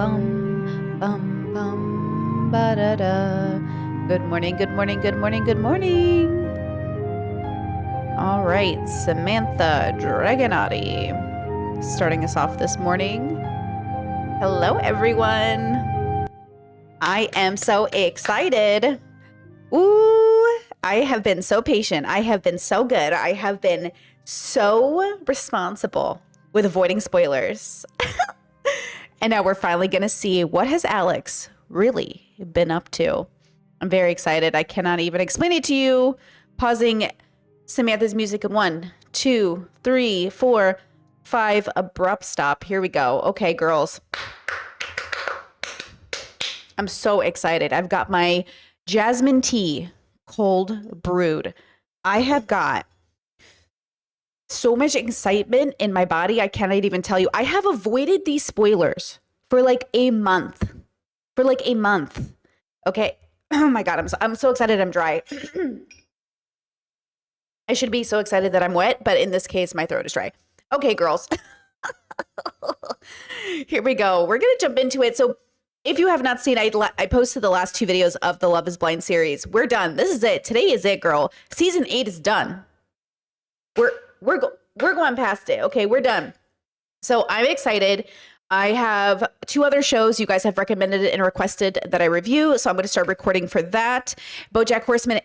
bum, bum, bum, ba-da-da. Good morning, good morning, good morning, good morning. All right, Samantha Dragonotti starting us off this morning. Hello, everyone. I am so excited. Ooh, I have been so patient. I have been so good. I have been so responsible with avoiding spoilers. And now we're finally going to see what has Alex really been up to. I'm very excited. I cannot even explain it to you. Pausing Samantha's music in 1, 2, 3, 4, 5. Abrupt stop. Here we go. Okay, girls. I'm so excited. I've got my jasmine tea, cold brewed. I have got so much excitement in my body. I cannot even tell you. I have avoided these spoilers for like a month. Okay. Oh my God. I'm so excited. I'm dry. I should be so excited that I'm wet, but in this case, my throat is dry. Okay, girls. Here we go. We're going to jump into it. So if you have not seen, I posted the last 2 videos of the Love is Blind series. We're done. This is it. Today is it, girl. Season 8 is done. We're going past it. Okay, we're done. So I'm excited. I have 2 other shows you guys have recommended and requested that I review. So I'm going to start recording for that. BoJack Horseman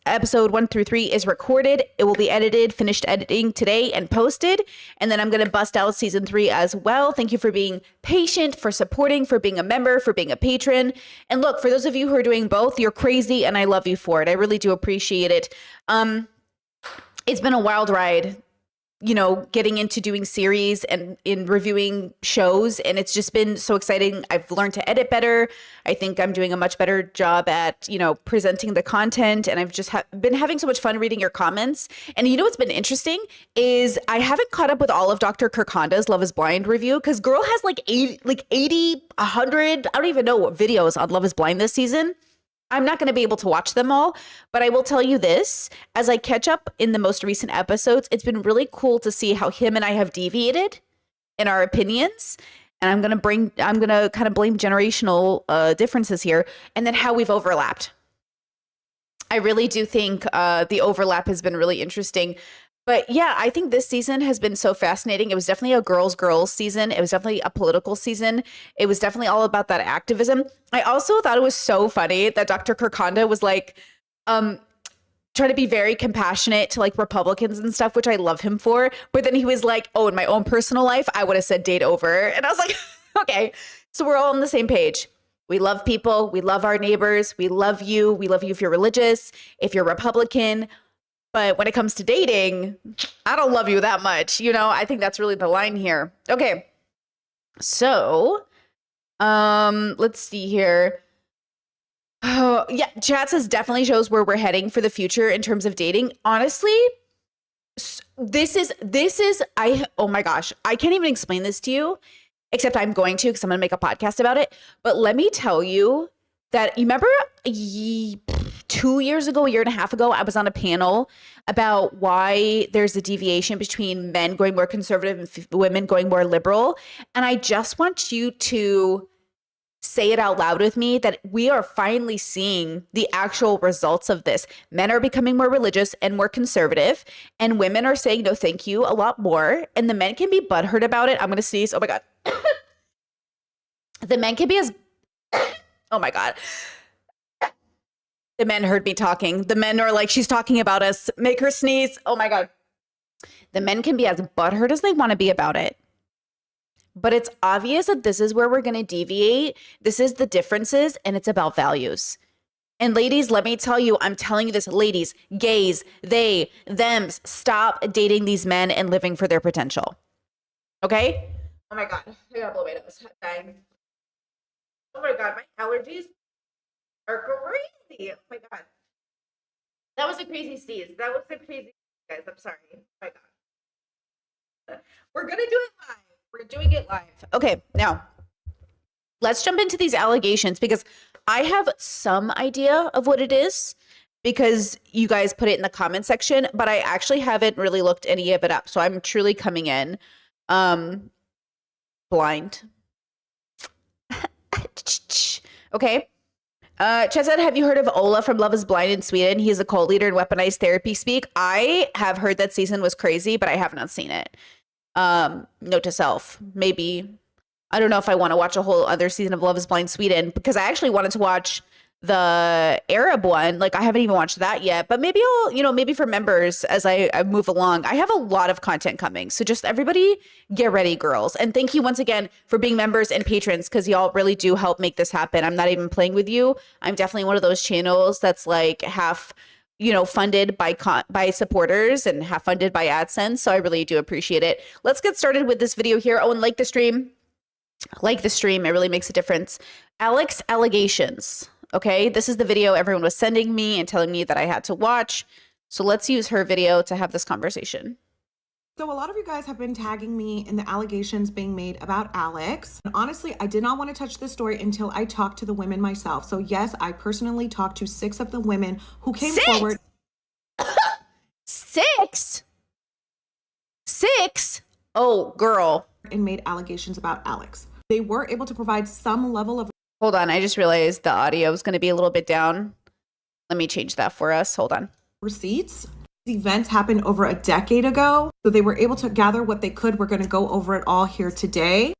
episode 1 through 3 is recorded. It will be edited, finished editing today and posted. And then I'm going to bust out season 3 as well. Thank you for being patient, for supporting, for being a member, for being a patron. And look, for those of you who are doing both, you're crazy and I love you for it. I really do appreciate it. It's been a wild ride, you know, getting into doing series and in reviewing shows. And it's just been so exciting. I've learned to edit better. I think I'm doing a much better job at, you know, presenting the content. And I've just been having so much fun reading your comments. And you know what's been interesting is I haven't caught up with all of Dr. Kirkonda's Love is Blind review because girl has like 80, 100, I don't even know what videos on Love is Blind this season. I'm not going to be able to watch them all, but I will tell you this, as I catch up in the most recent episodes, it's been really cool to see how him and I have deviated in our opinions. And I'm going to kind of blame generational differences here and then how we've overlapped. I really do think the overlap has been really interesting. But yeah, I think this season has been so fascinating. It was definitely a girls season. It was definitely a political season. It was definitely all about that activism. I also thought it was so funny that Dr. Kirkonda was like, trying to be very compassionate to like Republicans and stuff, which I love him for. But then he was like, oh, in my own personal life, I would have said date over. And I was like, okay, so we're all on the same page. We love people. We love our neighbors. We love you. We love you if you're religious, if you're Republican. But when it comes to dating, I don't love you that much. You know, I think that's really the line here. Okay. So, let's see here. Oh, yeah, chat says definitely shows where we're heading for the future in terms of dating. Honestly, this is oh my gosh, I can't even explain this to you, except I'm going to because I'm going to make a podcast about it. But let me tell you that, you remember 2 years ago, a year and a half ago, I was on a panel about why there's a deviation between men going more conservative and women going more liberal. And I just want you to say it out loud with me that we are finally seeing the actual results of this. Men are becoming more religious and more conservative, and women are saying no thank you a lot more. And the men can be butthurt about it. I'm going to sneeze. Oh my God. The men can be as... Oh my God. The men heard me talking. The men are like, she's talking about us. Make her sneeze. Oh my God. The men can be as butthurt as they want to be about it. But it's obvious that this is where we're going to deviate. This is the differences, and it's about values. And ladies, let me tell you, I'm telling you this, ladies, gays, they, thems, stop dating these men and living for their potential. Okay? Oh my God. I gotta blow my nose. I'm dying. Oh my God, my allergies are crazy. Oh my God. That was a crazy sneeze. That was a crazy, guys. I'm sorry. Oh my God. We're going to do it live. We're doing it live. Okay, now let's jump into these allegations because I have some idea of what it is because you guys put it in the comment section, but I actually haven't really looked any of it up. So I'm truly coming in blind. Okay. Chet said, have you heard of Ola from Love is Blind in Sweden? He's a co-leader in Weaponized Therapy Speak. I have heard that season was crazy, but I have not seen it. Note to self, maybe, I don't know if I want to watch a whole other season of Love is Blind Sweden, because I actually wanted to watch the Arab one. Like, I haven't even watched that yet, but maybe I'll, maybe for members as I move along. I have a lot of content coming. So just everybody get ready, girls. And thank you once again for being members and patrons, because y'all really do help make this happen. I'm not even playing with you. I'm definitely one of those channels that's like half, funded by supporters and half funded by AdSense. So I really do appreciate it. Let's get started with this video here. Oh, and like the stream. Like the stream. It really makes a difference. Alex allegations. Okay, this is the video everyone was sending me and telling me that I had to watch. So let's use her video to have this conversation. So a lot of you guys have been tagging me in the allegations being made about Alex. And honestly, I did not want to touch this story until I talked to the women myself. So yes, I personally talked to 6 of the women who came forward. 6? 6? Oh, girl. And made allegations about Alex. They were able to provide some level of... Hold on, I just realized the audio is going to be a little bit down. Let me change that for us. Hold on. Receipts. The events happened over a decade ago, so they were able to gather what they could. We're going to go over it all here today.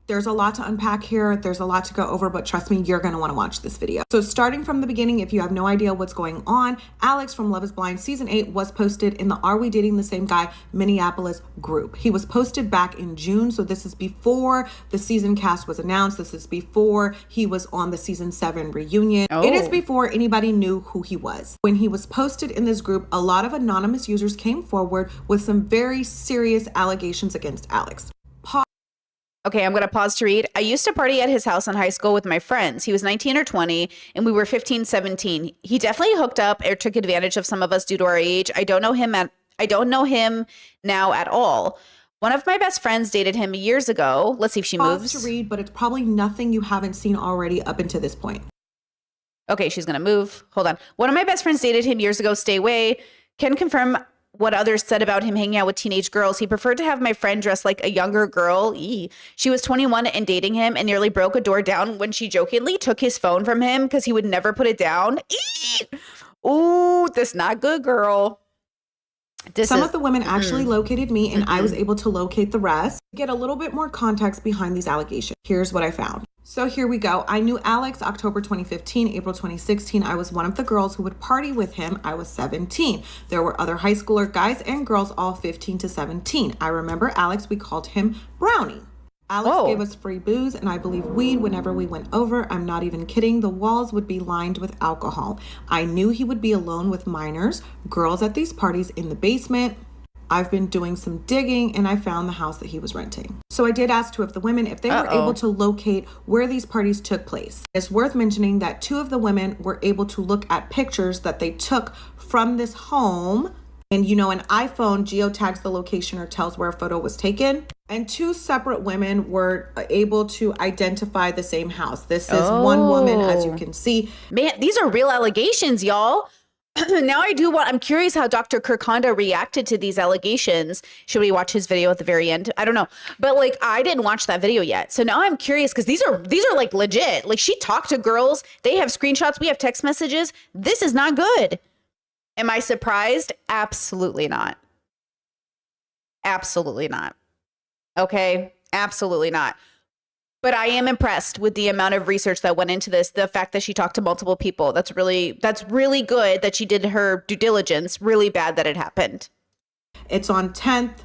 There's a lot to unpack here. There's a lot to go over, but trust me, you're going to want to watch this video. So starting from the beginning, if you have no idea what's going on, Alex from Love is Blind Season 8 was posted in the Are We Dating the Same Guy Minneapolis group. He was posted back in June, so this is before the season cast was announced. This is before he was on the Season 7 reunion. Oh. It is before anybody knew who he was. When he was posted in this group, a lot of anonymous users came forward with some very serious allegations against Alex. Okay, I'm going to pause to read. I used to party at his house in high school with my friends. He was 19 or 20, and we were 15, 17. He definitely hooked up or took advantage of some of us due to our age. I don't know him now at all. One of my best friends dated him years ago. Let's see if she moves. To read, but it's probably nothing you haven't seen already up until this point. Okay, she's going to move. Hold on. One of my best friends dated him years ago. Stay away. Can confirm what others said about him hanging out with teenage girls. He preferred to have my friend dress like a younger girl. She was 21 and dating him and nearly broke a door down when she jokingly took his phone from him because he would never put it down. Ooh, this not good, girl. Some of the women actually located me, and I was able to locate the rest. Get a little bit more context behind these allegations. Here's what I found. So here we go. I knew Alex October 2015, April 2016. I was one of the girls who would party with him. I was 17. There were other high schooler guys and girls, all 15 to 17. I remember Alex, we called him Brownie. Alex gave us free booze and I believe weed whenever we went over. I'm not even kidding. The walls would be lined with alcohol. I knew he would be alone with minors, girls at these parties in the basement. I've been doing some digging and I found the house that he was renting. So I did ask 2 of the women if they were able to locate where these parties took place. It's worth mentioning that 2 of the women were able to look at pictures that they took from this home. And an iPhone geotags the location or tells where a photo was taken. And 2 separate women were able to identify the same house. This is one woman, as you can see. Man, these are real allegations, y'all. Now I'm curious how Dr. Kirk Honda reacted to these allegations. Should we watch his video at the very end? I don't know. But I didn't watch that video yet. So now I'm curious because these are like legit. Like, she talked to girls. They have screenshots. We have text messages. This is not good. Am I surprised? Absolutely not. Absolutely not. Okay? Absolutely not. But I am impressed with the amount of research that went into this. The fact that she talked to multiple people. That's really good that she did her due diligence. Really bad that it happened. It's on 10th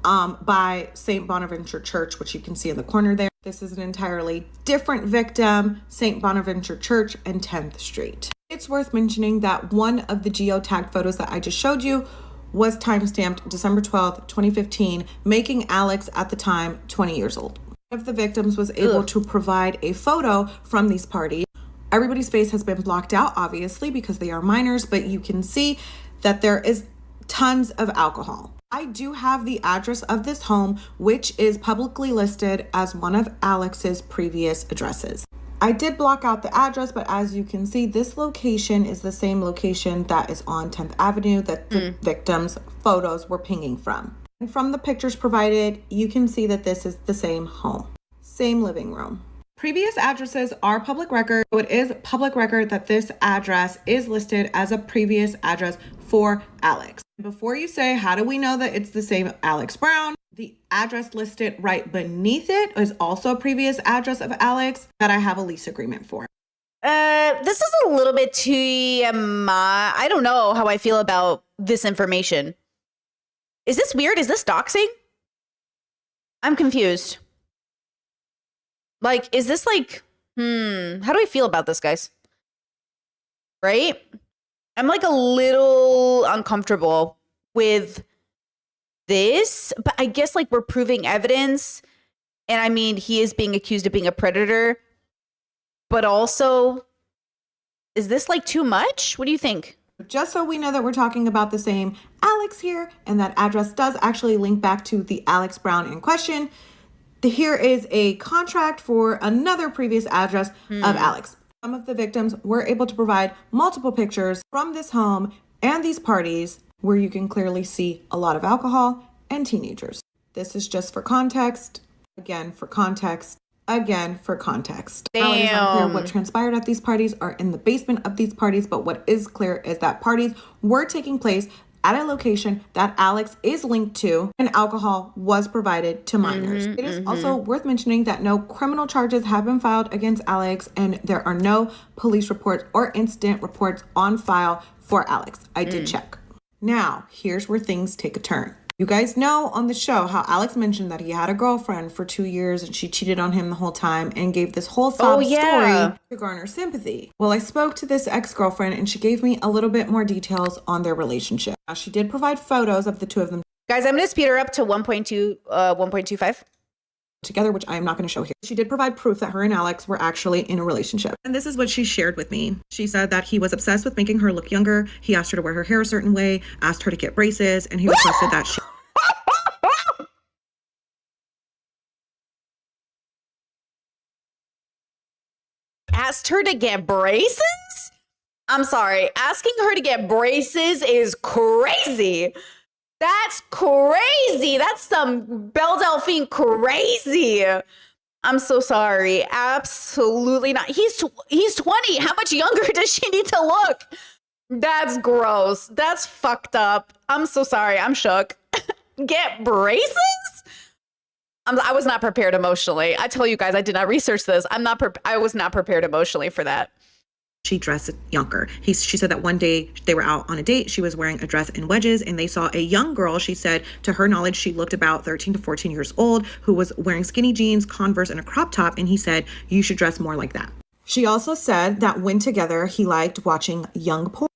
by St. Bonaventure Church, which you can see in the corner there. This is an entirely different victim, St. Bonaventure Church and 10th Street. It's worth mentioning that one of the geotagged photos that I just showed you was timestamped December 12th, 2015, making Alex at the time 20 years old. One of the victims was able to provide a photo from these parties. Everybody's face has been blocked out, obviously, because they are minors, but you can see that there is tons of alcohol. I do have the address of this home, which is publicly listed as one of Alex's previous addresses. I did block out the address, but as you can see, this location is the same location that is on 10th Avenue that the victims' photos were pinging from. And from the pictures provided, you can see that this is the same home, same living room. Previous addresses are public record, so it is public record that this address is listed as a previous address for Alex. Before you say, how do we know that it's the same Alex Brown? The address listed right beneath it is also a previous address of Alex that I have a lease agreement for. This is a little bit too, I don't know how I feel about this information. Is this weird? Is this doxing? I'm confused. Like, is this like, how do I feel about this, guys? Right? I'm like a little uncomfortable with this, but I guess like we're proving evidence. And I mean, he is being accused of being a predator, but also, is this like too much? What do you think? Just so we know that we're talking about the same Alex here, and that address does actually link back to the Alex Brown in question. Here is a contract for another previous address of Alex. Some of the victims were able to provide multiple pictures from this home and these parties where you can clearly see a lot of alcohol and teenagers. This is just for context. Again, for context. Again, for context. Damn. Now, it is unclear what transpired at these parties or in the basement of these parties, but what is clear is that parties were taking place at a location that Alex is linked to, and alcohol was provided to minors. It is also worth mentioning that no criminal charges have been filed against Alex, and there are no police reports or incident reports on file for Alex. I did check. Now, here's where things take a turn. You guys know on the show how Alex mentioned that he had a girlfriend for 2 years and she cheated on him the whole time and gave this whole sob story to garner sympathy. Well, I spoke to this ex-girlfriend and she gave me a little bit more details on their relationship. Now, she did provide photos of the two of them. Guys, I'm going to speed her up to 1.25. Together, which I am not going to show here. She did provide proof that her and Alex were actually in a relationship. And this is what she shared with me. She said that he was obsessed with making her look younger. He asked her to wear her hair a certain way, asked her to get braces, and he requested that she... Asked her to get braces? I'm sorry. Asking her to get braces is crazy. That's crazy. That's some Belle Delphine crazy. I'm so sorry. Absolutely not. He's 20. How much younger does she need to look? That's gross. That's fucked up. I'm so sorry. I'm shook. Get braces? I was not prepared emotionally. I tell you guys, I did not research this. I was not prepared emotionally for that. She dressed younger. She said that one day they were out on a date. She was wearing a dress and wedges and they saw a young girl. She said to her knowledge, she looked about 13 to 14 years old, who was wearing skinny jeans, Converse, and a crop top. And he said, you should dress more like that. She also said that when together, he liked watching young porn.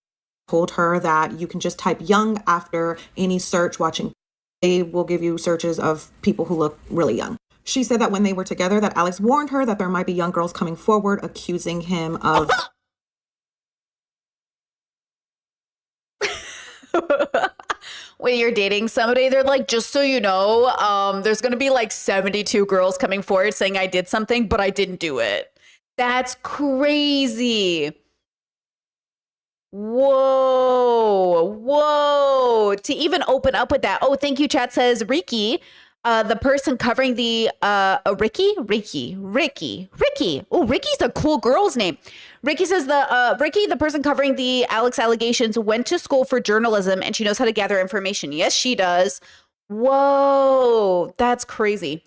Told her that you can just type young after any search watching. They will give you searches of people who look really young. She said that when they were together, that Alex warned her that there might be young girls coming forward accusing him of... When you're dating somebody, they're like, just so you know, there's going to be like 72 girls coming forward saying I did something, but I didn't do it. That's crazy. Whoa. To even open up with that. Oh, thank you, chat says Ricky. The person covering the Ricky. Oh, Ricky's a cool girl's name. Ricky says Ricky, the person covering the Alex allegations, went to school for journalism and she knows how to gather information. Yes, she does. Whoa, that's crazy.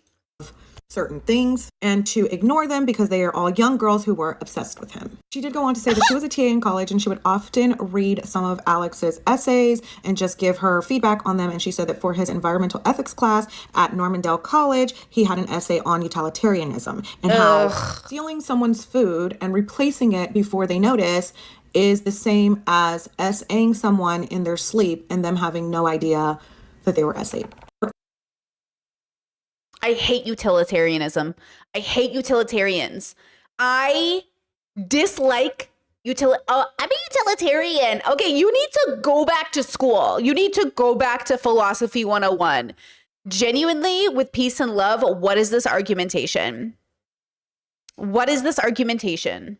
Certain things and to ignore them because they are all young girls who were obsessed with him. She did go on to say that she was a TA in college and she would often read some of Alex's essays and just give her feedback on them. And she said that for his environmental ethics class at Normandale College, he had an essay on utilitarianism and how stealing someone's food and replacing it before they notice is the same as SAing someone in their sleep and them having no idea that they were SA'd. I hate utilitarianism. I hate utilitarians. I dislike I'm a utilitarian. Okay, you need to go back to school. You need to go back to philosophy 101. Genuinely, with peace and love, what is this argumentation? What is this argumentation?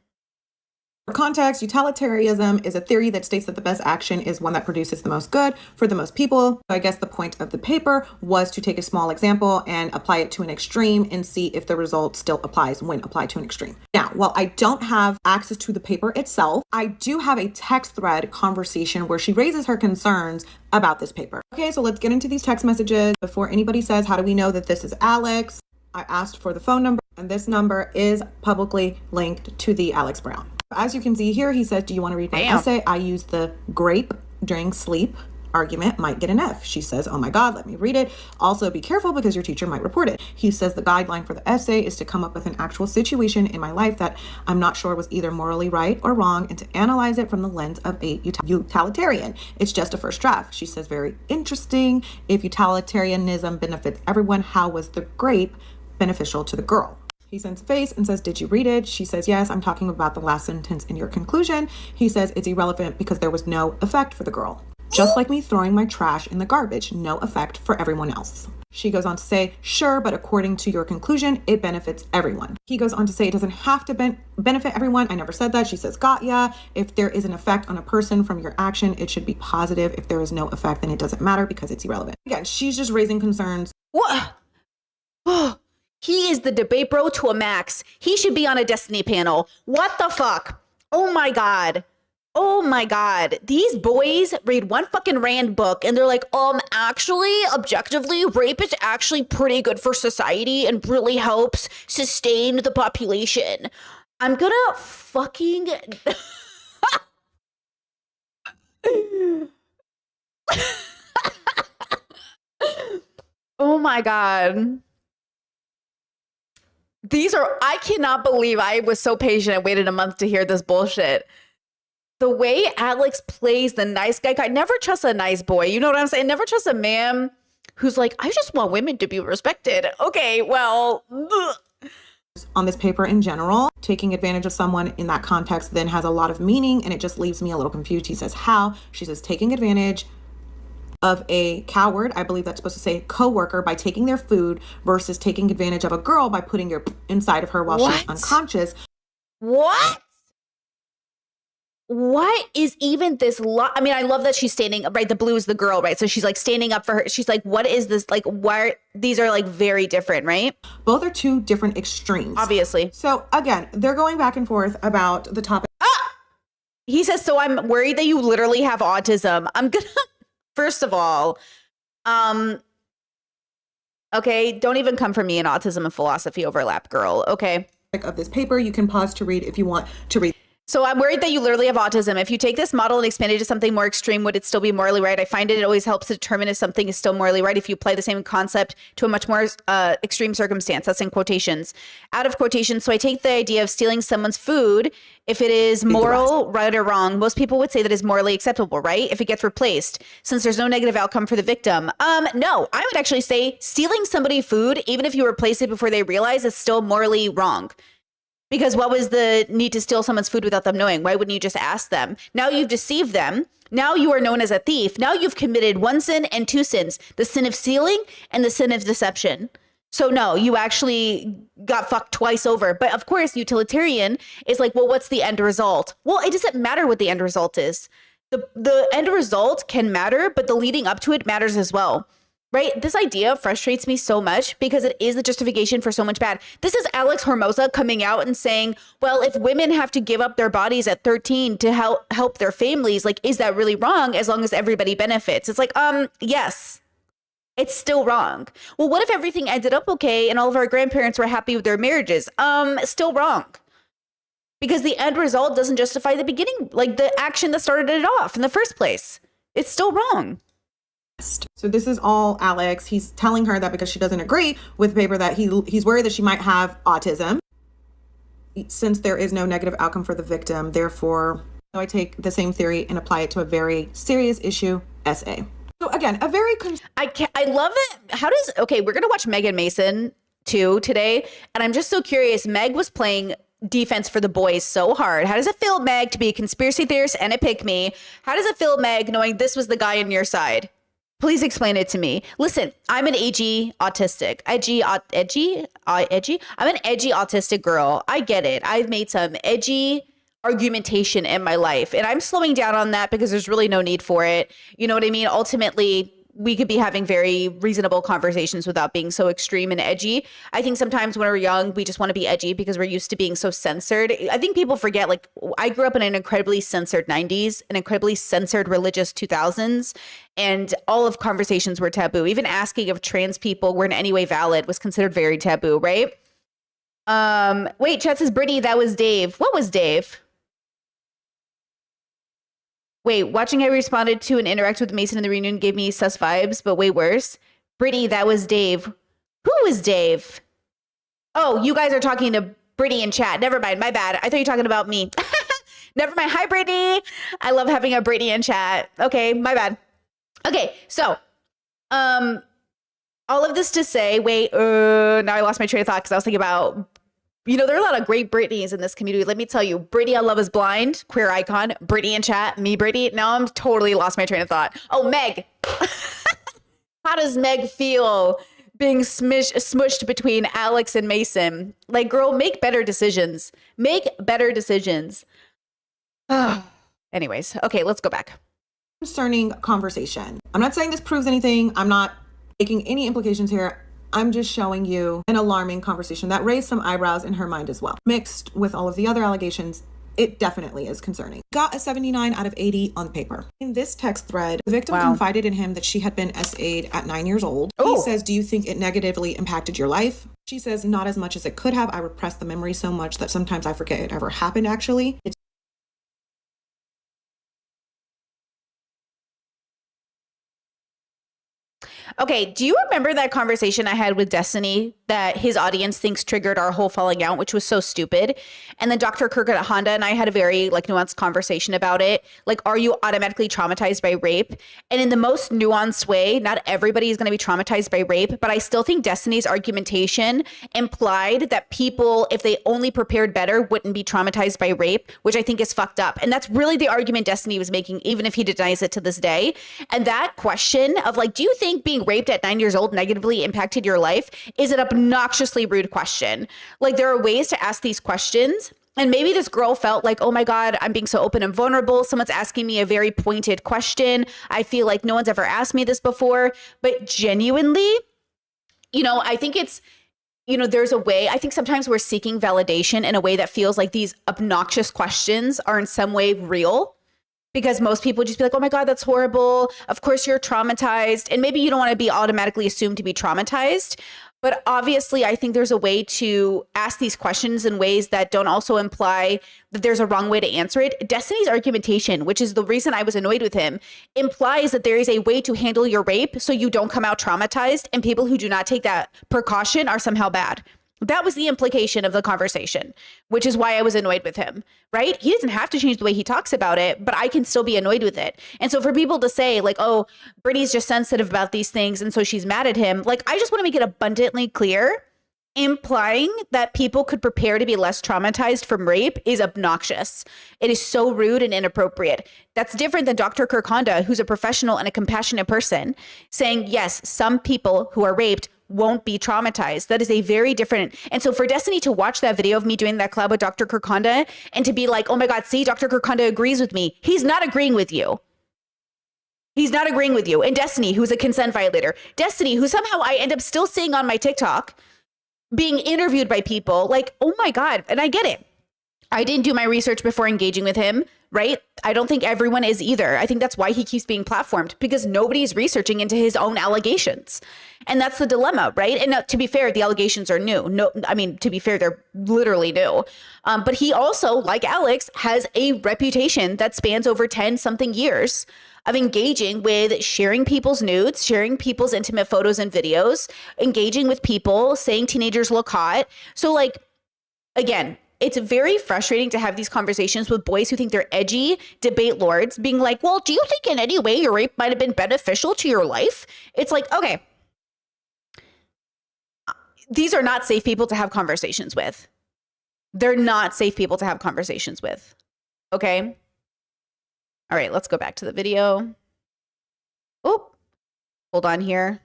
For context, utilitarianism is a theory that states that the best action is one that produces the most good for the most people. So I guess the point of the paper was to take a small example and apply it to an extreme and see if the result still applies when applied to an extreme. Now, while I don't have access to the paper itself, I do have a text thread conversation where she raises her concerns about this paper. Okay, so let's get into these text messages. Before anybody says, how do we know that this is Alex? I asked for the phone number, and this number is publicly linked to the Alex Brown. As you can see here, he says, do you want to read my essay? I use the grape during sleep argument, might get an F. She says, oh my God, let me read it. Also be careful because your teacher might report it. He says the guideline for the essay is to come up with an actual situation in my life that I'm not sure was either morally right or wrong and to analyze it from the lens of a utilitarian. It's just a first draft. She says, very interesting. If utilitarianism benefits everyone, how was the grape beneficial to the girl? He sends a face and says, did you read it? She says, yes, I'm talking about the last sentence in your conclusion. He says, it's irrelevant because there was no effect for the girl. Just like me throwing my trash in the garbage, no effect for everyone else. She goes on to say, sure, but according to your conclusion, it benefits everyone. He goes on to say, it doesn't have to benefit everyone. I never said that. She says, got ya. If there is an effect on a person from your action, it should be positive. If there is no effect, then it doesn't matter because it's irrelevant. Again, she's just raising concerns. What? He is the debate bro to a max. He should be on a Destiny panel. What the fuck? Oh my God. Oh my God. These boys read one fucking Rand book and they're like, actually, objectively, rape is actually pretty good for society and really helps sustain the population. I'm gonna fucking... Oh my God. I cannot believe I was so patient. I waited a month to hear this bullshit. The way Alex plays the nice guy card, never trust a nice boy. You know what I'm saying? Never trust a man who's like, I just want women to be respected. Okay, well. Ugh. On this paper in general, taking advantage of someone in that context then has a lot of meaning and it just leaves me a little confused. He says, how? She says, taking advantage of a coward, I believe that's supposed to say coworker, by taking their food versus taking advantage of a girl by putting your inside of her while she's unconscious. What is even this I mean, I love that she's standing up, right? The blue is the girl, right? So she's like standing up for her. She's like, what is this? Like, why? These are like very different, right? Both are two different extremes. Obviously. So again, they're going back and forth about the topic. He says, so I'm worried that you literally have autism. I'm gonna... First of all, okay, don't even come for me in autism and philosophy overlap, girl, okay? Of this paper, you can pause to read if you want to read. So I'm worried that you literally have autism. If you take this model and expand it to something more extreme, would it still be morally right? I find it always helps to determine if something is still morally right if you apply the same concept to a much more extreme circumstance. That's in quotations. Out of quotations. So I take the idea of stealing someone's food. If it is moral, right or wrong, most people would say that is morally acceptable, right? If it gets replaced, since there's no negative outcome for the victim. No, I would actually say stealing somebody food, even if you replace it before they realize, is still morally wrong. Because what was the need to steal someone's food without them knowing? Why wouldn't you just ask them? Now you've deceived them. Now you are known as a thief. Now you've committed one sin and two sins, the sin of stealing and the sin of deception. So no, you actually got fucked twice over. But of course, utilitarian is like, well, what's the end result? Well, it doesn't matter what the end result is. The end result can matter, but the leading up to it matters as well. Right? This idea frustrates me so much because it is the justification for so much bad. This is Alex Hormoza coming out and saying, well, if women have to give up their bodies at 13 to help their families, like, is that really wrong as long as everybody benefits? It's like, yes, it's still wrong. Well, what if everything ended up okay and all of our grandparents were happy with their marriages? Still wrong. Because the end result doesn't justify the beginning, like the action that started it off in the first place. It's still wrong. So this is all Alex. He's telling her that because she doesn't agree with the paper that he's worried that she might have autism since there is no negative outcome for the victim. Therefore, I take the same theory and apply it to a very serious issue, SA. So again, a very... I love it. Okay, we're going to watch Megan Mason too today. And I'm just so curious. Meg was playing defense for the boys so hard. How does it feel, Meg, to be a conspiracy theorist and a pick-me? How does it feel, Meg, knowing this was the guy on your side? Please explain it to me. Listen, I'm an edgy autistic. Edgy? I'm an edgy autistic girl. I get it. I've made some edgy argumentation in my life. And I'm slowing down on that because there's really no need for it. You know what I mean? Ultimately, we could be having very reasonable conversations without being so extreme and edgy. I think sometimes when we're young, we just want to be edgy because we're used to being so censored. I think people forget, like, I grew up in an incredibly censored 90s, an incredibly censored religious 2000s, and all of conversations were taboo. Even asking if trans people were in any way valid was considered very taboo, right? Wait, chat says, Brittany, that was Dave. What was Dave? Wait, watching how he responded to and interact with Mason in the reunion gave me sus vibes, but way worse. Brittany, that was Dave. Who was Dave? Oh, you guys are talking to Brittany in chat. Never mind, my bad. I thought you were talking about me. Never mind. Hi, Brittany. I love having a Brittany in chat. Okay, my bad. Okay, so, all of this to say, wait, now I lost my train of thought because I was thinking about, you know, there are a lot of great Britneys in this community. Let me tell you, Brittany on Love is Blind, queer icon, Brittany in chat, me, Brittany. Now I'm totally lost my train of thought. Oh, Meg. How does Meg feel being smushed between Alex and Mason? Like, girl, make better decisions. Make better decisions. Anyways, okay, let's go back. Concerning conversation. I'm not saying this proves anything. I'm not making any implications here. I'm just showing you an alarming conversation that raised some eyebrows in her mind as well. Mixed with all of the other allegations, it definitely is concerning. Got a 79 out of 80 on paper. In this text thread, the victim confided in him that she had been SA'd at 9 years old. He says, do you think it negatively impacted your life? She says, not as much as it could have. I repressed the memory so much that sometimes I forget it ever happened, actually. Okay, do you remember that conversation I had with Destiny that his audience thinks triggered our whole falling out, which was so stupid? And then Dr. Kirk at Honda and I had a very nuanced conversation about it. Like, are you automatically traumatized by rape? And in the most nuanced way, not everybody is going to be traumatized by rape, but I still think Destiny's argumentation implied that people, if they only prepared better, wouldn't be traumatized by rape, which I think is fucked up. And that's really the argument Destiny was making, even if he denies it to this day. And that question of do you think being raped at 9 years old negatively impacted your life is an obnoxiously rude question. There are ways to ask these questions. And maybe this girl felt like, oh my God, I'm being so open and vulnerable. Someone's asking me a very pointed question. I feel like no one's ever asked me this before. But genuinely, I think it's, there's a way, I think sometimes we're seeking validation in a way that feels like these obnoxious questions are in some way real. Because most people just be like, oh my God, that's horrible. Of course you're traumatized. And maybe you don't want to be automatically assumed to be traumatized. But obviously, I think there's a way to ask these questions in ways that don't also imply that there's a wrong way to answer it. Destiny's argumentation, which is the reason I was annoyed with him, implies that there is a way to handle your rape so you don't come out traumatized, and people who do not take that precaution are somehow bad. That was the implication of the conversation, which is why I was annoyed with him, right? He doesn't have to change the way he talks about it, but I can still be annoyed with it. And so for people to say oh, Brittany's just sensitive about these things and so she's mad at him, I just want to make it abundantly clear, implying that people could prepare to be less traumatized from rape is obnoxious. It is so rude and inappropriate. That's different than Dr. Kirk Honda, who's a professional and a compassionate person, saying, yes, some people who are raped won't be traumatized. That is a very different. And so for Destiny to watch that video of me doing that collab with Dr. Kirk Honda and to be like, oh my God, see, Dr. Kirk Honda agrees with me. He's not agreeing with you. He's not agreeing with you. And Destiny, who's a consent violator. Destiny, who somehow I end up still seeing on my TikTok being interviewed by people oh my God. And I get it. I didn't do my research before engaging with him, right? I don't think everyone is either. I think that's why he keeps being platformed, because nobody's researching into his own allegations. And that's the dilemma, right? And to be fair, the allegations are new. No, I mean, to be fair, they're literally new. But he also, like Alex, has a reputation that spans over 10 something years of engaging with sharing people's nudes, sharing people's intimate photos and videos, engaging with people, saying teenagers look hot. So again, it's very frustrating to have these conversations with boys who think they're edgy debate lords being like, well, do you think in any way your rape might have been beneficial to your life? It's okay. These are not safe people to have conversations with. They're not safe people to have conversations with. Okay. All right, let's go back to the video. Oh, hold on here.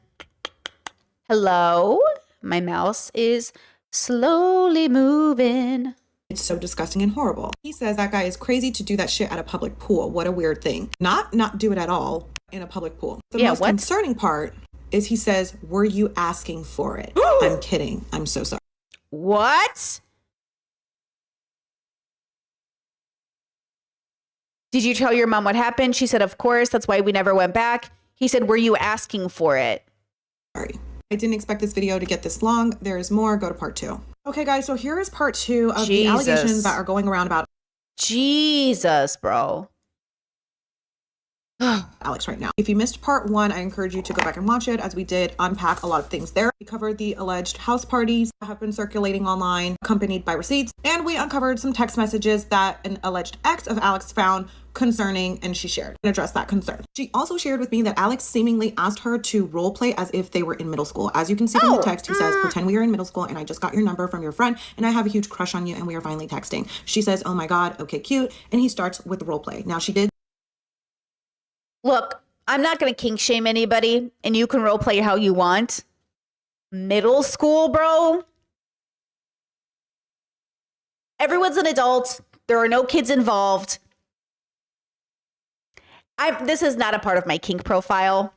Hello. My mouse is slowly moving. It's so disgusting and horrible. He says that guy is crazy to do that shit at a public pool. What a weird thing. Not do it at all in a public pool. The most concerning part is he says, were you asking for it? I'm kidding. I'm so sorry. What? Did you tell your mom what happened? She said, of course. That's why we never went back. He said, were you asking for it? Sorry. I didn't expect this video to get this long. There is more. Go to part 2. Okay, guys. So here is part 2 of the allegations that are going around about Jesus, bro. Alex right now. If you missed part 1, I encourage you to go back and watch it, as we did unpack a lot of things there. We covered the alleged house parties that have been circulating online, accompanied by receipts, and we uncovered some text messages that an alleged ex of Alex found concerning, and she shared and addressed that concern. She also shared with me that Alex seemingly asked her to role play as if they were in middle school. As you can see from the text, he says, pretend we are in middle school and I just got your number from your friend and I have a huge crush on you and we are finally texting. She says, oh my God, okay, cute. And he starts with the role play. Now she did. Look, I'm not going to kink shame anybody, and you can role play how you want. Middle school, bro. Everyone's an adult. There are no kids involved. This is not a part of my kink profile.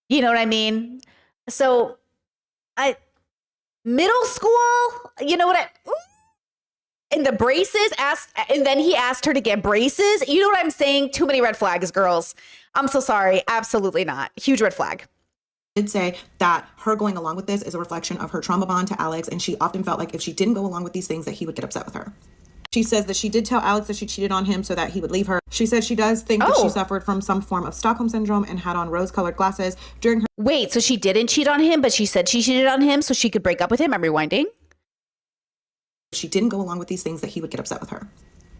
You know what I mean? So, middle school, you know what and the braces and then he asked her to get braces. You know what I'm saying? Too many red flags, girls. I'm so sorry. Absolutely not. Huge red flag. Did say that her going along with this is a reflection of her trauma bond to Alex, and she often felt like if she didn't go along with these things that he would get upset with her. She says that she did tell Alex that she cheated on him so that he would leave her. She says she does think that she suffered from some form of Stockholm syndrome and had on rose-colored glasses during her— Wait, so she didn't cheat on him, but she said she cheated on him so she could break up with him? I'm rewinding. She didn't go along with these things that he would get upset with her.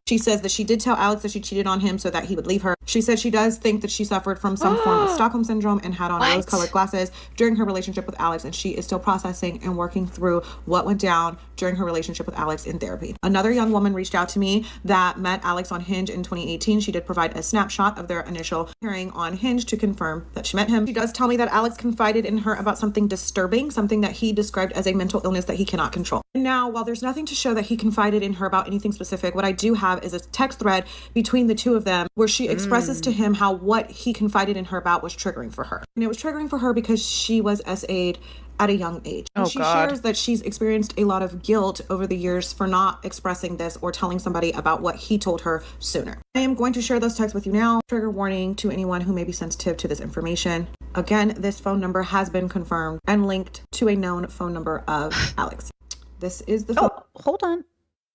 She says that she did tell Alex that she cheated on him so that he would leave her. She said she does think that she suffered from some form of Stockholm syndrome and had on rose-colored glasses during her relationship with Alex, and she is still processing and working through what went down during her relationship with Alex in therapy. Another young woman reached out to me that met Alex on Hinge in 2018. She did provide a snapshot of their initial hearing on Hinge to confirm that she met him. She does tell me that Alex confided in her about something disturbing, something that he described as a mental illness that he cannot control. And now, while there's nothing to show that he confided in her about anything specific, what I do have is a text thread between the two of them where she expresses to him how what he confided in her about was triggering for her. And it was triggering for her because she was SA'd at a young age. And she shares that she's experienced a lot of guilt over the years for not expressing this or telling somebody about what he told her sooner. I am going to share those texts with you now. Trigger warning to anyone who may be sensitive to this information. Again, this phone number has been confirmed and linked to a known phone number of Alex. This is the phone. Hold on.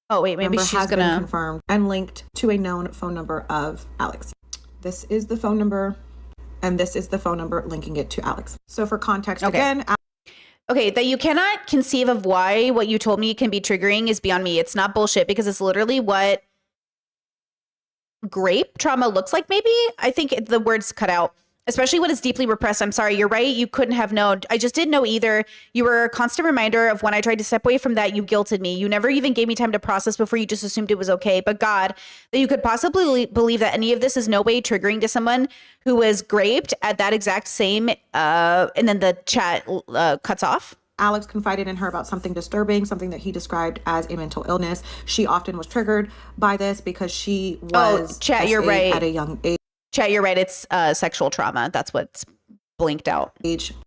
Oh, wait, maybe she's has gonna been confirmed and linked to a known phone number of Alex. This is the phone number, and this is the phone number linking it to Alex. So for context, again. Okay, that you cannot conceive of why what you told me can be triggering is beyond me. It's not bullshit, because it's literally what grape trauma looks like, maybe? I think the words cut out. Especially when it's deeply repressed. I'm sorry, you're right. You couldn't have known. I just didn't know either. You were a constant reminder of when I tried to step away from that, you guilted me. You never even gave me time to process before you just assumed it was okay. But God, that you could possibly believe that any of this is no way triggering to someone who was raped at that exact same, and then the chat cuts off. Alex confided in her about something disturbing, something that he described as a mental illness. She often was triggered by this because she was you're right. At a young age. Chat, you're right. It's sexual trauma. That's what's blinked out.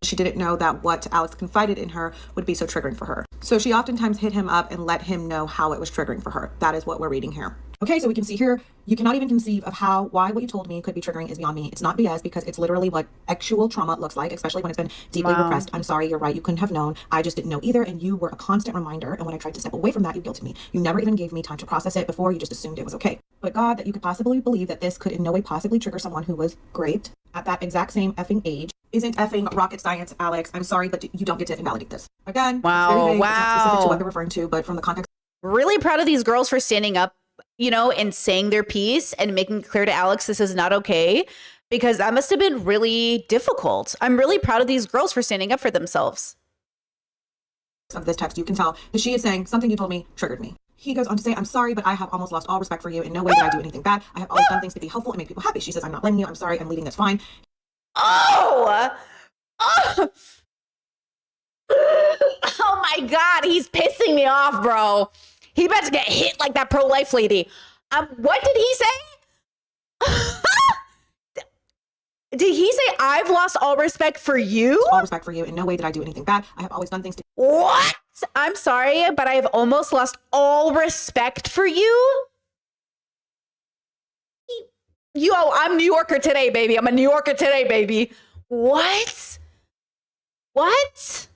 She didn't know that what Alex confided in her would be so triggering for her. So she oftentimes hit him up and let him know how it was triggering for her. That is what we're reading here. Okay, so we can see here, you cannot even conceive of why what you told me could be triggering is beyond me. It's not BS, because it's literally what actual trauma looks like, especially when it's been deeply repressed. I'm sorry, you're right. You couldn't have known. I just didn't know either. And you were a constant reminder. And when I tried to step away from that, you guilted me. You never even gave me time to process it before. You just assumed it was okay. But God, that you could possibly believe that this could in no way possibly trigger someone who was raped at that exact same effing age isn't effing rocket science, Alex. I'm sorry, but you don't get to invalidate this. Again, it's very vague. It's not specific to what they're referring to, but from the context. Really proud of these girls for standing up, you know, and saying their piece and making clear to Alex this is not okay, because that must have been really difficult. I'm really proud of these girls for standing up for themselves. Of this text, you can tell that she is saying something you told me triggered me. He goes on to say, I'm sorry, but I have almost lost all respect for you. In no way did I do anything bad. I have always done things to be helpful and make people happy. She says, I'm not blaming you. I'm sorry. I'm leaving. That's fine. Oh my God. He's pissing me off, bro. He about to get hit like that pro-life lady. What did he say? Did he say, I've lost all respect for you? All respect for you. In no way did I do anything bad. I have always done things to... What? I'm sorry, but I have almost lost all respect for you? Yo, I'm New Yorker today, baby. I'm a New Yorker today, baby. What? What?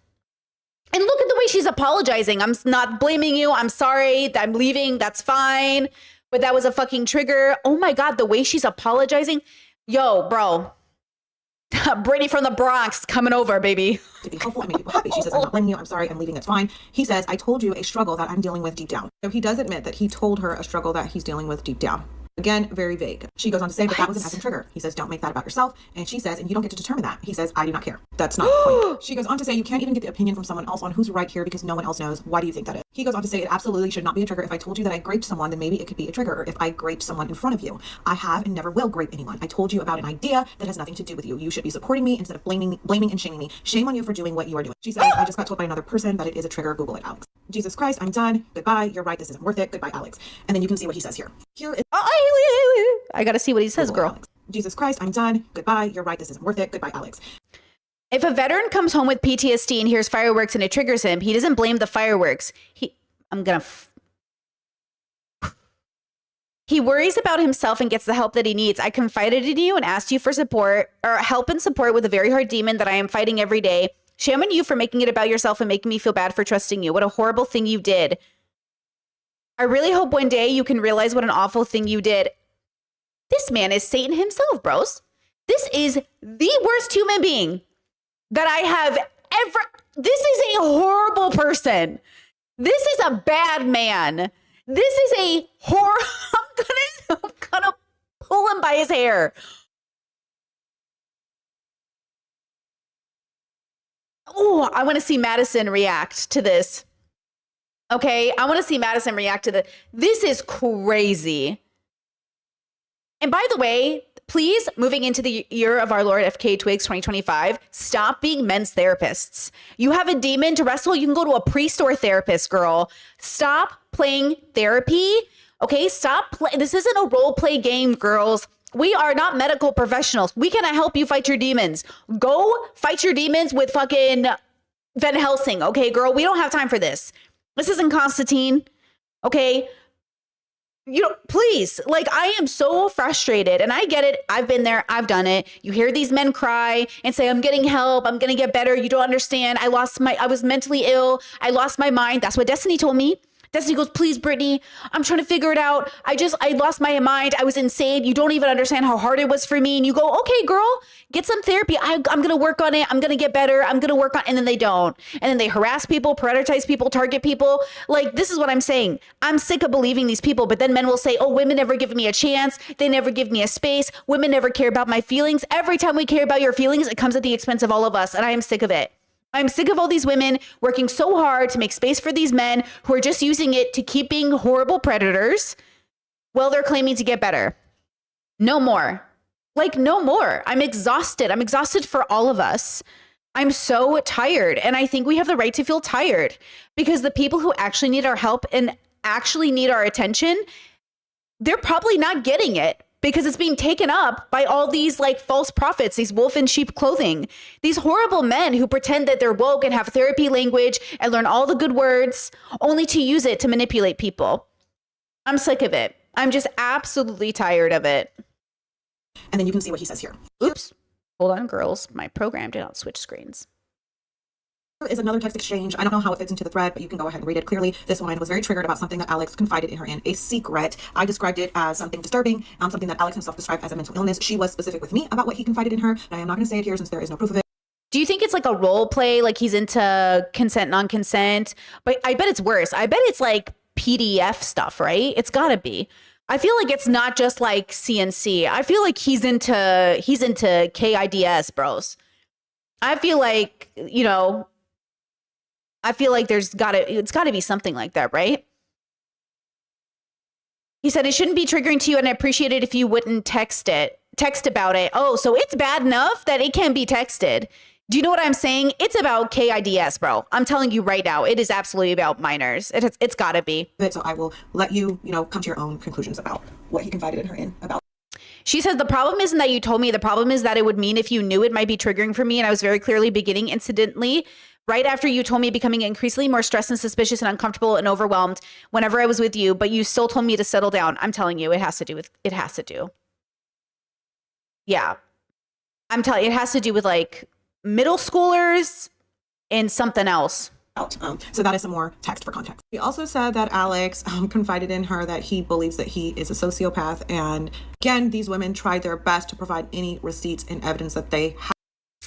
And look at the way she's apologizing. I'm not blaming you. I'm sorry. I'm leaving. That's fine. But that was a fucking trigger. Oh my God, the way she's apologizing. Yo, bro. Brittany from the Bronx coming over, baby. To be helpful and make people happy. She says, I'm not blaming you. I'm sorry. I'm leaving. It's fine. He says, I told you a struggle that I'm dealing with deep down. So he does admit that he told her a struggle that he's dealing with deep down. Again, very vague. She goes on to say, but that was an acting trigger. He says, don't make that about yourself. And she says, and you don't get to determine that. He says, I do not care. That's not the point. She goes on to say, you can't even get the opinion from someone else on who's right here because no one else knows. Why do you think that is? He goes on to say, it absolutely should not be a trigger. If I told you that I graped someone, then maybe it could be a trigger. Or if I graped someone in front of you. I have and never will grape anyone. I told you about an idea that has nothing to do with you. You should be supporting me instead of blaming and shaming me. Shame on you for doing what you are doing. She says, I just got told by another person that it is a trigger. Google it, Alex. Jesus Christ, I'm done. Goodbye. You're right. This isn't worth it. Goodbye, Alex. And then you can see what he says here. Here is... I gotta see what he says, girl. Alex. Jesus Christ, I'm done. Goodbye. You're right. This isn't worth it. Goodbye, Alex. If a veteran comes home with PTSD and hears fireworks and it triggers him, he doesn't blame the fireworks. He worries about himself and gets the help that he needs. I confided in you and asked you for support or help and support with a very hard demon that I am fighting every day. Shame on you for making it about yourself and making me feel bad for trusting you. What a horrible thing you did. I really hope one day you can realize what an awful thing you did. This man is Satan himself, bros. This is the worst human being that I have ever. This is a horrible person. This is a bad man. This is a I'm gonna pull him by his hair. Oh, I want to see Madison react to this. Okay, I want to see Madison react to this. This is crazy. And by the way, please, moving into the year of our Lord FK Twigs 2025, stop being men's therapists. You have a demon to wrestle, you can go to a priest or a therapist, girl. Stop playing therapy. Okay, stop. This isn't a role play game, girls. We are not medical professionals. We cannot help you fight your demons. Go fight your demons with fucking Van Helsing. Okay, girl, we don't have time for this. This isn't Constantine. Okay. You know, please, like, I am so frustrated and I get it. I've been there. I've done it. You hear these men cry and say, I'm getting help. I'm going to get better. You don't understand. I was mentally ill. I lost my mind. That's what Destiny told me. Destiny goes, please, Brittany, I'm trying to figure it out. I lost my mind. I was insane. You don't even understand how hard it was for me. And you go, okay, girl, get some therapy. I'm going to work on it. I'm going to get better. I'm going to work on it. And then they don't. And then they harass people, prioritize people, target people. Like, this is what I'm saying. I'm sick of believing these people. But then men will say, oh, women never give me a chance. They never give me a space. Women never care about my feelings. Every time we care about your feelings, it comes at the expense of all of us. And I am sick of it. I'm sick of all these women working so hard to make space for these men who are just using it to keep being horrible predators while they're claiming to get better. No more. Like, no more. I'm exhausted. I'm exhausted for all of us. I'm so tired. And I think we have the right to feel tired because the people who actually need our help and actually need our attention, they're probably not getting it. Because it's being taken up by all these like false prophets, these wolf in sheep clothing, these horrible men who pretend that they're woke and have therapy language and learn all the good words only to use it to manipulate people. I'm sick of it. I'm just absolutely tired of it. And then you can see what he says here. Oops. Hold on, girls. My program did not switch screens. Is another text exchange. I don't know how it fits into the thread, but you can go ahead and read it clearly. This woman was very triggered about something that Alex confided in her in, a secret. I described it as something disturbing, something that Alex himself described as a mental illness. She was specific with me about what he confided in her, but I am not going to say it here since there is no proof of it. Do you think it's like a role play, like he's into consent, non-consent? But I bet it's worse. I bet it's like PDF stuff, right? It's gotta be. I feel like it's not just like CNC. I feel like he's into KIDS, bros. I feel like, you know, I feel like it's gotta be something like that, right? He said, it shouldn't be triggering to you and I appreciate it if you wouldn't text about it. Oh, so it's bad enough that it can be texted. Do you know what I'm saying? It's about KIDS, bro. I'm telling you right now, it is absolutely about minors. It's got to be. So I will let you, come to your own conclusions about what he confided in her in about. She says, the problem isn't that you told me. The problem is that it would mean if you knew it might be triggering for me. And I was very clearly beginning incidentally right after you told me, becoming increasingly more stressed and suspicious and uncomfortable and overwhelmed whenever I was with you. But you still told me to settle down. I'm telling you, it has to do. Yeah. I'm telling you, it has to do with like middle schoolers and something else. So that is some more text for context. He also said that Alex confided in her that he believes that he is a sociopath. And again, these women tried their best to provide any receipts and evidence that they have.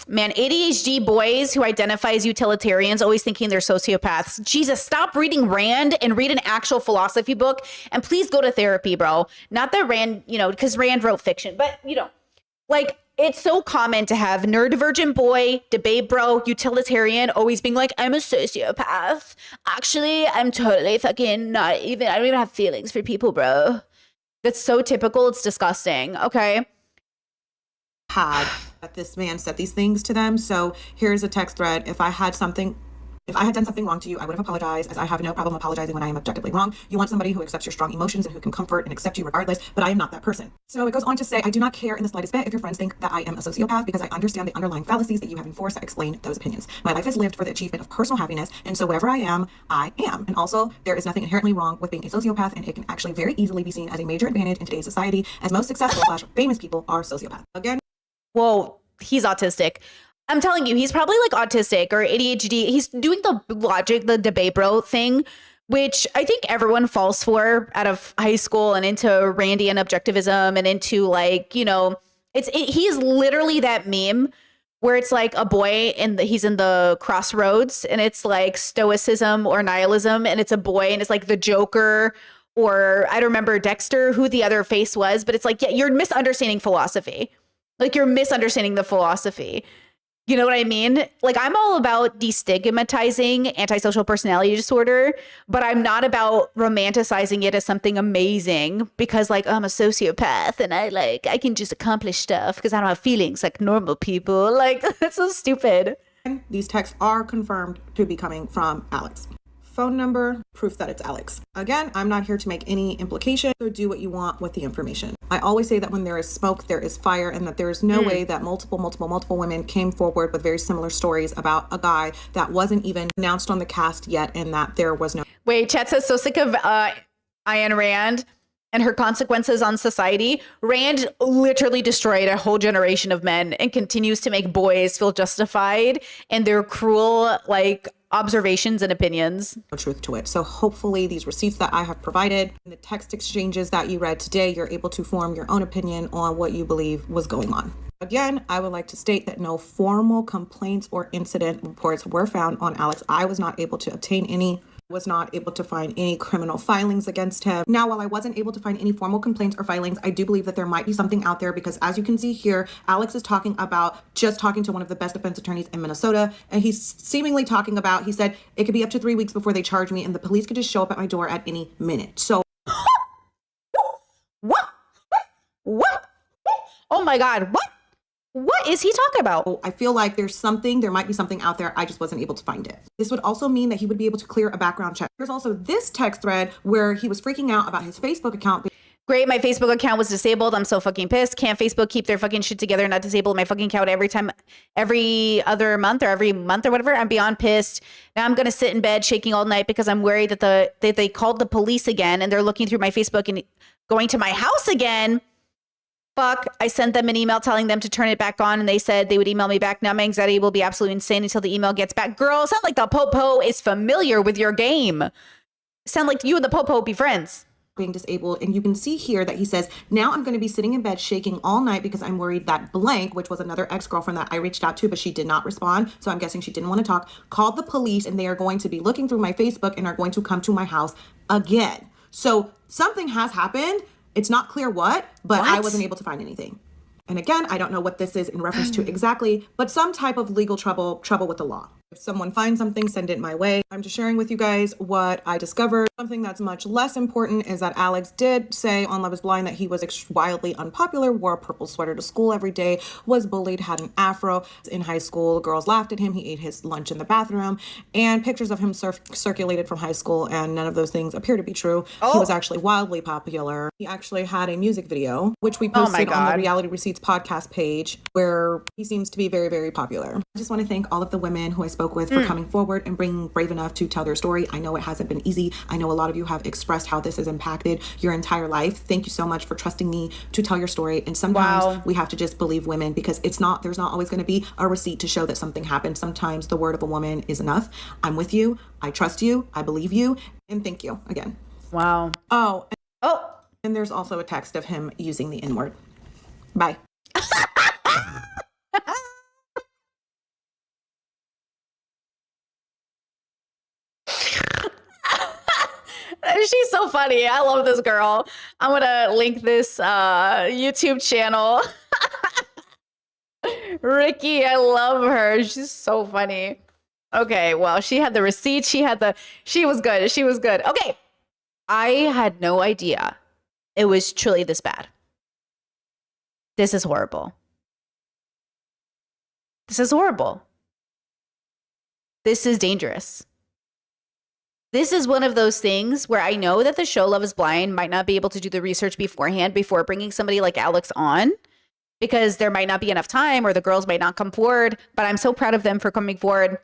Man, ADHD boys who identify as utilitarians always thinking they're sociopaths. Jesus, stop reading Rand and read an actual philosophy book. And please go to therapy, bro. Not that Rand, because Rand wrote fiction, but like, it's so common to have neurodivergent boy, debate bro, utilitarian, always being like, I'm a sociopath. Actually, I'm totally fucking I don't even have feelings for people, bro. That's so typical. It's disgusting. Okay. That this man said these things to them. So here's a text thread. If I had done something wrong to you, I would have apologized, as I have no problem apologizing when I am objectively wrong. You want somebody who accepts your strong emotions and who can comfort and accept you regardless, but I am not that person. So it goes on to say, I do not care in the slightest bit if your friends think that I am a sociopath, because I understand the underlying fallacies that you have enforced that explain those opinions. My life is lived for the achievement of personal happiness, and so whatever I am, I am. And also, there is nothing inherently wrong with being a sociopath, and it can actually very easily be seen as a major advantage in today's society, as most successful / famous people are sociopaths. Again, whoa, he's autistic. I'm telling you, he's probably like autistic or ADHD. He's doing the debate bro thing, which I think everyone falls for out of high school and into Randian objectivism and into like, he's literally that meme where it's like a boy and he's in the crossroads and it's like stoicism or nihilism. And it's a boy and it's like the Joker, or I don't remember Dexter, who the other face was, but it's like, yeah, you're misunderstanding philosophy. Like you're misunderstanding the philosophy. You know what I mean? Like, I'm all about destigmatizing antisocial personality disorder, but I'm not about romanticizing it as something amazing because, like, I'm a sociopath and I can just accomplish stuff because I don't have feelings like normal people. Like, that's so stupid. These texts are confirmed to be coming from Alex. Phone number, proof that it's Alex. Again, I'm not here to make any implication, so do what you want with the information. I always say that when there is smoke, there is fire, and that there is no way that multiple women came forward with very similar stories about a guy that wasn't even announced on the cast yet, and that there was no... Wait, chat says, so sick of Ayn Rand and her consequences on society. Rand literally destroyed a whole generation of men and continues to make boys feel justified in their cruel, like, observations and opinions. No truth to it. So hopefully these receipts that I have provided and the text exchanges that you read today, you're able to form your own opinion on what you believe was going on. Again, I would like to state that no formal complaints or incident reports were found on Alex. I was not able to obtain any, was not able to find any criminal filings against him. Now, while I wasn't able to find any formal complaints or filings, I do believe that there might be something out there because, as you can see here, Alex is talking about just talking to one of the best defense attorneys in Minnesota, and he's seemingly talking about, he said, it could be up to 3 weeks before they charge me, and the police could just show up at my door at any minute. So... What? Oh my God, what? What is he talking about? I feel like there might be something out there. I just wasn't able to find it. This would also mean that he would be able to clear a background check. There's also this text thread where he was freaking out about his Facebook account. Great, my Facebook account was disabled. I'm so fucking pissed. Can't Facebook keep their fucking shit together and not disable my fucking account every other month or every month or whatever? I'm beyond pissed. Now I'm gonna sit in bed shaking all night because I'm worried that they called the police again and they're looking through my Facebook and going to my house again. Fuck, I sent them an email telling them to turn it back on and they said they would email me back. Now my anxiety will be absolutely insane until the email gets back. Girl, sound like the Popo is familiar with your game. Sound like you and the Popo be friends. Being disabled, and you can see here that he says, now I'm going to be sitting in bed shaking all night because I'm worried that blank, which was another ex-girlfriend that I reached out to, but she did not respond. So I'm guessing she didn't want to talk, called the police, and they are going to be looking through my Facebook and are going to come to my house again. So something has happened. It's not clear what, but I wasn't able to find anything. And again, I don't know what this is in reference to exactly, but some type of legal trouble with the law. If someone finds something, send it my way. I'm just sharing with you guys what I discovered. Something that's much less important is that Alex did say on Love is Blind that he was wildly unpopular, wore a purple sweater to school every day, was bullied, had an afro. In high school, girls laughed at him. He ate his lunch in the bathroom, and pictures of him circulated from high school, and none of those things appear to be true. He was actually wildly popular. He actually had a music video, which we posted on the Reality Receipts podcast page, where he seems to be very, very popular. I just want to thank all of the women who I spoke with for coming forward and being brave enough to tell their story. I know it hasn't been easy. I know a lot of you have expressed how this has impacted your entire life. Thank you so much for trusting me to tell your story. And sometimes we have to just believe women, because there's not always going to be a receipt to show that something happened. Sometimes the word of a woman is enough. I'm with you. I trust you. I believe you. And thank you again. Wow. And there's also a text of him using the N-word. Bye. She's so funny. I love this girl. I'm gonna link this YouTube channel. Ricky, I love her. She's so funny. Okay, well, she had the receipt. She was good. She was good. Okay. I had no idea it was truly this bad. This is horrible. This is horrible. This is dangerous. This is one of those things where I know that the show Love is Blind might not be able to do the research beforehand before bringing somebody like Alex on, because there might not be enough time or the girls might not come forward, but I'm so proud of them for coming forward.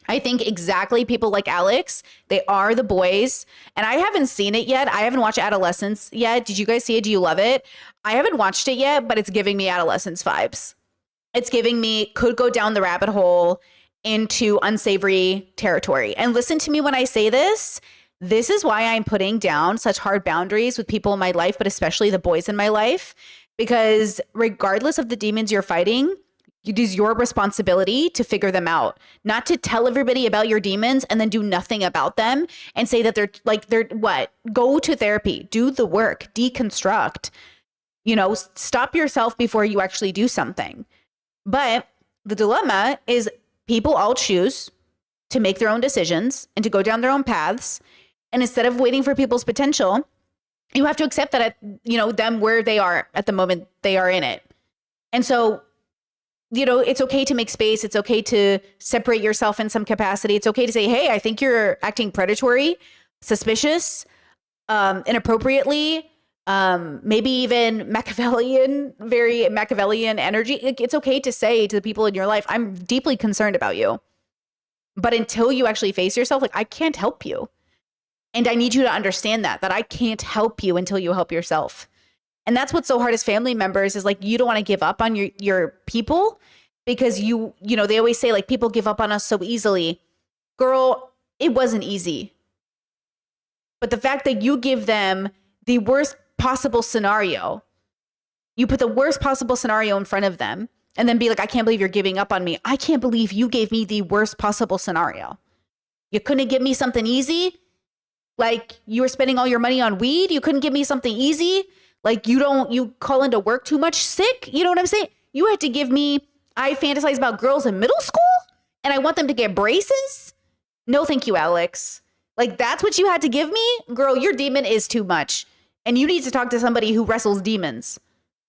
I think exactly people like Alex, they are the boys. And I haven't seen it yet. I haven't watched Adolescence yet. Did you guys see it? Do you love it? I haven't watched it yet, but it's giving me Adolescence vibes. It's giving me, could go down the rabbit hole into unsavory territory. And listen to me when I say this. This is why I'm putting down such hard boundaries with people in my life, but especially the boys in my life, because regardless of the demons you're fighting, it is your responsibility to figure them out, not to tell everybody about your demons and then do nothing about them and say that they're what? Go to therapy, do the work, deconstruct, stop yourself before you actually do something. But the dilemma is people all choose to make their own decisions and to go down their own paths. And instead of waiting for people's potential, you have to accept that, them where they are at the moment they are in it. And so, it's okay to make space. It's okay to separate yourself in some capacity. It's okay to say, hey, I think you're acting predatory, suspicious, inappropriately, maybe even Machiavellian, very Machiavellian energy. It's okay to say to the people in your life, I'm deeply concerned about you. But until you actually face yourself, I can't help you. And I need you to understand that I can't help you until you help yourself. And that's what's so hard as family members is you don't want to give up on your people, because they always say people give up on us so easily. Girl, it wasn't easy. But the fact that you give them the worst possible scenario, you put the worst possible scenario in front of them and then be like, I can't believe you're giving up on me. I can't believe you gave me the worst possible scenario. You couldn't give me something easy? You were spending all your money on weed? You couldn't give me something easy? You call into work too much sick? You know what I'm saying? You had to give me, I fantasize about girls in middle school and I want them to get braces? No, thank you, Alex. That's what you had to give me? Girl, your demon is too much. And you need to talk to somebody who wrestles demons,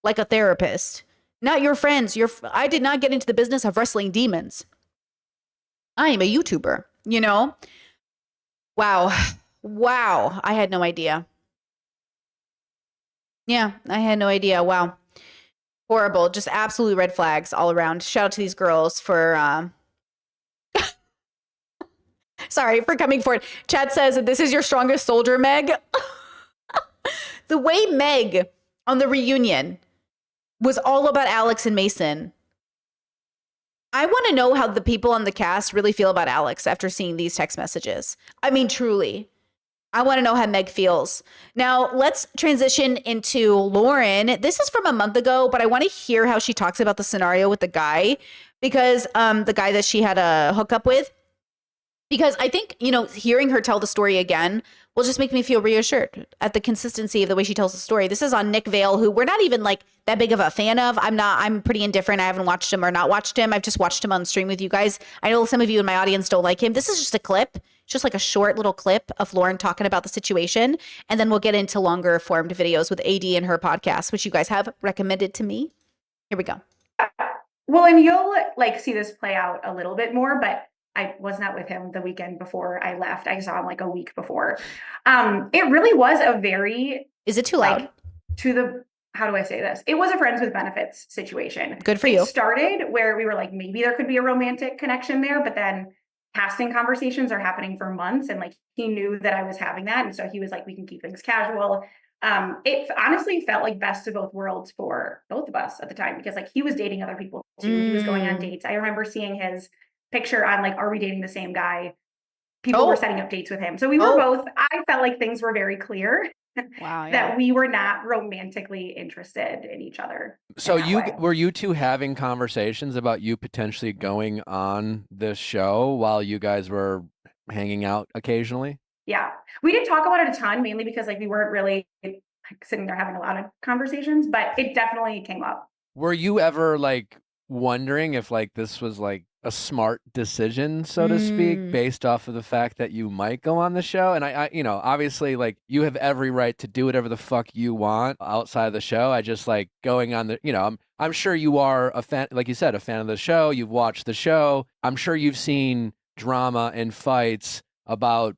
like a therapist. Not your friends. I did not get into the business of wrestling demons. I am a YouTuber, Wow. I had no idea. Yeah, I had no idea. Wow. Horrible. Just absolute red flags all around. Shout out to these girls for sorry for coming forward. Chad says that this is your strongest soldier, Meg. The way Meg on the reunion was all about Alex and Mason. I want to know how the people on the cast really feel about Alex after seeing these text messages. I mean, truly. I want to know how Meg feels. Now, let's transition into Lauren. This is from a month ago, but I want to hear how she talks about the scenario with the guy, because the guy that she had a hookup with, Because I think, you know, hearing her tell the story again will just make me feel reassured at the consistency of the way she tells the story. This is on Nick Vale, who we're not even like that big of a fan of. I'm pretty indifferent. I haven't watched him or not watched him. I've just watched him on stream with you guys. I know some of you in my audience don't like him. This is just a clip. It's just like a short little clip of Lauren talking about the situation. And then we'll get into longer formed videos with AD and her podcast, which you guys have recommended to me. Here we go. Well, and you'll like see this play out a little bit more, but I was not with him the weekend before I left. I saw him like a week before. It really was a very, is it too loud? How do I say this? It was a friends with benefits situation. Good for you. It started where we were like, maybe there could be a romantic connection there, but then casting conversations are happening for months. And like, he knew that I was having that. And so he was like, we can keep things casual. It honestly felt like best of both worlds for both of us at the time, because like he was dating other people too. He was going on dates. I remember seeing his picture on like, are we dating the same guy? People were setting up dates with him. So we were both, I felt like things were very clear. Wow, that we were not romantically interested in each other. So were you two having conversations about you potentially going on this show while you guys were hanging out occasionally? Yeah, we didn't talk about it a ton, mainly because like we weren't really like sitting there having a lot of conversations, but it definitely came up. Were you ever like wondering if like this was like a smart decision, so to speak, based off of the fact that you might go on the show? And I, you know, obviously like you have every right to do whatever the fuck you want outside of the show. I just like going on the, you know, I'm sure you are a fan, like you said, a fan of the show. You've watched the show. I'm sure you've seen drama and fights about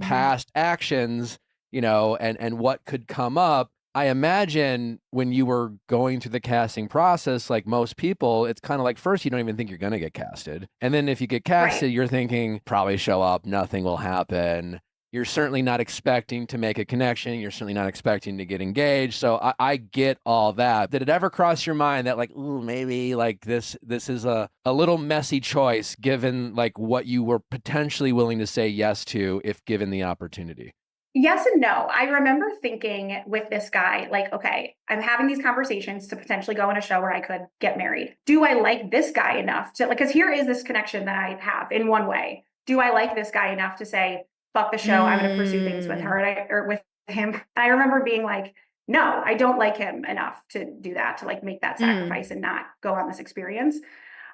past actions, you know, and what could come up. I imagine when you were going through the casting process, like most people, it's kind of like first you don't even think you're going to get casted. And then if you get casted, you're thinking probably show up, nothing will happen. You're certainly not expecting to make a connection. You're certainly not expecting to get engaged. So I get all that. Did it ever cross your mind that like, ooh, maybe like this is a little messy choice given like what you were potentially willing to say yes to if given the opportunity? Yes and no. I remember thinking with this guy, like, okay, I'm having these conversations to potentially go on a show where I could get married. Do I like this guy enough to like, because here is this connection that I have in one way. Do I like this guy enough to say, fuck the show, I'm going to pursue things with her or with him? I remember being like, no, I don't like him enough to do that, to like make that sacrifice and not go on this experience.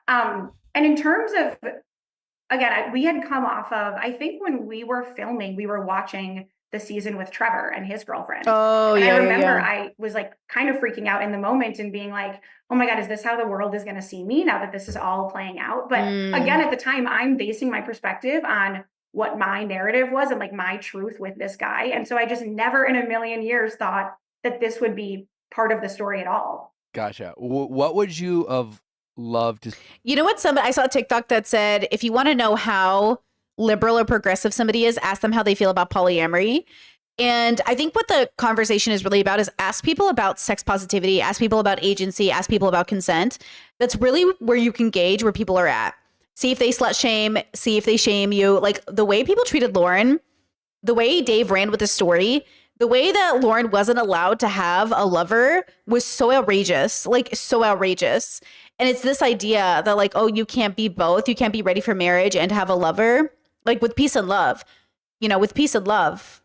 And in terms of, again, we had come off of, I think when we were filming, we were watching the season with Trevor and his girlfriend. Oh, and yeah. I remember yeah. I was like kind of freaking out in the moment and being like, oh my God, is this how the world is going to see me now that this is all playing out? But again, at the time, I'm basing my perspective on what my narrative was and like my truth with this guy. And so I just never in a million years thought that this would be part of the story at all. Gotcha. What would you have loved to? You know what? I saw a TikTok that said, if you want to know how liberal or progressive somebody is, ask them how they feel about polyamory. And I think what the conversation is really about is ask people about sex positivity, ask people about agency, ask people about consent. That's really where you can gauge where people are at. See if they slut shame, see if they shame you. Like the way people treated Lauren, the way Dave ran with the story, the way that Lauren wasn't allowed to have a lover was so outrageous, like so outrageous. And it's this idea that like, oh, you can't be both. You can't be ready for marriage and have a lover. Like with peace and love, you know, with peace and love.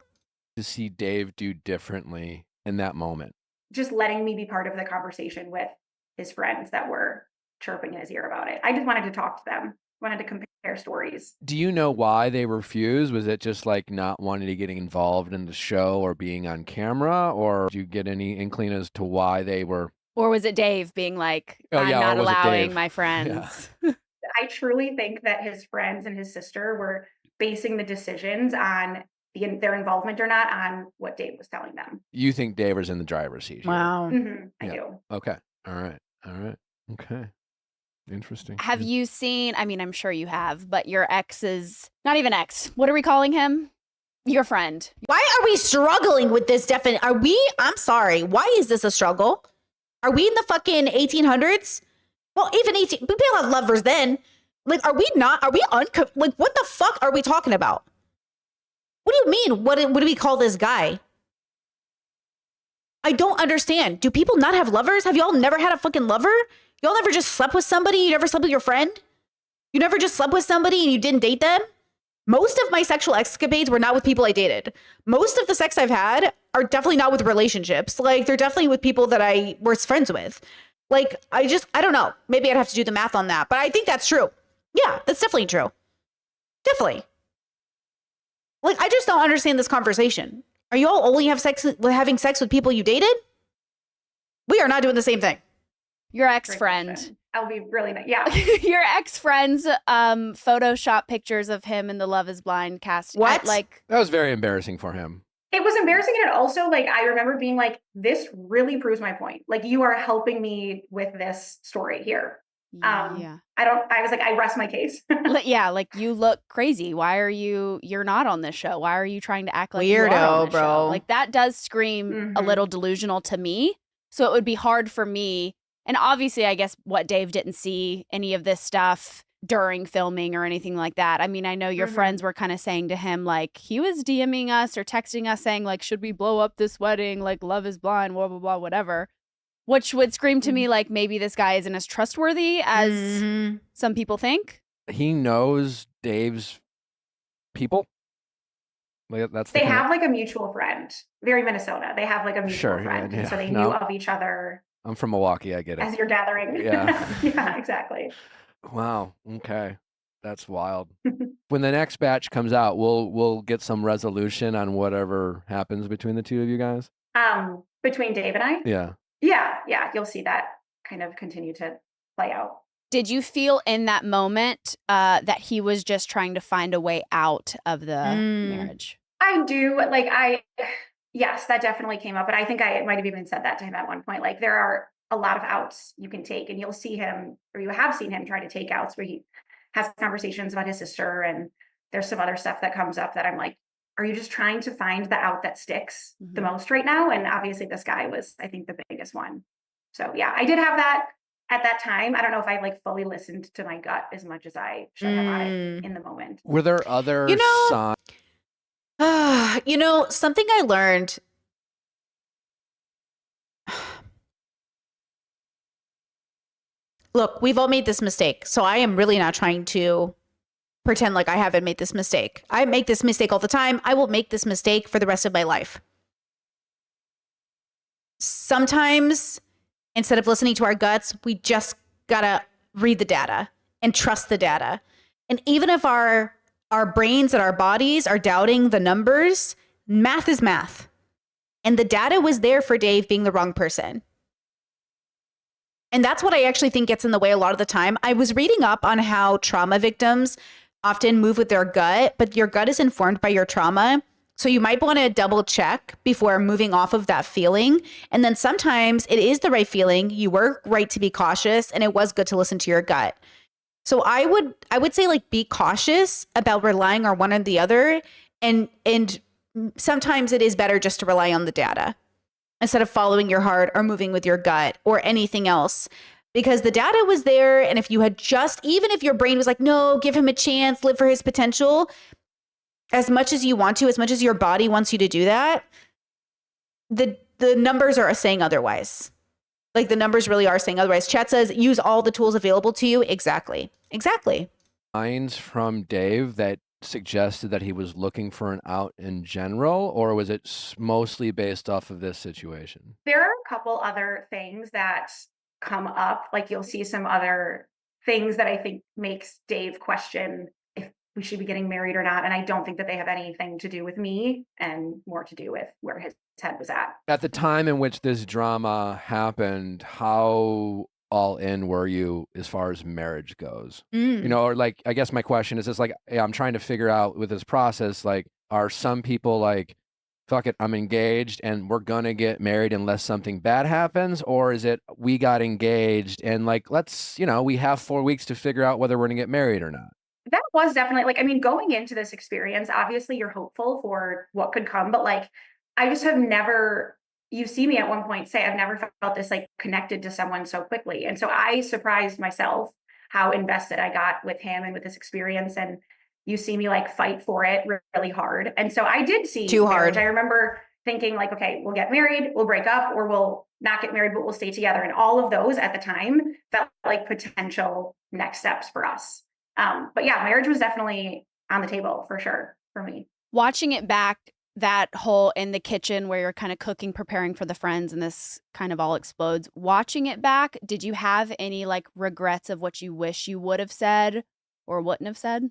To see Dave do differently in that moment. Just letting me be part of the conversation with his friends that were chirping in his ear about it. I just wanted to talk to them, wanted to compare stories. Do you know why they refused? Was it just like not wanting to get involved in the show or being on camera? Or do you get any inkling as to why they were? Or was it Dave being like, I'm not allowing my friends? Yeah. I truly think that his friends and his sister were basing the decisions on their involvement or not on what Dave was telling them. You think Dave was in the driver's seat? Wow. I do. Okay. All right. Okay. Interesting. Have you seen, I mean, I'm sure you have, but your ex's, not even ex, what are we calling him? Your friend. Why are we struggling with this I'm sorry. Why is this a struggle? Are we in the fucking 1800s? Well, even people had lovers then. Like, like, what the fuck are we talking about? What do you mean? What do we call this guy? I don't understand. Do people not have lovers? Have y'all never had a fucking lover? Y'all never just slept with somebody? You never slept with your friend? You never just slept with somebody and you didn't date them? Most of my sexual escapades were not with people I dated. Most of the sex I've had are definitely not with relationships. Like, they're definitely with people that I was friends with. Like, I don't know. Maybe I'd have to do the math on that, but I think that's true. Yeah, that's definitely true. Definitely. Like, I just don't understand this conversation. Are you all only having sex with people you dated? We are not doing the same thing. Your Great ex-friend. question. I'll be really nice. Yeah. Your ex-friend's Photoshop pictures of him in the Love is Blind cast. What? That was very embarrassing for him. It was embarrassing, and also, like, I remember being like, this really proves my point. Like, you are helping me with this story here. Yeah. I was like, I rest my case. Yeah, like, you look crazy. Why are you're not on this show? Why are you trying to act like you are Weirdo, on this show? bro. Like, that does scream a little delusional to me. So it would be hard for me. And obviously, I guess what Dave didn't see any of this stuff during filming or anything like that. I mean, I know your friends were kind of saying to him, like, he was DMing us or texting us saying, like, should we blow up this wedding? Like, Love is Blind, blah, blah, blah, whatever. Which would scream to me like maybe this guy isn't as trustworthy as some people think. He knows Dave's people. Like, that's They have like a mutual friend. Very Minnesota. They have like a mutual friend. Yeah. So they knew of each other. I'm from Milwaukee. I get it. As you're gathering. Yeah. Yeah, exactly. Wow. Okay. That's wild. When the next batch comes out, we'll get some resolution on whatever happens between the two of you guys. Between Dave and I? Yeah. Yeah. You'll see that kind of continue to play out. Did you feel in that moment that he was just trying to find a way out of the marriage? I do. Yes, that definitely came up. And I think I might have even said that to him at one point. Like, there are a lot of outs you can take, and you'll see him, or you have seen him try to take outs where he has conversations about his sister. And there's some other stuff that comes up that I'm like, are you just trying to find the out that sticks the most right now? And obviously this guy was, I think, the biggest one. So yeah, I did have that at that time. I don't know if I like fully listened to my gut as much as I should have on it in the moment. Were there other signs? Something I learned. Look, we've all made this mistake. So I am really not trying to pretend like I haven't made this mistake. I make this mistake all the time. I will make this mistake for the rest of my life. Sometimes, instead of listening to our guts, we just gotta read the data and trust the data. And even if our brains and our bodies are doubting the numbers, math is math. And the data was there for Dave being the wrong person. And that's what I actually think gets in the way a lot of the time. I was reading up on how trauma victims often move with their gut, but your gut is informed by your trauma. So you might want to double check before moving off of that feeling. And then sometimes it is the right feeling. You were right to be cautious, and it was good to listen to your gut. So I would say, like, be cautious about relying on one or the other. And sometimes it is better just to rely on the data instead of following your heart or moving with your gut or anything else. Because the data was there, and if you had even if your brain was like, no, give him a chance, live for his potential, as much as you want to, as much as your body wants you to do that, the numbers are saying otherwise. Like, the numbers really are saying otherwise. Chat says, use all the tools available to you. Exactly. Signs from Dave that suggested that he was looking for an out in general, or was it mostly based off of this situation? There are a couple other things that come up. Like, you'll see some other things that I think makes Dave question if we should be getting married or not. And I don't think that they have anything to do with me, and more to do with where his head was at. At the time in which this drama happened, how all in were you as far as marriage goes? Or, like, I guess my question is just like, I'm trying to figure out with this process, like, are some people like, fuck it, I'm engaged and we're gonna get married unless something bad happens? Or is it, we got engaged and, like, let's, we have 4 weeks to figure out whether we're gonna get married or not? That was definitely, like, I mean, going into this experience, obviously you're hopeful for what could come, but, like, I just have never, you see me at one point say, I've never felt this, like, connected to someone so quickly. And so I surprised myself how invested I got with him and with this experience. And you see me, like, fight for it really hard. And so I did see too marriage. hard. I remember thinking, like, okay, we'll get married, we'll break up, or we'll not get married, but we'll stay together. And all of those at the time felt like potential next steps for us. But yeah, marriage was definitely on the table for sure for me. Watching it back, that whole in the kitchen where you're kind of cooking, preparing for the friends, and this kind of all explodes. Watching it back, did you have any like regrets of what you wish you would have said or wouldn't have said?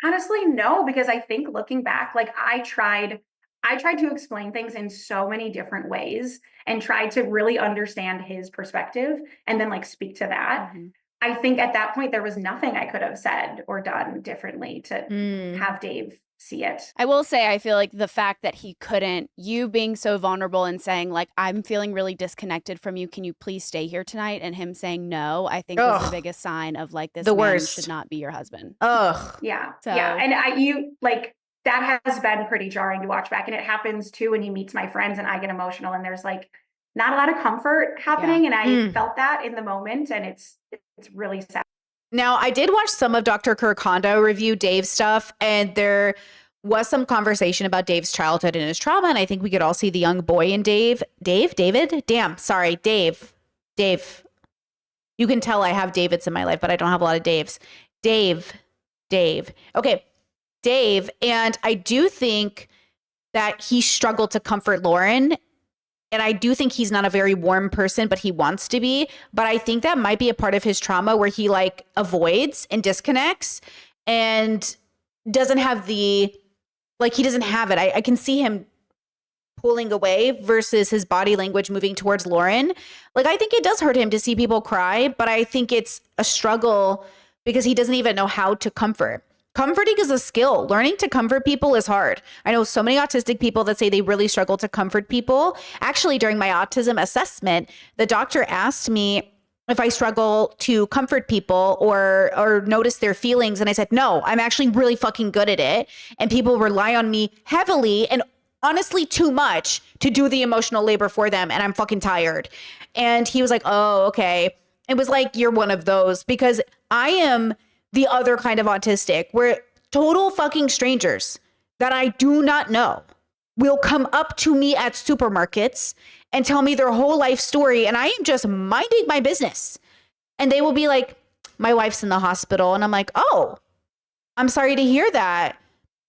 Honestly, no, because I think looking back, like I tried to explain things in so many different ways and tried to really understand his perspective and then like speak to that. Mhm. I think at that point there was nothing I could have said or done differently to Mm. have Dave see it. I will say, I feel like the fact that he couldn't, you being so vulnerable and saying, like, I'm feeling really disconnected from you. Can you please stay here tonight? And him saying no, I think was the Ugh. biggest sign of like, this The man worst. should not be your husband. Ugh. Yeah. So- Yeah. And you like that has been pretty jarring to watch back. And it happens too when he meets my friends and I get emotional and there's like not a lot of comfort happening. And I felt that in the moment and it's really sad. Now, I did watch some of Dr. Kirk Hondo review Dave's stuff, and there was some conversation about Dave's childhood and his trauma, and I think we could all see the young boy in Dave. David? Damn, sorry, Dave. You can tell I have Davids in my life, but I don't have a lot of Daves. Dave. Okay, Dave. And I do think that he struggled to comfort Lauren. And I do think he's not a very warm person, but he wants to be. But I think that might be a part of his trauma where he like avoids and disconnects and doesn't have the, like he doesn't have it. I can see him pulling away versus his body language moving towards Lauren. Like I think it does hurt him to see people cry, but I think it's a struggle because he doesn't even know how to comfort. Comforting is a skill. Learning to comfort people is hard. I know so many autistic people that say they really struggle to comfort people. Actually, during my autism assessment, the doctor asked me if I struggle to comfort people or notice their feelings. And I said, no, I'm actually really fucking good at it. And people rely on me heavily and honestly too much to do the emotional labor for them. And I'm fucking tired. And he was like, oh, okay. It was like, you're one of those because I am the other kind of autistic where total fucking strangers that I do not know will come up to me at supermarkets and tell me their whole life story. And I am just minding my business. And they will be like, my wife's in the hospital. And I'm like, oh, I'm sorry to hear that.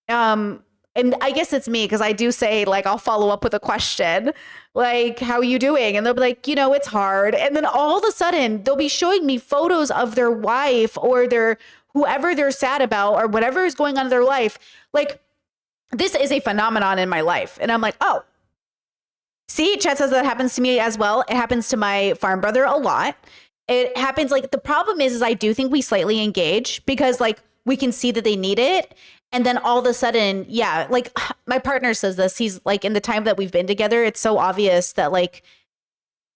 And I guess it's me because I do say like, I'll follow up with a question like, how are you doing? And they'll be like, it's hard. And then all of a sudden they'll be showing me photos of their wife or their whoever they're sad about or whatever is going on in their life. Like this is a phenomenon in my life. And I'm like, oh, see, Chet says that happens to me as well. It happens to my farm brother a lot. It happens like the problem is I do think we slightly engage because like we can see that they need it. And then all of a sudden, yeah, like my partner says this, he's like in the time that we've been together, it's so obvious that like,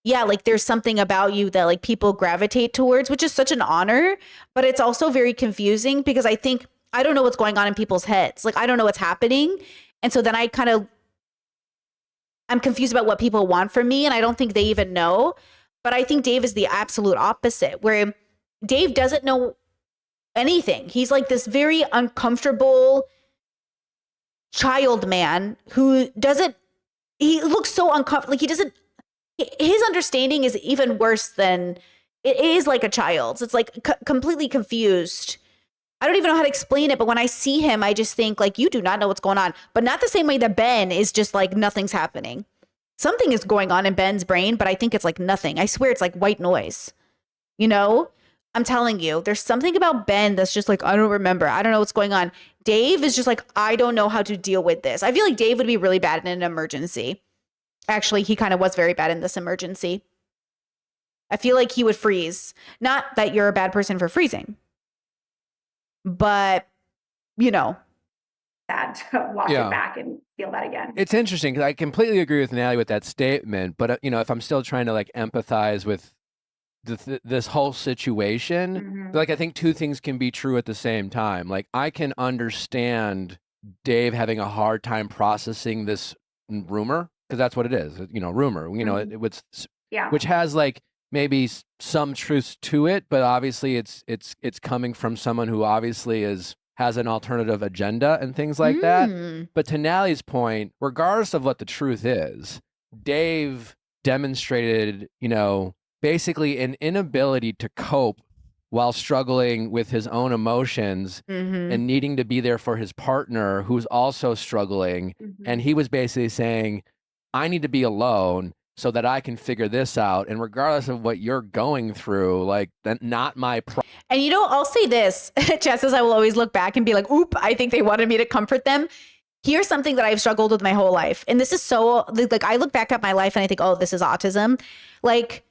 yeah, like there's something about you that like people gravitate towards, which is such an honor, but it's also very confusing because I think, I don't know what's going on in people's heads. Like, I don't know what's happening. And so then I'm confused about what people want from me. And I don't think they even know, but I think Dave is the absolute opposite where Dave doesn't know anything. He's like this very uncomfortable child man who he looks so uncomfortable. Like his understanding is even worse than it is like a child's. It's like completely confused. I don't even know how to explain it, but when I see him, I just think like, you do not know what's going on, but not the same way that Ben is just like, nothing's happening. Something is going on in Ben's brain, but I think it's like nothing. I swear it's like white noise, I'm telling you, there's something about Ben that's just like, I don't remember. I don't know what's going on. Dave is just like, I don't know how to deal with this. I feel like Dave would be really bad in an emergency. Actually, he kind of was very bad in this emergency. I feel like he would freeze. Not that you're a bad person for freezing, but Sad to watch it back and feel that again. It's interesting because I completely agree with Natalie with that statement. But, if I'm still trying to like empathize with this whole situation, like I think two things can be true at the same time. Like I can understand Dave having a hard time processing this rumor because that's what it is, rumor, which has like maybe some truth to it, but obviously it's coming from someone who obviously has an alternative agenda and things like that. But to Natalie's point, regardless of what the truth is, Dave demonstrated, basically an inability to cope while struggling with his own emotions and needing to be there for his partner who's also struggling. And he was basically saying, I need to be alone so that I can figure this out. And regardless of what you're going through, like, that's not my problem. And I'll say this, Jess, as I will always look back and be like, oop, I think they wanted me to comfort them. Here's something that I've struggled with my whole life. And this is so, like, I look back at my life and I think, oh, this is autism. Like,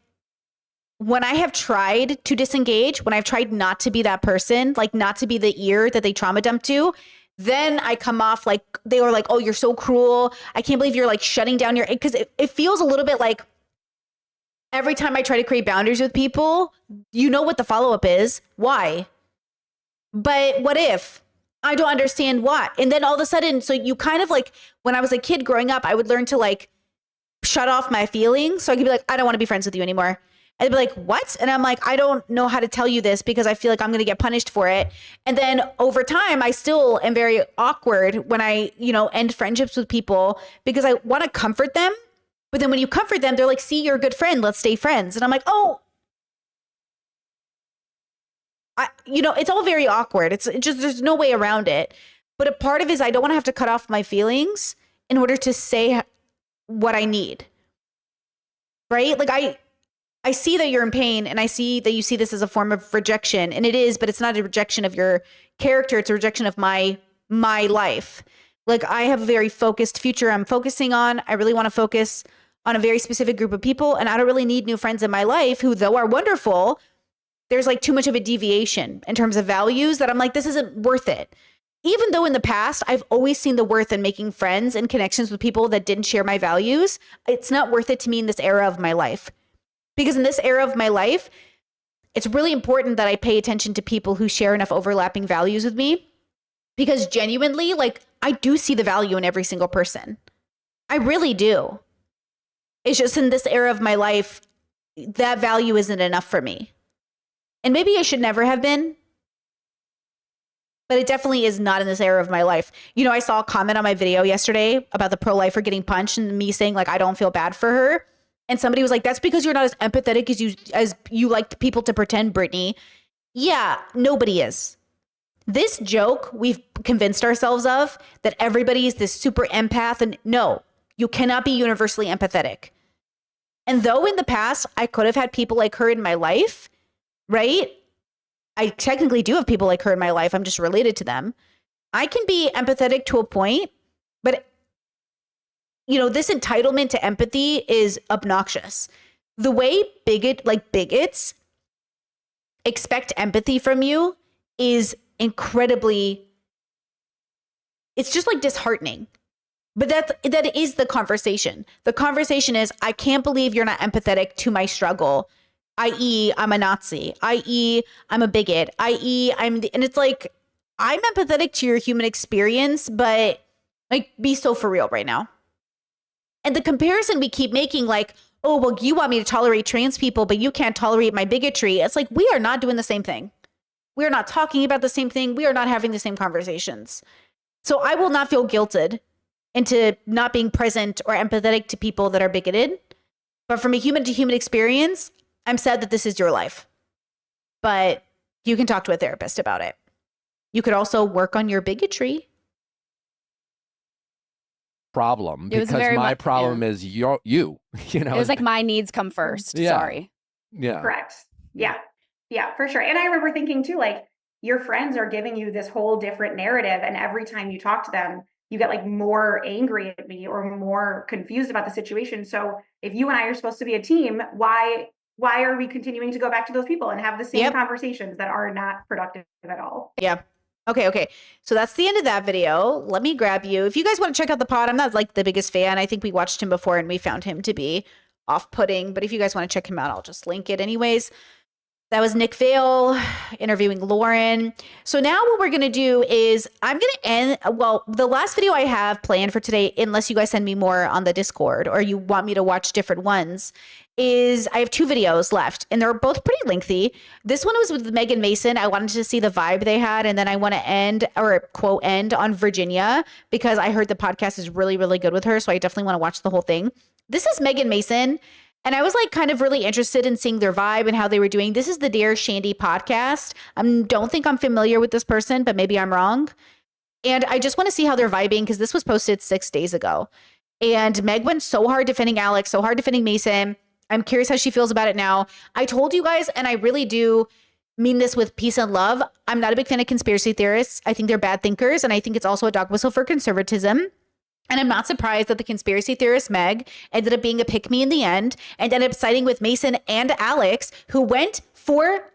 when I have tried to disengage, when I've tried not to be that person, like not to be the ear that they trauma dump to, then I come off like they were like, oh, you're so cruel. I can't believe you're like shutting down your, because it feels a little bit like every time I try to create boundaries with people, you know what the follow-up is. Why? But what if? I don't understand what. And then all of a sudden, so you kind of like, when I was a kid growing up, I would learn to like shut off my feelings. So I could be like, I don't want to be friends with you anymore. And they'd be like, what? And I'm like, I don't know how to tell you this because I feel like I'm going to get punished for it. And then over time, I still am very awkward when I, end friendships with people because I want to comfort them. But then when you comfort them, they're like, see, you're a good friend. Let's stay friends. And I'm like, oh, it's all very awkward. It's just, there's no way around it. But a part of it is I don't want to have to cut off my feelings in order to say what I need. Right? Like I see that you're in pain and I see that you see this as a form of rejection, and it is, but it's not a rejection of your character. It's a rejection of my life. Like I have a very focused future I'm focusing on. I really want to focus on a very specific group of people, and I don't really need new friends in my life who, though are wonderful, there's like too much of a deviation in terms of values that I'm like, this isn't worth it. Even though in the past, I've always seen the worth in making friends and connections with people that didn't share my values. It's not worth it to me in this era of my life. Because in this era of my life, it's really important that I pay attention to people who share enough overlapping values with me. Because genuinely, like, I do see the value in every single person. I really do. It's just in this era of my life, that value isn't enough for me. And maybe I should never have been. But it definitely is not in this era of my life. I saw a comment on my video yesterday about the pro-lifer getting punched and me saying, like, I don't feel bad for her. And somebody was like, that's because you're not as empathetic as you like people to pretend, Brittany. Yeah, nobody is. This joke we've convinced ourselves of that everybody is this super empath, and no, you cannot be universally empathetic. And though in the past I could have had people like her in my life, right? I technically do have people like her in my life. I'm just related to them. I can be empathetic to a point, but this entitlement to empathy is obnoxious. The way bigots expect empathy from you is incredibly, it's just like disheartening. But that is the conversation. The conversation is, I can't believe you're not empathetic to my struggle, i.e. I'm a Nazi, i.e. I'm a bigot, i.e. and it's like, I'm empathetic to your human experience, but like, be so for real right now. And the comparison we keep making, like, oh, well, you want me to tolerate trans people, but you can't tolerate my bigotry. It's like, we are not doing the same thing. We are not talking about the same thing. We are not having the same conversations. So I will not feel guilted into not being present or empathetic to people that are bigoted. But from a human to human experience, I'm sad that this is your life. But you can talk to a therapist about it. You could also work on your bigotry. Problem, because my problem is you. It was like my needs come first. Yeah. Sorry. Yeah. Correct. Yeah, for sure. And I remember thinking too, like, your friends are giving you this whole different narrative, and every time you talk to them, you get like more angry at me or more confused about the situation. So if you and I are supposed to be a team, why are we continuing to go back to those people and have the same conversations that are not productive at all? Yeah. Okay. So that's the end of that video. Let me grab you. If you guys want to check out the pod, I'm not like the biggest fan. I think we watched him before and we found him to be off-putting. But if you guys want to check him out, I'll just link it anyways. That was Nick Vale interviewing Lauren. So now what we're going to do is I'm going to end, the last video I have planned for today, unless you guys send me more on the Discord or you want me to watch different ones, is I have 2 videos left and they're both pretty lengthy. This one was with Megan Mason. I wanted to see the vibe they had, and then I want to end on Virginia because I heard the podcast is really, really good with her. So I definitely want to watch the whole thing. This is Megan Mason. And I was like kind of really interested in seeing their vibe and how they were doing. This is the Dear Shandy podcast. I don't think I'm familiar with this person, but maybe I'm wrong. And I just want to see how they're vibing because this was posted 6 days ago. And Meg went so hard defending Alex, so hard defending Mason. I'm curious how she feels about it now. I told you guys, and I really do mean this with peace and love, I'm not a big fan of conspiracy theorists. I think they're bad thinkers, and I think it's also a dog whistle for conservatism. And I'm not surprised that the conspiracy theorist Meg ended up being a pick-me in the end and ended up siding with Mason and Alex, who went for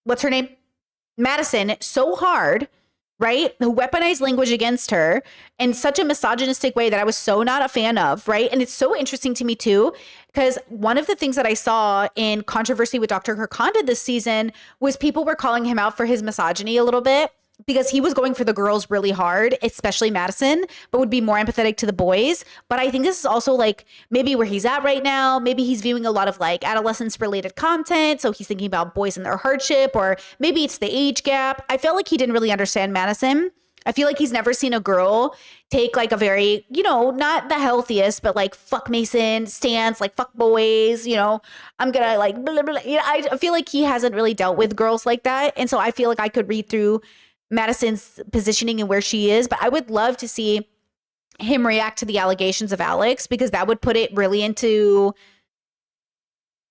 what's her name? Madison so hard, right? Who weaponized language against her in such a misogynistic way that I was so not a fan of, right? And it's so interesting to me too, because one of the things that I saw in controversy with Dr. Kirkanda this season was people were calling him out for his misogyny a little bit, because he was going for the girls really hard, especially Madison, but would be more empathetic to the boys. But I think this is also like maybe where he's at right now. Maybe he's viewing a lot of like adolescence related content. So he's thinking about boys and their hardship, or maybe it's the age gap. I felt like he didn't really understand Madison. I feel like he's never seen a girl take like a very, not the healthiest, but like fuck Mason stance, like fuck boys, I'm gonna like, blah, blah, blah. I feel like he hasn't really dealt with girls like that. And so I feel like I could read through Madison's positioning and where she is, but I would love to see him react to the allegations of Alex, because that would put it really into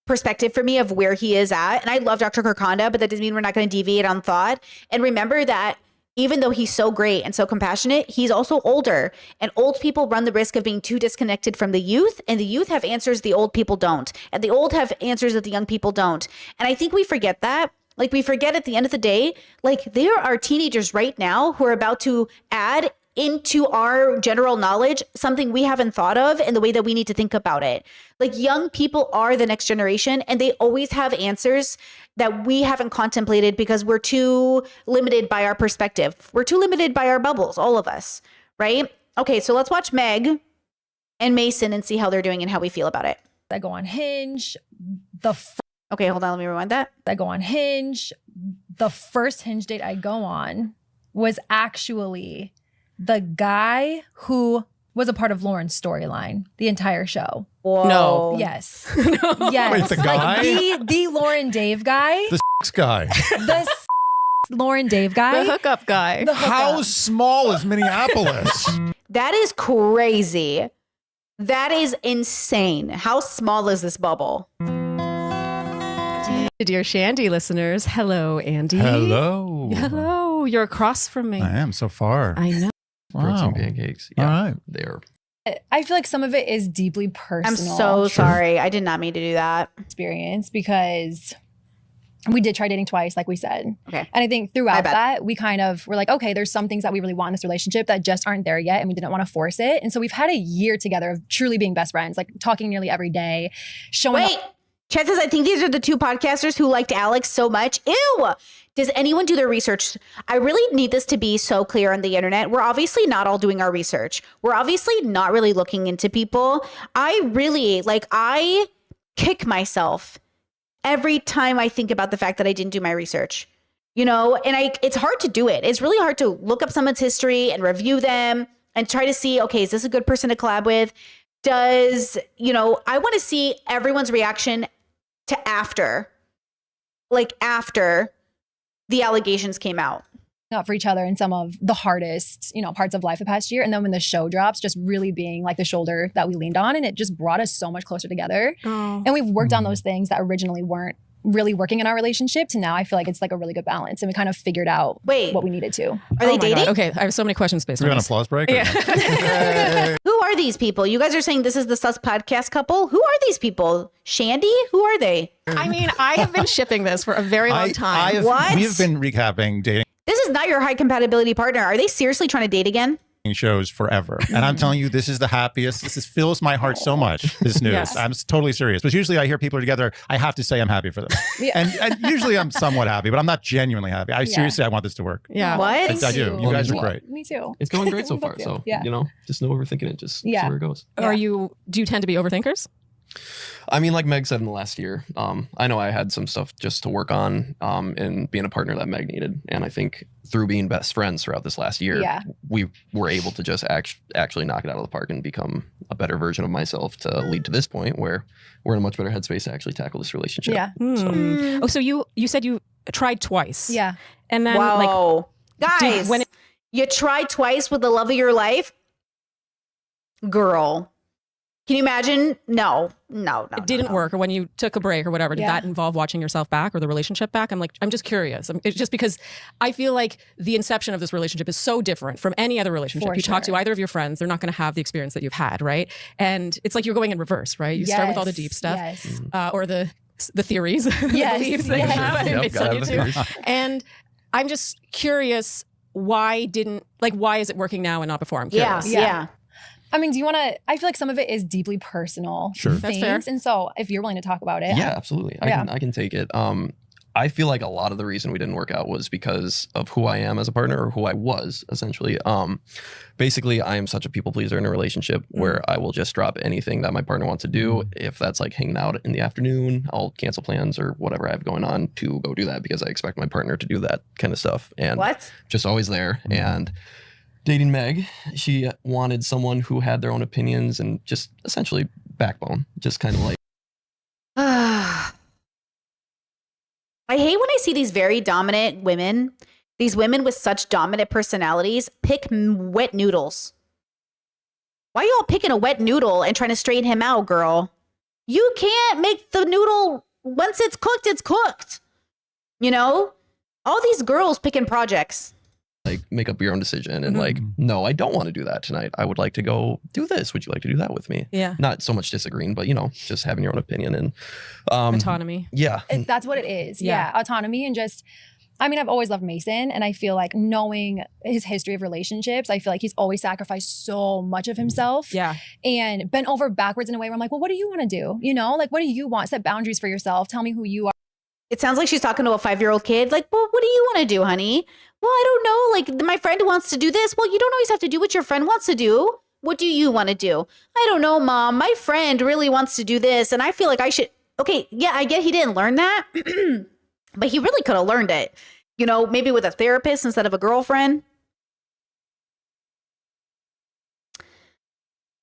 perspective for me of where he is at. And I love Dr. Kirkanda, but that doesn't mean we're not going to deviate on thought. And remember that even though he's so great and so compassionate, he's also older, and old people run the risk of being too disconnected from the youth, and the youth have answers the old people don't, and the old have answers that the young people don't. And I think we forget that. Like, we forget at the end of the day, like, there are teenagers right now who are about to add into our general knowledge something we haven't thought of in the way that we need to think about it. Like, young people are the next generation, and they always have answers that we haven't contemplated because we're too limited by our perspective. We're too limited by our bubbles, all of us, right? Okay, so let's watch Meg and Mason and see how they're doing and how we feel about it. I go on Hinge. Okay, hold on. Let me rewind that. I go on Hinge. The first Hinge date I go on was actually the guy who was a part of Lauren's storyline the entire show. Whoa. No. Yes. No. Yes. Wait, the guy? Like the Lauren Dave guy. The guy. The Lauren Dave guy. The hookup guy. How small is Minneapolis? That is crazy. That is insane. How small is this bubble? Dear Shandy listeners, hello, Andy. Hello. Hello. You're across from me. I am so far. I know. Wow. Protein pancakes. All Yeah, right. they're I feel like some of it is deeply personal. I'm so sorry. I did not mean to do that. Experience, because we did try dating twice, like we said. Okay. And I think My throughout bad. that, we kind of were like, okay, there's some things that we really want in this relationship that just aren't there yet, and we didn't want to force it. And so we've had a year together of truly being best friends, like talking nearly every day, showing Wait, chances I think these are the two podcasters who liked Alex so much. Ew. Does anyone do their research? I really need this to be so clear on the internet. We're obviously not all doing our research. We're obviously not really looking into people. I kick myself every time I think about the fact that I didn't do my research, and it's hard to do it. It's really hard to look up someone's history and review them and try to see, okay, is this a good person to collab with? I want to see everyone's reaction to after the allegations came out. up for each other in some of the hardest, parts of life the past year. And then when the show drops, just really being like the shoulder that we leaned on, and it just brought us so much closer together. Oh. And we've worked on those things that originally weren't really working in our relationship to now I feel like it's like a really good balance, and we kind of figured out what we needed to. Are they my dating? God. Okay, I have so many questions based We're on on this. applause break? Yeah. Who are these people? You guys are saying this is the Sus podcast couple. Who are these people? Shandy? Who are they? I mean, I have been shipping this for a very long time. What? We have been recapping dating This is not your high compatibility partner. Are they seriously trying to date again? shows forever. And I'm telling you, this is the happiest. This fills my heart so much, this news. Yes. I'm totally serious. But usually I hear people are together, I have to say I'm happy for them. Yeah. And usually I'm somewhat happy, but I'm not genuinely happy. Seriously, I want this to work. Yeah. What? I do. You guys are great. Me too. It's going great so We both far. do. So, Yeah. just no overthinking it. Just see Yeah. where it goes. Do you tend to be overthinkers? I mean, like Meg said in the last year, I know I had some stuff just to work on in being a partner that Meg needed. And I think through being best friends throughout this last year, we were able to just actually knock it out of the park and become a better version of myself to lead to this point where we're in a much better headspace to actually tackle this relationship. Yeah. So. Oh, so you said you tried twice. Yeah. And then Whoa. Guys, when you tried twice with the love of your life? Girl. Can you imagine? No. it didn't work, or when you took a break or whatever, did that involve watching yourself back or the relationship back? I'm just curious. It's just because I feel like the inception of this relationship is so different from any other relationship. You talk to either of your friends, they're not going to have the experience that you've had, right? And it's like you're going in reverse, right? You start with all the deep stuff, or the theories, the beliefs that you have based on you two. And I'm just curious, why is it working now and not before? I'm curious. Yeah. I mean, do you want to? I feel like some of it is deeply personal things, That's fair. and so if you're willing to talk about it, Yeah, absolutely. I can take it. I feel like a lot of the reason we didn't work out was because of who I am as a partner, or who I was essentially. Basically, I am such a people pleaser in a relationship where I will just drop anything that my partner wants to do. If that's like hanging out in the afternoon, I'll cancel plans or whatever I have going on to go do that because I expect my partner to do that kind of stuff. And just always there. And dating Meg, she wanted someone who had their own opinions and just essentially backbone, just kind of like. I hate when I see these very dominant women, these women with such dominant personalities, pick wet noodles. Why are y'all picking a wet noodle and trying to straighten him out, girl? You can't make the noodle, once it's cooked, it's cooked. You know? All these girls picking projects. Like, make up your own decision and like, no, I don't want to do that tonight. I would like to go do this. Would you like to do that with me? Yeah. Not so much disagreeing, but just having your own opinion and Autonomy. Yeah. that's what it is. Yeah. Autonomy and just, I mean, I've always loved Mason, and I feel like knowing his history of relationships, I feel like he's always sacrificed so much of himself. Yeah. And bent over backwards in a way where I'm like, well, what do you want to do? You know, like, what do you want? Set boundaries for yourself. Tell me who you are. It sounds like she's talking to a 5-year-old kid. Like, well, what do you want to do, honey? Well, I don't know. Like, my friend wants to do this. Well, you don't always have to do what your friend wants to do. What do you want to do? I don't know, Mom. My friend really wants to do this, and I feel like I should. Okay, yeah, I get he didn't learn that, but he really could have learned it. You know, maybe with a therapist instead of a girlfriend.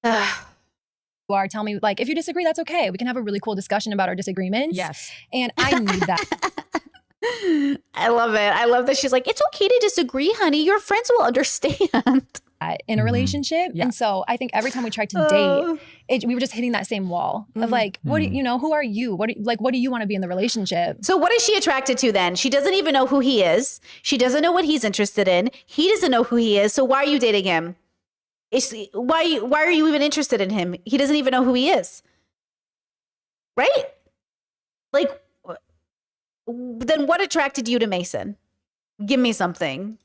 Are. Tell me, like, if you disagree, that's okay. We can have a really cool discussion about our disagreements. Yes. And I need that. I love it. I love that she's like, it's okay to disagree, honey. Your friends will understand. In a relationship. And so I think every time we tried to date, we were just hitting that same wall of like, what do you know, who are you? What do you want to be in the relationship? So what is she attracted to then? She doesn't even know who he is. She doesn't know what he's interested in. He doesn't know who he is. So why are you dating him? Why are you even interested in him? He doesn't even know who he is. Right? Like, then what attracted you to Mason? Give me something.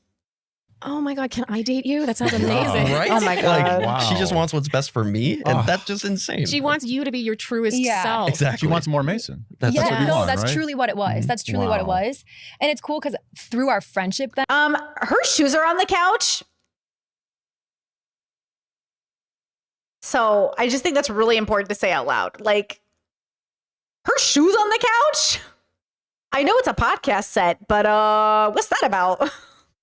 Oh my God, can I date you? That sounds amazing. Right? Oh my God. Like, she just wants what's best for me, and that's just insane. She wants you to be your truest self. Exactly. She wants more Mason. That's what you want, that's right? truly what it was. That's truly what it was. And it's cool because through our friendship then. Her shoes are on the couch. So I just think that's really important to say out loud. Like, her shoes on the couch? I know it's a podcast set, but what's that about?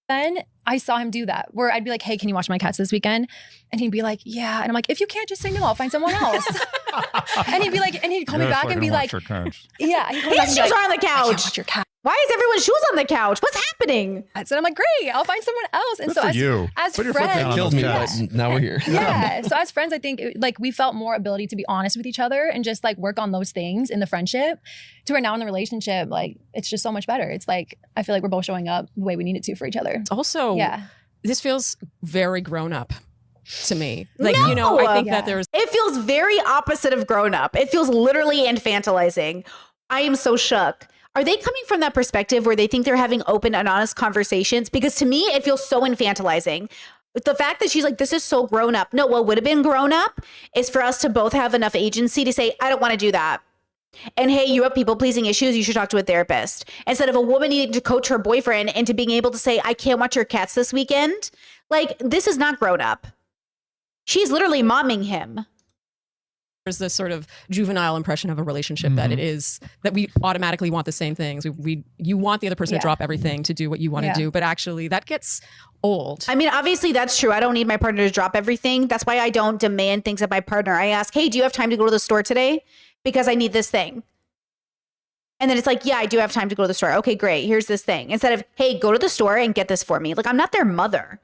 Then I saw him do that where I'd be like, hey, can you watch my cats this weekend? And he'd be like, yeah. And I'm like, if you can't just say no, I'll find someone else. And he'd be like, and he'd call me back and be like, yeah. His shoes are on the I can't couch. watch your cat. Why is everyone's shoes on the couch? What's happening? And I'm like, great, I'll find someone else. And Good for you. as Put your foot down friends, on Killed those me, cats. but now we're here. yeah. So as friends, I think like we felt more ability to be honest with each other and just like work on those things in the friendship to where now in the relationship, like it's just so much better. It's like, I feel like we're both showing up the way we need it to for each other. Also, Yeah. this feels very grown up to me. Like, No. you know, I think Yeah. that there's It feels very opposite of grown up. It feels literally infantilizing. I am so shook. Are they coming from that perspective where they think they're having open and honest conversations? Because to me, it feels so infantilizing. The fact that she's like, this is so grown up. No, what would have been grown up is for us to both have enough agency to say, I don't want to do that. And hey, you have people pleasing issues. You should talk to a therapist. Instead of a woman needing to coach her boyfriend into being able to say, I can't watch your cats this weekend. Like, this is not grown up. She's literally momming him. There's this sort of juvenile impression of a relationship that it is that we automatically want the same things. You want the other person to drop everything to do what you want to do, but actually that gets old. I mean, obviously that's true. I don't need my partner to drop everything. That's why I don't demand things of my partner. I ask, hey, do you have time to go to the store today? Because I need this thing. And then it's like, yeah, I do have time to go to the store. Okay, great. Here's this thing. Instead of, hey, go to the store and get this for me. Like, I'm not their mother.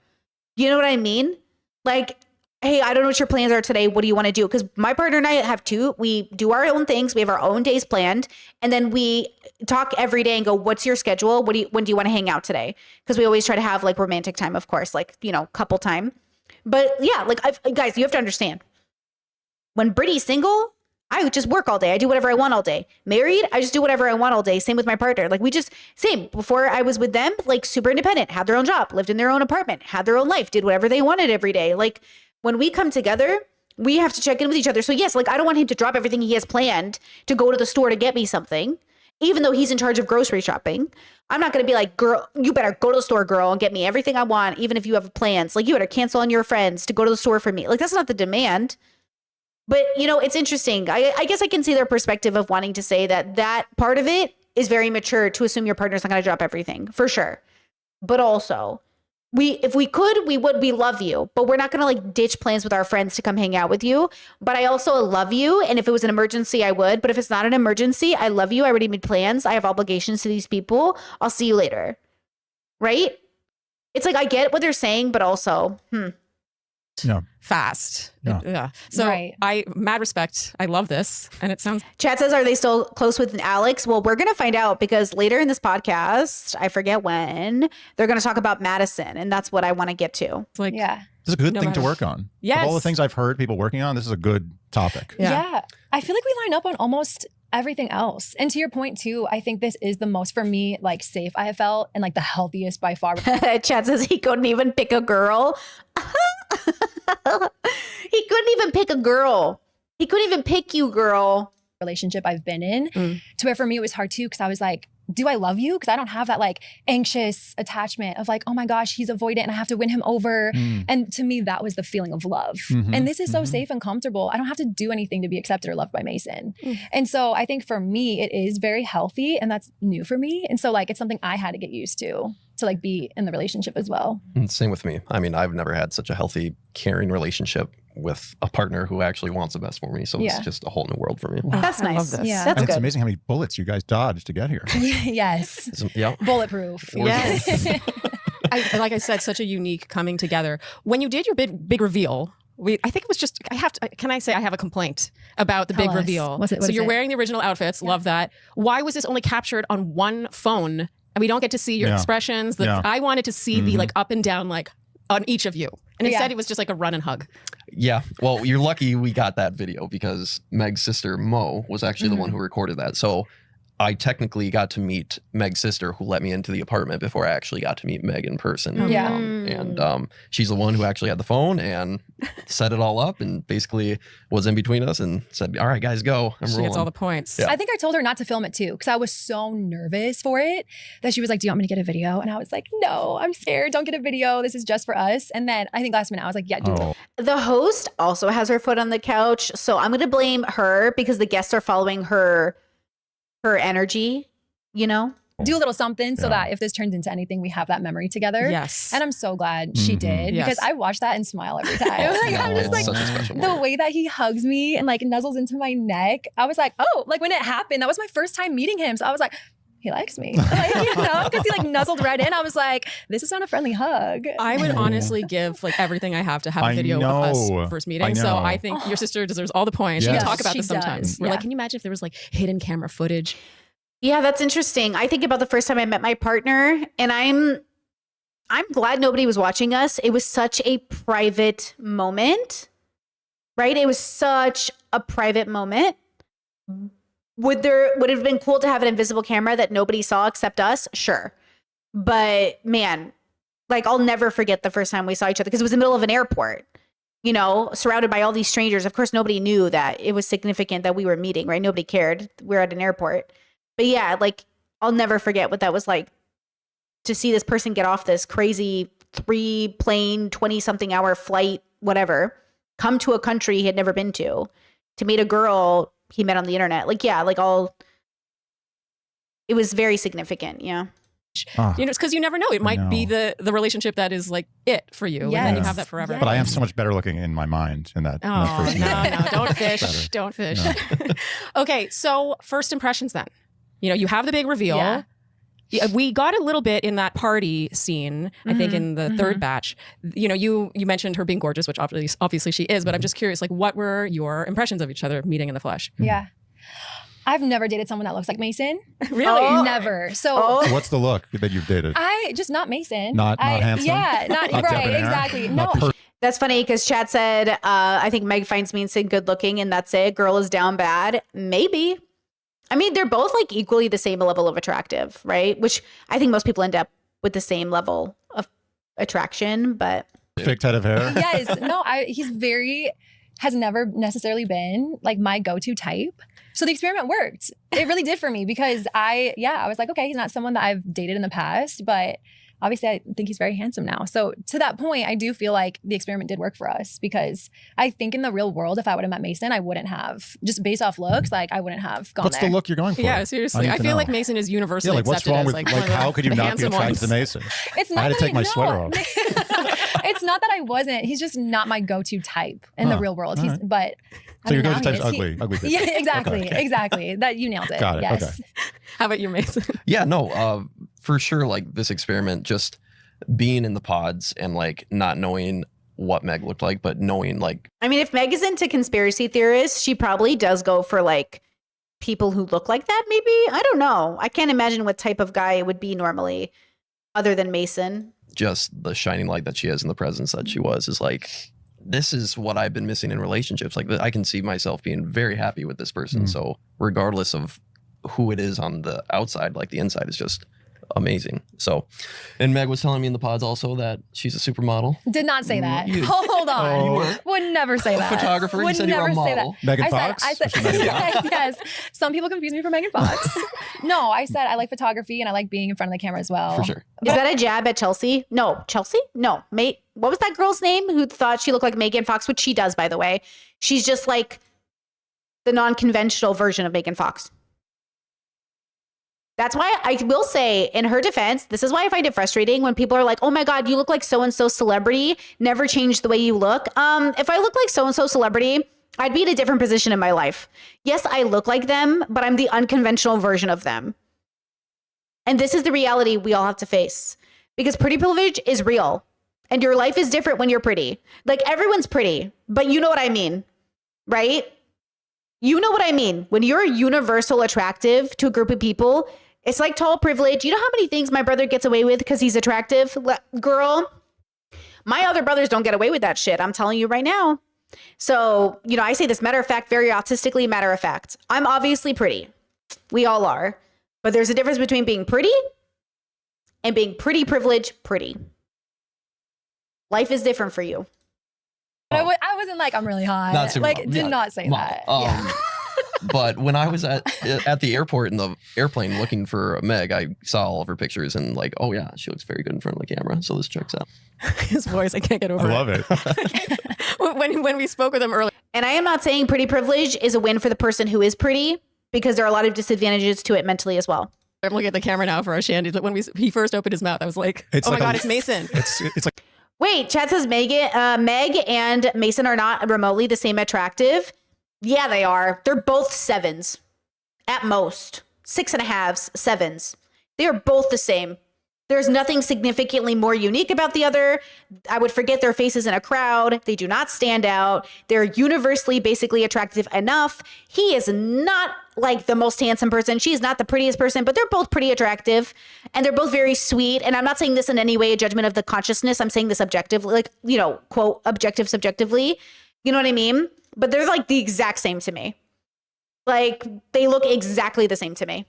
You know what I mean? Like, hey, I don't know what your plans are today. What do you want to do? Because my partner and I have two. We do our own things. We have our own days planned. And then we talk every day and go, what's your schedule? When do you want to hang out today? Because we always try to have like romantic time, of course, like, you know, couple time. But yeah, like guys, you have to understand. When Brittany's single, I just work all day. I do whatever I want all day. Married, I just do whatever I want all day. Same with my partner. Like same. Before I was with them, like super independent, had their own job, lived in their own apartment, had their own life, did whatever they wanted every day. Like, when we come together, we have to check in with each other. So yes, like I don't want him to drop everything he has planned to go to the store to get me something, even though he's in charge of grocery shopping. I'm not going to be like, girl, you better go to the store, girl, and get me everything I want, even if you have plans. Like you better cancel on your friends to go to the store for me. Like that's not the demand. But you know, it's interesting. I guess I can see their perspective of wanting to say that part of it is very mature to assume your partner's not going to drop everything, for sure. But also, if we could, we love you, but we're not going to like ditch plans with our friends to come hang out with you. But I also love you. And if it was an emergency, I would. But if it's not an emergency, I love you. I already made plans. I have obligations to these people. I'll see you later. Right? It's like, I get what they're saying, but also, Yeah. Fast. Yeah. So Right. I mad respect. I love this. And it sounds Chat says, are they still close with Alex? Well, we're going to find out because later in this podcast, I forget when, they're going to talk about Madison. And that's what I want to get to. like Yeah. This is a good No thing to matter- work on. Yes. Of all the things I've heard people working on, this is a good topic. Yeah. I feel like we line up on almost everything else. And to your point too, I think this is the most for me like safe I have felt and like the healthiest by far. Chad says he couldn't even pick a girl. He couldn't even pick a girl. He couldn't even pick you, girl. Relationship I've been in to where for me it was hard too because I was like, do I love you? Because I don't have that like anxious attachment of like, oh my gosh, he's avoidant and I have to win him over. And to me, that was the feeling of love. And this is so safe and comfortable. I don't have to do anything to be accepted or loved by Mason. And so I think for me, it is very healthy and that's new for me. And so like, it's something I had to get used to like be in the relationship as well. And same with me. I mean, I've never had such a healthy, caring relationship with a partner who actually wants the best for me. So it's just a whole new world for me. That's I nice. love this. Yeah. That's And it's good. amazing how many bullets you guys dodged to get here. Yes. Yeah. Bulletproof. Yes. Like I said, such a unique coming together. When you did your big reveal, I think it was just, can I say I have a complaint about the Tell big us. reveal? What So is you're it? wearing the original outfits. Love that. Why was this only captured on one phone? And we don't get to see your Yeah. expressions. Yeah. I wanted to see the like up and down, like on each of you. And instead it was just like a run and hug. Yeah. Well, you're lucky we got that video because Meg's sister, Mo, was actually the one who recorded that. So I technically got to meet Meg's sister who let me into the apartment before I actually got to meet Meg in person. Yeah. And she's the one who actually had the phone and set it all up and basically was in between us and said, all right, guys, go. I'm She rolling. gets all the points. Yeah. I think I told her not to film it too because I was so nervous for it that she was like, do you want me to get a video? And I was like, no, I'm scared. Don't get a video. This is just for us. And then I think last minute I was like, yeah, do it. Oh, The host also has her foot on the couch. So I'm going to blame her because the guests are following her energy, you know? Do a little something so Yeah. that if this turns into anything, we have that memory together. Yes. And I'm so glad she Mhm. did Yes. because I watch that and smile every time. Oh, Like, I'm no, just like, such a special the moment. way that he hugs me and like nuzzles into my neck, I was like, oh, like when it happened, that was my first time meeting him. So I was like, he likes me, like, you know, because he like nuzzled right in. I was like, this is not a friendly hug. I would honestly give like everything I have to have a I video of us know. first I meeting. So know. I think your sister deserves all the points. Yes. We talk about She this sometimes. does, We're yeah. like, can you imagine if there was like hidden camera footage? Yeah, that's interesting. I think about the first time I met my partner and I'm glad nobody was watching us. It was such a private moment, right? It was such a private moment. Would it have been cool to have an invisible camera that nobody saw except us? Sure. But man, like I'll never forget the first time we saw each other because it was in the middle of an airport, you know, surrounded by all these strangers. Of course, nobody knew that it was significant that we were meeting, right? Nobody cared. We were at an airport. But yeah, like I'll never forget what that was like to see this person get off this crazy 3-plane, 20-something hour flight, whatever, come to a country he had never been to. to meet a girl he met on the internet. Like, yeah, like it was very significant. Yeah. You know, it's because you never know. It might be the relationship that is like it for you. And then you have that forever. But I am so much better looking in my mind in that. Oh, no, don't fish. Don't fish. No. Okay, so first impressions then. You know, you have the big reveal. Yeah. We got a little bit in that party scene, I think in the third batch. You know, you mentioned her being gorgeous, which obviously she is, but I'm just curious, like, what were your impressions of each other meeting in the flesh? Yeah. I've never dated someone that looks like Mason. Really? Oh. Never. So what's the look that you've dated? Just not Mason. Not handsome? Yeah, not right, exactly. No. That's funny because Chad said, I think Meg finds Mason good looking and that's it. Girl is down bad. Maybe. I mean, they're both like equally the same level of attractive, right? Which I think most people end up with the same level of attraction, but. Perfect head of hair? Yes. No, has never necessarily been like my go-to type. So the experiment worked. It really did for me because I was like, okay, he's not someone that I've dated in the past, but obviously I think he's very handsome now. So to that point, I do feel like the experiment did work for us because I think in the real world, if I would have met Mason, I wouldn't have, just based off looks, like I wouldn't have gone What's there. the look you're going for? Yeah, seriously. I feel like Mason is universally what's accepted wrong as with, like how could you not be attracted to Mason? It's not I had to take my sweater off. It's not that I wasn't. He's just not my go-to type in the real world. He's, but so your go-to type's ugly. Yeah, exactly. Okay. Exactly. That you nailed it. Got it. Yes. Okay. How about you, Mason? Yeah, no, for sure. Like this experiment, just being in the pods and like not knowing what Meg looked like, but knowing like. I mean, if Meg is into conspiracy theorists, she probably does go for like people who look like that. Maybe. I don't know. I can't imagine what type of guy it would be normally other than Mason. Just the shining light that she has in the presence that she was is like, this is what I've been missing in relationships. Like I can see myself being very happy with this person. So regardless of who it is on the outside, like the inside is just amazing. So, and Meg was telling me in the pods also that she's a supermodel. Did not say that. Hold on. Would never say that. Photographer. Would you said never you were a say that. model. Megan Fox? I said yes. Some people confuse me for Megan Fox. No, I said I like photography and I like being in front of the camera as well. For sure. Is that a jab at Chelsea? No. Chelsea? No. What was that girl's name who thought she looked like Megan Fox, which she does, by the way. She's just like the non-conventional version of Megan Fox. That's why I will say, in her defense, this is why I find it frustrating when people are like, oh my God, you look like so-and-so celebrity. Never change the way you look. If I look like so-and-so celebrity, I'd be in a different position in my life. Yes, I look like them, but I'm the unconventional version of them. And this is the reality we all have to face. Because pretty privilege is real. And your life is different when you're pretty. Like, everyone's pretty, but you know what I mean, right? You know what I mean. When you're universal attractive to a group of people, it's like tall privilege. You know how many things my brother gets away with because he's attractive? Girl, my other brothers don't get away with that shit. I'm telling you right now. So, you know, I say this matter of fact, very autistically matter of fact. I'm obviously pretty. We all are. But there's a difference between being pretty and being pretty privileged pretty. Life is different for you. I wasn't like, I'm really hot. Did not say that. But when I was at the airport in the airplane looking for Meg, I saw all of her pictures and like, oh yeah, she looks very good in front of the camera. So this checks out. His voice, I can't get over it. I love it. when we spoke with him earlier. And I am not saying pretty privilege is a win for the person who is pretty, because there are a lot of disadvantages to it mentally as well. I'm looking at the camera now for our Shandy. When he first opened his mouth, I was like, oh my God, it's Mason. It's like. Wait, Chad says Meg and Mason are not remotely the same attractive. Yeah, they are. They're both 7s at most. 6.5s, 7s. They are both the same. There's nothing significantly more unique about the other. I would forget their faces in a crowd. They do not stand out. They're universally basically attractive enough. He is not like the most handsome person. She's not the prettiest person, but they're both pretty attractive and they're both very sweet. And I'm not saying this in any way a judgment of the consciousness. I'm saying this objectively, like, you know, quote, objective subjectively. You know what I mean? But they're like the exact same to me. Like, they look exactly the same to me.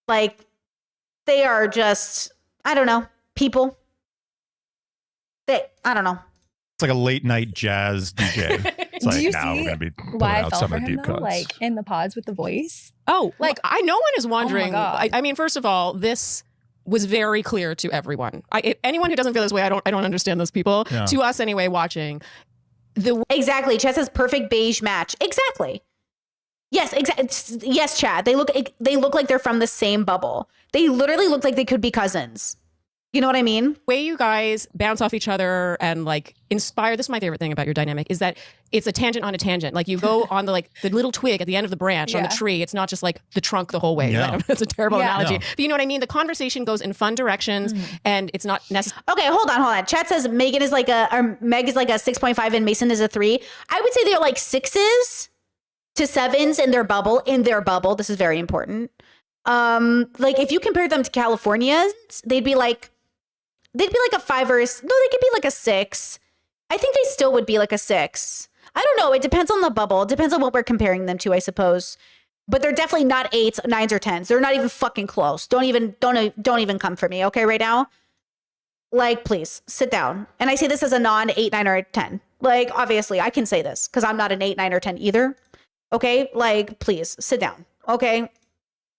Like, they are just, I don't know, people. I don't know. It's like a late night jazz DJ. It's like, now we're going to be pulling out some of the deep cuts. Like in the pods with the voice. Oh, like I no one is wondering. Oh my God. I mean, first of all, this was very clear to everyone. Anyone who doesn't feel this way, I don't understand those people. Yeah. To us anyway, watching. Exactly. Chad says perfect beige match. Exactly. Yes, exactly. Yes, Chad. They look like they're from the same bubble. They literally look like they could be cousins. You know what I mean? Way you guys bounce off each other and like inspire. This is my favorite thing about your dynamic is that it's a tangent on a tangent. Like you go on the little twig at the end of the branch on the tree. It's not just like the trunk the whole way. Yeah. That's a terrible analogy. No. But you know what I mean? The conversation goes in fun directions and it's not necessary. Okay, hold on. Chad says Meg is like a 6.5 and Mason is a 3. I would say they're like 6s to 7s in their bubble. This is very important. Like if you compare them to Californians, they'd be like a 5 or no, they could be like a 6. I think they still would be like a 6. I don't know. It depends on the bubble. It depends on what we're comparing them to, I suppose. But they're definitely not 8s, 9s, or 10s. They're not even fucking close. Don't even come for me, okay, right now? Like, please, sit down. And I say this as a non-8, 9, or 10. Like, obviously, I can say this because I'm not an 8, 9, or 10 either. Okay? Like, please, sit down. Okay?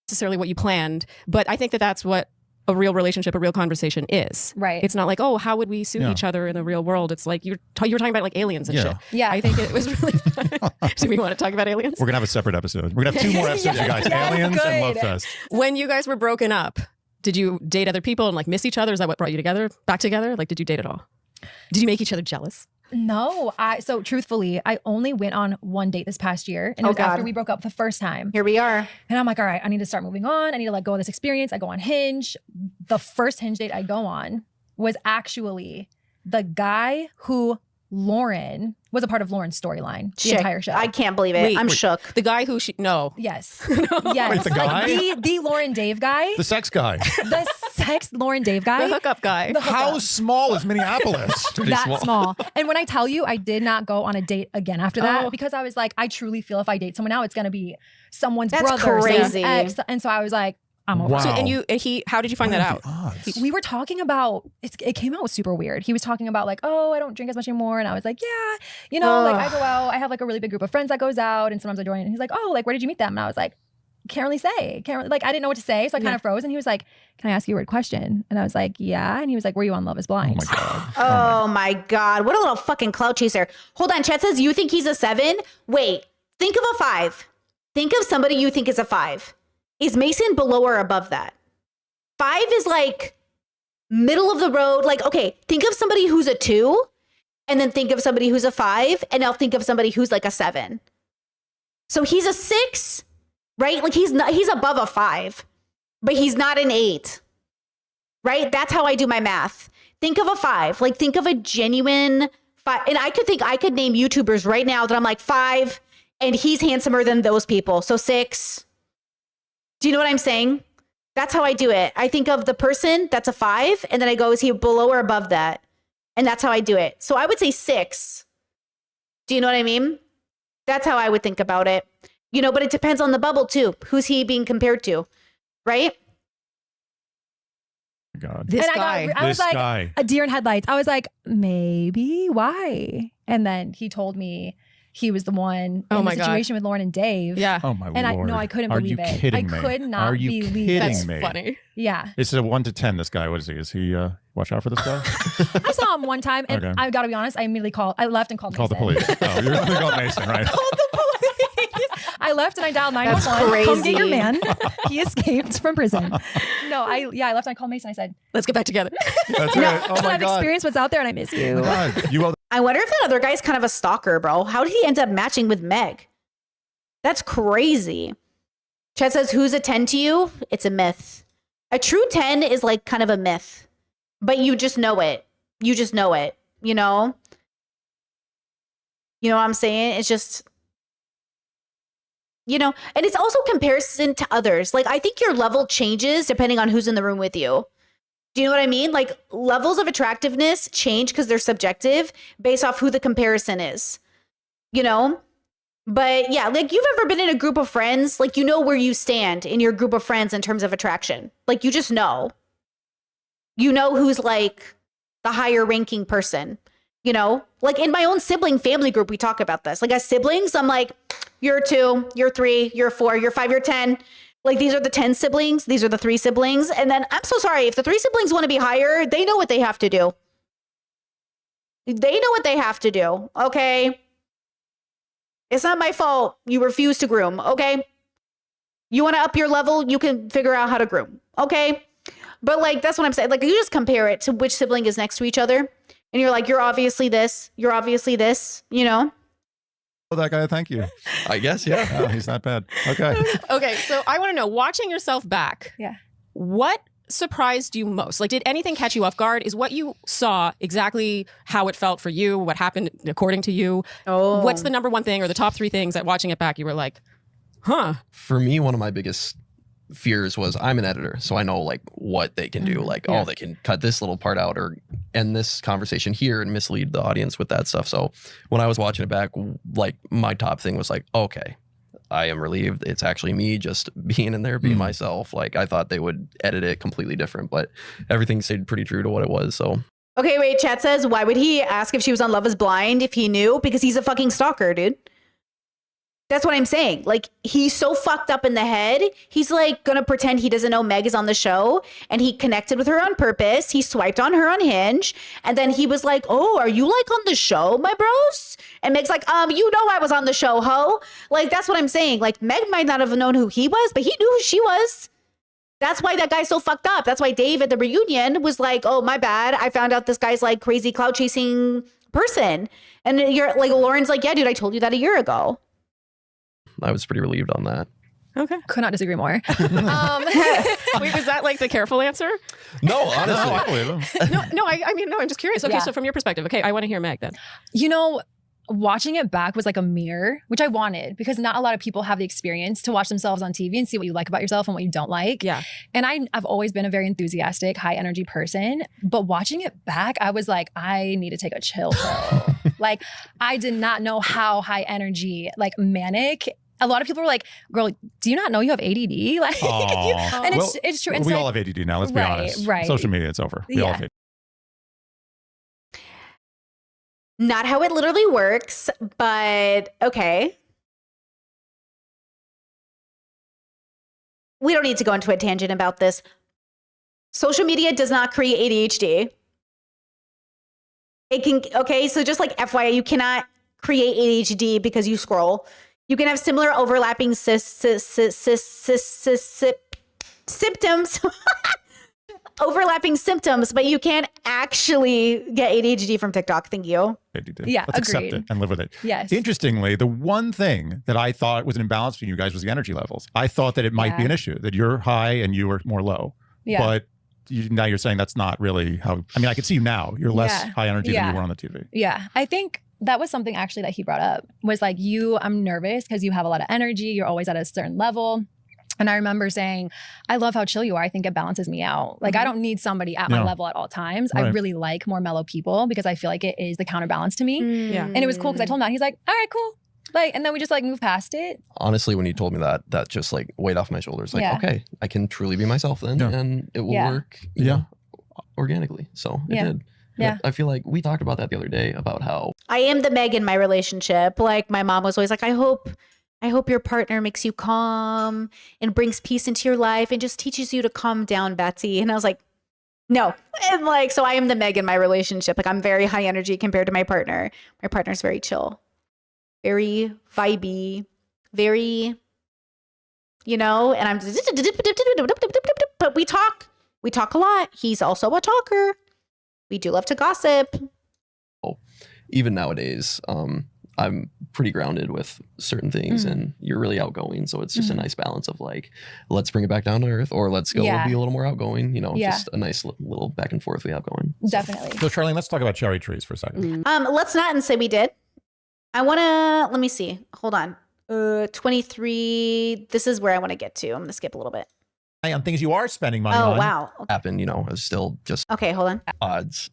Necessarily what you planned, but I think that that's what a real relationship, a real conversation is. Right. It's not like, oh, how would we suit each other in the real world? It's like you were talking about like aliens and shit. Yeah. I think it was really fun. Do we want to talk about aliens? We're going to have a separate episode. We're going to have 2 more episodes, you guys. Aliens and Love Fest. When you guys were broken up, did you date other people and like miss each other? Is that what brought you back together? Like, did you date at all? Did you make each other jealous? No, so truthfully, I only went on one date this past year, and it was after we broke up the first time. Here we are. And I'm like, all right, I need to start moving on. I need to let go of this experience. I go on Hinge. The first Hinge date I go on was actually the guy who Lauren was a part of Lauren's storyline the entire show. I can't believe it. I'm shook. The guy who no. Yes. Yes. Wait, the guy? Like the Lauren Dave guy. The sex guy. The sex Lauren Dave guy. The hookup guy. How small is Minneapolis? That small. And when I tell you, I did not go on a date again after that because I was like, I truly feel if I date someone now, it's going to be someone's brother, crazy. ex. And so I was like, I'm over. Wow. So, how did you find that out? We were talking about, it came out super weird. He was talking about like, oh, I don't drink as much anymore. And I was like, yeah, you know, like I go out, I have like a really big group of friends that goes out and sometimes I join. And he's like, oh, like, where did you meet them? And I was like, can't really say. Like, I didn't know what to say. So I kind of froze and he was like, can I ask you a weird question? And I was like, yeah. And he was like, were you on Love is Blind? Oh my God. Oh my God. What a little fucking clout chaser. Hold on. Chat says you think he's a 7. Wait, think of a 5. Think of somebody you think is a 5. Is Mason below or above that? 5 is like middle of the road. Like, okay, think of somebody who's a 2 and then think of somebody who's a 5 and now think of somebody who's like a 7. So he's a 6, right? Like he's above a 5, but he's not an 8, right? That's how I do my math. Think of a 5, like think of a genuine 5. And I could name YouTubers right now that I'm like 5 and he's handsomer than those people. So 6. Do you know what I'm saying? That's how I do it. I think of the person that's a 5, and then I go, is he below or above that? And that's how I do it. So I would say 6. Do you know what I mean? That's how I would think about it. You know, but it depends on the bubble too. Who's he being compared to? Right? God. This guy. I was like, guy. A deer in headlights. I was like, maybe, why? And then he told me he was the one in the situation with Lauren and Dave. Yeah. Oh my and Lord. I couldn't believe it. Are you kidding me? I could not believe it. That's me? funny. Yeah. It's a 1 to 10, this guy. What is he? Is he, watch out for this guy? I saw him one time and I got to be honest, I immediately I left and called Call Mason. the police. Oh, you're going to call Mason, right? Called the police. I left and I dialed 911. That's crazy. Come get your man. He escaped from prison. No, I left and I called Mason. I said, let's get back together. That's right. Oh my I've God. experienced what's out there and I miss you. Oh my God. You owe I wonder if that other guy's kind of a stalker, bro. How did he end up matching with Meg? That's crazy. Chet says, who's a 10 to you? It's a myth. A true 10 is like kind of a myth, but you just know it. You just know it, you know? You know what I'm saying? It's just, you know, and it's also comparison to others. Like, I think your level changes depending on who's in the room with you. Do you know what I mean? Like, levels of attractiveness change because they're subjective based off who the comparison is, you know? But yeah, like, you've ever been in a group of friends, like, you know where you stand in your group of friends in terms of attraction. Like, you just know. You know who's like the higher ranking person, you know? Like, in my own sibling family group, we talk about this. Like, as siblings, I'm like, you're 2, you're 3, you're 4, you're 5, you're 10. Like, these are the 10 siblings. These are the 3 siblings. And then I'm so sorry. If the 3 siblings want to be higher, they know what they have to do. They know what they have to do, okay? It's not my fault you refuse to groom, okay? You want to up your level, you can figure out how to groom, okay? But like, that's what I'm saying. Like, you just compare it to which sibling is next to each other. And you're like, you're obviously this, you know? Oh, that guy, thank you. I guess, yeah. Oh, he's not bad. Okay. Okay, so I want to know, watching yourself back, what surprised you most? Like, did anything catch you off guard? Is what you saw exactly how it felt for you? What happened according to you? Oh. What's the number one thing or the top three things that watching it back you were like, huh? For me, one of my biggest fears was I'm an editor, so I know like what they can do. Like, oh, they can cut this little part out or end this conversation here and mislead the audience with that stuff. So when I was watching it back, like my top thing was like, okay, I am relieved. It's actually me just being in there, being myself. Like I thought they would edit it completely different, but everything stayed pretty true to what it was. So Okay, wait, chat says, why would he ask if she was on Love is Blind if he knew? Because he's a fucking stalker, dude. That's what I'm saying. Like, he's so fucked up in the head. He's like gonna pretend he doesn't know Meg is on the show, and he connected with her on purpose. He swiped on her on Hinge, and then he was like, oh, are you like on the show, my bros? And Meg's like, you know I was on the show, ho. Like, that's what I'm saying. Like, Meg might not have known who he was, but he knew who she was. That's why that guy's so fucked up. That's why Dave at the reunion was like, oh, my bad. I found out this guy's like crazy clout chasing person. And you're like, Lauren's like, yeah, dude, I told you that a year ago. I was pretty relieved on that. Okay. Could not disagree more. Wait, was that like the careful answer? No, honestly. I believe him. I mean, I'm just curious. Okay, so from your perspective, okay, I want to hear Meg then. You know, watching it back was like a mirror, which I wanted because not a lot of people have the experience to watch themselves on TV and see what you like about yourself and what you don't like. Yeah. And I've always been a very enthusiastic, high energy person, but watching it back, I was like, I need to take a chill pill. Like, I did not know how high energy, like manic. A lot of people were like, girl, do you not know you have ADD? Like, and it's true. And we so, all have ADD now, let's be honest. Right. Social media, it's over. We all have ADD. Not how it literally works, but okay. We don't need to go into a tangent about this. Social media does not create ADHD. It can, okay, so just like FYI, you cannot create ADHD because you scroll. You can have similar overlapping symptoms. Overlapping symptoms, but you can't actually get ADHD from TikTok. Thank you. Yeah, let's accept agreed. it and live with it. Yes. Interestingly, the one thing that I thought was an imbalance between you guys was the energy levels. I thought that it might be an issue, that you're high and you were more low. Yeah. But now you're saying that's not really how, I mean, I could see you now. You're less high energy than you were on the TV. Yeah. I think that was something actually that he brought up was like, I'm nervous because you have a lot of energy. You're always at a certain level. And I remember saying, I love how chill you are. I think it balances me out. Like, I don't need somebody at my level at all times. Right. I really like more mellow people because I feel like it is the counterbalance to me. Yeah. And it was cool because I told him that. He's like, all right, cool. Like, and then we just like moved past it. Honestly, when you told me that just like weighed off my shoulders. Like, okay, I can truly be myself then and it will work you know, organically. So it did. Yeah. I feel like we talked about that the other day about how I am the Meg in my relationship. Like, my mom was always like, I hope your partner makes you calm and brings peace into your life and just teaches you to calm down, Betsy. And I was like, no. And like, so I am the Meg in my relationship. Like, I'm very high energy compared to my partner. My partner's very chill, very vibey, very, you know, and I'm, but we talk a lot. He's also a talker. We do love to gossip. Even nowadays, I'm pretty grounded with certain things and you're really outgoing. So it's just a nice balance of like, let's bring it back down to earth or let's go be a little more outgoing, you know, just a nice little back and forth we have going. Definitely. So Charlene, let's talk about cherry trees for a second. Let's not and say we did. I want to, let me see. Hold on. 23. This is where I want to get to. I'm going to skip a little bit. On things you are spending money on. Oh, wow. Okay. Happen, you know, is still just Okay, hold on. odds.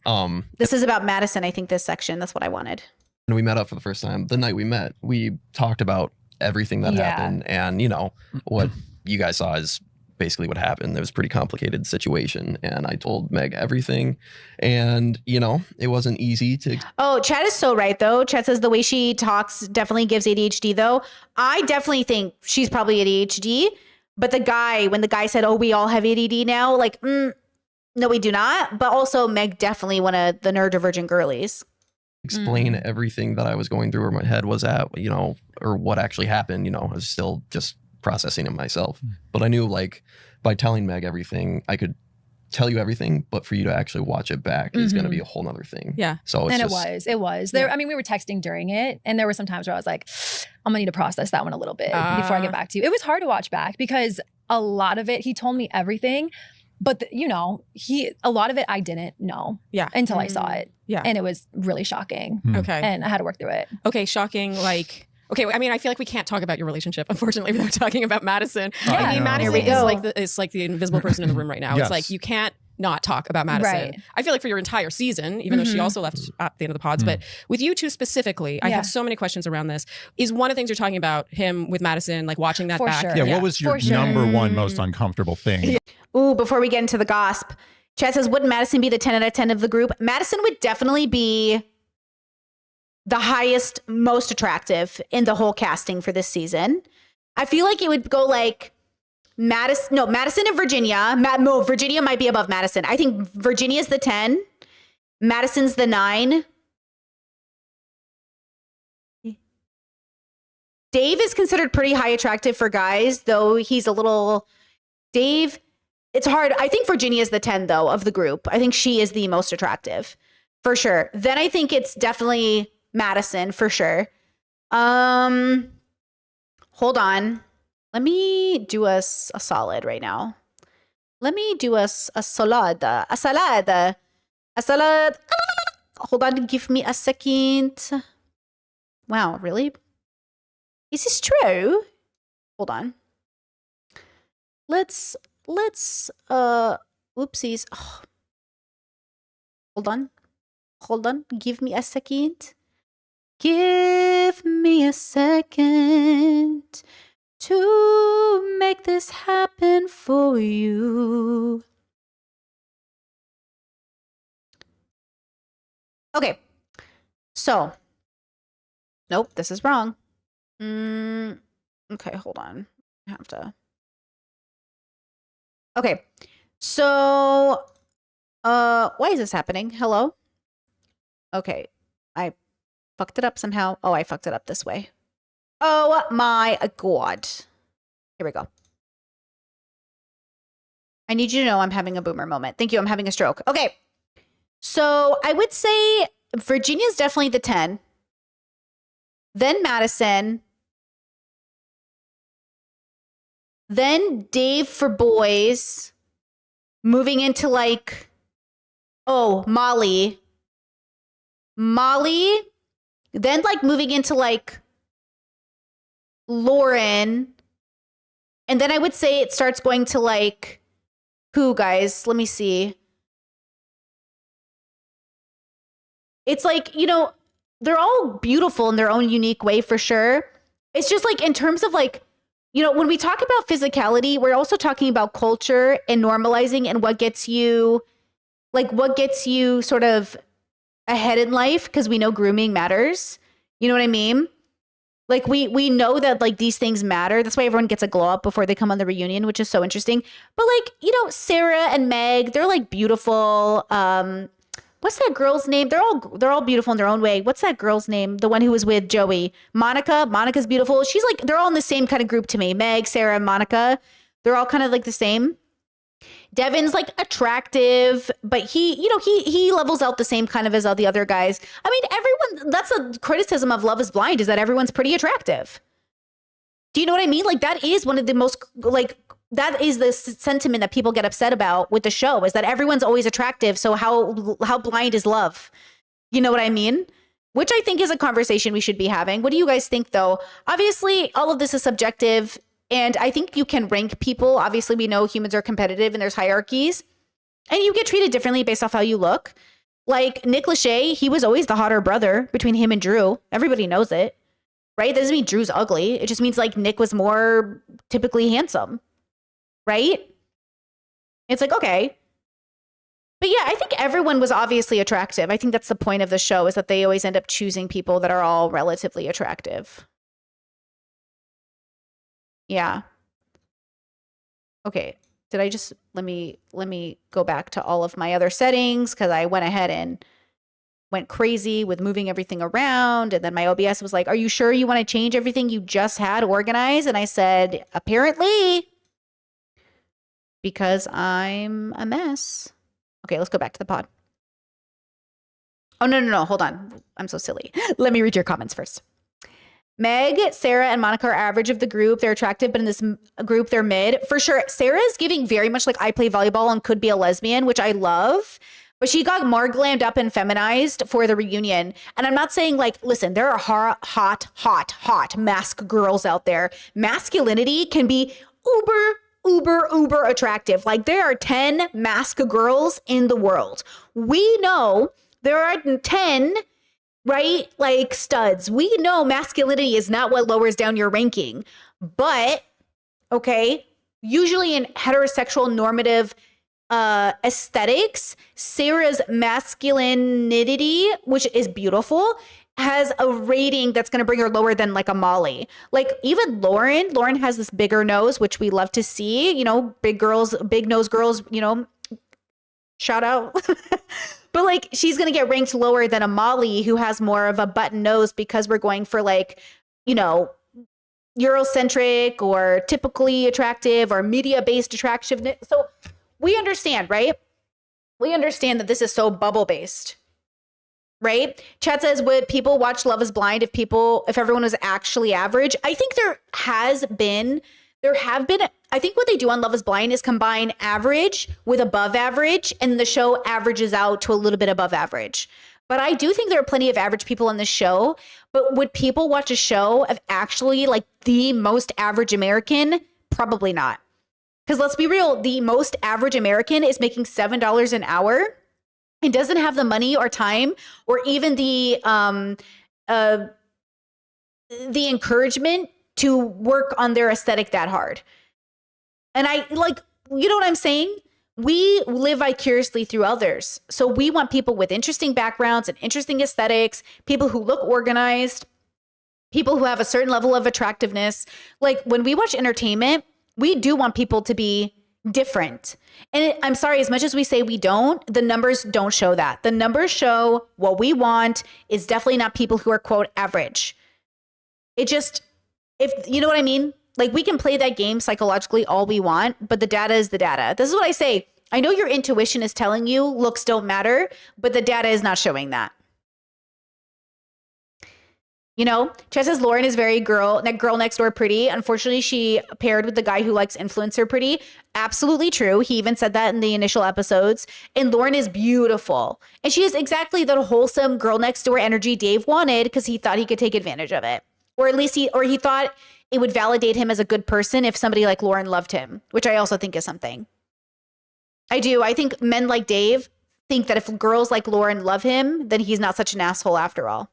This is about Madison, I think, this section. That's what I wanted. When we met up for the first time, the night we met, we talked about everything that happened. And, you know, what you guys saw is basically what happened. It was a pretty complicated situation. And I told Meg everything. And, you know, it wasn't easy to. Oh, Chad is so right, though. Chad says the way she talks definitely gives ADHD, though. I definitely think she's probably ADHD. But when the guy said, oh, we all have ADD now, like, no, we do not. But also, Meg definitely one of the neurodivergent girlies. explain everything that I was going through, where my head was at, you know, or what actually happened. You know, I was still just processing it myself. But I knew, like, by telling Meg everything, I could tell you everything, but for you to actually watch it back is going to be a whole nother thing. Yeah. So it's and just, it was there. I mean, we were texting during it, and there were some times where I was like, I'm gonna need to process that one a little bit before I get back to you. It was hard to watch back because a lot of it, he told me everything, but you know, a lot of it I didn't know until I saw it. Yeah. And it was really shocking. Okay. And I had to work through it. Okay, shocking, like, okay, I mean, I feel like we can't talk about your relationship, unfortunately, without talking about Madison. Yeah. I mean, Madison Here we go. is like the invisible person in the room right now. Yes. It's like you can't not talk about Madison. Right. I feel like for your entire season, even though she also left at the end of the pods, but with you two specifically, I have so many questions around this. Is one of the things you're talking about him with Madison, like watching that For back? sure. Yeah, what was your number one most uncomfortable thing? Ooh, before we get into the gossip, Chad says, wouldn't Madison be the 10 out of 10 of the group? Madison would definitely be the highest, most attractive in the whole casting for this season. I feel like it would go like Madison and Virginia. Virginia might be above Madison. I think Virginia's the 10. Madison's the 9. Dave is considered pretty high attractive for guys, though he's a little... Dave, it's hard. I think Virginia's the 10, though, of the group. I think she is the most attractive, for sure. Then I think it's definitely Madison, for sure. Hold on. Let me do us a solid right now. Let me do us a salad. A salad. Hold on, give me a second. Wow, really? Is this true? Hold on. Let's oopsies. Oh. Hold on. Give me a second. Give me a second to make this happen for you. Okay. So, nope, this is wrong. Okay, hold on. I have to. Okay. So, why is this happening? Hello? Okay. I fucked it up somehow. Oh, I fucked it up this way. Oh my God. Here we go. I need you to know I'm having a boomer moment. Thank you. I'm having a stroke. Okay. So I would say Virginia's definitely the 10. Then Madison. Then Dave for boys. Moving into like, Molly. Then like moving into like Lauren. And then I would say it starts going to like, who, guys? Let me see. It's like, you know, they're all beautiful in their own unique way for sure. It's just like in terms of like, you know, when we talk about physicality, we're also talking about culture and normalizing and what gets you sort of ahead in life, because we know grooming matters. You know what I mean? Like we know that like these things matter. That's why everyone gets a glow up before they come on the reunion, which is so interesting. But like, you know, Sarah and Meg, they're like beautiful. What's that girl's name? They're all beautiful in their own way. What's that girl's name? The one who was with Joey. Monica's beautiful. She's like, they're all in the same kind of group to me. Meg, Sarah, Monica. They're all kind of like the same. Devin's like attractive, but he levels out the same kind of as all the other guys. I mean, everyone, that's a criticism of Love is Blind, is that everyone's pretty attractive. Do you know what I mean? Like that is one of the most, like, that is the sentiment that people get upset about with the show, is that everyone's always attractive. So how blind is love? You know what I mean? Which I think is a conversation we should be having. What do you guys think though? Obviously, all of this is subjective. And I think you can rank people. Obviously, we know humans are competitive and there's hierarchies. And you get treated differently based off how you look. Like Nick Lachey, he was always the hotter brother between him and Drew. Everybody knows it, right? That doesn't mean Drew's ugly. It just means like Nick was more typically handsome, right? It's like, okay. But yeah, I think everyone was obviously attractive. I think that's the point of the show, is that they always end up choosing people that are all relatively attractive. Yeah. Okay. Did I just, let me go back to all of my other settings, because I went ahead and went crazy with moving everything around. And then my OBS was like, are you sure you want to change everything you just had organized? And I said, apparently, because I'm a mess. Okay, let's go back to the pod. Oh, no. Hold on. I'm so silly. Let me read your comments first. Meg, Sarah, and Monica are average of the group. They're attractive, but in this group, they're mid. For sure, Sarah is giving very much like I play volleyball and could be a lesbian, which I love. But she got more glammed up and feminized for the reunion. And I'm not saying like, listen, there are hot mask girls out there. Masculinity can be uber attractive. Like there are 10 mask girls in the world. We know there are 10, right? Like studs. We know masculinity is not what lowers down your ranking. But, okay, usually in heterosexual normative aesthetics, Sarah's masculinity, which is beautiful, has a rating that's going to bring her lower than like a Molly. Like even Lauren has this bigger nose, which we love to see, you know, big nose girls, you know, shout out. But like she's going to get ranked lower than a Molly who has more of a button nose because we're going for like, you know, Eurocentric or typically attractive or media-based attractiveness. So we understand, right? We understand that this is so bubble-based, right? Chat says, would people watch Love is Blind if everyone was actually average? I think there have been, I think what they do on Love is Blind is combine average with above average, and the show averages out to a little bit above average. But I do think there are plenty of average people on this show. But would people watch a show of actually like the most average American? Probably not. Because let's be real, the most average American is making $7 an hour and doesn't have the money or time or even the encouragement to work on their aesthetic that hard. And I like, you know what I'm saying? We live vicariously through others. So we want people with interesting backgrounds and interesting aesthetics, people who look organized, people who have a certain level of attractiveness. Like when we watch entertainment, we do want people to be different. And I'm sorry, as much as we say we don't, the numbers don't show that. The numbers show what we want is definitely not people who are, quote, average. It just, if you know what I mean? Like we can play that game psychologically all we want, but the data is the data. This is what I say. I know your intuition is telling you looks don't matter, but the data is not showing that. You know, Chess says Lauren is very girl next door pretty. Unfortunately, she paired with the guy who likes influencer pretty. Absolutely true. He even said that in the initial episodes. And Lauren is beautiful. And she has exactly the wholesome girl next door energy Dave wanted because he thought he could take advantage of it. Or at least he thought it would validate him as a good person if somebody like Lauren loved him, which I also think is something. I do. I think men like Dave think that if girls like Lauren love him, then he's not such an asshole after all.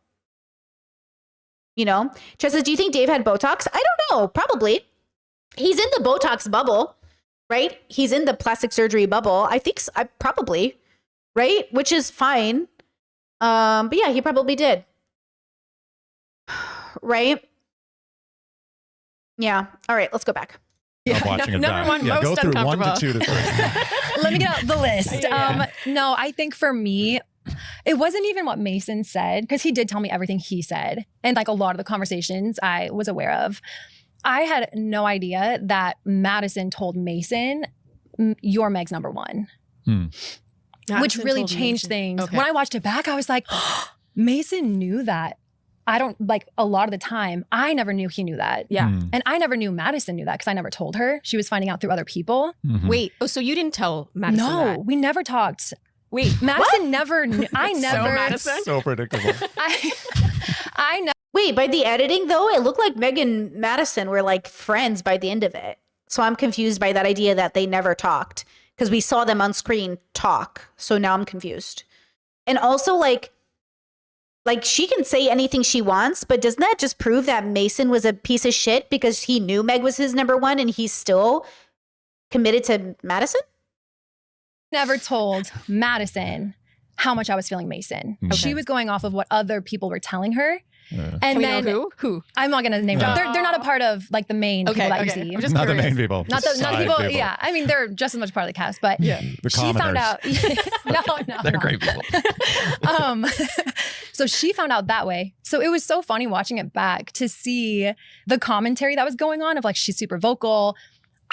You know, Chess says, do you think Dave had Botox? I don't know. Probably. He's in the Botox bubble, right? He's in the plastic surgery bubble. I think probably, right? Which is fine. But yeah, he probably did. Right? Yeah. All right, let's go back. Yeah, watching it number back. one, Yeah, most go through 1 to uncomfortable. 2 to 3. Let me get out the list. No, I think for me, it wasn't even what Mason said, because he did tell me everything he said. And like a lot of the conversations I was aware of. I had no idea that Madison told Mason, you're Meg's number one. Which really changed things. Okay. When I watched it back, I was like, Mason knew that. I don't like a lot of the time. I never knew he knew that. Yeah. And I never knew Madison knew that because I never told her. She was finding out through other people. Wait, so you didn't tell Madison that? We never talked. Wait, Madison never knew. I never. So Madison? So predictable. I know. Wait, by the editing though, it looked like Meg and Madison were like friends by the end of it. So I'm confused by that idea that they never talked because we saw them on screen talk. So now I'm confused. And also like she can say anything she wants, but doesn't that just prove that Mason was a piece of shit because he knew Meg was his number one and he's still committed to Madison? Never told Madison how much I was feeling Mason. Okay. She was going off of what other people were telling her. And Can then we know who? I'm not going to name them. They're not a part of like the main people that you see. I'm just not curious. the main people. Not the people. Yeah. I mean, they're just as much part of the cast, but the she found out. No. They're great people. So she found out that way. So it was so funny watching it back to see the commentary that was going on of like, she's super vocal.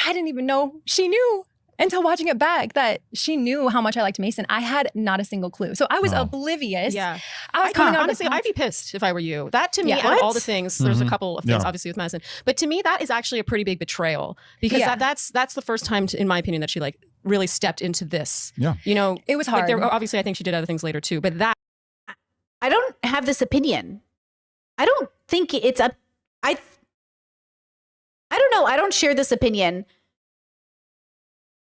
I didn't even know she knew until watching it back that she knew how much I liked Mason. I had not a single clue. So I was oblivious. Yeah. I was coming out honestly, I'd be pissed if I were you. That to me, Yeah. out of all the things, there's a couple of things Yeah. obviously with Madison, but to me, that is actually a pretty big betrayal because Yeah. that's the first time, in my opinion, that she like really stepped into this. Yeah. You know, It was like, hard. obviously, I think she did other things later too, but that. I don't have this opinion. I don't think it's a. I don't know. I don't share this opinion.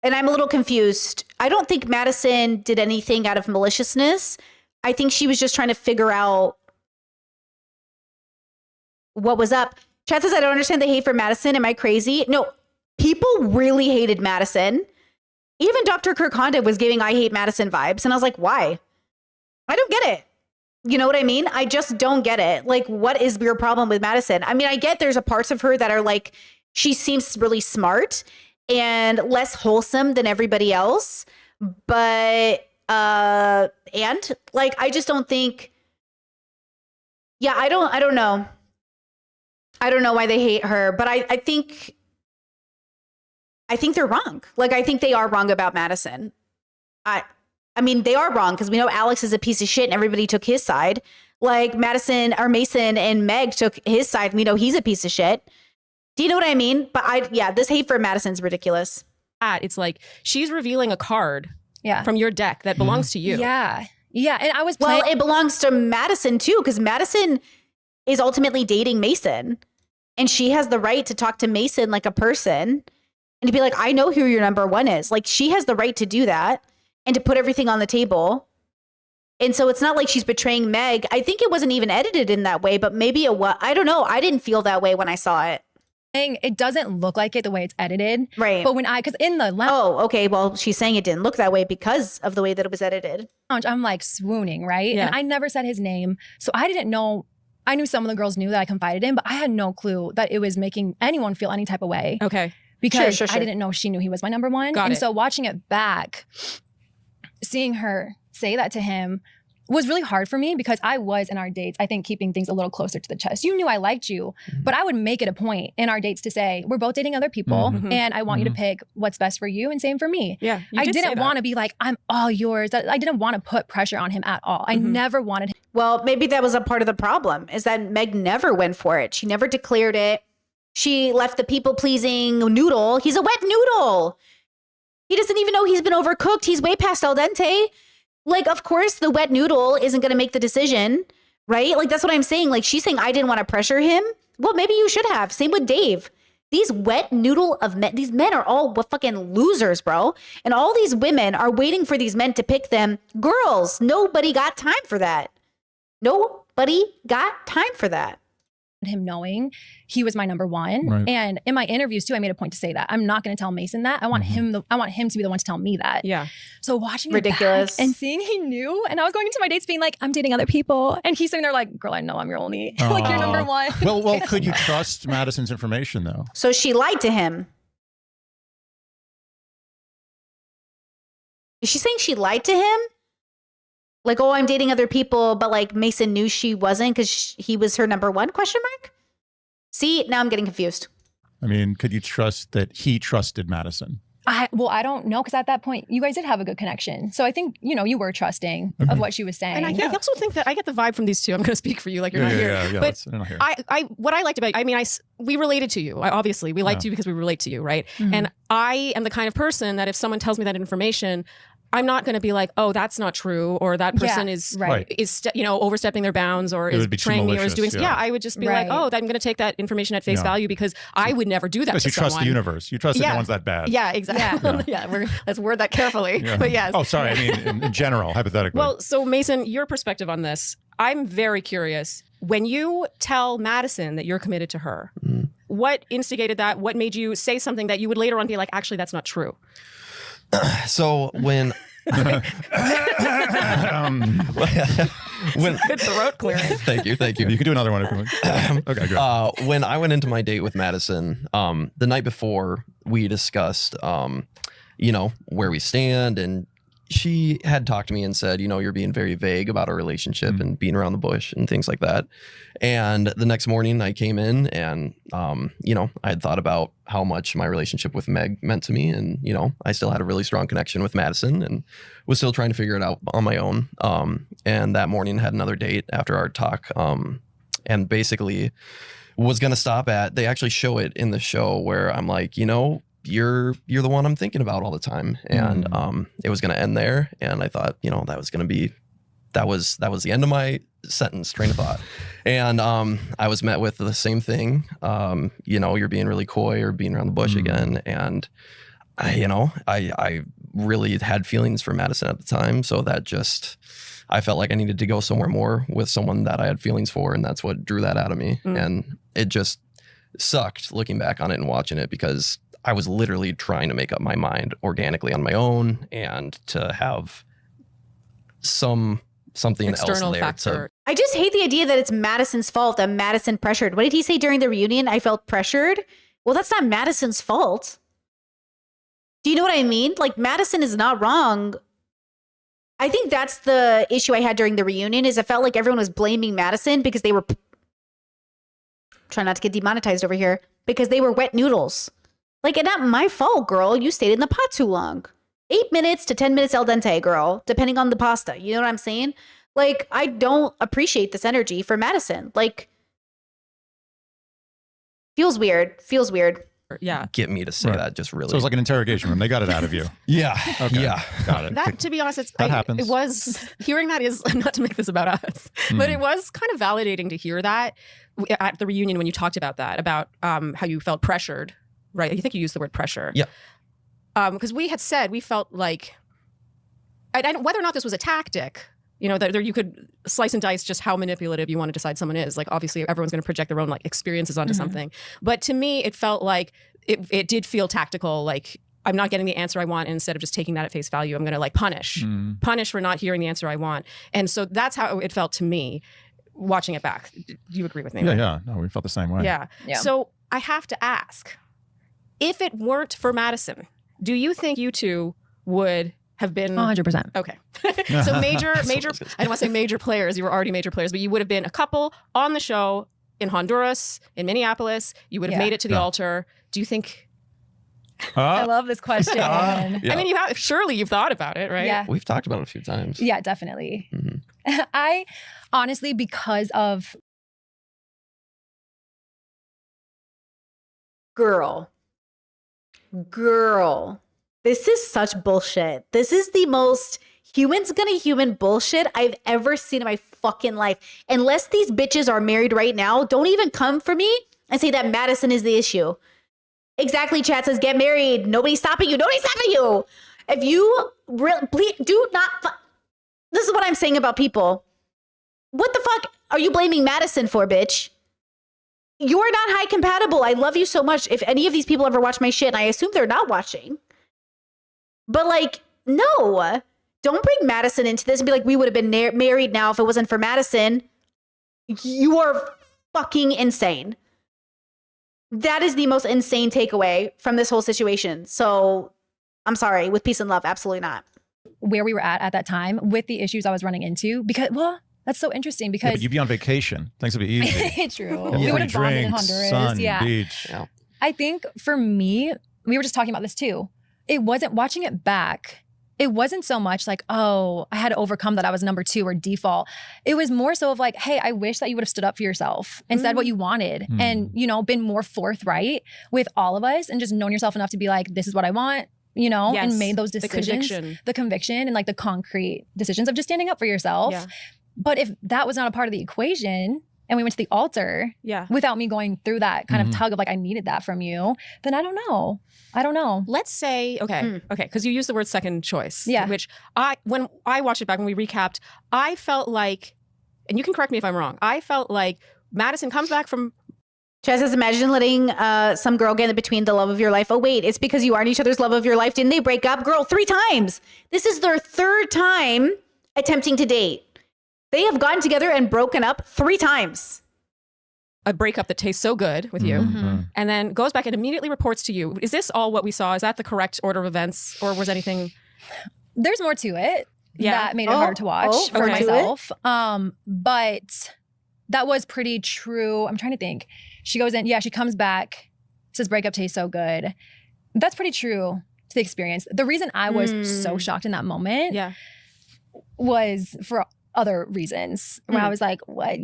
And I'm a little confused. I don't think Madison did anything out of maliciousness. I think she was just trying to figure out what was up. Chad says, I don't understand the hate for Madison. Am I crazy? No, people really hated Madison. Even Dr. Kirk Honda was giving I hate Madison vibes. And I was like, why? I don't get it. You know what I mean? I just don't get it. Like, what is your problem with Madison? I mean, I get there's a parts of her that are like, she seems really smart and less wholesome than everybody else. But, and like, I just don't think, yeah, I don't know. I don't know why they hate her, but I think they're wrong. Like, I think they are wrong about Madison. I mean, they are wrong because we know Alex is a piece of shit and everybody took his side. Like Mason and Meg took his side. We know he's a piece of shit. Do you know what I mean? But this hate for Madison's ridiculous. It's like she's revealing a card Yeah. from your deck that belongs to you. Yeah. Yeah. And I was Well, it belongs to Madison too, because Madison is ultimately dating Mason. And she has the right to talk to Mason like a person and to be like, I know who your number one is. Like, she has the right to do that and to put everything on the table. And so it's not like she's betraying Meg. I think it wasn't even edited in that way, but maybe it was. I don't know. I didn't feel that way when I saw it. it doesn't look like it the way it's edited. Right. But because in the lounge, Oh, okay. Well, she's saying it didn't look that way because of the way that it was edited. I'm like swooning, right? Yeah. And I never said his name. So I didn't know. I knew some of the girls knew that I confided in, but I had no clue that it was making anyone feel any type of way. Okay. Because Sure. I didn't know she knew he was my number one. Got and it. so watching it back, seeing her say that to him was really hard for me because I was in our dates, I think, keeping things a little closer to the chest. You knew I liked you, but I would make it a point in our dates to say, we're both dating other people Mhm. and I want you to pick what's best for you and same for me. Yeah. I didn't want to be like, I'm all yours. I didn't want to put pressure on him at all. I never wanted him. Well, maybe that was a part of the problem is that Meg never went for it. She never declared it. She left the people-pleasing noodle. He's a wet noodle. He doesn't even know he's been overcooked. He's way past al dente. Like, of course, the wet noodle isn't going to make the decision, right? Like, that's what I'm saying. Like, she's saying I didn't want to pressure him. Well, maybe you should have. Same with Dave. These wet noodle of men, these men are all fucking losers, bro. And all these women are waiting for these men to pick them. Girls, nobody got time for that. Nobody got time for that. Him knowing he was my number one. Right. And in my interviews too, I made a point to say that. I'm not going to tell Mason that. I want him to be the one to tell me that. Yeah. So watching Ridiculous. it back and seeing he knew, and I was going into my dates being like, I'm dating other people. And he's sitting there like, girl, I know I'm your only, like your number one. Well, could you trust Madison's information though? So she lied to him. Is she saying she lied to him? Like, oh, I'm dating other people, but like Mason knew she wasn't because he was her number one, question mark? See, now I'm getting confused. I mean, could you trust that he trusted Madison? I don't know. Because at that point, you guys did have a good connection. So I think, you were trusting of what she was saying. And I also think that I get the vibe from these two. I'm going to speak for you like you're not here. Yeah. But I don't hear. what I liked about, we related to you. Obviously, we liked you because we relate to you, right? And I am the kind of person that if someone tells me that information, I'm not going to be like, oh, that's not true, or that person is overstepping their bounds, or is betraying me, or is doing. Yeah, I would just be like, oh, I'm going to take that information at face value because I would never do that. Because you trust the universe. You trust that no one's that bad. Yeah, exactly. Let's word that carefully. Yeah. But yes. Oh, sorry. I mean, in general, hypothetically. Well, so Mason, your perspective on this, I'm very curious. When you tell Madison that you're committed to her, what instigated that? What made you say something that you would later on be like, actually, that's not true? So when Good throat clearing. Thank you. You could do another one if you want. Okay, good. When I went into my date with Madison, the night before, we discussed, where we stand, and she had talked to me and said, you're being very vague about our relationship and beating around the bush and things like that. And the next morning I came in and, I had thought about how much my relationship with Meg meant to me. And, I still had a really strong connection with Madison and was still trying to figure it out on my own. And that morning had another date after our talk. And basically was going to stop at, they actually show it in the show where I'm like, you're the one I'm thinking about all the time. And it was going to end there. And I thought, that was going to be, that was the end of my sentence, train of thought. And I was met with the same thing. You're being really coy or being around the bush again. And I really had feelings for Madison at the time. So that just, I felt like I needed to go somewhere more with someone that I had feelings for. And that's what drew that out of me. And it just sucked looking back on it and watching it, because I was literally trying to make up my mind organically on my own and to have something external else there. Factor. I just hate the idea that it's Madison's fault, that Madison pressured. What did he say during the reunion? I felt pressured. Well, that's not Madison's fault. Do you know what I mean? Like, Madison is not wrong. I think that's the issue I had during the reunion, is I felt like everyone was blaming Madison because they were trying not to get demonetized over here, because they were wet noodles. Like, it's not my fault, girl. You stayed in the pot too long. 8 minutes to 10 minutes al dente, girl, depending on the pasta. You know what I'm saying? Like, I don't appreciate this energy for Madison. Like, feels weird. Yeah. Get me to say that just really. So it was like an interrogation room. They got it out of you. Yeah. Okay. Yeah. Got it. That, to be honest, That happens. It was, hearing that is, not to make this about us, but it was kind of validating to hear that at the reunion when you talked about that, about how you felt pressured, right? I think you used the word pressure. Yeah. Because we had said we felt like, whether or not this was a tactic, that you could slice and dice just how manipulative you want to decide someone is. Like, obviously, everyone's going to project their own like experiences onto something. But to me, it felt like it did feel tactical. Like, I'm not getting the answer I want, and instead of just taking that at face value, I'm going to like punish for not hearing the answer I want. And so that's how it felt to me watching it back. Do you agree with me? Yeah. No, we felt the same way. Yeah. So I have to ask, if it weren't for Madison, do you think you two would have been 100%? Okay. So major, I don't want to say major players. You were already major players, but you would have been a couple on the show in Honduras, in Minneapolis. You would have made it to the altar. Do you think? I love this question. Yeah. I mean, surely you've thought about it, right? Yeah. We've talked about it a few times. Yeah, definitely. I honestly, because of Girl, this is such bullshit. This is the most humans gonna human bullshit I've ever seen in my fucking life. Unless these bitches are married right now, don't even come for me and say that Madison is the issue. Exactly, chat says get married. Nobody's stopping you. If you please do not, this is what I'm saying about people. What the fuck are you blaming Madison for, bitch? You're not high compatible. I love you so much. If any of these people ever watch my shit, and I assume they're not watching, but like, no, don't bring Madison into this and be like, we would have been married now if it wasn't for Madison. You are fucking insane. That is the most insane takeaway from this whole situation. So I'm sorry, with peace and love, absolutely not. Where we were at that time with the issues I was running into, because, that's so interesting because but you'd be on vacation. Things would be easy. True. We would have bonded in Honduras. Sun, beach. Yeah. I think for me, we were just talking about this too. It wasn't watching it back. It wasn't so much like, oh, I had to overcome that I was number 2 or default. It was more so of like, hey, I wish that you would have stood up for yourself and said what you wanted and, been more forthright with all of us and just known yourself enough to be like, this is what I want, and made those decisions. The conviction and like the concrete decisions of just standing up for yourself. Yeah. But if that was not a part of the equation and we went to the altar without me going through that kind of tug of like, I needed that from you, then I don't know. Let's say, okay, because you used the word second choice, Yeah. which when I watched it back, when we recapped, I felt like, and you can correct me if I'm wrong, I felt like Madison comes back from... Chaz says, imagine letting some girl get in between the love of your life. Oh, wait, it's because you aren't each other's love of your life. Didn't they break up? Girl, 3 times. This is their 3rd time attempting to date. They have gotten together and broken up 3 times. A breakup that tastes so good with you, and then goes back and immediately reports to you. Is this all what we saw? Is that the correct order of events, or was anything? There's more to it that made it harder to watch for myself. But that was pretty true. I'm trying to think. She goes in, she comes back, says breakup tastes so good. That's pretty true to the experience. The reason I was so shocked in that moment was for other reasons. Where I was like, what?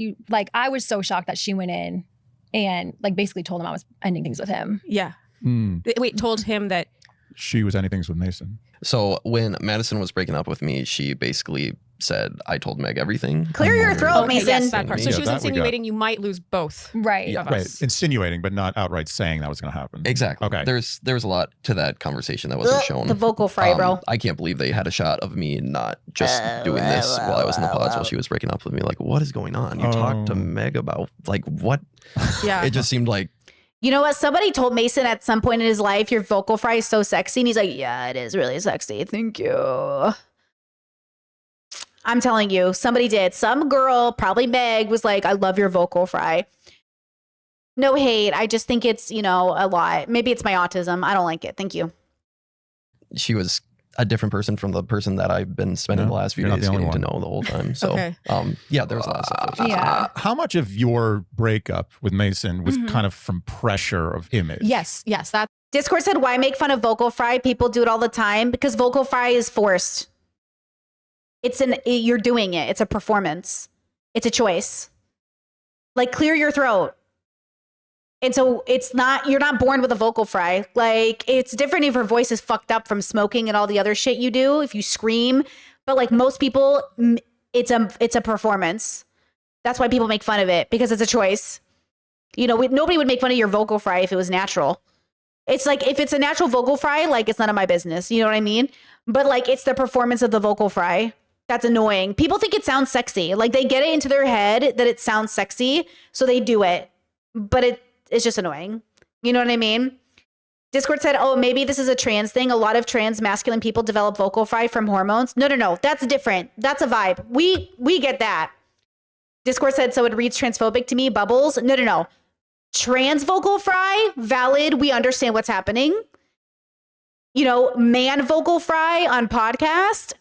I was so shocked that she went in and like basically told him I was ending things with him. Yeah. Wait, told him that she was ending things with Mason. So when Madison was breaking up with me, she basically said, I told Meg everything. Clear your throat, Mason. Yes, that part. So she was that we got. insinuating you might lose both. Right. Yeah. of Right. us. Insinuating, but not outright saying that was going to happen. Exactly. Okay. There was a lot to that conversation that wasn't shown. The vocal fry, bro. I can't believe they had a shot of me not just doing this while I was in the pods while she was breaking up with me. Like, what is going on? You talked to Meg about like what? Yeah. It just seemed like. You know what? Somebody told Mason at some point in his life, your vocal fry is so sexy. And he's like, yeah, it is really sexy. Thank you. I'm telling you, somebody did. Some girl, probably Meg, was like, I love your vocal fry. No hate. I just think it's, a lot. Maybe it's my autism. I don't like it. Thank you. She was a different person from the person that I've been spending the last few days getting to know the whole time. So, there was a lot of stuff. Yeah. How much of your breakup with Mason was kind of from pressure of image? Yes. That Discord said, why make fun of vocal fry? People do it all the time because vocal fry is forced. You're doing it. It's a performance. It's a choice. Like, clear your throat. And so you're not born with a vocal fry. Like, it's different if your voice is fucked up from smoking and all the other shit you do, if you scream. But like most people, it's a performance. That's why people make fun of it, because it's a choice. Nobody would make fun of your vocal fry if it was natural. It's like, if it's a natural vocal fry, like, it's none of my business. You know what I mean? But like, it's the performance of the vocal fry. That's annoying. People think it sounds sexy. Like, they get it into their head that it sounds sexy, so they do it. But it's just annoying. You know what I mean? Discord said, maybe this is a trans thing. A lot of trans masculine people develop vocal fry from hormones. No. That's different. That's a vibe. We get that. Discord said, so it reads transphobic to me. Bubbles. No. Trans vocal fry, valid. We understand what's happening. Man vocal fry on podcast.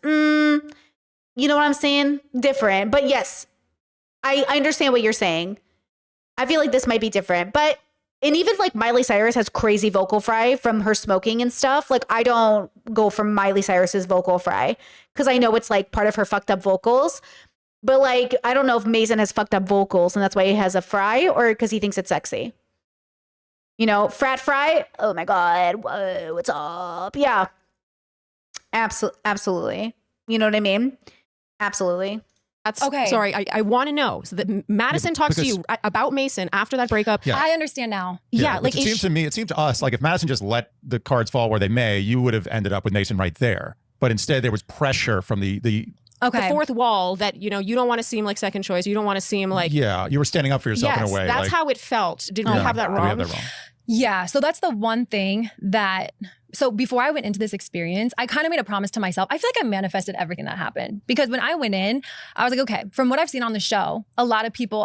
You know what I'm saying? Different. But yes, I understand what you're saying. I feel like this might be different. And even like Miley Cyrus has crazy vocal fry from her smoking and stuff. Like, I don't go from Miley Cyrus's vocal fry because I know it's like part of her fucked up vocals. But like, I don't know if Mason has fucked up vocals and that's why he has a fry, or because he thinks it's sexy. Frat fry. Oh my God. Whoa, what's up? Yeah. Absolutely. You know what I mean? Absolutely. That's okay. Sorry, I want to know. So that Madison talks to you about Mason after that breakup. Yeah. I understand now. Yeah, like it seemed to us like if Madison just let the cards fall where they may, you would have ended up with Mason right there. But instead, there was pressure from the fourth wall that you don't want to seem like second choice. You don't want to seem like you were standing up for yourself in a way. That's how it felt. Did we have that wrong? We have that wrong. Yeah. So that's the one thing that. So before I went into this experience, I kind of made a promise to myself. I feel like I manifested everything that happened, because when I went in, I was like, okay, from what I've seen on the show, a lot of people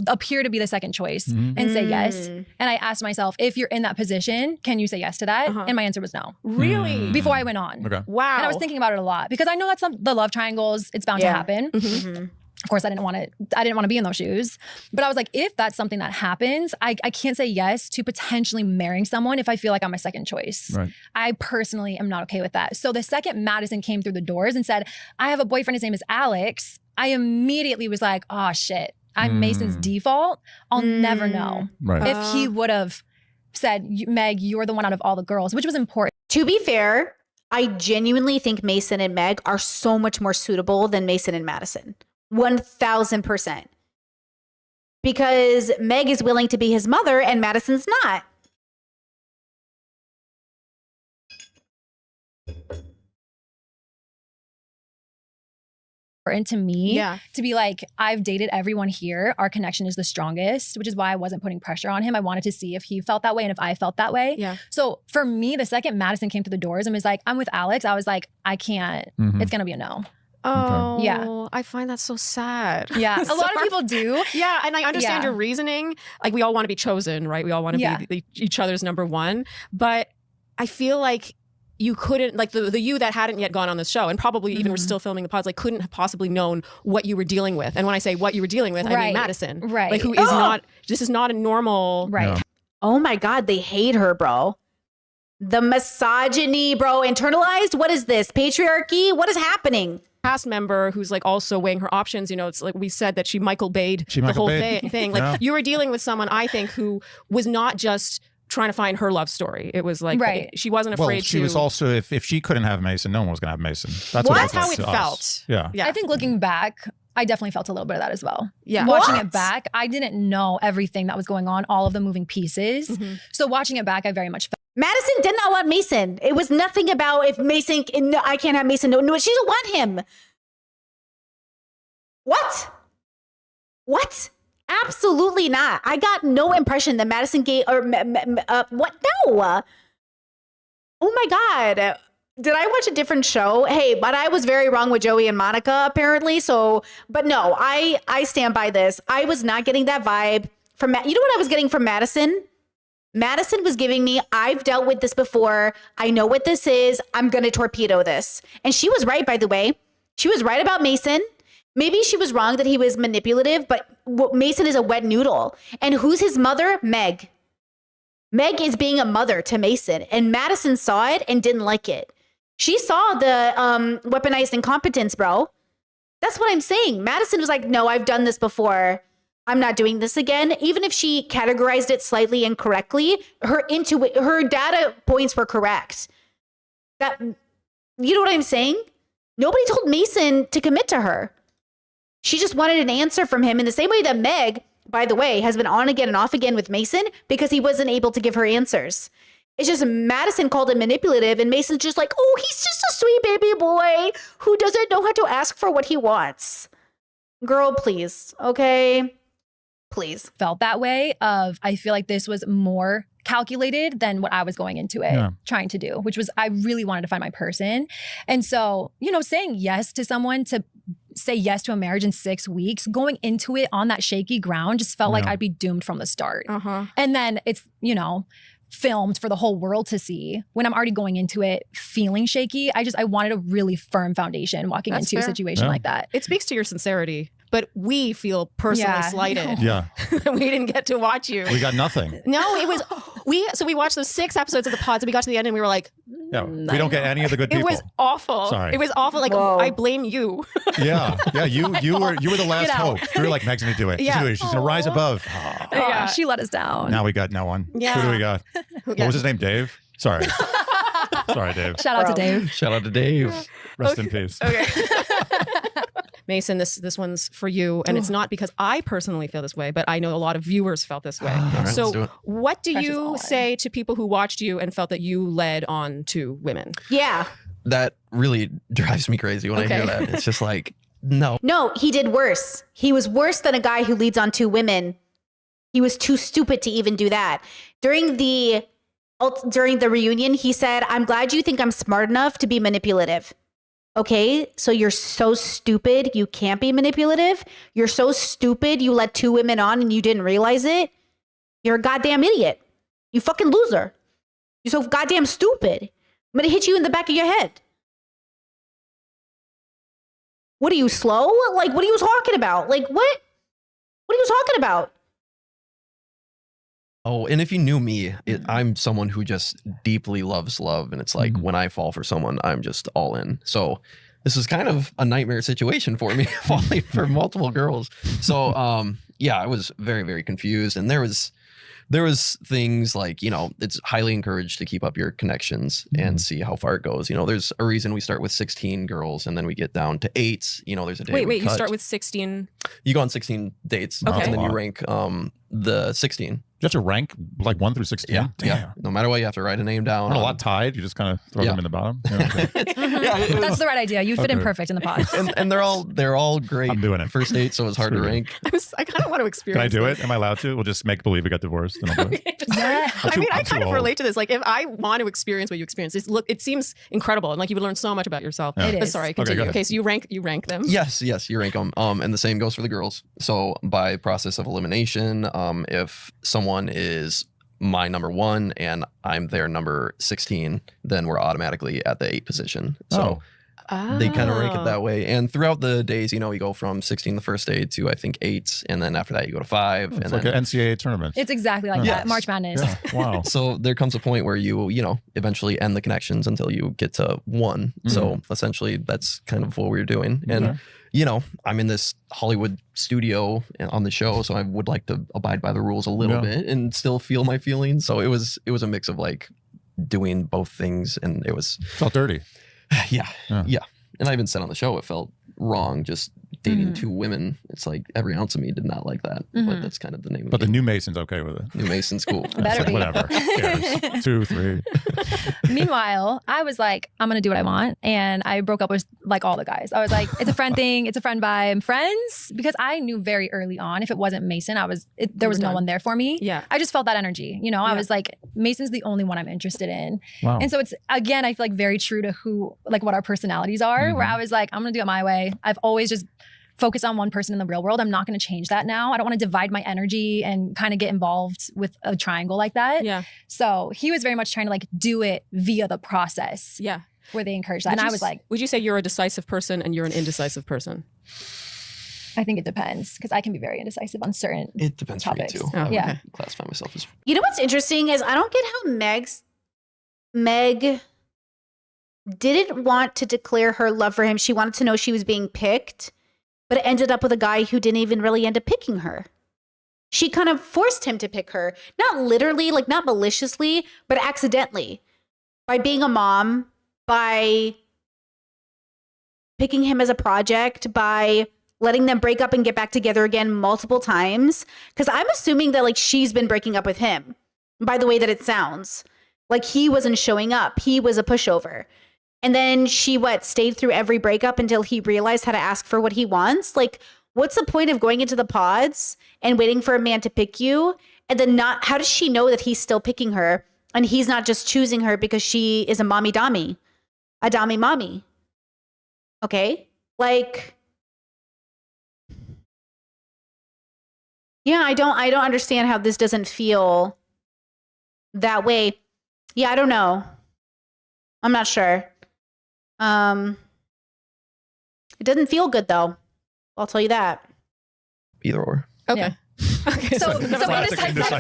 appear to be the second choice and say yes. And I asked myself, if you're in that position, can you say yes to that? And my answer was no. Really? Before I went on. Okay. Wow. And I was thinking about it a lot, because I know that's the love triangles, it's bound to happen. Of course, I didn't want to be in those shoes. But I was like, if that's something that happens, I can't say yes to potentially marrying someone if I feel like I'm a second choice. Right. I personally am not okay with that. So the second Madison came through the doors and said, I have a boyfriend, his name is Alex, I immediately was like, oh shit, I'm Mason's default. I'll never know. Right. If he would have said, Meg, you're the one out of all the girls, which was important. To be fair, I genuinely think Mason and Meg are so much more suitable than Mason and Madison. 1000%. Because Meg is willing to be his mother and Madison's not. important to me to be like, I've dated everyone here. Our connection is the strongest, which is why I wasn't putting pressure on him. I wanted to see if he felt that way and if I felt that way. Yeah. So for me, the second Madison came to the doors and was like, I'm with Alex, I was like, I can't. It's going to be a no. Oh, yeah. I find that so sad. Yeah. A lot of people do. Yeah. And I understand your reasoning. Like, we all want to be chosen, right? We all want to be each other's number one. But I feel like you couldn't, like the you that hadn't yet gone on this show and probably even were still filming the pods, like couldn't have possibly known what you were dealing with. And when I say what you were dealing with, I mean Madison. Right. Like who is not, this is not a normal. Right. Yeah. Oh my God, they hate her, bro. The misogyny, bro, internalized. What is this? Patriarchy? What is happening? Cast member who's like also weighing her options. You know, it's like we said that she Michael Bay'd the whole thing. Like Yeah. you were dealing with someone, I think, who was not just trying to find her love story. It was like she wasn't afraid Well, she was also, if she couldn't have Mason, no one was going to have Mason. That's That's how it it felt to us. felt. Yeah. Yeah. I think looking back, I definitely felt a little bit of that as well. Yeah. Watching What? it back, I didn't know everything that was going on, all of the moving pieces. So watching it back, I very much felt. Madison did not want Mason. It was nothing about if Mason, no, I can't have Mason. No, she doesn't want him. What? Absolutely not. I got no impression that Madison gave, or what? No. Oh my God. Did I watch a different show? Hey, but I was very wrong with Joey and Monica apparently. So, but no, I stand by this. I was not getting that vibe from, you know what I was getting from Madison? Madison was giving me, I've dealt with this before. I know what this is. I'm going to torpedo this. And she was right, by the way. She was right about Mason. Maybe she was wrong that he was manipulative, but Mason is a wet noodle. And who's his mother? Meg. Meg is being a mother to Mason. And Madison saw it and didn't like it. She saw the weaponized incompetence, bro. That's what I'm saying. Madison was like, no, I've done this before. I'm not doing this again. Even if she categorized it slightly incorrectly, her data points were correct. That, you know what I'm saying? Nobody told Mason to commit to her. She just wanted an answer from him in the same way that Meg, by the way, has been on again and off again with Mason because he wasn't able to give her answers. It's just Madison called him manipulative and Mason's just like, oh, he's just a sweet baby boy who doesn't know how to ask for what he wants. Girl, please. Okay. Please. Felt that way of, I feel like this was more calculated than what I was going into it trying to do, which was, I really wanted to find my person. And so, you know, saying yes to someone, to say yes to a marriage in 6 weeks, going into it on that shaky ground just felt like I'd be doomed from the start. And then it's, you know, filmed for the whole world to see when I'm already going into it feeling shaky. I wanted a really firm foundation walking into a situation like that. It speaks to your sincerity. But we feel personally slighted. Yeah. We didn't get to watch you. We got nothing. No, it was so we watched those 6 episodes of the pods and we got to the end and we were like, yeah, we don't get any of the good people. It was awful. Sorry. It was awful. Like, I blame you. Yeah. You were the last hope. You were like, Meg's gonna do it. She's gonna do it. She's gonna rise above. Yeah, she let us down. Now we got no one. Yeah. Who do we got? What was his name? Dave? Sorry. Sorry, Dave. Shout out to Dave. Shout out to Dave. Rest in peace. Okay. Mason, this one's for you. And it's not because I personally feel this way, but I know a lot of viewers felt this way. All right, let's do So it. what do Pressure's you on. say to people who watched you and felt that you led on to women? Yeah. That really drives me crazy when I hear that. It's just like, no. No, he did worse. He was worse than a guy who leads on 2 women. He was too stupid to even do that. During the reunion, he said, I'm glad you think I'm smart enough to be manipulative. Okay, so you're so stupid, you can't be manipulative. You're so stupid, you let 2 women on and you didn't realize it. You're a goddamn idiot. You fucking loser. You're so goddamn stupid. I'm gonna hit you in the back of your head. What are you, slow? Like, what are you talking about? Like, what? What are you talking about? Oh, and if you knew me, I'm someone who just deeply loves love. And it's like when I fall for someone, I'm just all in. So this was kind of a nightmare situation for me, falling for multiple girls. So yeah, I was very, very confused. And there was things like, you know, it's highly encouraged to keep up your connections and see how far it goes. You know, there's a reason we start with 16 girls and then we get down to 8. You know, there's a day. Wait, you start with 16? You go on 16 dates Okay. and then you rank the 16. You have to rank like 1 through 16? Yeah. Damn. Yeah. No matter what, you have to write a name down. Not a lot tied. You just kind of throw them in the bottom. Yeah, okay. That's the right idea. You fit in perfect in the pods. And they're all great. I'm doing it. First date, so it's hard to rank. I kind of want to experience Can I do this. it? Am I allowed to? We'll just make believe we got divorced. And I'll do it. Yeah. I mean, I I'm too kind of old. relate to this. Like, if I want to experience what you experience, it seems incredible, and like you would learn so much about yourself. Yeah. It But is. sorry, go continue. ahead. Okay, so you rank them. Yes, you rank them. And the same goes for the girls. So by process of elimination, if someone is my number 1 and I'm their number 16, then we're automatically at the 8 position. So they kind of rank it that way. And throughout the days, you know, you go from 16 the first day to I think 8, and then after that you go to 5. It's and like then an NCAA tournament. It's exactly like that. March Madness. Yeah. Wow. So there comes a point where you know, eventually end the connections until you get to 1. So essentially that's kind of what we're doing. And you know, I'm in this Hollywood studio on the show, so I would like to abide by the rules a little bit and still feel my feelings. So it was a mix of like doing both things, and it felt dirty. Yeah. And I even said on the show it felt wrong just dating 2 women. It's like every ounce of me did not like that, but that's kind of the name of it. But the new Mason's okay with it. New Mason's cool. Better be. Whatever. Who cares? 2, 3. Meanwhile, I was like, I'm going to do what I want. And I broke up with like all the guys. I was like, it's a friend thing. It's a friend vibe. Friends. Because I knew very early on, if it wasn't Mason, there was no one there for me. Yeah. I just felt that energy. You know, I was like, Mason's the only one I'm interested in. Wow. And so it's, again, I feel like very true to what our personalities are, where I was like, I'm going to do it my way. I've always just focused on one person in the real world. I'm not going to change that now. I don't want to divide my energy and kind of get involved with a triangle like that. Yeah. So he was very much trying to like do it via the process. Yeah. Where they encourage that. And I was like, would you say you're a decisive person and you're an indecisive person? I think it depends, because I can be very indecisive on certain It depends topics. for me too. Oh, I would yeah. classify myself as You know what's interesting is I don't get how Meg didn't want to declare her love for him. She wanted to know she was being picked, but it ended up with a guy who didn't even really end up picking her. She kind of forced him to pick her, not literally, like not maliciously, but accidentally, by being a mom, by picking him as a project, by letting them break up and get back together again multiple times. Because I'm assuming that like she's been breaking up with him, by the way that it sounds. Like he wasn't showing up. He was a pushover. And then she stayed through every breakup until he realized how to ask for what he wants. Like, what's the point of going into the pods and waiting for a man to pick you? And then how does she know that he's still picking her and he's not just choosing her because she is a mommy dommy, a dommy mommy? Okay. Like, yeah, I don't understand how this doesn't feel that way. Yeah, I don't know. I'm not sure. It doesn't feel good though. I'll tell you that. either or. Okay. Yeah. Okay. So Classic indecisive.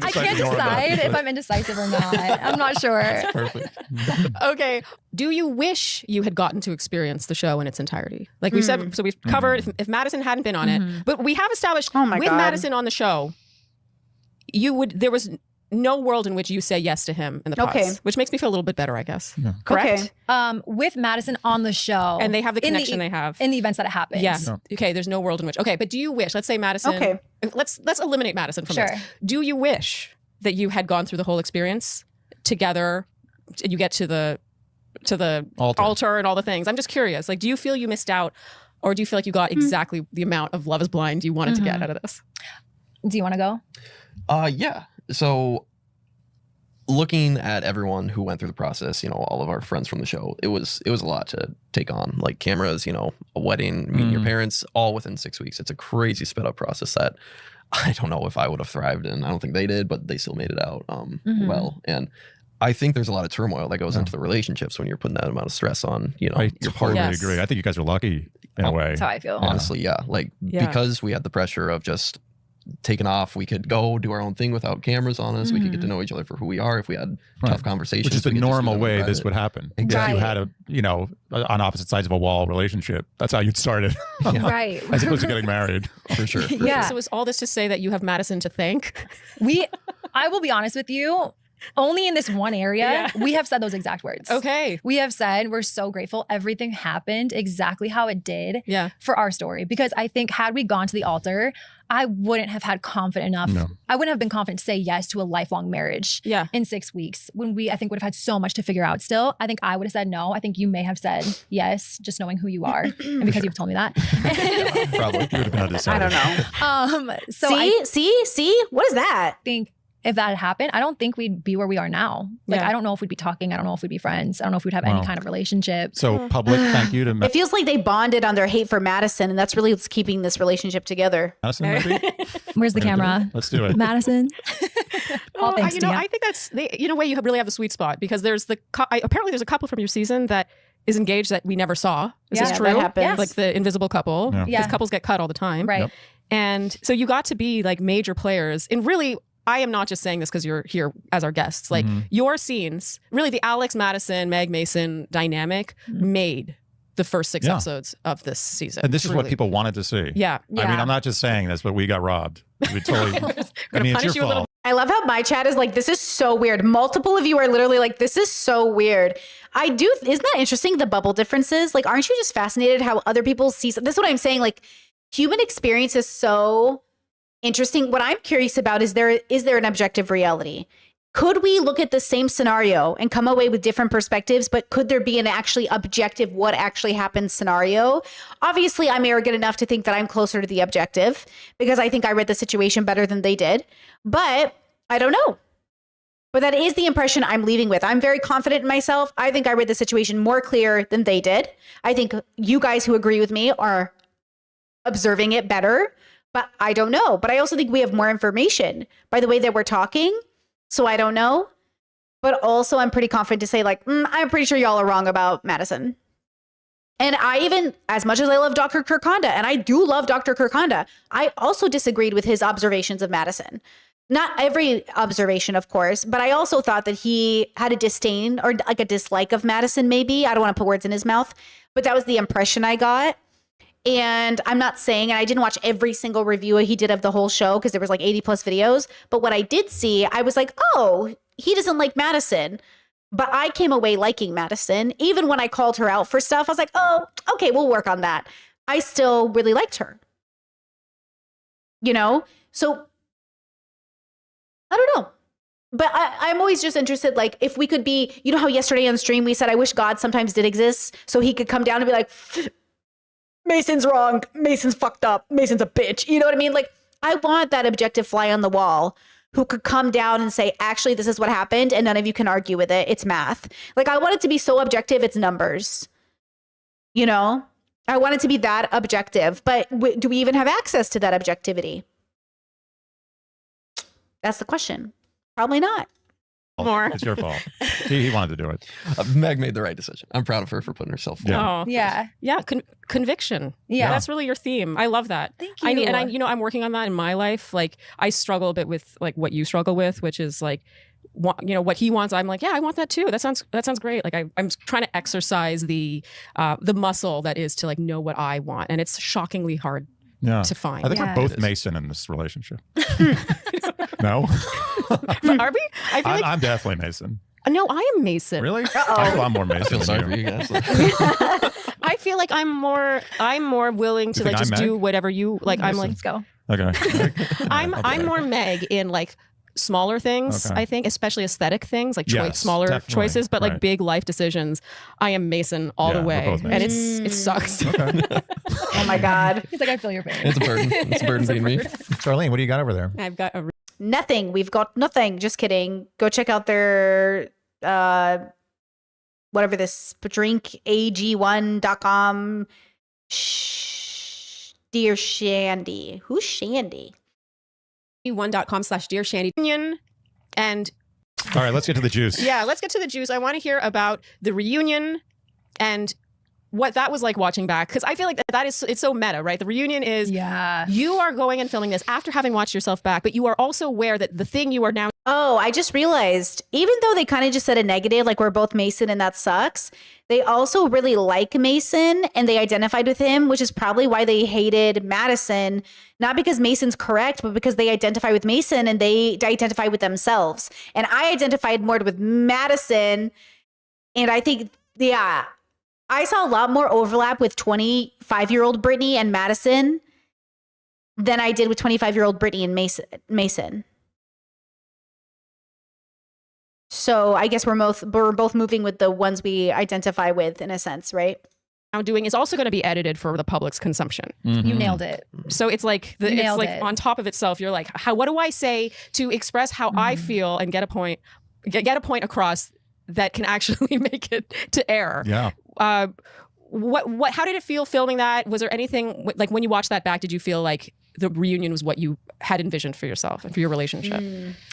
I can't decide if I'm indecisive or not. I'm not sure. Perfect. Okay. Do you wish you had gotten to experience the show in its entirety? Like we said, so we've covered if Madison hadn't been on it, but we have established Oh my with God. Madison on the show, there was no world in which you say yes to him in the pods, Okay. which makes me feel a little bit better, I guess. Yeah. Correct? Okay. With Madison on the show. And they have the in connection they have. in the events that it happens. Yeah. No. Okay. There's no world in which. Okay. But do you wish? Let's say Madison. Okay. Let's eliminate Madison from Sure. this. Do you wish that you had gone through the whole experience together? You get to the altar and all the things. I'm just curious. Like, do you feel you missed out, or do you feel like you got exactly the amount of Love Is Blind you wanted to get out of this? Do you want to go? Yeah. So looking at everyone who went through the process, you know, all of our friends from the show, it was a lot to take on. Like cameras, you know, a wedding, meeting your parents, all within 6 weeks. It's a crazy sped up process that I don't know if I would have thrived in. I don't think they did, but they still made it out well. And I think there's a lot of turmoil that goes into the relationships when you're putting that amount of stress on, you know, I your totally partner. agree. I think you guys are lucky in a way. That's how I feel. Honestly, yeah. Like Yeah. because we had the pressure of just taking off, we could go do our own thing without cameras on us. We could get to know each other for who we are. If we had tough conversations, Which is the we could just do normal them in way this private. would happen. Exactly. If you had on opposite sides of a wall relationship, that's how you'd start it. Right. As opposed to getting married. For sure. Yeah. So is all this to say that you have Madison to thank? I will be honest with you, only in this one area, we have said those exact words. Okay. We have said we're so grateful everything happened exactly how it did Yeah. for our story. Because I think had we gone to the altar, I wouldn't have had confident enough. No. I wouldn't have been confident to say yes to a lifelong marriage Yeah. in 6 weeks when we, I think, would have had so much to figure out still. I think I would have said no. I think you may have said yes, just knowing who you are and because you've told me that. Probably. You would have been undecided. I don't know. So I See? What is that? think if that had happened, I don't think we'd be where we are now. Like, Yeah. I don't know if we'd be talking. I don't know if we'd be friends. I don't know if we'd have any kind of relationship. So public thank you to It feels like they bonded on their hate for Madison, and that's really what's keeping this relationship together. Madison, maybe? Where's the We're gonna do camera? it. Let's do it. Madison. All thanks you to know, you. I think that's in a way you really have the sweet spot because there's apparently there's a couple from your season that is engaged that we never saw. Is this Yeah, true? that happens. Yes. Like the invisible couple. Yeah. Because Yeah. couples get cut all the time. Right. Yep. And so you got to be like major players. And really, I am not just saying this because you're here as our guests. Like your scenes, really the Alex Madison, Meg Mason dynamic mid the first 6 Yeah. episodes of this season. And this is what truly. people wanted to see. Yeah. I mean, I'm not just saying this, but we got robbed. We totally. I Gonna mean, it's punish your you a little fault. I love how my chat is like, this is so weird. Multiple of you are literally like, this is so weird. Isn't that interesting? The bubble differences. Like, aren't you just fascinated how other people see? This is what I'm saying. Like, human experience is so interesting. What I'm curious about is there an objective reality? Could we look at the same scenario and come away with different perspectives, but could there be an actually objective what actually happened scenario? Obviously, I'm arrogant enough to think that I'm closer to the objective because I think I read the situation better than they did, but I don't know. But that is the impression I'm leaving with. I'm very confident in myself. I think I read the situation more clear than they did. I think you guys who agree with me are observing it better, but I don't know. But I also think we have more information by the way that we're talking. So I don't know. But also I'm pretty confident to say like, I'm pretty sure y'all are wrong about Madison. And I even, as much as I love Dr. Kirkonda, and I do love Dr. Kirkonda, I also disagreed with his observations of Madison. Not every observation, of course, but I also thought that he had a disdain or like a dislike of Madison, maybe. I don't want to put words in his mouth, but that was the impression I got. And I'm not saying, and I didn't watch every single review he did of the whole show because there was like 80 plus videos. But what I did see, I was like, oh, he doesn't like Madison. But I came away liking Madison. Even when I called her out for stuff, I was like, oh, okay, we'll work on that. I still really liked her. You know? So I don't know. But I'm always just interested, like, if we could be, you know how yesterday on stream we said, I wish God sometimes did exist so he could come down and be like, Mason's wrong. Mason's fucked up. Mason's a bitch. You know what I mean? Like, I want that objective fly on the wall who could come down and say, actually, this is what happened. And none of you can argue with it. It's math. Like, I want it to be so objective. It's numbers. You know, I want it to be that objective. But do we even have access to that objectivity? That's the question. Probably not. More. It's your fault. He wanted to do it. Meg made the right decision. I'm proud of her for putting herself forward. Yeah. Oh, Yeah. yeah. Conviction. Yeah. That's really your theme. I love that. Thank I you. need, and I, I'm working on that in my life. Like, I struggle a bit with like what you struggle with, which is like, what he wants. I'm like, yeah, I want that too. That sounds great. Like, I'm trying to exercise the muscle that is to like know what I want, and it's shockingly hard Yeah. to find. I think Yeah. we're both Mason in this relationship. No? Are we? I feel like I'm definitely Mason. no, I am Mason. Really? I feel I'm more Mason I feel than sorry you. for you guys. I feel like I'm more willing to You like think just I'm do Meg? whatever you like. I'm like Let's go. Okay. I'm more Meg in like smaller things. Okay. I think, especially aesthetic things, like Yes, smaller definitely. choices, but like Right. big life decisions. I am Mason all Yeah, the we're way, both and Mason. it sucks. Okay. Oh my God. He's like, I feel your pain. It's a burden. It's a burden being me. Charlene, what do you got over there? I've got a Nothing. We've got nothing. Just kidding. Go check out their whatever this drinkag1.com. Dear Shandy. Who's Shandy? one.com/Dear Shandy Union. And All right, let's get to the juice. yeah, let's get to the juice. I want to hear about the reunion and what that was like watching back, because I feel like it's so meta, right? The reunion is Yeah. you are going and filming this after having watched yourself back, but you are also aware that the thing you are now Oh, I just realized, even though they kind of just said a negative, like we're both Mason and that sucks, they also really like Mason and they identified with him, which is probably why they hated Madison, not because Mason's correct, but because they identify with Mason and they identify with themselves. And I identified more with Madison. And I think, yeah, I saw a lot more overlap with 25-year-old Brittany and Madison than I did with 25-year-old Brittany and Mason. So I guess we're both moving with the ones we identify with in a sense, right? now doing is also going to be edited for the public's consumption. You nailed it. So it's like Nailed it. on top of itself. You're like, what do I say to express how I feel and get a point across that can actually make it to air? Yeah. How did it feel filming that? Was there anything like when you watched that back, did you feel like the reunion was what you had envisioned for yourself and for your relationship?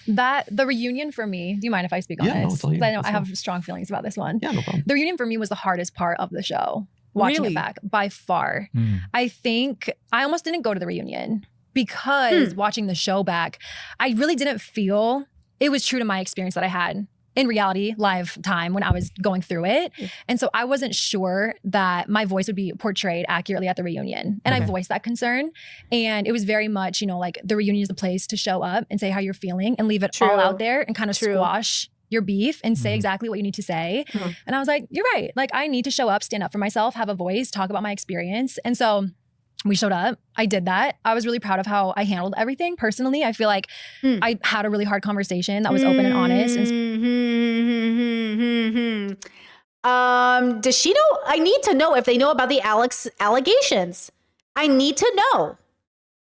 The reunion for me, do you mind if I speak on Yeah, no, this? tell you. 'Cause I know That's I have fine. strong feelings about this one. Yeah, no problem. The reunion for me was the hardest part of the show. Watching Really? it back by far. Mm. I think I almost didn't go to the reunion because watching the show back, I really didn't feel it was true to my experience that I had in reality, live time when I was going through it. And so I wasn't sure that my voice would be portrayed accurately at the reunion. And I voiced that concern. And it was very much, like the reunion is the place to show up and say how you're feeling and leave it all out there and kind of squash your beef and say exactly what you need to say. And I was like, you're right. Like I need to show up, stand up for myself, have a voice, talk about my experience. And so we showed up. I did that. I was really proud of how I handled everything personally. I feel like I had a really hard conversation that was open and honest. Does she know? I need to know if they know about the Alex allegations. I need to know.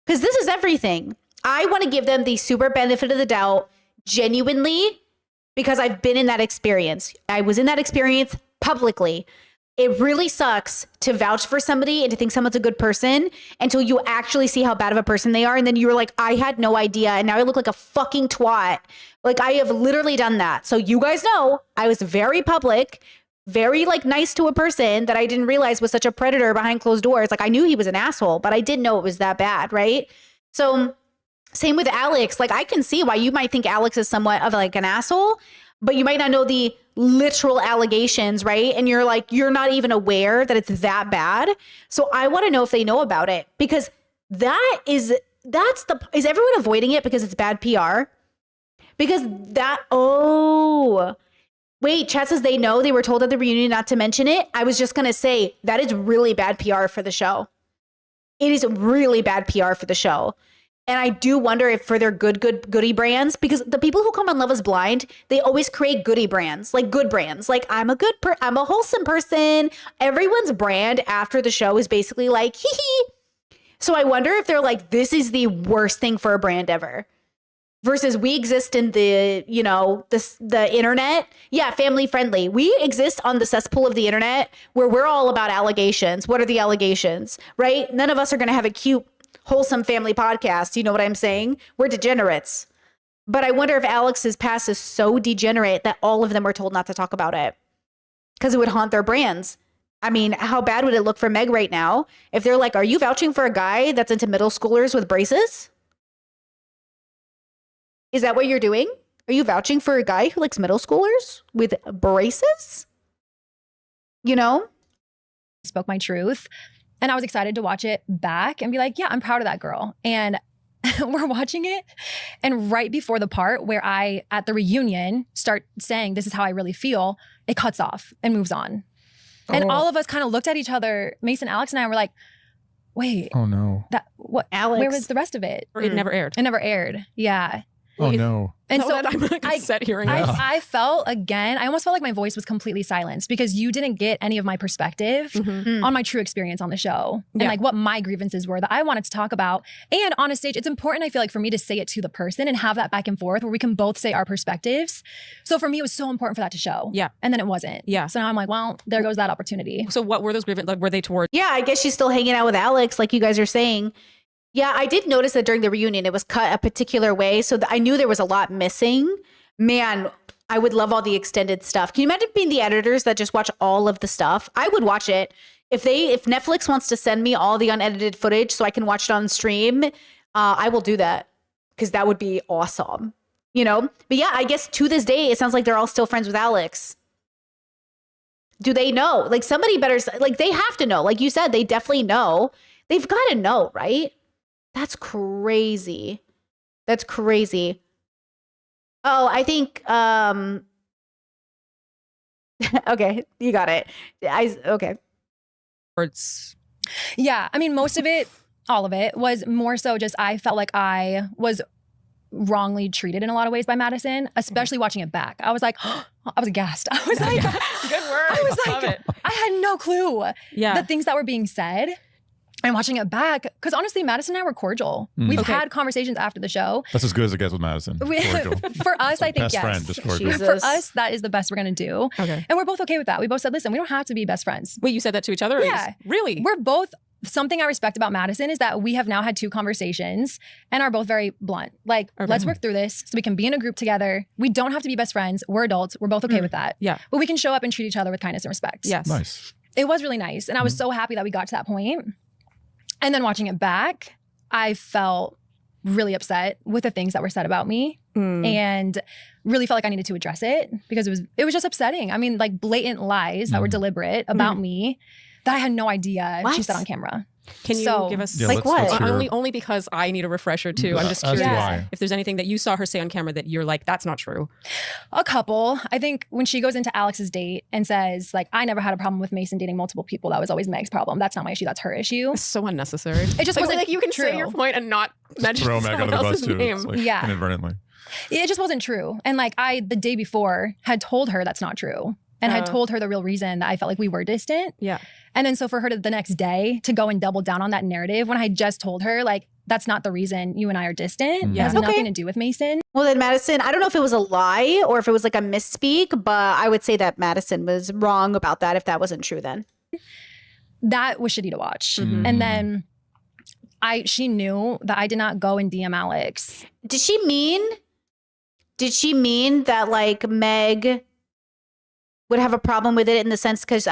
Because this is everything. I want to give them the super benefit of the doubt, genuinely, because I've been in that experience. I was in that experience publicly. It really sucks to vouch for somebody and to think someone's a good person until you actually see how bad of a person they are. And then you're like, I had no idea. And now I look like a fucking twat. Like I have literally done that. So you guys know I was very public, very like nice to a person that I didn't realize was such a predator behind closed doors. Like I knew he was an asshole, but I didn't know it was that bad. Right. So same with Alex. Like I can see why you might think Alex is somewhat of like an asshole, but you might not know the literal allegations, right? And you're like, you're not even aware that it's that bad. So I want to know if they know about it because is everyone avoiding it because it's bad PR? Because wait, chat says they know, they were told at the reunion not to mention it. I was just going to say that is really bad PR for the show. It is really bad PR for the show. And I do wonder if for their goody brands, because the people who come on Love is Blind, they always create goody brands, like good brands. Like I'm a wholesome person. Everyone's brand after the show is basically like, hee hee. So I wonder if they're like, this is the worst thing for a brand ever. Versus we exist in the internet. Yeah, family friendly. We exist on the cesspool of the internet where we're all about allegations. What are the allegations, right? None of us are going to have a cute, wholesome family podcast. You know what I'm saying? We're degenerates. But I wonder if Alex's past is so degenerate that all of them were told not to talk about it because it would haunt their brands. I mean, how bad would it look for Meg right now if they're like, are you vouching for a guy that's into middle schoolers with braces? Is that what you're doing? Are you vouching for a guy who likes middle schoolers with braces? Spoke my truth. And I was excited to watch it back and be like, yeah, I'm proud of that girl. And we're watching it. And right before the part where I, at the reunion, start saying, this is how I really feel, it cuts off and moves on. And all of us kind of looked at each other, Mason, Alex, and I were like, wait. Oh, no. What? Alex. Where was the rest of it? Or it never aired. It never aired. Yeah. Oh, no. And so I'm like upset hearing that. I felt again, I almost felt like my voice was completely silenced because you didn't get any of my perspective on my true experience on the show and like what my grievances were that I wanted to talk about. And on a stage, it's important, I feel like, for me to say it to the person and have that back and forth where we can both say our perspectives. So for me, it was so important for that to show. Yeah. And then it wasn't. Yeah. So now I'm like, well, there goes that opportunity. So what were those grievances? Like, were they towards? Yeah, I guess she's still hanging out with Alex, like you guys are saying. Yeah, I did notice that during the reunion, it was cut a particular way. So I knew there was a lot missing. Man, I would love all the extended stuff. Can you imagine being the editors that just watch all of the stuff? I would watch it. If Netflix wants to send me all the unedited footage so I can watch it on stream, I will do that because that would be awesome. But yeah, I guess to this day, it sounds like they're all still friends with Alex. Do they know? Like somebody better, like they have to know. Like you said, they definitely know. They've got to know, right? That's crazy. That's crazy. Oh, I think, okay, you got it. Okay. Yeah. I mean, most of it, all of it was more so just I felt like I was wrongly treated in a lot of ways by Madison, especially watching it back. I was like, I was aghast. I was like, good word. I was Love like, it. I had no clue Yeah. the things that were being said. And watching it back, because honestly, Madison and I were cordial. We've Okay. had conversations after the show. That's as good as it gets with Madison. Cordial. For us, I think Best yes. friend, just cordial. Jesus. For us, that is the best we're gonna do. Okay. And we're both okay with that. We both said, listen, we don't have to be best friends. Wait, you said that to each other? Or Yeah. Really? We're both, something I respect about Madison is that we have now had 2 conversations and are both very blunt. Like, Okay. let's work through this so we can be in a group together. We don't have to be best friends. We're adults. We're both okay with that. Yeah. But we can show up and treat each other with kindness and respect. Yes. Nice. It was really nice. And I was so happy that we got to that point. And then watching it back, I felt really upset with the things that were said about me and really felt like I needed to address it because it was just upsetting. I mean, like blatant lies that were deliberate about me that I had no idea she said on camera. Can you So- give us Yeah, Like let's what? hear- only because I need a refresher too. I'm just As do curious I. if there's anything that you saw her say on camera that you're like, that's not true. A couple. I think when she goes into Alex's date and says, like, I never had a problem with Mason dating multiple people. That was always Meg's problem. That's not my issue. That's her issue. It's so unnecessary. It just like, wasn't like you can say true. your point and not mention Throw Meg someone under the bus else's too. name. It's like Yeah. inadvertently. It just wasn't true. And like the day before, had told her that's not true. And had told her the real reason that I felt like we were distant. Yeah. And then so for her to the next day to go and double down on that narrative when I just told her, like, that's not the reason you and I are distant. It has Okay. nothing to do with Mason. Well, then Madison, I don't know if it was a lie or if it was like a misspeak, but I would say that Madison was wrong about that if that wasn't true then. That was shitty to watch. And then she knew that I did not go and DM Alex. Did she mean that like Meg would have a problem with it in the sense because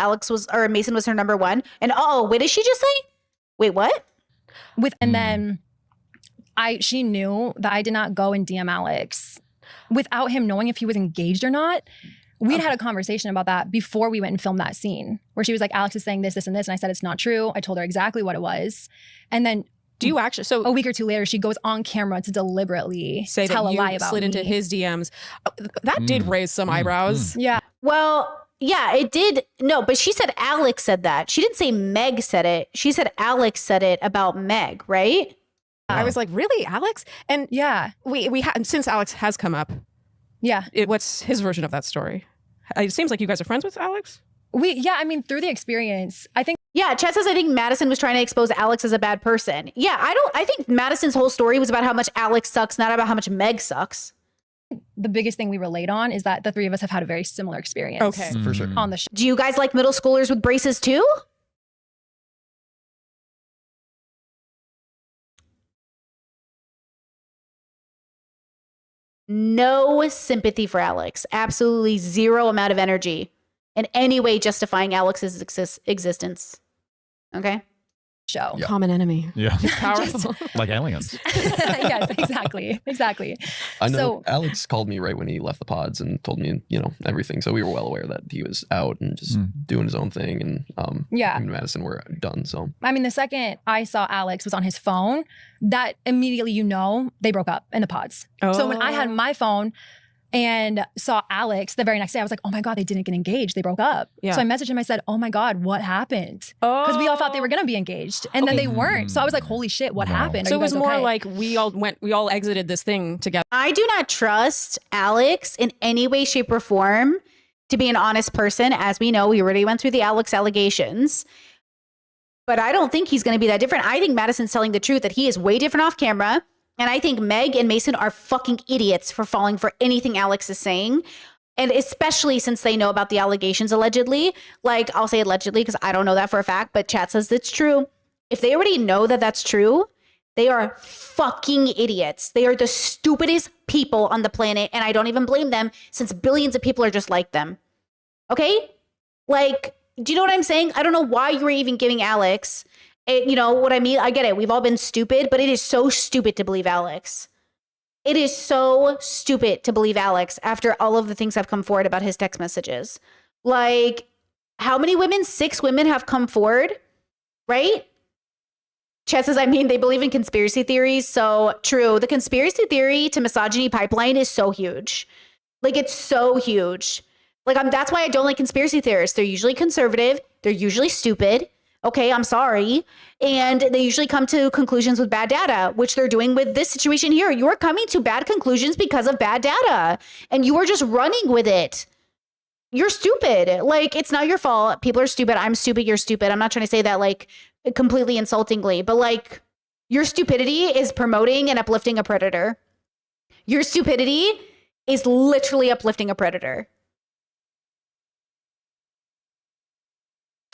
Mason was her number one? And what did she just say? Wait, what? And then she knew that I did not go and DM Alex without him knowing if he was engaged or not. We'd had a conversation about that before we went and filmed that scene where she was like, Alex is saying this, this, and this. And I said, it's not true. I told her exactly what it was. And then Do you actually? So a week or two later, she goes on camera to deliberately say tell that a you lie about slid into me. his DMs. That did raise some eyebrows. Yeah. Well, yeah, it did. No, but she said Alex said that. She didn't say Meg said it. She said Alex said it about Meg, right? I was like, really, Alex? And Yeah. we since Alex has come up, Yeah. what's his version of that story? It seems like you guys are friends with Alex. I mean, through the experience, I think Yeah, Chet says I think Madison was trying to expose Alex as a bad person. Yeah, I think Madison's whole story was about how much Alex sucks, not about how much Meg sucks. the biggest thing we relate on is that the three of us have had a very similar experience. Okay. For sure. On the show. Do you guys like middle schoolers with braces too? No sympathy for Alex. Absolutely zero amount of energy in any way justifying Alex's existence. Okay? Show. Yeah. Common enemy. Yeah. Powerful. Like aliens. Yes, exactly. Exactly. I know So- Alex called me right when he left the pods and told me, everything. So we were well aware that he was out and just doing his own thing. And Yeah. him and Madison were done. So I mean, the second I saw Alex was on his phone, that immediately they broke up in the pods. So when I had my phone and saw Alex the very next day, I was like, oh my God, they didn't get engaged. They broke up. Yeah. So I messaged him. I said, oh my God, what happened? Because we all thought they were going to be engaged. And then they weren't. So I was like, holy shit, what Wow. happened? Are So you it was guys more okay? like we all exited this thing together. I do not trust Alex in any way, shape, or form to be an honest person. As we know, we already went through the Alex allegations. But I don't think he's going to be that different. I think Madison's telling the truth that he is way different off camera. And I think Meg and Mason are fucking idiots for falling for anything Alex is saying. And especially since they know about the allegations allegedly. Like, I'll say allegedly because I don't know that for a fact, but chat says it's true. If they already know that that's true, they are fucking idiots. They are the stupidest people on the planet. And I don't even blame them since billions of people are just like them. Okay? Like, do you know what I'm saying? I don't know why you were even giving Alex. You know what I mean? I get it. We've all been stupid, but it is so stupid to believe Alex. It is so stupid to believe Alex after all of the things have come forward about his text messages. Like, how many women? 6 women have come forward, right? Chet says, they believe in conspiracy theories. So true. The conspiracy theory to misogyny pipeline is so huge. Like, it's so huge. Like, that's why I don't like conspiracy theorists. They're usually conservative. They're usually stupid. Okay, I'm sorry. And they usually come to conclusions with bad data, which they're doing with this situation here. You're coming to bad conclusions because of bad data, and you are just running with it. You're stupid. Like, it's not your fault. People are stupid. I'm stupid. You're stupid. I'm not trying to say that like completely insultingly, but like your stupidity is promoting and uplifting a predator. Your stupidity is literally uplifting a predator.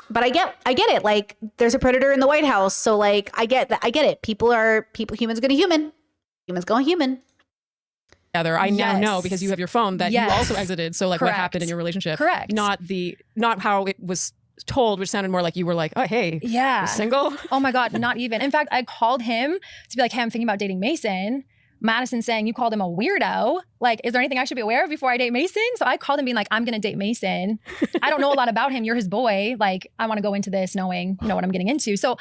But I get it. Like, there's a predator in the White House, so like I get that. I get it. Humans going to human. Humans going human. Together. I now know because you have your phone that you also exited. So like Correct. what happened in your relationship? Correct. Not how it was told, which sounded more like you were like, oh hey, yeah, you're single. Oh my God, not even. In fact, I called him to be like, hey, I'm thinking about dating Mason. Madison saying you called him a weirdo. Like, is there anything I should be aware of before I date Mason? So I called him being like, I'm gonna date Mason. I don't know a lot about him. You're his boy. Like, I want to go into this knowing, what I'm getting into. So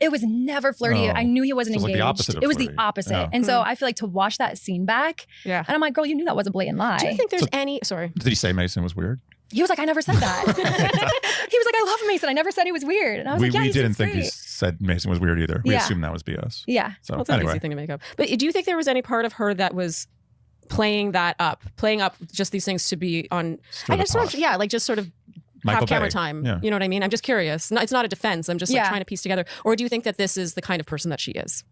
it was never flirty. I knew he wasn't So engaged. like the opposite of it was the flirty. opposite. Yeah. And so I feel like to watch that scene back, Yeah. and I'm like, girl, you knew that was a blatant lie. Do you think there's any? Sorry. Did he say Mason was weird? He was like, I never said that. He was like, I love Mason. I never said he was weird. And I was like, yeah, we he didn't seems think he great. said Mason was weird either. We Yeah. assumed that was BS. Yeah. So Well, it's an anyway, easy thing to make up. But do you think there was any part of her that was playing up just these things to be on? Stir I the guess sort pot. of, like just sort of Michael have camera Bay. time. Yeah. You know what I mean? I'm just curious. No, it's not a defense. I'm just like Yeah. trying to piece together. Or do you think that this is the kind of person that she is?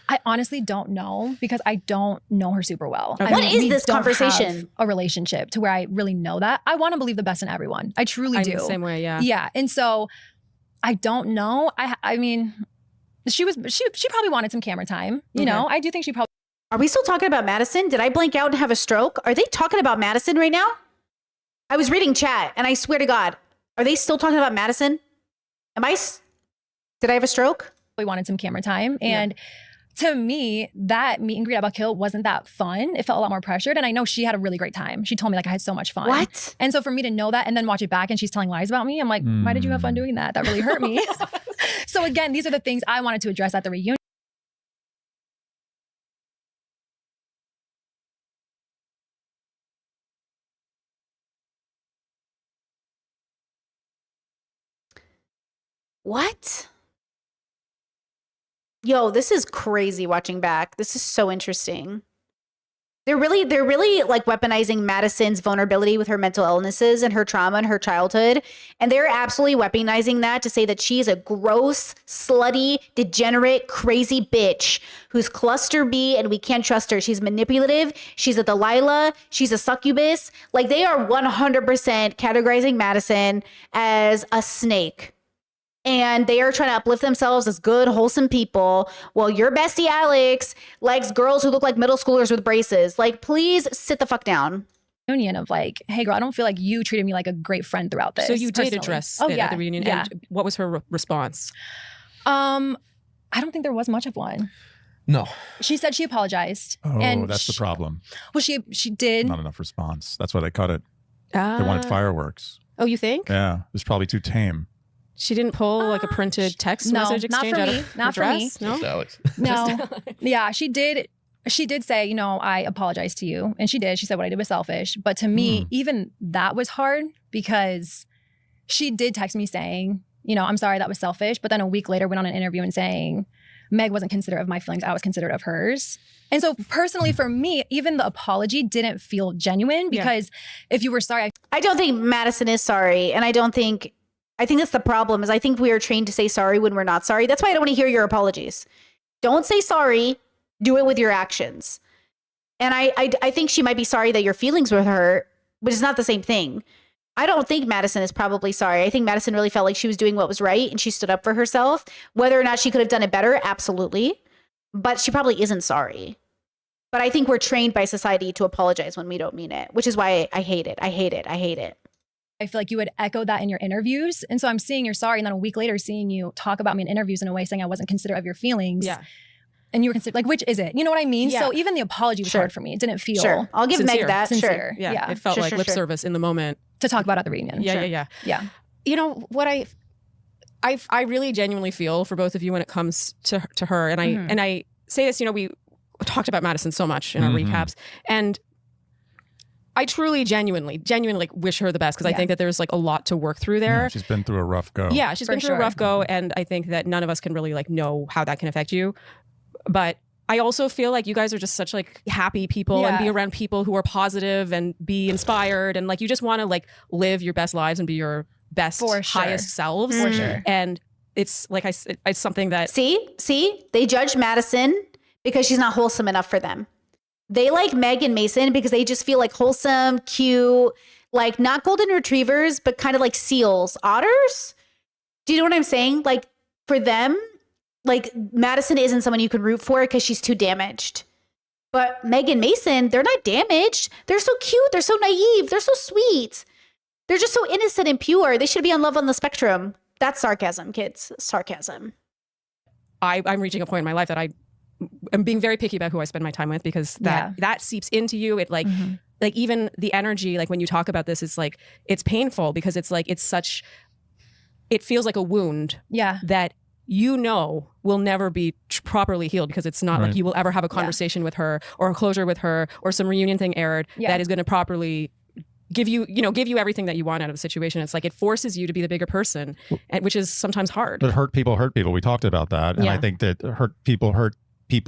I honestly don't know because I don't know her super well. Okay. I What mean, is we this don't conversation? have a relationship to where I really know that. I want to believe the best in everyone. I truly I'm do. the same way, yeah. Yeah. And so I don't know. I mean, she probably wanted some camera time. You know, I do think she probably. Are we still talking about Madison? Did I blank out and have a stroke? Are they talking about Madison right now? I was reading chat and I swear to God, are they still talking about Madison? Did I have a stroke? We wanted some camera time. And to me, that meet and greet at Buck Hill wasn't that fun. It felt a lot more pressured. And I know she had a really great time. She told me like I had so much fun. What? And so for me to know that and then watch it back and she's telling lies about me, I'm like, why did you have fun doing that? That really hurt me. So again, these are the things I wanted to address at the reunion. What? Yo, this is crazy watching back. This is so interesting. They're really like weaponizing Madison's vulnerability with her mental illnesses and her trauma in her childhood. And they're absolutely weaponizing that to say that she's a gross, slutty, degenerate, crazy bitch who's cluster B and we can't trust her. She's manipulative. She's a Delilah. She's a succubus. Like they are 100% categorizing Madison as a snake. And they are trying to uplift themselves as good, wholesome people. Well, your bestie Alex likes girls who look like middle schoolers with braces. Like, please sit the fuck down. Reunion of like, hey girl, I don't feel like you treated me like a great friend throughout this. So you did personally. address Oh it yeah, at the reunion. Yeah. And what was her response? I don't think there was much of one. No. She said she apologized. Oh, and that's the problem. Well, she did. Not enough response. That's why they cut it. Ah. They wanted fireworks. Oh, you think? Yeah, it was probably too tame. She didn't pull like a printed text no, message not exchange for out me. of her Not for me. dress? No? Just Alex. No. Yeah, she did. She did say, I apologize to you. And she did. She said what I did was selfish. But to me, even that was hard because she did text me saying, I'm sorry, that was selfish. But then a week later went on an interview and saying, Meg wasn't considerate of my feelings. I was considerate of hers. And so personally for me, even the apology didn't feel genuine because if you were sorry. I don't think Madison is sorry. And I think that's the problem is I think we are trained to say sorry when we're not sorry. That's why I don't want to hear your apologies. Don't say sorry. Do it with your actions. And I think she might be sorry that your feelings were hurt, but it's not the same thing. I don't think Madison is probably sorry. I think Madison really felt like she was doing what was right and she stood up for herself. Whether or not she could have done it better, absolutely. But she probably isn't sorry. But I think we're trained by society to apologize when we don't mean it, which is why I hate it. I hate it. I hate it. I feel like you would echo that in your interviews. And so I'm seeing you're sorry. And then a week later, seeing you talk about me in interviews in a way saying I wasn't considerate of your feelings. Yeah. And you were considered, like, which is it? You know what I mean? Yeah. So even the apology was hard for me. It didn't feel Sure. I'll give sincere. Meg that. sincere. Sure. Yeah. It felt like lip service in the moment. To talk about at the reunion. Yeah. You know what I really genuinely feel for both of you when it comes to her. And I say this, we talked about Madison so much in our recaps. And I truly, genuinely like wish her the best because I think that there's like a lot to work through there. Yeah, she's been through a rough go. Yeah, she's been through a rough go, and I think that none of us can really like know how that can affect you. But I also feel like you guys are just such like happy people and be around people who are positive and be inspired, and like you just want to like live your best lives and be your best, highest selves. For sure. And it's like it's something that See, they judge Madison because she's not wholesome enough for them. They like Meg and Mason because they just feel like wholesome, cute, like not golden retrievers, but kind of like seals, otters. Do you know what I'm saying? Like for them, like Madison isn't someone you can root for because she's too damaged. But Meg and Mason, they're not damaged. They're so cute. They're so naive. They're so sweet. They're just so innocent and pure. They should be on Love on the Spectrum. That's sarcasm, kids. Sarcasm. I'm reaching a point in my life that I'm being very picky about who I spend my time with because that seeps into you. It like like even the energy, like when you talk about this, it's like it's painful because it's like it feels like a wound that you know will never be properly healed because it's not like you will ever have a conversation with her or a closure with her or some reunion thing aired that is going to properly give you everything that you want out of the situation. It's like it forces you to be the bigger person, which is sometimes hard. But hurt people. We talked about that. And I think that hurt people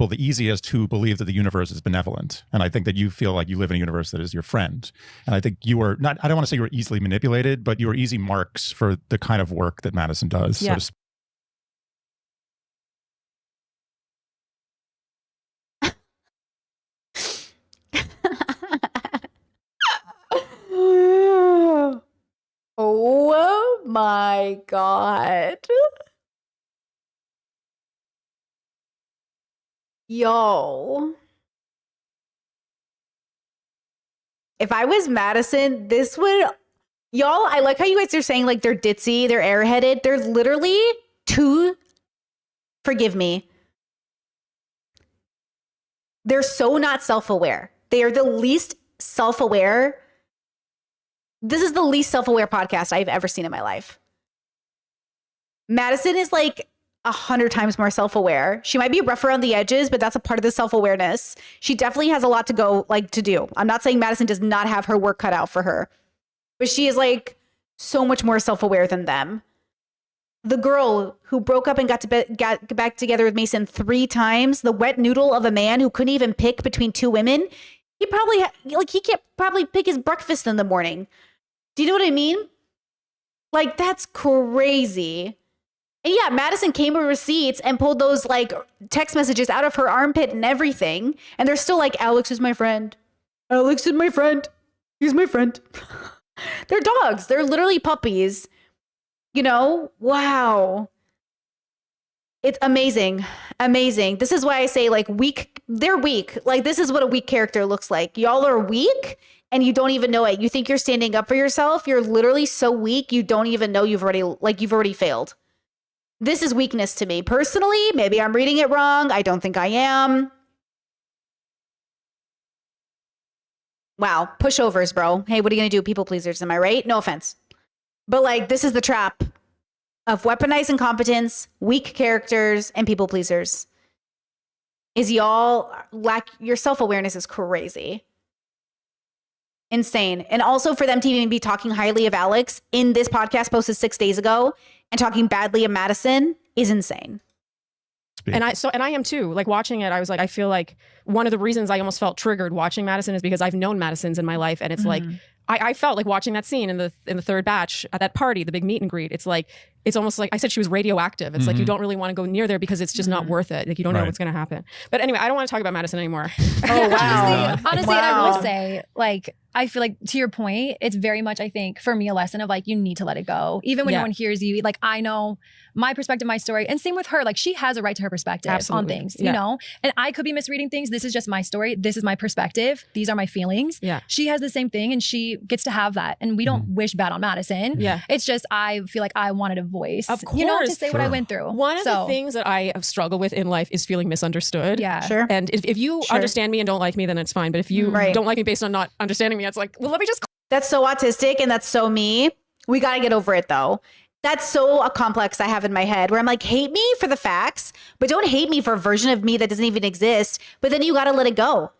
the easiest who believe that the universe is benevolent. And I think that you feel like you live in a universe that is your friend. And I think you are not, I don't want to say you were easily manipulated, but you are easy marks for the kind of work that Madison does. Yeah. So to Oh my God. Yo. If I was Madison, this would, y'all, I like how you guys are saying like they're ditzy, they're airheaded. They're literally forgive me. They're so not self-aware. They are the least self-aware. This is the least self-aware podcast I've ever seen in my life. Madison is like 100 times more self-aware. She might be rough around the edges, but that's a part of the self-awareness. She definitely has a lot to do. I'm not saying Madison does not have her work cut out for her, but she is like so much more self-aware than them. The girl who broke up and got back together with Mason 3 times, the wet noodle of a man who couldn't even pick between 2 women. He probably he can't probably pick his breakfast in the morning. Do you know what I mean? Like that's crazy. And yeah, Madison came with receipts and pulled those like text messages out of her armpit and everything. And they're still like, Alex is my friend. Alex is my friend. He's my friend. They're dogs. They're literally puppies. You know? Wow. It's amazing. Amazing. This is why I say like weak. They're weak. Like this is what a weak character looks like. Y'all are weak and you don't even know it. You think you're standing up for yourself. You're literally so weak. You don't even know you've already failed. This is weakness to me personally. Maybe I'm reading it wrong. I don't think I am. Wow. Pushovers, bro. Hey, what are you going to do? People pleasers. Am I right? No offense. But like, this is the trap of weaponized incompetence, weak characters, and people pleasers. Is y'all your self-awareness is crazy. Insane. And also for them to even be talking highly of Alex in this podcast posted 6 days ago and talking badly of Madison is insane. And I am too. Like watching it, I was like, I feel like one of the reasons I almost felt triggered watching Madison is because I've known Madisons in my life, and it's like I felt like watching that scene in the 3rd batch at that party, the big meet and greet. It's like it's almost like I said she was radioactive. It's like you don't really want to go near there because it's just not worth it. Like you don't know what's going to happen. But anyway, I don't want to talk about Madison anymore. Oh wow! Honestly, and I will say, like, I feel like to your point, it's very much, I think, for me, a lesson of like you need to let it go, even when no one hears you. Like I know my perspective, my story, and same with her. Like she has a right to her perspective on things, you know. And I could be misreading things. This is just my story. This is my perspective. These are my feelings. Yeah. She has the same thing, and she gets to have that. And we don't wish bad on Madison. Yeah. It's just I feel like I wanted a voice, of course, you know, to say what I went through. One of the things that I have struggled with in life is feeling misunderstood. Yeah. Sure. And if you understand me and don't like me, then it's fine. But if you don't like me based on not understanding me, it's like, well, let me just. That's so autistic and that's so me. We got to get over it though. That's so a complex I have in my head where I'm like, hate me for the facts, but don't hate me for a version of me that doesn't even exist. But then you got to let it go.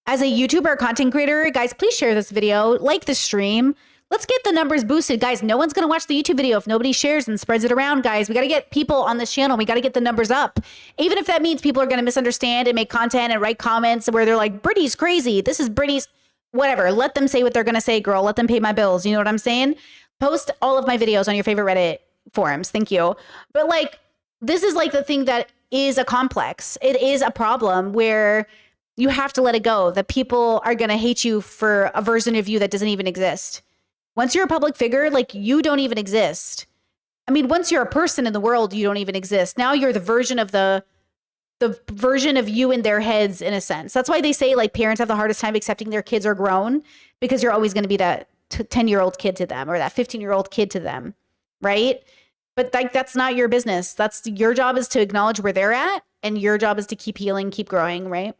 As a YouTuber or content creator, guys, please share this video, like the stream. Let's get the numbers boosted. Guys, no one's going to watch the YouTube video if nobody shares and spreads it around, guys. We got to get people on this channel. We got to get the numbers up. Even if that means people are going to misunderstand and make content and write comments where they're like, Brittany's crazy. This is Brittany's, whatever. Let them say what they're going to say, girl. Let them pay my bills. You know what I'm saying? Post all of my videos on your favorite Reddit forums. Thank you. But like, this is like the thing that is a complex. It is a problem where you have to let it go. That people are going to hate you for a version of you that doesn't even exist. Once you're a public figure, like you don't even exist. I mean, once you're a person in the world, you don't even exist. Now you're the version of the version of you in their heads, in a sense. That's why they say like parents have the hardest time accepting their kids are grown, because you're always going to be that 10-year-old kid to them or that 15-year-old kid to them, right? But like that's not your business. That's your job, is to acknowledge where they're at, and your job is to keep healing, keep growing, right?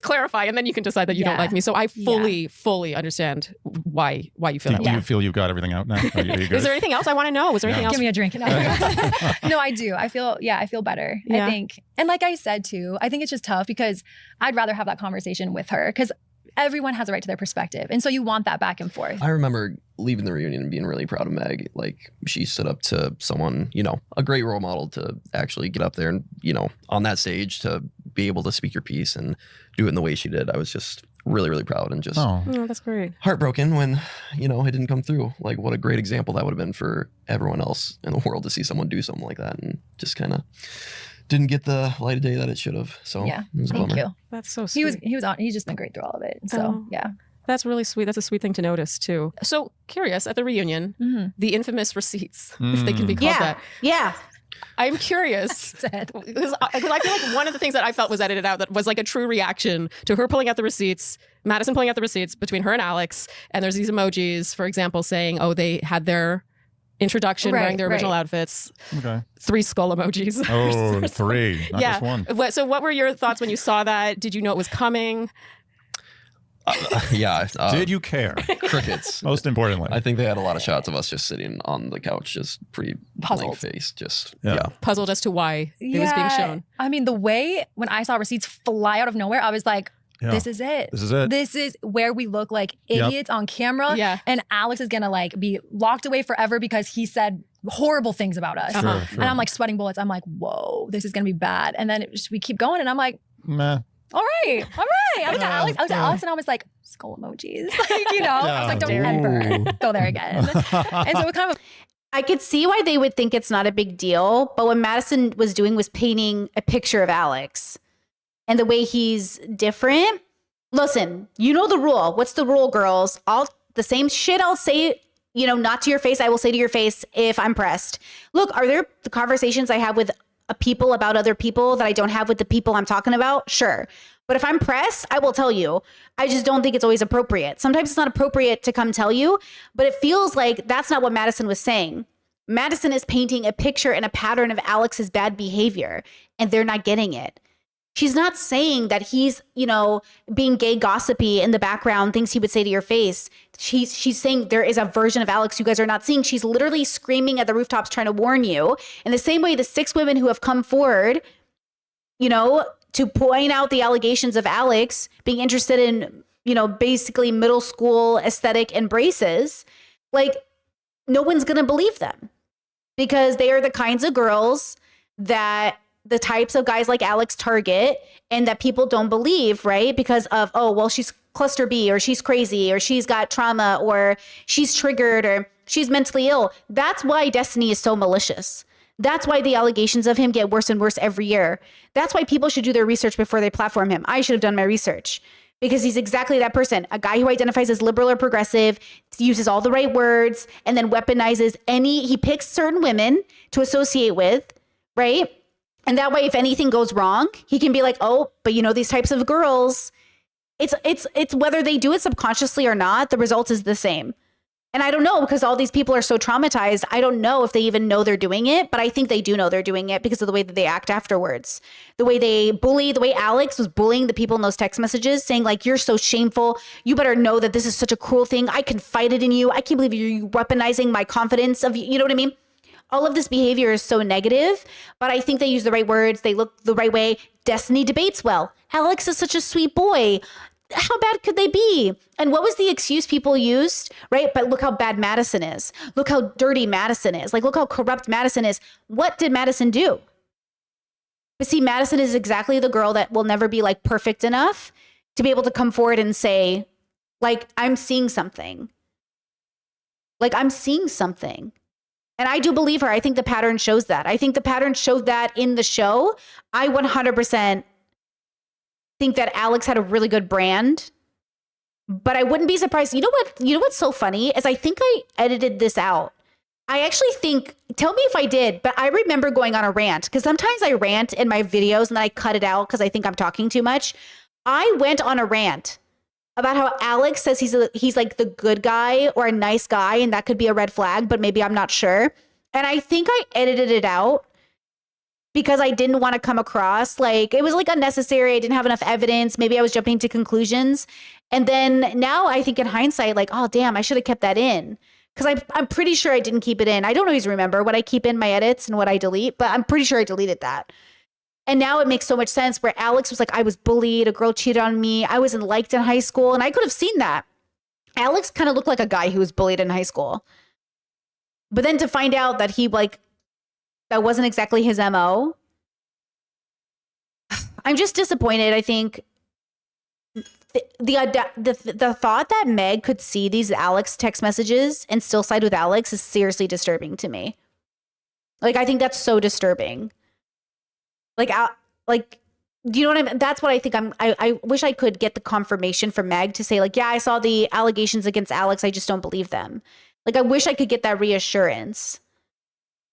Clarify, and then you can decide that you don't like me. So I fully understand why you feel that way. Do you feel you've got everything out now? Are you Is there anything else I want to know? Was there anything else? Give me a drink. No, I do. I feel better. Yeah. I think. And like I said too, I think it's just tough because I'd rather have that conversation with her, because everyone has a right to their perspective. And so you want that back and forth. I remember leaving the reunion and being really proud of Meg. Like, she stood up to someone, you know, a great role model to actually get up there and, you know, on that stage to be able to speak your piece and do it in the way she did. I was just really, really proud and just that's great. Heartbroken when, you know, it didn't come through. Like, what a great example that would have been for everyone else in the world to see someone do something like that, and just kind of didn't get the light of day that it should have. So yeah, it was a thank bummer. you. That's so sweet. He's just been great through all of it. So yeah. That's really sweet. That's a sweet thing to notice too. So curious, at the reunion, the infamous receipts, if they can be called that. Yeah. I'm curious because I feel like one of the things that I felt was edited out that was like a true reaction to her pulling out the receipts, Madison pulling out the receipts between her and Alex. And there's these emojis, for example, saying, oh, they had their introduction wearing their original outfits. Okay. 3 skull emojis. Oh, 3, not just one. So what were your thoughts when you saw that? Did you know it was coming? Did you care? Crickets. Most importantly. I think they had a lot of shots of us just sitting on the couch, just pretty blank face. Just, Puzzled as to why it was being shown. I mean, the way when I saw receipts fly out of nowhere, I was like, this is it. This is it. This is where we look like idiots on camera. Yeah. And Alex is going to like be locked away forever because he said horrible things about us. Sure. And I'm like sweating bullets. I'm like, whoa, this is going to be bad. And then we keep going and I'm like, meh. All right. I looked at Alex and I was like, skull emojis. Like, you know, I was like, don't ever go there again. And so it kind of. I could see why they would think it's not a big deal. But what Madison was doing was painting a picture of Alex and the way he's different. Listen, you know the rule. What's the rule, girls? The same shit I'll say, you know, not to your face, I will say to your face if I'm pressed. Look, are there the conversations I have with people about other people that I don't have with the people I'm talking about? Sure. But if I'm pressed, I will tell you. I just don't think it's always appropriate. Sometimes it's not appropriate to come tell you, but it feels like that's not what Madison was saying. Madison is painting a picture and a pattern of Alex's bad behavior, and they're not getting it. She's not saying that he's, you know, being gay gossipy in the background, things he would say to your face. She's saying there is a version of Alex you guys are not seeing. She's literally screaming at the rooftops trying to warn you. In the same way, the 6 women who have come forward, you know, to point out the allegations of Alex being interested in, you know, basically middle school aesthetic embraces, like no one's going to believe them because they are the kinds of girls that the types of guys like Alex target and that people don't believe, right? Because of, oh, well, she's cluster B or she's crazy or she's got trauma or she's triggered or she's mentally ill. That's why Destiny is so malicious. That's why the allegations of him get worse and worse every year. That's why people should do their research before they platform him. I should have done my research because he's exactly that person, a guy who identifies as liberal or progressive, uses all the right words, and then weaponizes he picks certain women to associate with, right? And that way, if anything goes wrong, he can be like, oh, but you know, these types of girls, it's whether they do it subconsciously or not, the result is the same. And I don't know, because all these people are so traumatized. I don't know if they even know they're doing it, but I think they do know they're doing it because of the way that they act afterwards. The way they bully, the way Alex was bullying the people in those text messages saying like, you're so shameful. You better know that this is such a cruel thing. I confided in you. I can't believe you're weaponizing my confidence of you. You know what I mean? All of this behavior is so negative, but I think they use the right words. They look the right way. Destiny debates well. Alex is such a sweet boy. how bad could they be? And what was the excuse people used, right? But look how bad Madison is. Look how dirty Madison is. Like, look how corrupt Madison is. What did Madison do? But see, Madison is exactly the girl that will never be like perfect enough to be able to come forward and say, like, I'm seeing something. Like, I'm seeing something. And I do believe her. I think the pattern shows that. I think the pattern showed that in the show. I 100% think that Alex had a really good brand, but I wouldn't be surprised. You know what? You know what's so funny is I think I edited this out. I actually think, tell me if I did, but I remember going on a rant because sometimes I rant in my videos and then I cut it out because I think I'm talking too much. I went on a rant about how Alex says he's like the good guy or a nice guy, and that could be a red flag, but maybe I'm not sure. And I think I edited it out because I didn't want to come across like it was like unnecessary. I didn't have enough evidence. Maybe I was jumping to conclusions. And then now I think in hindsight, like, oh, damn, I should have kept that in. Because I'm pretty sure I didn't keep it in. I don't always remember what I keep in my edits and what I delete, but I'm pretty sure I deleted that. And now it makes so much sense where Alex was like, I was bullied, a girl cheated on me, I wasn't liked in high school, and I could have seen that. Alex kind of looked like a guy who was bullied in high school. But then to find out that he like, that wasn't exactly his MO, I'm just disappointed. I think the thought that Meg could see these Alex text messages and still side with Alex is seriously disturbing to me. Like, I think that's so disturbing. Like, do you know what I mean? That's what I think. I wish I could get the confirmation from Meg to say like, yeah, I saw the allegations against Alex. I just don't believe them. Like, I wish I could get that reassurance,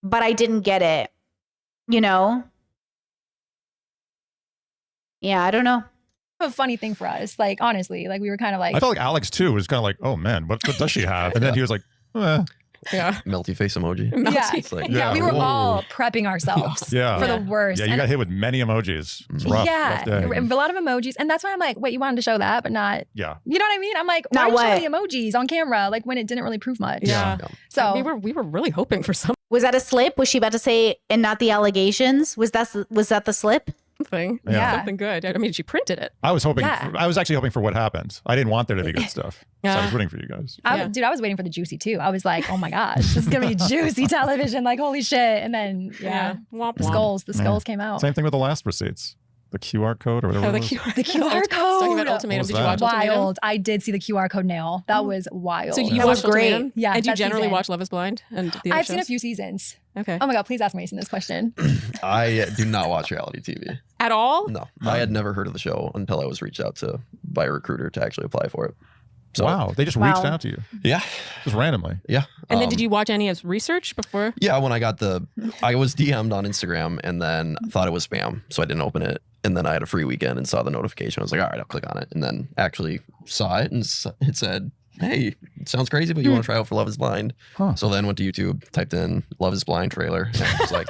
but I didn't get it, you know? Yeah, I don't know. A funny thing for us, like, honestly, like we were kind of like, I felt like Alex too was kind of like, oh man, what does she have? And then he was like, Yeah. Melty face emoji. yeah, It's like, yeah, we were whoa. all prepping ourselves for the worst. Yeah, you And- got hit with many emojis. It's rough, yeah, rough day. a lot of emojis. And that's why I'm like, wait, you wanted to show that, but not, Yeah. you know what I mean? I'm like, why Not are you what? showing the emojis on camera? Like when it didn't really prove much. Yeah. So we were really hoping for Was that a slip? Was she about to say, and not the allegations? Was that the slip? something. Yeah. Something good. I mean, she printed it. I was hoping. Yeah. I was actually hoping for what happened. I didn't want there to be good stuff. So I was rooting for you guys. Dude, I was waiting for the juicy too. I was like, oh my gosh, this is gonna be juicy television. Like, holy shit. And then Womp the womp. skulls came out. Same thing with the last receipts. The QR code or whatever. Oh, the it was. QR, The QR Talking about code. Ultimatum. What Did was you watch that? Ultimatum? Wild. I did see the QR code nail. That was wild. So you That was watched great. Ultimatum? Yeah, And do you that generally season. watch Love is Blind and the other I've seen a shows? few seasons. Okay. Oh my God, please ask Mason this question. I do not watch reality TV. At all? No, I had never heard of the show until I was reached out to by a recruiter to actually apply for it. So, Wow. They just reached out to you. Yeah. Just randomly. Yeah. And then did you watch any as research before? Yeah, when I got I was DM'd on Instagram and then thought it was spam, so I didn't open it. And then I had a free weekend and saw the notification. I was like, all right, I'll click on it. And then actually saw it and it said, hey, it sounds crazy, but you want to try out for Love is Blind. Huh. So then went to YouTube, typed in Love is Blind trailer. And I was like,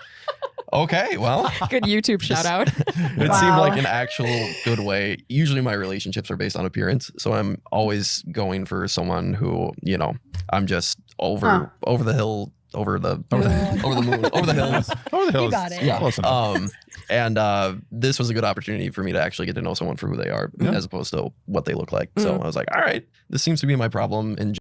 okay, well. Good YouTube shout out. It seemed like an actual good way. Usually my relationships are based on appearance. So I'm always going for someone who, you know, I'm just over the hill, over the moon, over the hills. Oh, the hell You is- got it. Yeah. Close enough. And this was a good opportunity for me to actually get to know someone for who they are as opposed to what they look like. So I was like, all right, this seems to be my problem. And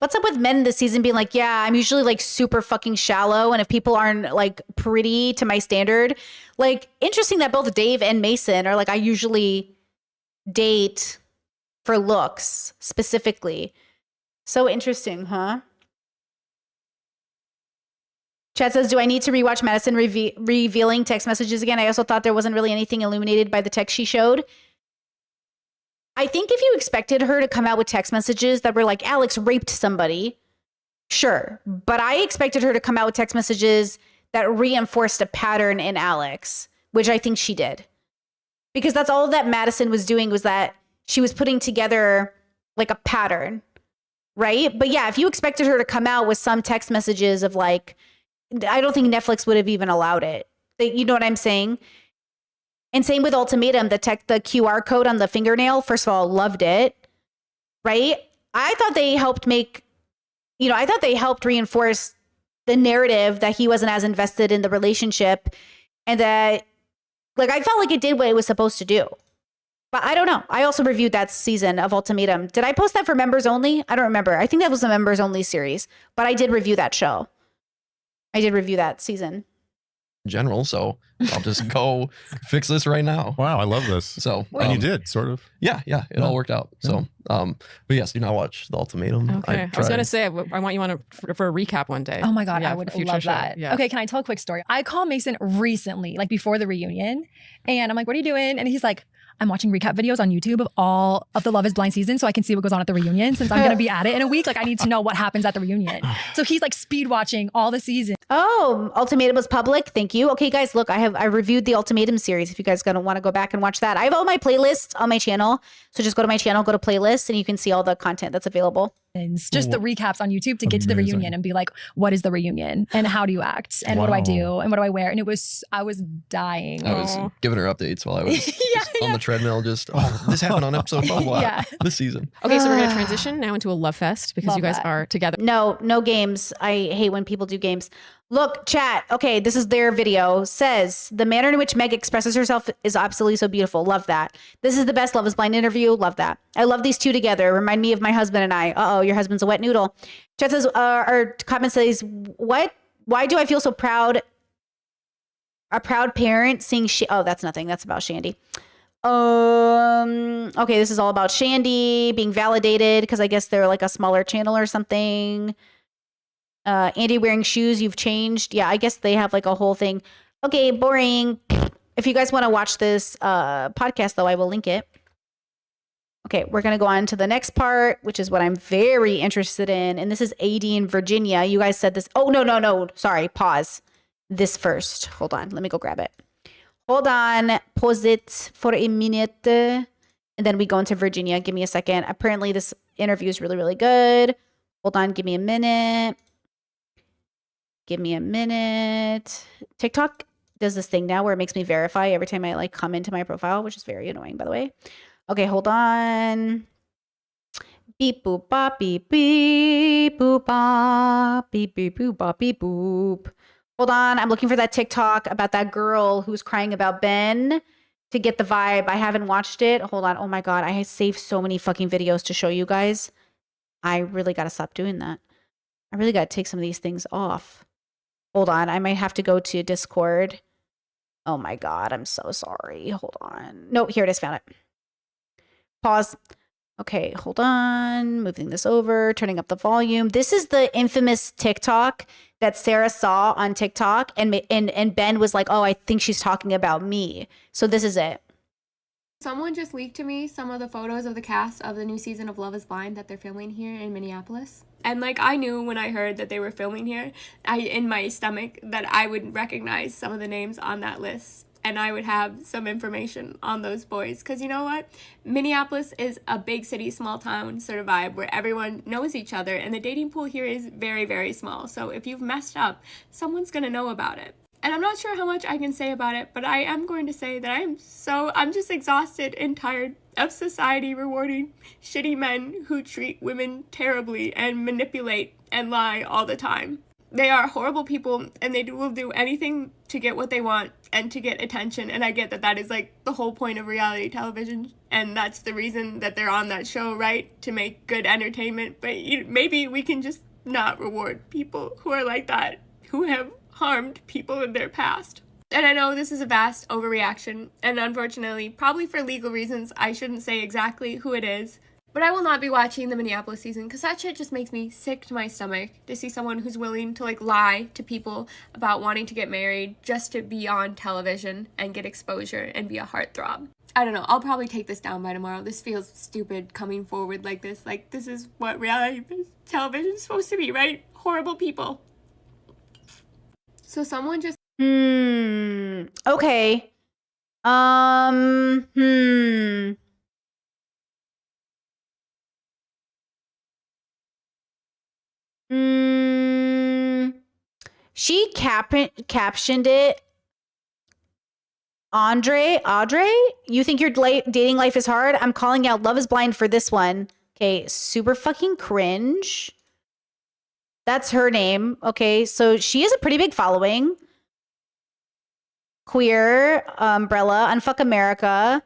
What's up with men this season being like, yeah, I'm usually like super fucking shallow. And if people aren't like pretty to my standard, like interesting that both Dave and Mason are like, I usually date for looks specifically. So interesting, huh? Chad says, do I need to rewatch Madison revealing text messages again? I also thought there wasn't really anything illuminated by the text she showed. I think if you expected her to come out with text messages that were like, Alex raped somebody, sure. But I expected her to come out with text messages that reinforced a pattern in Alex, which I think she did. Because that's all that Madison was doing, was that she was putting together like a pattern, right? But yeah, if you expected her to come out with some text messages of like, I don't think Netflix would have even allowed it. You know what I'm saying? And same with Ultimatum, the QR code on the fingernail. First of all, loved it, right? I thought they helped reinforce the narrative that he wasn't as invested in the relationship, and that, like, I felt like it did what it was supposed to do. But I don't know. I also reviewed that season of Ultimatum. Did I post that for members only? I don't remember. I think that was a members only series, but I did review that show. I did review that season. General, so I'll just go fix this right now. Wow, I love this. So and you did sort of. Yeah, it all worked out. So but yes, do not watch The Ultimatum. Okay, I was gonna say I want you on for a recap one day. Oh my god, Yeah, I would for future love show. that. Yeah. Okay, can I tell a quick story? I called Mason recently, like before the reunion, and I'm like, "What are you doing?" And he's like, I'm watching recap videos on YouTube of all of the Love is Blind season so I can see what goes on at the reunion since I'm going to be at it in a week. Like I need to know what happens at the reunion. So he's like speed watching all the seasons. Oh, Ultimatum was public. Thank you. Okay, guys, look, I reviewed the Ultimatum series. If you guys gonna want to go back and watch that, I have all my playlists on my channel. So just go to my channel, go to playlists, and you can see all the content that's available. Just the recaps on YouTube to get to the reunion and be like, what is the reunion and how do you act and what do I do and what do I wear? And I was dying. I was giving her updates while I was on the treadmill. Just this happened on episode blah blah this season. Okay, so we're gonna transition now into a love fest because Love you guys that. are together. No games. I hate when people do games. Look, chat. Okay, this is their video. Says the manner in which Meg expresses herself is absolutely so beautiful. Love that. This is the best Love is Blind interview. Love that. I love these two together. Remind me of my husband and I. Uh-oh, your husband's a wet noodle. Chat says, our comment says, what? Why do I feel so proud? A proud parent seeing oh, that's nothing. That's about Shandy. Okay, this is all about Shandy being validated because I guess they're like a smaller channel or something. Andy wearing shoes, you've changed. Yeah, I guess they have like a whole thing. Okay, boring. If you guys want to watch this podcast, though, I will link it. Okay, we're going to go on to the next part, which is what I'm very interested in. And this is AD in Virginia. You guys said this. Oh, no. Sorry, pause. This first. Hold on. Let me go grab it. Hold on. Pause it for a minute. And then we go into Virginia. Give me a second. Apparently, this interview is really, really good. Hold on. Give me a minute. TikTok does this thing now where it makes me verify every time I like come into my profile, which is very annoying, by the way. Okay, hold on. Beep boop bop beep beep boop bop beep beep boop bop beep boop. Hold on, I'm looking for that TikTok about that girl who's crying about Ben to get the vibe. I haven't watched it. Hold on. Oh my god, I saved so many fucking videos to show you guys. I really gotta stop doing that. I really gotta take some of these things off. Hold on, I might have to go to Discord. Oh my god, I'm so sorry. Hold on. No, here it is, found it. Pause. Okay, hold on. Moving this over, turning up the volume. This is the infamous TikTok that Sarah saw on TikTok, and Ben was like, "Oh, I think she's talking about me." So this is it. Someone just leaked to me some of the photos of the cast of the new season of Love is Blind that they're filming here in Minneapolis. And like I knew when I heard that they were filming here, in my stomach that I would recognize some of the names on that list. And I would have some information on those boys. Because you know what? Minneapolis is a big city, small town sort of vibe where everyone knows each other. And the dating pool here is very, very small. So if you've messed up, someone's going to know about it. And I'm not sure how much I can say about it, but I am going to say that I'm just exhausted and tired of society rewarding shitty men who treat women terribly and manipulate and lie all the time. They are horrible people and they will do anything to get what they want and to get attention. And I get that that is like the whole point of reality television. And that's the reason that they're on that show, right? To make good entertainment. But maybe we can just not reward people who are like that, who have harmed people in their past. And I know this is a vast overreaction, and unfortunately, probably for legal reasons, I shouldn't say exactly who it is, but I will not be watching the Minneapolis season because that shit just makes me sick to my stomach to see someone who's willing to like lie to people about wanting to get married just to be on television and get exposure and be a heartthrob. I don't know, I'll probably take this down by tomorrow. This feels stupid coming forward like this. Like, this is what reality television is supposed to be, right? Horrible people. So someone just okay. She captioned it. Audrey, you think your dating life is hard? I'm calling out Love is Blind for this one. Okay, super fucking cringe. That's her name. Okay, so she has a pretty big following. Queer, Umbrella, Unfuck America.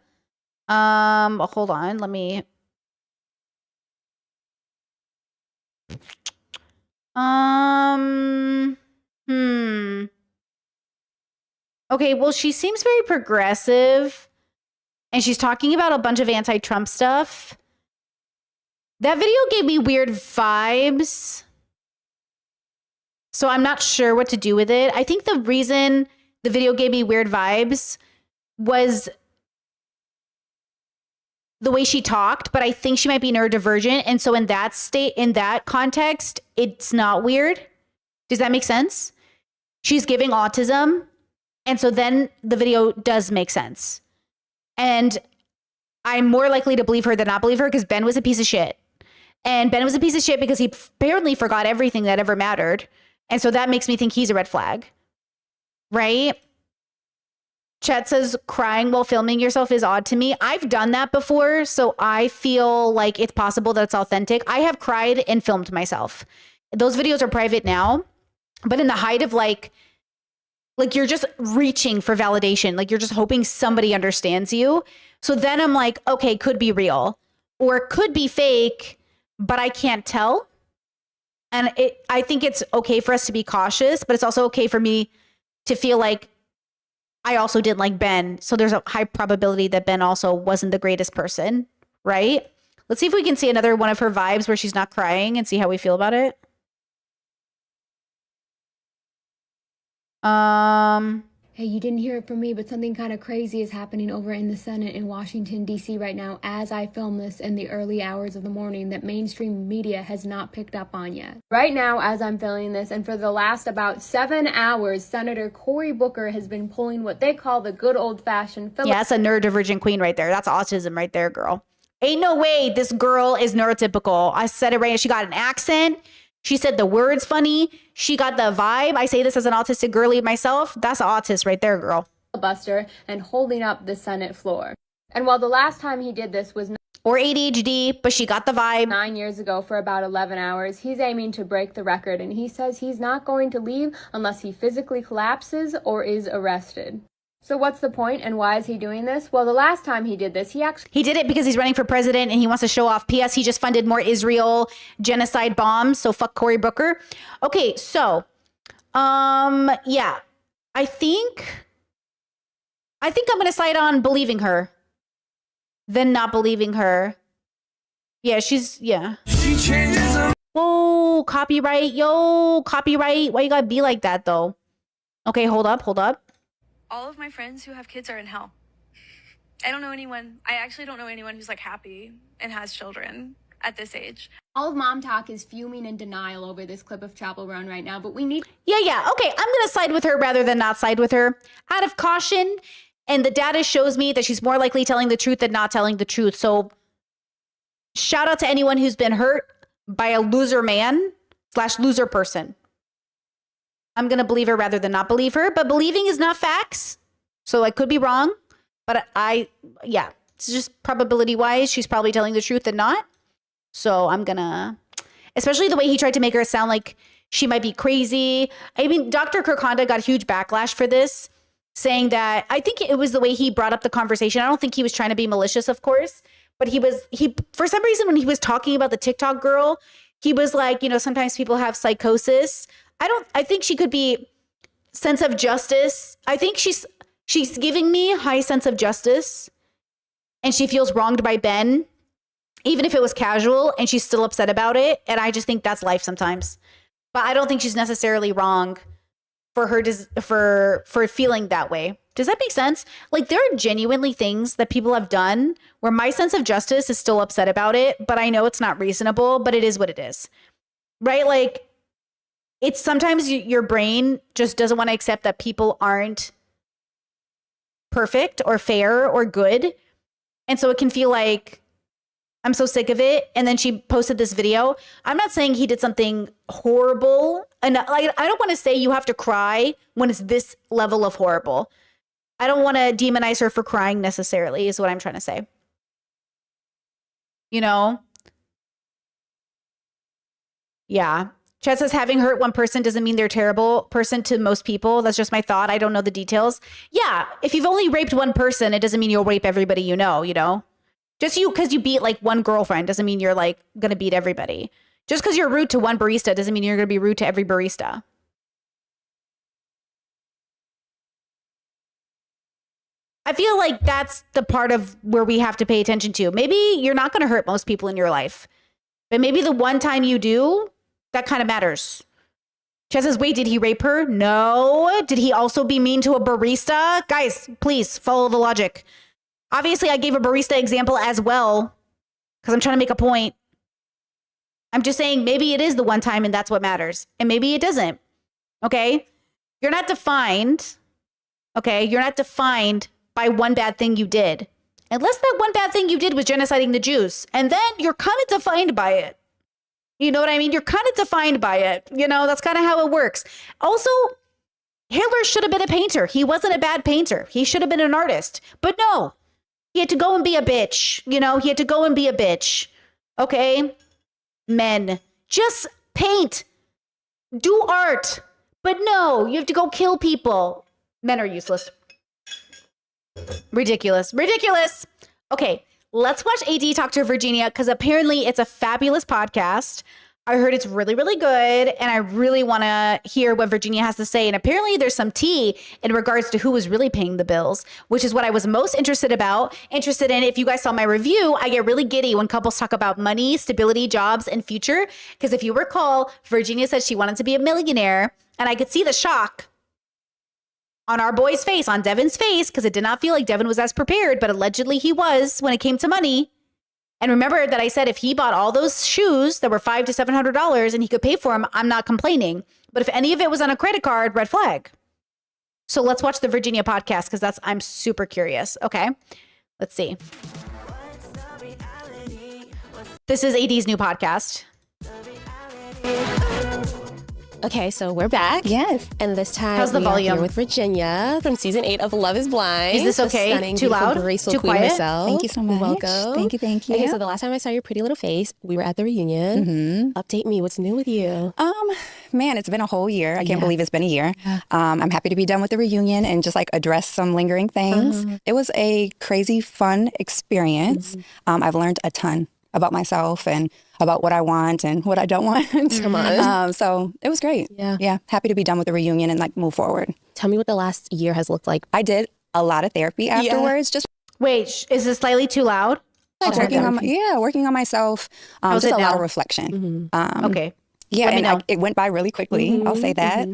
Hold on. Let me. Okay, well, she seems very progressive, and she's talking about a bunch of anti-Trump stuff. That video gave me weird vibes, so I'm not sure what to do with it. I think the reason the video gave me weird vibes was the way she talked, but I think she might be neurodivergent, and so in that context, it's not weird. Does that make sense? She's giving autism, and so then the video does make sense. And I'm more likely to believe her than not believe her because Ben was a piece of shit. And Ben was a piece of shit because he apparently forgot everything that ever mattered. And so that makes me think he's a red flag. Right? Chet says crying while filming yourself is odd to me. I've done that before, so I feel like it's possible that it's authentic. I have cried and filmed myself. Those videos are private now, but in the height of like you're just reaching for validation. Like you're just hoping somebody understands you. So then I'm like, okay, could be real or could be fake, but I can't tell. And I think it's okay for us to be cautious, but it's also okay for me to feel like I also didn't like Ben. So there's a high probability that Ben also wasn't the greatest person, right? Let's see if we can see another one of her vibes where she's not crying and see how we feel about it. Hey, you didn't hear it from me, but something kind of crazy is happening over in the Senate in Washington, D.C. right now as I film this in the early hours of the morning that mainstream media has not picked up on yet. Right now, as I'm filming this, and for the last about 7 hours, Senator Cory Booker has been pulling what they call the good old-fashioned Yeah, that's a neurodivergent queen right there. That's autism right there, girl. Ain't no way this girl is neurotypical. I said it right. She got an accent. She said the words funny. She got the vibe. I say this as an autistic girly myself. That's an autist right there, girl. Buster and holding up the Senate floor. And while the last time he did this was or ADHD, but she got the vibe. 9 years ago for about 11 hours, he's aiming to break the record, and he says he's not going to leave unless he physically collapses or is arrested. So what's the point, and why is he doing this? Well, the last time he did this, he did it because he's running for president and he wants to show off. P.S. He just funded more Israel genocide bombs, so fuck Cory Booker. Okay, so, yeah, I think I'm gonna side on believing her than not believing her. Yeah, yeah. She changes them. Whoa, copyright, yo, copyright. Why you gotta be like that though? Okay, hold up. All of my friends who have kids are in hell. I actually don't know anyone who's like happy and has children at this age. All of Mom Talk is fuming in denial over this clip of Chapel Run right now, but we need... Yeah. Okay, I'm going to side with her rather than not side with her. Out of caution, and the data shows me that she's more likely telling the truth than not telling the truth. So shout out to anyone who's been hurt by a loser man / loser person. I'm going to believe her rather than not believe her, but believing is not facts. So I could be wrong, but it's just probability wise, she's probably telling the truth and not. So I'm going to, especially the way he tried to make her sound like she might be crazy. I mean, Dr. Kirk Honda got huge backlash for this, saying that, I think it was the way he brought up the conversation. I don't think he was trying to be malicious, of course, but he for some reason, when he was talking about the TikTok girl, he was like, sometimes people have psychosis. I think she could be sense of justice. I think she's giving me high sense of justice, and she feels wronged by Ben, even if it was casual, and she's still upset about it. And I just think that's life sometimes. But I don't think she's necessarily wrong for her for feeling that way. Does that make sense? Like, there are genuinely things that people have done where my sense of justice is still upset about it, but I know it's not reasonable, but it is what it is. Right? Like, it's sometimes your brain just doesn't want to accept that people aren't perfect or fair or good. And so it can feel like, I'm so sick of it. And then she posted this video. I'm not saying he did something horrible. And I don't want to say you have to cry when it's this level of horrible. I don't want to demonize her for crying necessarily, is what I'm trying to say. Yeah. Chad says having hurt one person doesn't mean they're a terrible person to most people. That's just my thought. I don't know the details. Yeah, if you've only raped one person, it doesn't mean you'll rape everybody you know, Just because you beat like one girlfriend doesn't mean you're like going to beat everybody. Just because you're rude to one barista doesn't mean you're going to be rude to every barista. I feel like that's the part of where we have to pay attention to. Maybe you're not going to hurt most people in your life, but maybe the one time you do, that kind of matters. Chad says, wait, did he rape her? No. Did he also be mean to a barista? Guys, please follow the logic. Obviously, I gave a barista example as well because I'm trying to make a point. I'm just saying maybe it is the one time and that's what matters. And maybe it doesn't. Okay? You're not defined. Okay? You're not defined by one bad thing you did. Unless that one bad thing you did was genociding the Jews. And then you're kind of defined by it. You know what I mean? You're kind of defined by it. That's kind of how it works. Also, Hitler should have been a painter. He wasn't a bad painter. He should have been an artist. But no, he had to go and be a bitch. He had to go and be a bitch. Okay? Men, just paint. Do art. But no, you have to go kill people. Men are useless. Ridiculous. Okay. Let's watch AD talk to Virginia because apparently it's a fabulous podcast. I heard it's really, really good. And I really want to hear what Virginia has to say. And apparently there's some tea in regards to who was really paying the bills, which is what I was most interested in. If you guys saw my review, I get really giddy when couples talk about money, stability, jobs, and future. Because if you recall, Virginia said she wanted to be a millionaire. And I could see the shock on our boy's face, on Devin's face, because it did not feel like Devin was as prepared, but allegedly he was when it came to money. And remember that I said if he bought all those shoes that were $500 to $700 and he could pay for them, I'm not complaining. But if any of it was on a credit card, red flag. So let's watch the Virginia podcast because I'm super curious. Okay, let's see. This is AD's new podcast. Okay, so we're back. Yes. And this time how's the we volume? Are here with Virginia from season 8 of Love is Blind. Is this okay? Stunning, too loud? Graceful too queen quiet? herself. Thank you so much. Welcome. Thank you. Okay, so the last time I saw your pretty little face, we were at the reunion. Update me. What's new with you? Man, it's been a whole year. I can't believe it's been a year. I'm happy to be done with the reunion and just like address some lingering things. It was a crazy, fun experience. I've learned a ton about myself and about what I want and what I don't want. Come on. So it was great. Yeah. Happy to be done with the reunion and like move forward. Tell me what the last year has looked like. I did a lot of therapy afterwards. Just wait, is this slightly too loud? working on myself. How's just it a lot now? of reflection. Okay. Yeah, Let me know. it went by really quickly. I'll say that.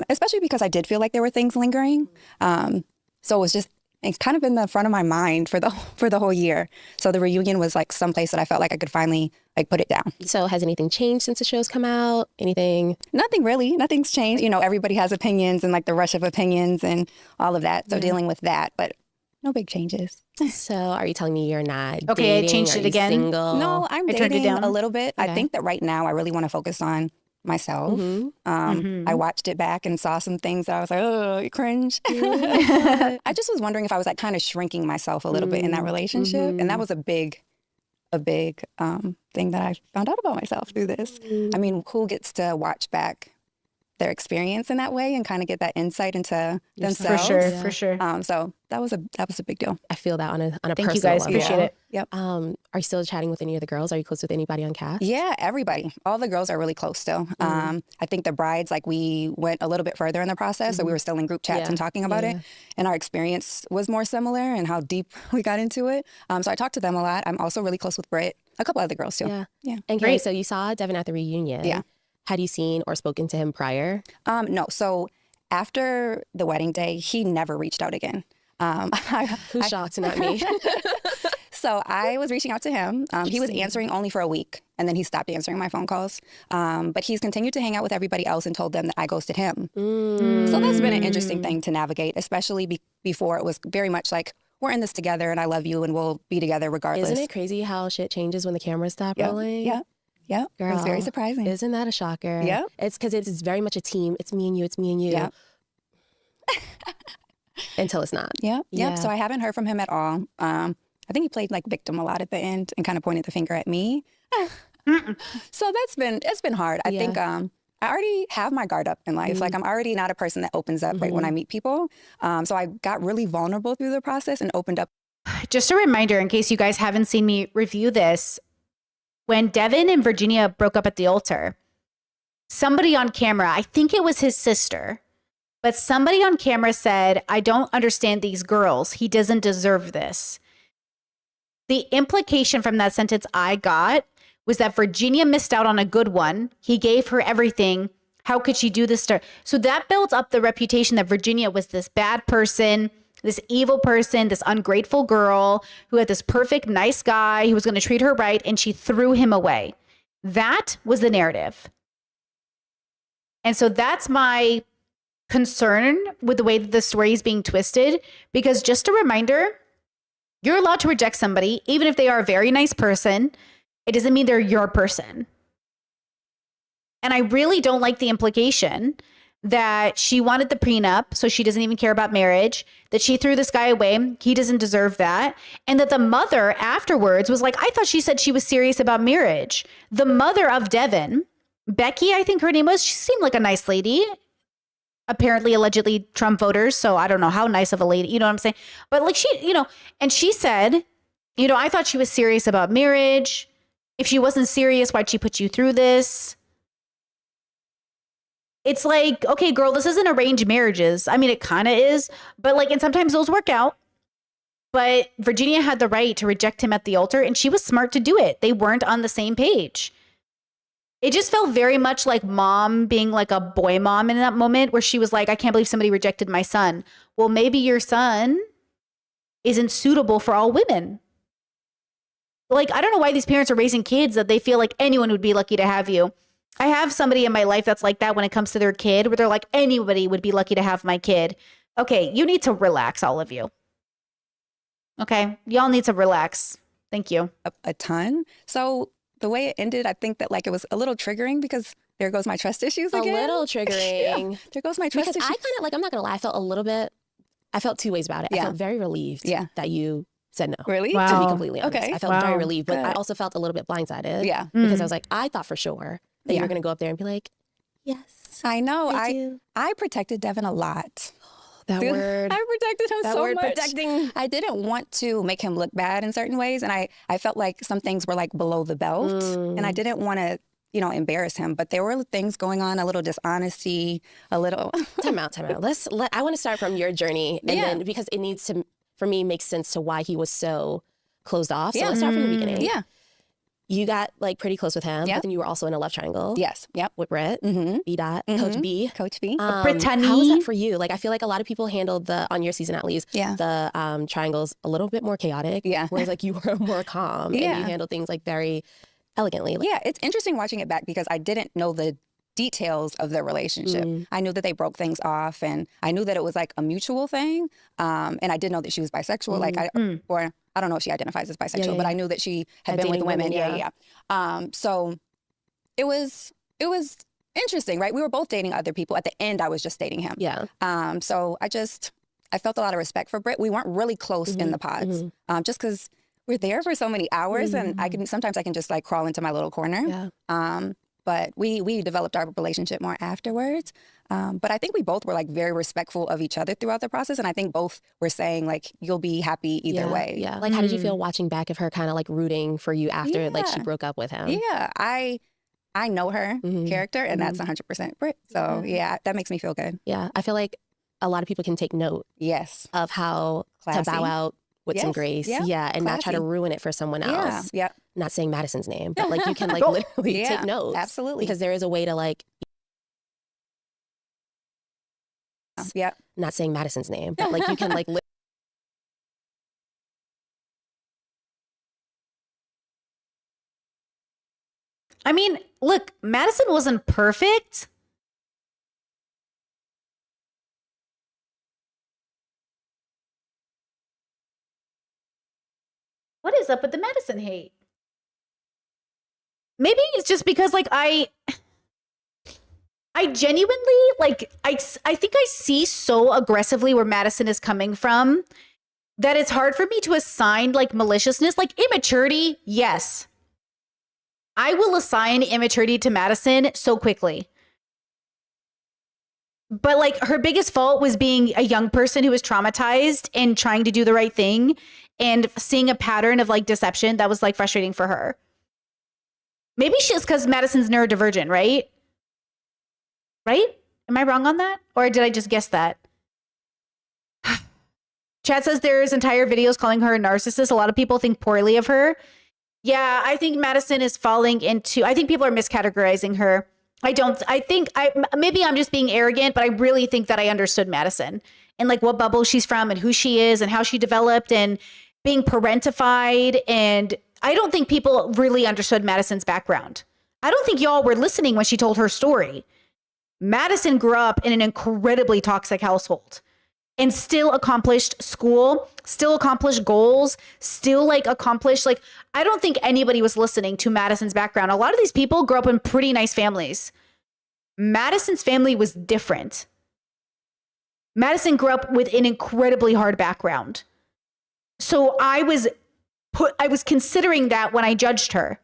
Especially because I did feel like there were things lingering. So it was just it's kind of in the front of my mind for the whole year. So the reunion was like someplace that I felt like I could finally like put it down. So has anything changed since the show's come out? Anything? Nothing really. Nothing's changed. Everybody has opinions and like the rush of opinions and all of that. So dealing with that, but no big changes. So are you telling me you're not okay, dating? I changed Are it you again. Single? No, I'm I turned it dating down a little bit. Okay. I think that right now I really want to focus on myself. I watched it back and saw some things that I was like, oh, cringe. I just was wondering if I was like kind of shrinking myself a little bit in that relationship. And that was a big thing that I found out about myself through this. I mean, who gets to watch back their experience in that way and kind of get that insight into themselves? For sure. So that was a big deal. I feel that on a Thank personal you guys. level. Appreciate it. Yep. Are you still chatting with any of the girls? Are you close with anybody on cast? Yeah, everybody. All the girls are really close still. I think the brides, like we went a little bit further in the process, so we were still in group chats and talking about it. And our experience was more similar and how deep we got into it. So I talked to them a lot. I'm also really close with Britt, a couple other girls too. Yeah. And Gray, so you saw Devin at the reunion. Yeah. Had you seen or spoken to him prior? No. So after the wedding day, he never reached out again. Who's shocked, not me. So I was reaching out to him. He was answering only for a week, and then he stopped answering my phone calls. But he's continued to hang out with everybody else and told them that I ghosted him. So that's been an interesting thing to navigate, especially before it was very much like, we're in this together and I love you and we'll be together regardless. Isn't it crazy how shit changes when the cameras stop rolling? Yeah. Girl, It was very surprising. Isn't that a shocker? Yeah. It's because it's very much a team. It's me and you. It's me and you. Yeah. Until it's not. Yeah. So I haven't heard from him at all. I think he played like victim a lot at the end and kind of pointed the finger at me. So it's been hard. I think I already have my guard up in life. Like I'm already not a person that opens up right when I meet people. So I got really vulnerable through the process and opened up. Just a reminder, in case you guys haven't seen me review this, when Devin and Virginia broke up at the altar, somebody on camera, I think it was his sister, but somebody on camera said, I don't understand these girls. He doesn't deserve this. The implication from that sentence I got was that Virginia missed out on a good one. He gave her everything. How could she do this to her? So that builds up the reputation that Virginia was this bad person, this evil person, this ungrateful girl who had this perfect, nice guy who was going to treat her right, and she threw him away. That was the narrative. And so that's my concern with the way that the story is being twisted, because just a reminder, you're allowed to reject somebody, even if they are a very nice person. It doesn't mean they're your person. And I really don't like the implication that she wanted the prenup, so she doesn't even care about marriage, that she threw this guy away, he doesn't deserve that, and that the mother afterwards was like, I thought she said she was serious about marriage. The mother of Devin, Becky, I think her name was, she seemed like a nice lady. Apparently, allegedly Trump voters, so I don't know how nice of a lady, you know what I'm saying? But like she, and she said, I thought she was serious about marriage. If she wasn't serious, why'd she put you through this? It's like, okay, girl, this isn't arranged marriages. I mean, it kind of is, but like, and sometimes those work out. But Virginia had the right to reject him at the altar, and she was smart to do it. They weren't on the same page. It just felt very much like mom being like a boy mom in that moment where she was like, I can't believe somebody rejected my son. Well, maybe your son isn't suitable for all women. Like, I don't know why these parents are raising kids that they feel like anyone would be lucky to have you. I have somebody in my life that's like that when it comes to their kid, where they're like, anybody would be lucky to have my kid. Okay, you need to relax, all of you. Okay, y'all need to relax. Thank you. A ton. So the way it ended, I think that like it was a little triggering because there goes my trust issues again. A little triggering. Yeah, there goes my trust because issues. I kind of like, I'm not going to lie, I felt two ways about it. I felt very relieved that you said no. Really? Wow. To be completely honest. Okay. I felt very relieved, but I also felt a little bit blindsided. Yeah. Because I was like, I thought for sure that you were going to go up there and be like, yes. I know. I protected Devin a lot. That word. I protected him that so word much. Protecting. I didn't want to make him look bad in certain ways. And I felt like some things were like below the belt. And I didn't want to, embarrass him. But there were things going on, a little dishonesty, a little. Time out. I want to start from your journey. And then because it needs to, for me, make sense to why he was so closed off. So let's start from the beginning. Yeah. You got like pretty close with him, but then you were also in a love triangle. Yes. Yep. With Britt, B. Dot, Coach B. Coach B. Brittany. How was that for you? Like, I feel like a lot of people handled on your season at least, the triangles a little bit more chaotic. Yeah. Whereas like you were more calm and you handled things like very elegantly. Yeah, it's interesting watching it back because I didn't know the details of their relationship. I knew that they broke things off, and I knew that it was like a mutual thing. And I did know that she was bisexual. Like or I don't know if she identifies as bisexual, but I knew that she had been with women. So it was interesting, right? We were both dating other people. At the end, I was just dating him. Yeah. So I felt a lot of respect for Britt. We weren't really close in the pods, just because we're there for so many hours, and sometimes I can just like crawl into my little corner. Yeah. But we developed our relationship more afterwards. But I think we both were like very respectful of each other throughout the process. And I think both were saying like, you'll be happy either way. Yeah. Like, how did you feel watching back of her kind of like rooting for you after like she broke up with him? Yeah. I know her character, and that's 100% Britt. So that makes me feel good. Yeah. I feel like a lot of people can take note of how to bow out with some grace. Yeah. And not try to ruin it for someone else. Yeah. Not saying Madison's name, but like you can like literally take notes. Absolutely. Because there is a way to like, not saying Madison's name, but like you can like I mean, look, Madison wasn't perfect. What is up with the Madison hate? Maybe it's just because like I genuinely like I think I see so aggressively where Madison is coming from that it's hard for me to assign like maliciousness, like immaturity. Yes. I will assign immaturity to Madison so quickly. But like her biggest fault was being a young person who was traumatized and trying to do the right thing and seeing a pattern of like deception that was like frustrating for her. Maybe she's because Madison's neurodivergent, right? Right? Am I wrong on that? Or did I just guess that? Chad says there's entire videos calling her a narcissist. A lot of people think poorly of her. Yeah, I think Madison is falling into, I think people are miscategorizing her. Maybe I'm just being arrogant, but I really think that I understood Madison and like what bubble she's from and who she is and how she developed and being parentified. And I don't think people really understood Madison's background. I don't think y'all were listening when she told her story. Madison grew up in an incredibly toxic household and still accomplished school, still accomplished goals, still like accomplished, like, I don't think anybody was listening to Madison's background. A lot of these people grew up in pretty nice families. Madison's family was different. Madison grew up with an incredibly hard background. So I was considering that when I judged her,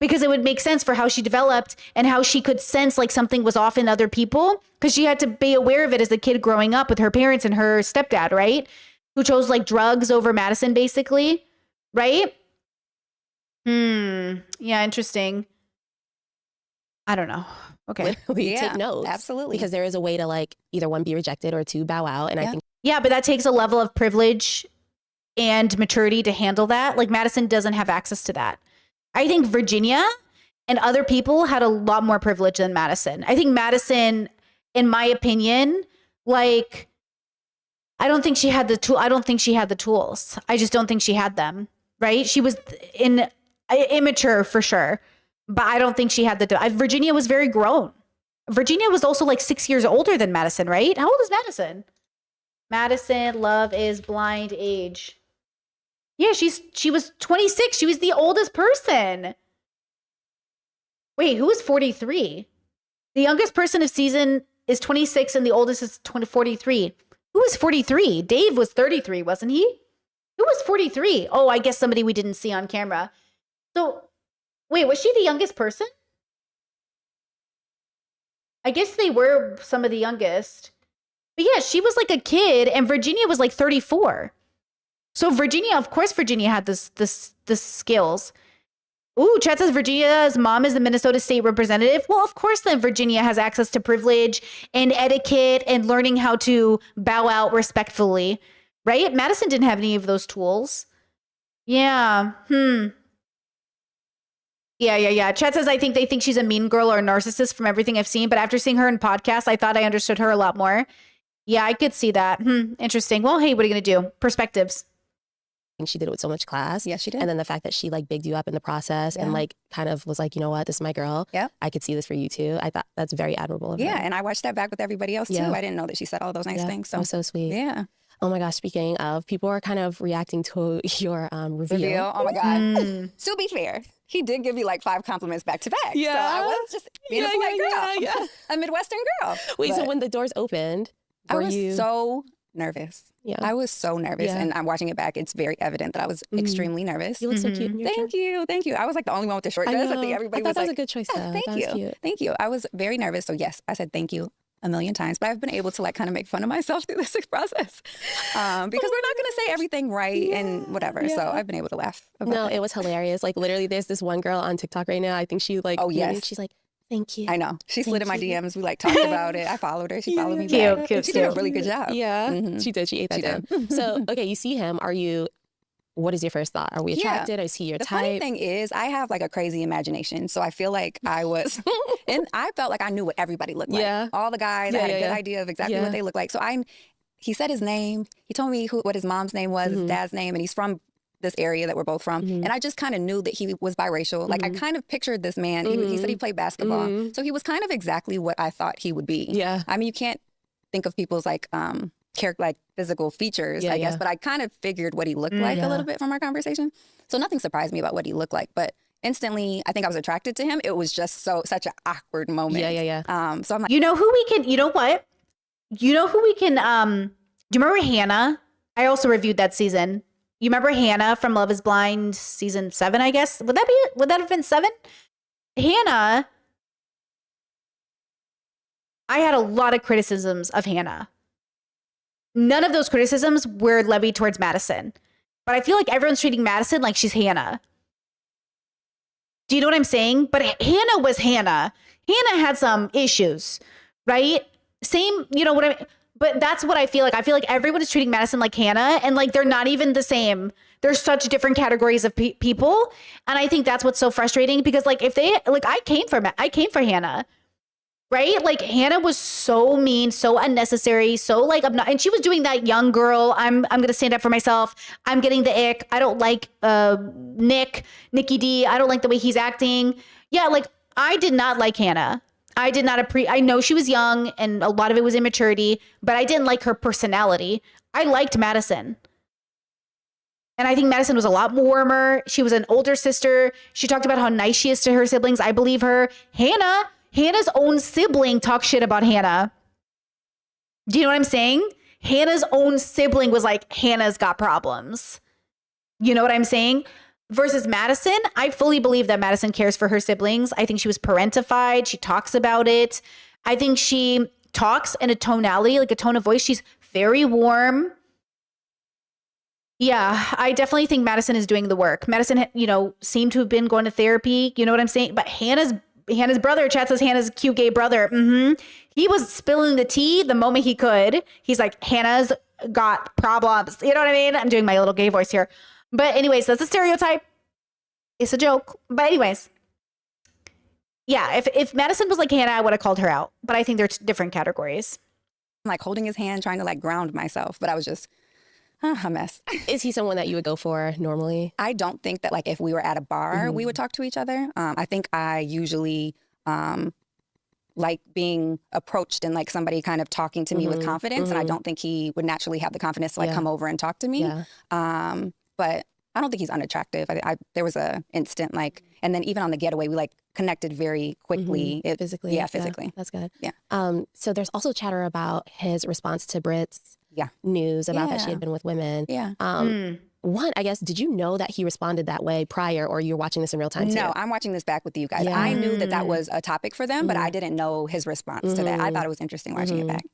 because it would make sense for how she developed and how she could sense like something was off in other people, because she had to be aware of it as a kid growing up with her parents and her stepdad, right? Who chose like drugs over Madison, basically, right? Yeah, interesting. I don't know. Okay. Literally take notes. Absolutely. Because there is a way to like either one, be rejected, or two, bow out. And I think yeah, but that takes a level of privilege and maturity to handle that. Like Madison doesn't have access to that. I think Virginia and other people had a lot more privilege than Madison. I think Madison, in my opinion, like, I don't think she had the tool. I don't think she had the tools. I just don't think she had them. Right? She was immature for sure, but I don't think she had the. Virginia was very grown. Virginia was also like 6 years older than Madison, right? How old is Madison? Madison, Love is Blind age. Yeah, she was 26. She was the oldest person. Wait, who is 43? The youngest person of season is 26 and the oldest is 43. Who was 43? Dave was 33, wasn't he? Who was 43? Oh, I guess somebody we didn't see on camera. So, wait, was she the youngest person? I guess they were some of the youngest. But yeah, she was like a kid and Virginia was like 34. So Virginia, of course, Virginia had this skills. Ooh, Chad says Virginia's mom is the Minnesota State representative. Well, of course, then Virginia has access to privilege and etiquette and learning how to bow out respectfully, right? Madison didn't have any of those tools. Yeah. Yeah. Chad says, I think they think she's a mean girl or a narcissist from everything I've seen. But after seeing her in podcasts, I thought I understood her a lot more. Yeah, I could see that. Interesting. Well, hey, what are you going to do? Perspectives. She did it with so much class. Yes, she did. And then the fact that she like bigged you up in the process and like kind of was like, you know what, this is my girl. Yeah. I could see this for you too. I thought that's very admirable of her. Yeah, and I watched that back with everybody else too. I didn't know that she said all those nice things. So that was so sweet. Yeah. Oh my gosh, speaking of, people are kind of reacting to your reveal. Oh my God. To be fair, he did give me like 5 compliments back to back. Yeah. So I was just being a polite girl. Yeah. A Midwestern girl. Wait, so when the doors opened, I was so nervous. Yeah. I was so nervous. And I'm watching it back. It's very evident that I was extremely nervous. You look so cute in your dress. Thank you. I was like the only one with the short dress. I think everybody was that like, was a good choice though. Thank you. I was very nervous. So yes, I said thank you a million times, but I've been able to like kind of make fun of myself through this process because we're not going to say everything right and whatever. So I've been able to laugh about it was hilarious. Like literally there's this one girl on TikTok right now. I think she like, she's like, thank you. I know. She slid in my DMs. We like talked about it. I followed her. She followed me back. Cute. She did a really good job. Yeah. She did. She ate that down. So, okay, you see him. What is your first thought? Are we attracted? Is he your type? The funny thing is, I have like a crazy imagination. So I feel like I was, and I felt like I knew what everybody looked like. All the guys, I had a good idea of exactly what they look like. So he said his name. He told me what his mom's name was, his dad's name, and he's from this area that we're both from. And I just kind of knew that he was biracial. Like I kind of pictured this man. He said he played basketball. So he was kind of exactly what I thought he would be. Yeah. I mean, you can't think of people's like character, like physical features, I guess, but I kind of figured what he looked like a little bit from our conversation. So nothing surprised me about what he looked like, but instantly I think I was attracted to him. It was just such an awkward moment. Yeah. So I'm like, you know who we can, you know what? You know who we can, do you remember Hannah? I also reviewed that season. You remember Hannah from Love is Blind season 7, I guess? Would that have been 7? Hannah, I had a lot of criticisms of Hannah. None of those criticisms were levied towards Madison. But I feel like everyone's treating Madison like she's Hannah. Do you know what I'm saying? But Hannah was Hannah. Hannah had some issues, right? Same, you know what I mean? But that's what I feel like. I feel like everyone is treating Madison like Hannah, and like they're not even the same. They're such different categories of people. And I think that's what's so frustrating, because like if they, like I came for Hannah. Right? Like Hannah was so mean, so unnecessary, so like and she was doing that young girl. I'm gonna stand up for myself. I'm getting the ick. I don't like Nikki D. I don't like the way he's acting. Yeah, like I did not like Hannah. I did not I know she was young and a lot of it was immaturity, but I didn't like her personality. I liked Madison. And I think Madison was a lot warmer. She was an older sister. She talked about how nice she is to her siblings. I believe her. Hannah's own sibling talked shit about Hannah. Do you know what I'm saying? Hannah's own sibling was like, Hannah's got problems. You know what I'm saying? Versus Madison, I fully believe that Madison cares for her siblings. I think she was parentified. She talks about it. I think she talks in a tonality, like a tone of voice. She's very warm. Yeah, I definitely think Madison is doing the work. Madison, you know, seemed to have been going to therapy. You know what I'm saying? But Hannah's brother, chat says Hannah's cute gay brother. He was spilling the tea the moment he could. He's like, Hannah's got problems. You know what I mean? I'm doing my little gay voice here. But anyways, that's a stereotype. It's a joke. But anyways, yeah, if Madison was like Hannah, I would have called her out. But I think they're different categories. I'm like holding his hand, trying to like ground myself. But I was just a mess. Is he someone that you would go for normally? I don't think that like if we were at a bar, we would talk to each other. I think I usually like being approached and like somebody kind of talking to me with confidence. And I don't think he would naturally have the confidence to like come over and talk to me. But I don't think he's unattractive. There was a instant like, and then even on the getaway, we like connected very quickly. Physically. Yeah, physically. That's good. Yeah. So there's also chatter about his response to Brit's news about that she had been with women. Yeah. One, I guess, did you know that he responded that way prior, or you're watching this in real time too? No, I'm watching this back with you guys. I knew that that was a topic for them, but I didn't know his response to that. I thought it was interesting watching it back.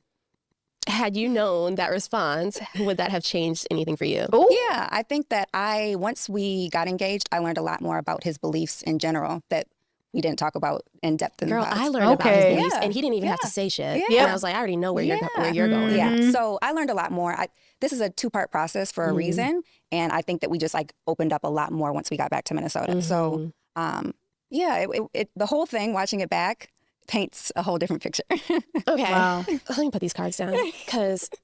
Had you known that response, would that have changed anything for you? Yeah, I think that once we got engaged, I learned a lot more about his beliefs in general that we didn't talk about in depth. Girl, I learned about his beliefs, and he didn't even have to say shit. And I was like, I already know where you're going. Yeah, so I learned a lot more. This is a 2-part process for a reason, and I think that we just like opened up a lot more once we got back to Minnesota. So, the whole thing, watching it back, paints a whole different picture. Okay. Wow. Let me put these cards down.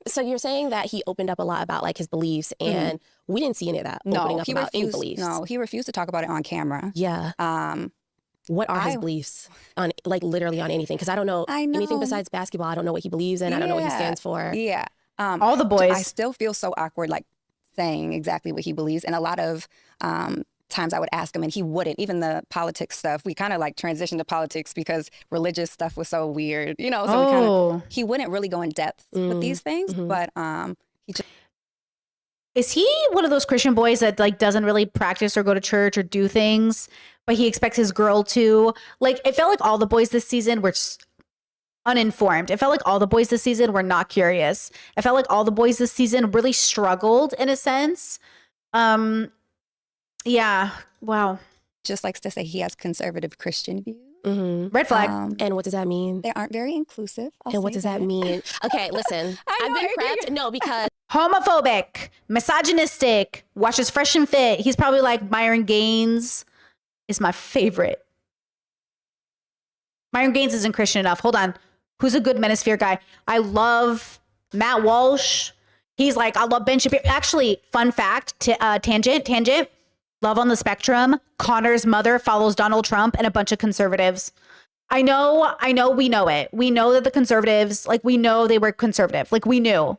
So you're saying that he opened up a lot about like his beliefs, and we didn't see any of that opening up about any beliefs. No, he refused to talk about it on camera. Yeah. What are his beliefs on, like, literally on anything? Because I don't know anything besides basketball. I don't know what he believes in. I don't know what he stands for. Yeah. All the boys. I still feel so awkward, like, saying exactly what he believes. And a lot of times I would ask him and he wouldn't. Even the politics stuff, we kind of like transitioned to politics because religious stuff was so weird, you know? So he wouldn't really go in depth with these things, but he just... Is he one of those Christian boys that like doesn't really practice or go to church or do things, but he expects his girl to? Like, it felt like all the boys this season were uninformed. It felt like all the boys this season were not curious. It felt like all the boys this season really struggled in a sense. Yeah. Wow. Just likes to say he has conservative Christian views. Red flag. And what does that mean? They aren't very inclusive. And what does that mean? Okay, listen. I've been prepped. No, because homophobic, misogynistic, watches Fresh and Fit. He's probably like Myron Gaines is my favorite. Myron Gaines isn't Christian enough. Hold on. Who's a good Manosphere guy? I love Matt Walsh. He's like, I love Ben Shapiro. Actually, fun fact, tangent. Love on the Spectrum. Connor's mother follows Donald Trump and a bunch of conservatives. I know, we know it. We know that the conservatives, like, we know they were conservative. Like, we knew.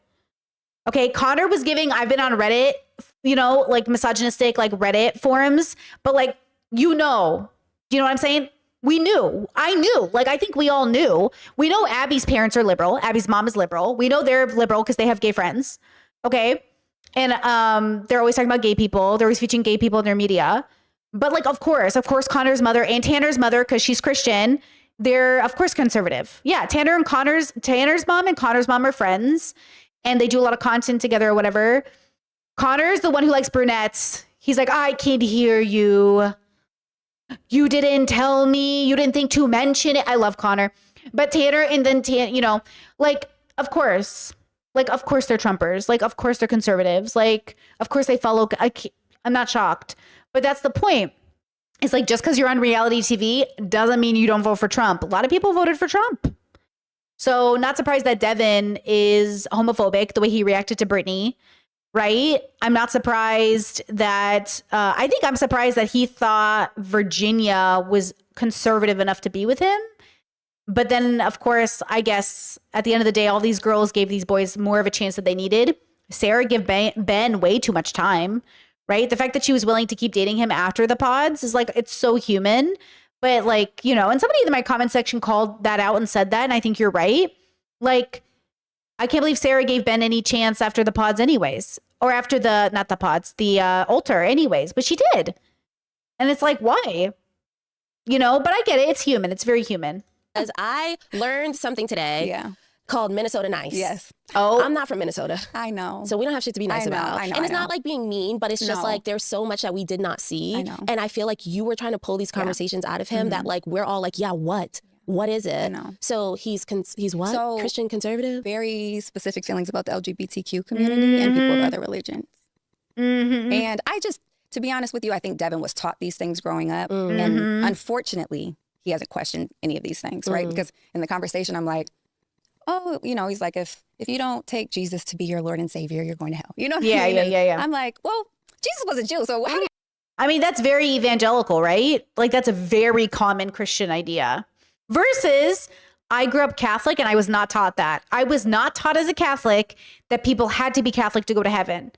Okay, Connor was giving, I've been on Reddit, you know, like misogynistic, like Reddit forums, but like, you know what I'm saying? We knew. I knew. Like, I think we all knew. We know Abby's parents are liberal. Abby's mom is liberal. We know they're liberal because they have gay friends. Okay. And they're always talking about gay people. They're always featuring gay people in their media. But like, of course, Connor's mother and Tanner's mother, because she's Christian, they're of course conservative. Yeah, Tanner's mom and Connor's mom are friends, and they do a lot of content together or whatever. Connor's the one who likes brunettes. He's like, I can hear you. You didn't tell me. You didn't think to mention it. I love Connor. But Tanner and then, you know, like, of course they're Trumpers. Like, of course they're conservatives. Like, of course they follow. I'm not shocked. But that's the point. It's like, just because you're on reality TV doesn't mean you don't vote for Trump. A lot of people voted for Trump. So not surprised that Devin is homophobic, the way he reacted to Britney, right? I'm not surprised that, I'm surprised that he thought Virginia was conservative enough to be with him. But then, of course, I guess at the end of the day, all these girls gave these boys more of a chance that they needed. Sarah gave Ben way too much time, right? The fact that she was willing to keep dating him after the pods is like, it's so human. But like, you know, and somebody in my comment section called that out and said that, and I think you're right. Like, I can't believe Sarah gave Ben any chance after the pods anyways. Or after the altar anyways. But she did. And it's like, why? You know, but I get it. It's human. It's very human. As I learned something today called Minnesota nice. Yes. Oh. I'm not from Minnesota. I know. So we don't have shit to be nice about. I know. And it's not like being mean, but it's just like there's so much that we did not see. I know. And I feel like you were trying to pull these conversations out of him that like we're all like, yeah, what? What is it? I know. So he's what? So, Christian conservative? Very specific feelings about the LGBTQ community and people of other religions. And I just, to be honest with you, I think Devin was taught these things growing up. And unfortunately, he hasn't questioned any of these things, right? Because in the conversation, I'm like, oh, you know, he's like, if you don't take Jesus to be your Lord and Savior, you're going to hell. You know what I mean? Yeah. I'm like, well, Jesus was a Jew, so how do you? I mean, that's very evangelical, right? Like, that's a very common Christian idea. Versus, I grew up Catholic and I was not taught that. I was not taught as a Catholic that people had to be Catholic to go to heaven.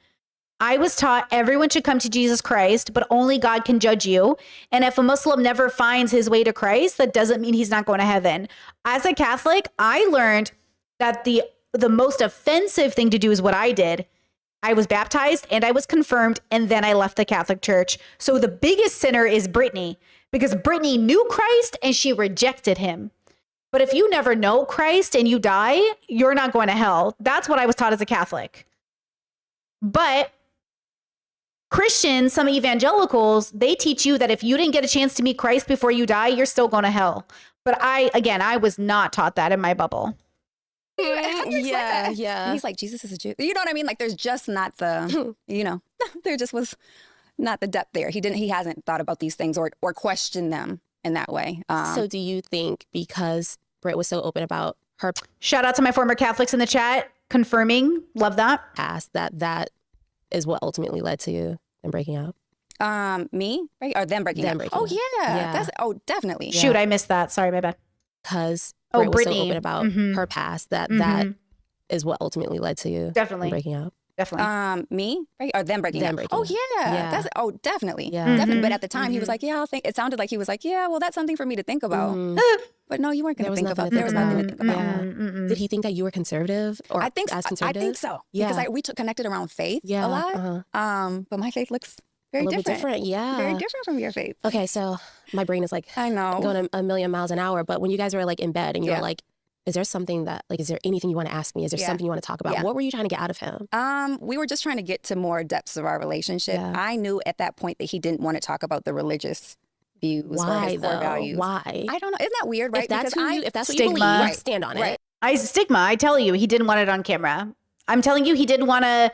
I was taught everyone should come to Jesus Christ, but only God can judge you. And if a Muslim never finds his way to Christ, that doesn't mean he's not going to heaven. As a Catholic, I learned that the most offensive thing to do is what I did. I was baptized and I was confirmed, and then I left the Catholic Church. So the biggest sinner is Britney, because Britney knew Christ and she rejected him. But if you never know Christ and you die, you're not going to hell. That's what I was taught as a Catholic. But Christians, some evangelicals, they teach you that if you didn't get a chance to meet Christ before you die, you're still going to hell. But I was not taught that in my bubble. Yeah. And he's like, Jesus is a Jew. You know what I mean? Like, there's just not the, you know, there just was not the depth there. He hasn't thought about these things or questioned them in that way. So do you think because Britt was so open about her shout out to my former Catholics in the chat confirming, love that, past, that is what ultimately led to them breaking up? Me? Right? Or them breaking up? Oh, yeah. Definitely. Shoot, I missed that. Sorry, my bad. Because Britt was so open about her past that is what ultimately led to them breaking up. Definitely. Me? Right? Or them breaking up? Oh, yeah. Definitely. Yeah. Definitely. But at the time, he was like, yeah, it sounded like he was like, yeah, well, that's something for me to think about. But no, you weren't going to think about. There was nothing to think about. Yeah. Did he think that you were conservative? Or I think as conservative? I think so. Yeah. Because we connected around faith a lot. But my faith looks very different. Yeah. Very different from your faith. Okay, so my brain is like, I know, going a million miles an hour. But when you guys were like in bed and you were like, is there something that, like, is there anything you want to ask me? Is there something you want to talk about? What were you trying to get out of him? We were just trying to get to more depths of our relationship. I knew at that point that he didn't want to talk about the religious views or his core values. Why? I don't know. Isn't that weird, right? If that's what you believe, Right. stand on it. Stigma. I tell you, he didn't want it on camera. I'm telling you, he didn't want to.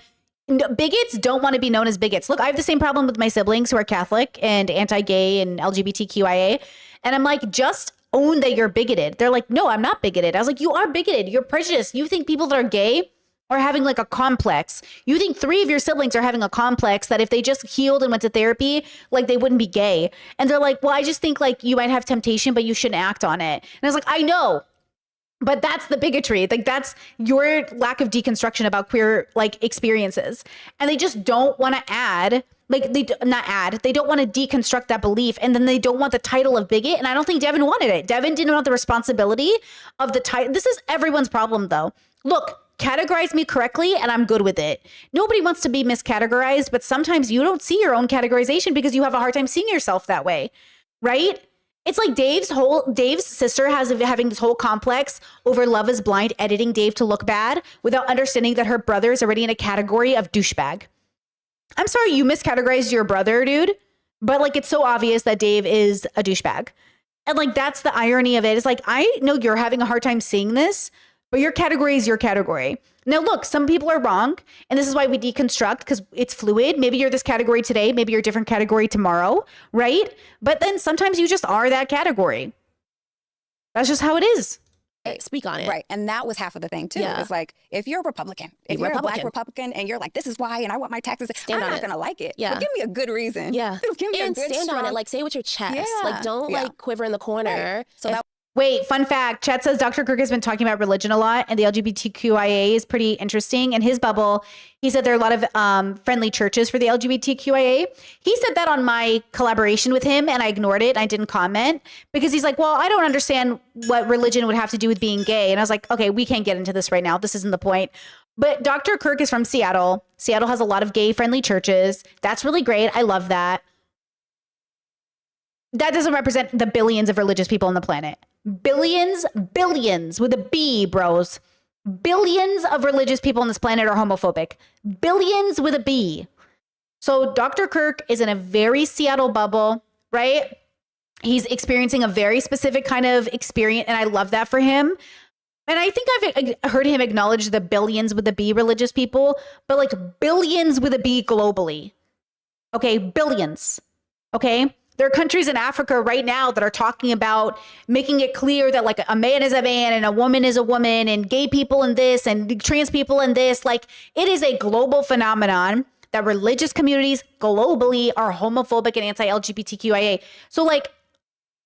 Bigots don't want to be known as bigots. Look, I have the same problem with my siblings who are Catholic and anti-gay and LGBTQIA. And I'm like, just own that you're bigoted. They're like, no, I'm not bigoted. I was like, you are bigoted. You're prejudiced. You think people that are gay are having like a complex. You think 3 of your siblings are having a complex that if they just healed and went to therapy, like they wouldn't be gay. And they're like, well, I just think like you might have temptation, but you shouldn't act on it. And I was like, I know. But that's the bigotry. Like that's your lack of deconstruction about queer like experiences. And they just don't want to add, like they don't want to deconstruct that belief. And then they don't want the title of bigot. And I don't think Devin wanted it. Devin didn't want the responsibility of the title. This is everyone's problem though. Look, categorize me correctly and I'm good with it. Nobody wants to be miscategorized, but sometimes you don't see your own categorization because you have a hard time seeing yourself that way, right? It's like Dave's sister having this whole complex over Love is Blind editing Dave to look bad without understanding that her brother is already in a category of douchebag. I'm sorry you miscategorized your brother, dude, but like it's so obvious that Dave is a douchebag. And like that's the irony of it. It's like, I know you're having a hard time seeing this, but your category is your category. Now, look, some people are wrong, and this is why we deconstruct, because it's fluid. Maybe you're this category today, maybe you're a different category tomorrow, right? But then sometimes you just are that category. That's just how it is. Speak on it. Right. And that was half of the thing, too. Yeah. It's like, if you're a Republican, if you're a Black Republican, and you're like, this is why, and I want my taxes, I'm not going to like it. Yeah. But give me a good reason. Yeah. Give me and a good, stand strong... on it. Like, say it with your chest. Yeah. Like, don't like quiver in the corner. Right. So that Wait, fun fact. Chet says Dr. Kirk has been talking about religion a lot, and the LGBTQIA is pretty interesting. In his bubble, he said there are a lot of friendly churches for the LGBTQIA. He said that on my collaboration with him, and I ignored it. I didn't comment because he's like, well, I don't understand what religion would have to do with being gay. And I was like, okay, we can't get into this right now. This isn't the point. But Dr. Kirk is from Seattle. Seattle has a lot of gay-friendly churches. That's really great. I love that. That doesn't represent the billions of religious people on the planet. Billions with a B, bros. Billions of religious people on this planet are homophobic. Billions with a B. So Dr. Kirk is in a very Seattle bubble, right? He's experiencing a very specific kind of experience, and I love that for him. And I think I've heard him acknowledge the billions with a B religious people, but like billions with a B globally. Okay, billions. Okay? There are countries in Africa right now that are talking about making it clear that like a man is a man and a woman is a woman and gay people in this and trans people in this. Like it is a global phenomenon that religious communities globally are homophobic and anti-LGBTQIA. So like,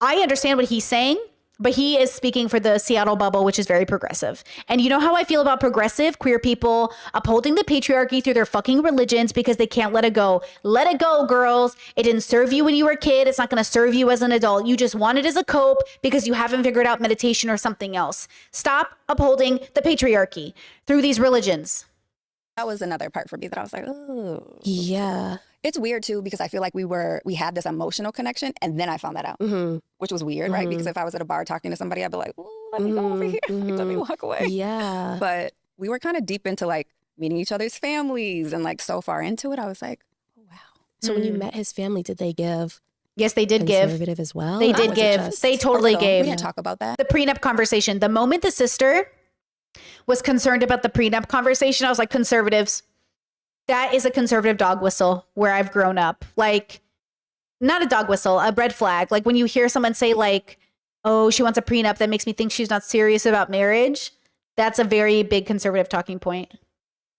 I understand what he's saying, but he is speaking for the Seattle bubble, which is very progressive. And you know how I feel about progressive queer people upholding the patriarchy through their fucking religions because they can't let it go. Let it go, girls. It didn't serve you when you were a kid. It's not going to serve you as an adult. You just want it as a cope because you haven't figured out meditation or something else. Stop upholding the patriarchy through these religions. That was another part for me that I was like, oh. Yeah. It's weird too because I feel like we had this emotional connection and then I found that out, which was weird, right? Because if I was at a bar talking to somebody, I'd be like, let me go over here, let me walk away. Yeah. But we were kind of deep into like meeting each other's families and like so far into it, I was like, oh wow. So when you met his family, did they give? Yes, they did give. Conservative as well? They did give. They totally gave. We didn't talk about that. The prenup conversation. The moment the sister was concerned about the prenup conversation, I was like, conservatives. That is a conservative dog whistle where I've grown up. Like, not a dog whistle, a red flag. Like when you hear someone say like, oh, she wants a prenup, that makes me think she's not serious about marriage. That's a very big conservative talking point.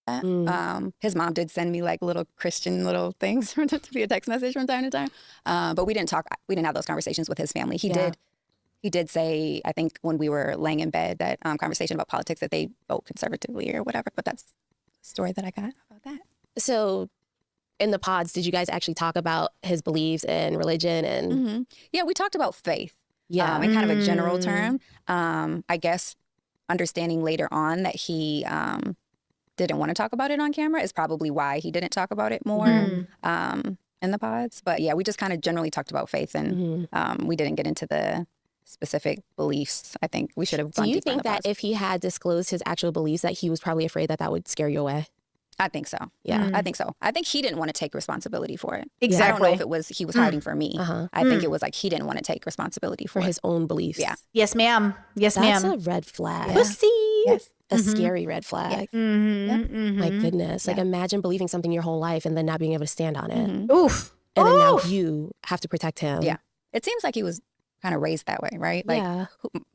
His mom did send me like little Christian little things to be a text message from time to time. But we didn't have those conversations with his family. He did say, I think when we were laying in bed, that conversation about politics, that they vote conservatively or whatever. But that's the story that I got about that. So in the pods, did you guys actually talk about his beliefs and religion? And Yeah, we talked about faith. Yeah. In kind of a general term. I guess understanding later on that he didn't want to talk about it on camera is probably why he didn't talk about it more in the pods. But yeah, we just kind of generally talked about faith and we didn't get into the specific beliefs. I think we should have gone deeper. Do you in think the that pods. if he had disclosed his actual beliefs that he was probably afraid that that would scare you away? I think so. Yeah. I think so. I think he didn't want to take responsibility for it. Exactly. I don't know if it was he was hiding from me. I think it was like he didn't want to take responsibility for his own beliefs. Yeah. Yes, ma'am. Yes, That's ma'am. a red flag. Pussy. Yes. A scary red flag. My goodness. Like imagine believing something your whole life and then not being able to stand on it. Oof. And then now you have to protect him. Yeah. It seems like he was kind of raised that way, right? Like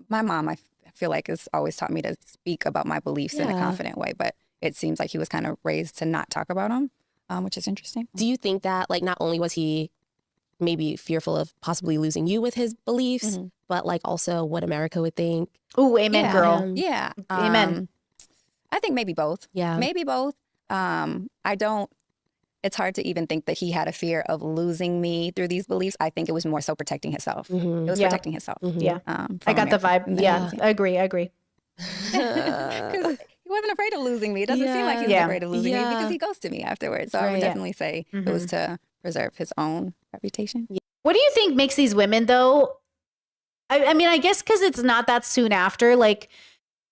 my mom, I feel like, has always taught me to speak about my beliefs in a confident way, but it seems like he was kind of raised to not talk about them, which is interesting. Do you think that like not only was he maybe fearful of possibly losing you with his beliefs, but like also what America would think? Ooh, amen, girl. Yeah. Amen. I think maybe both. Yeah. Maybe both. It's hard to even think that he had a fear of losing me through these beliefs. I think it was more so protecting himself. It was protecting himself. Yeah. I got the vibe. Yeah. I agree. Because he wasn't afraid of losing me. It doesn't seem like he was afraid of losing me because he goes to me afterwards. So I would definitely say it was to preserve his own reputation. What do you think makes these women, though, I mean, I guess because it's not that soon after, like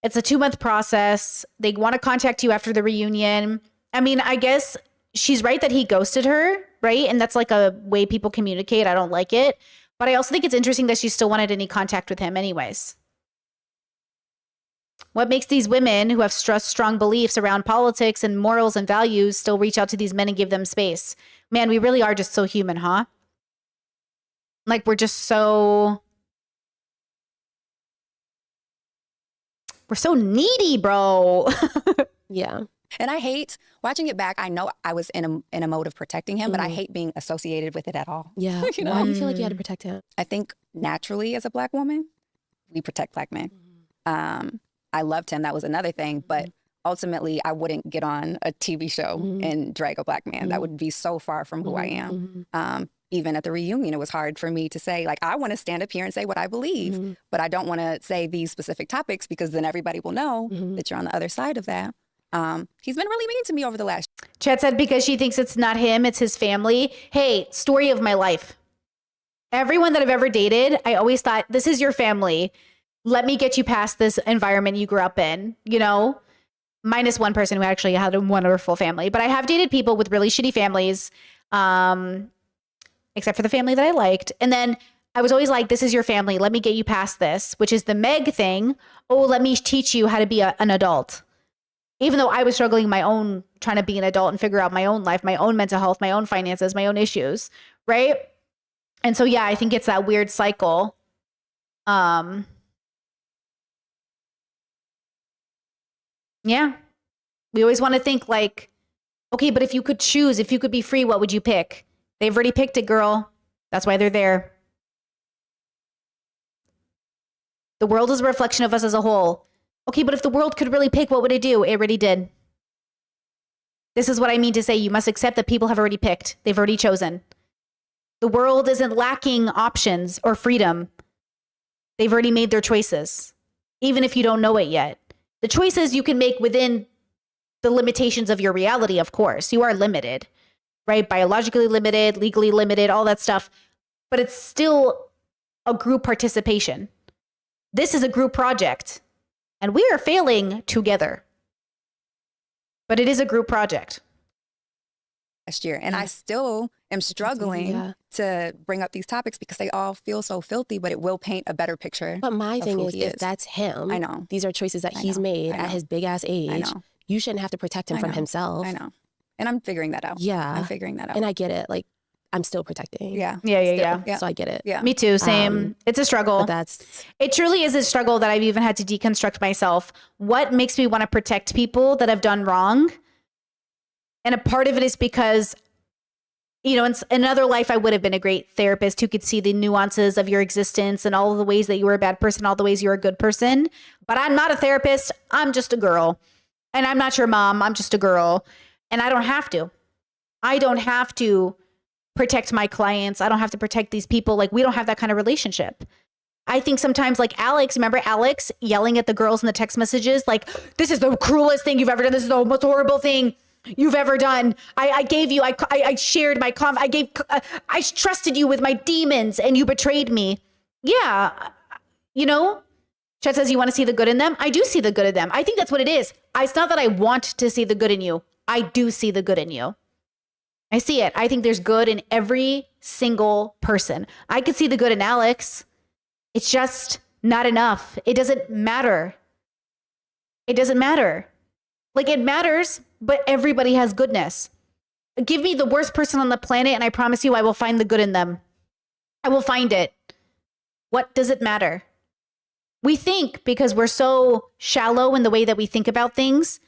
it's a 2-month process. They want to contact you after the reunion. I mean, I guess she's right that he ghosted her, right? And that's like a way people communicate. I don't like it. But I also think it's interesting that she still wanted any contact with him anyways. What makes these women who have strong beliefs around politics and morals and values still reach out to these men and give them space? Man, we really are just so human, huh? Like we're so needy, bro. Yeah. And I hate watching it back. I know I was in a mode of protecting him, but I hate being associated with it at all. Yeah. You know? Why do you feel like you had to protect him? I think naturally as a Black woman, we protect Black men. I loved him. That was another thing. But ultimately, I wouldn't get on a TV show and drag a Black man. That would be so far from who I am. Even at the reunion, it was hard for me to say, like, I want to stand up here and say what I believe, but I don't want to say these specific topics because then everybody will know that you're on the other side of that. He's been really mean to me over the last. Chet said because she thinks it's not him, it's his family. Hey, story of my life. Everyone that I've ever dated, I always thought, this is your family. Let me get you past this environment you grew up in, you know? Minus one person who actually had a wonderful family. But I have dated people with really shitty families, except for the family that I liked. And then I was always like, this is your family. Let me get you past this, which is the Meg thing. Oh, let me teach you how to be an adult. Even though I was struggling my own, trying to be an adult and figure out my own life, my own mental health, my own finances, my own issues, right? And so, yeah, I think it's that weird cycle. Yeah. We always want to think like, okay, but if you could choose, if you could be free, what would you pick? They've already picked it, girl. That's why they're there. The world is a reflection of us as a whole. Okay, but if the world could really pick, what would it do? It already did. This is what I mean to say. You must accept that people have already picked. They've already chosen. The world isn't lacking options or freedom. They've already made their choices, even if you don't know it yet. The choices you can make within the limitations of your reality, of course. You are limited, right? Biologically limited, legally limited, all that stuff. But it's still a group participation. This is a group project, and we are failing together. But it is a group project. Last year, and I still am struggling to bring up these topics because they all feel so filthy, but it will paint a better picture. But my thing is, if that's him, I know these are choices that he's made at his big ass age. I know. You shouldn't have to protect him from himself. I know. And I'm figuring that out. Yeah. I'm figuring that out. And I get it. Like, I'm still protecting. Yeah. Yeah. So I get it. Yeah. Me too. Same. It's a struggle. But it truly is a struggle that I've even had to deconstruct myself. What makes me want to protect people that have done wrong? And a part of it is because, you know, in another life, I would have been a great therapist who could see the nuances of your existence and all of the ways that you were a bad person, all the ways you're a good person. But I'm not a therapist. I'm just a girl. And I'm not your mom. I'm just a girl. And I don't have to. I don't have to protect my clients. I don't have to protect these people. Like, we don't have that kind of relationship. I think sometimes, like Alex, remember Alex yelling at the girls in the text messages? Like, this is the cruelest thing you've ever done. This is the most horrible thing you've ever done. I gave you, I shared my I trusted you with my demons and you betrayed me. Yeah. You know, Chet says you want to see the good in them. I do see the good in them. I think that's what it is. It's not that I want to see the good in you. I do see the good in you. I see it. I think there's good in every single person. I could see the good in Alex. It's just not enough. It doesn't matter. It doesn't matter. Like, it matters, but everybody has goodness. Give me the worst person on the planet, and I promise you I will find the good in them. I will find it. What does it matter? We think, because we're so shallow in the way that we think about things,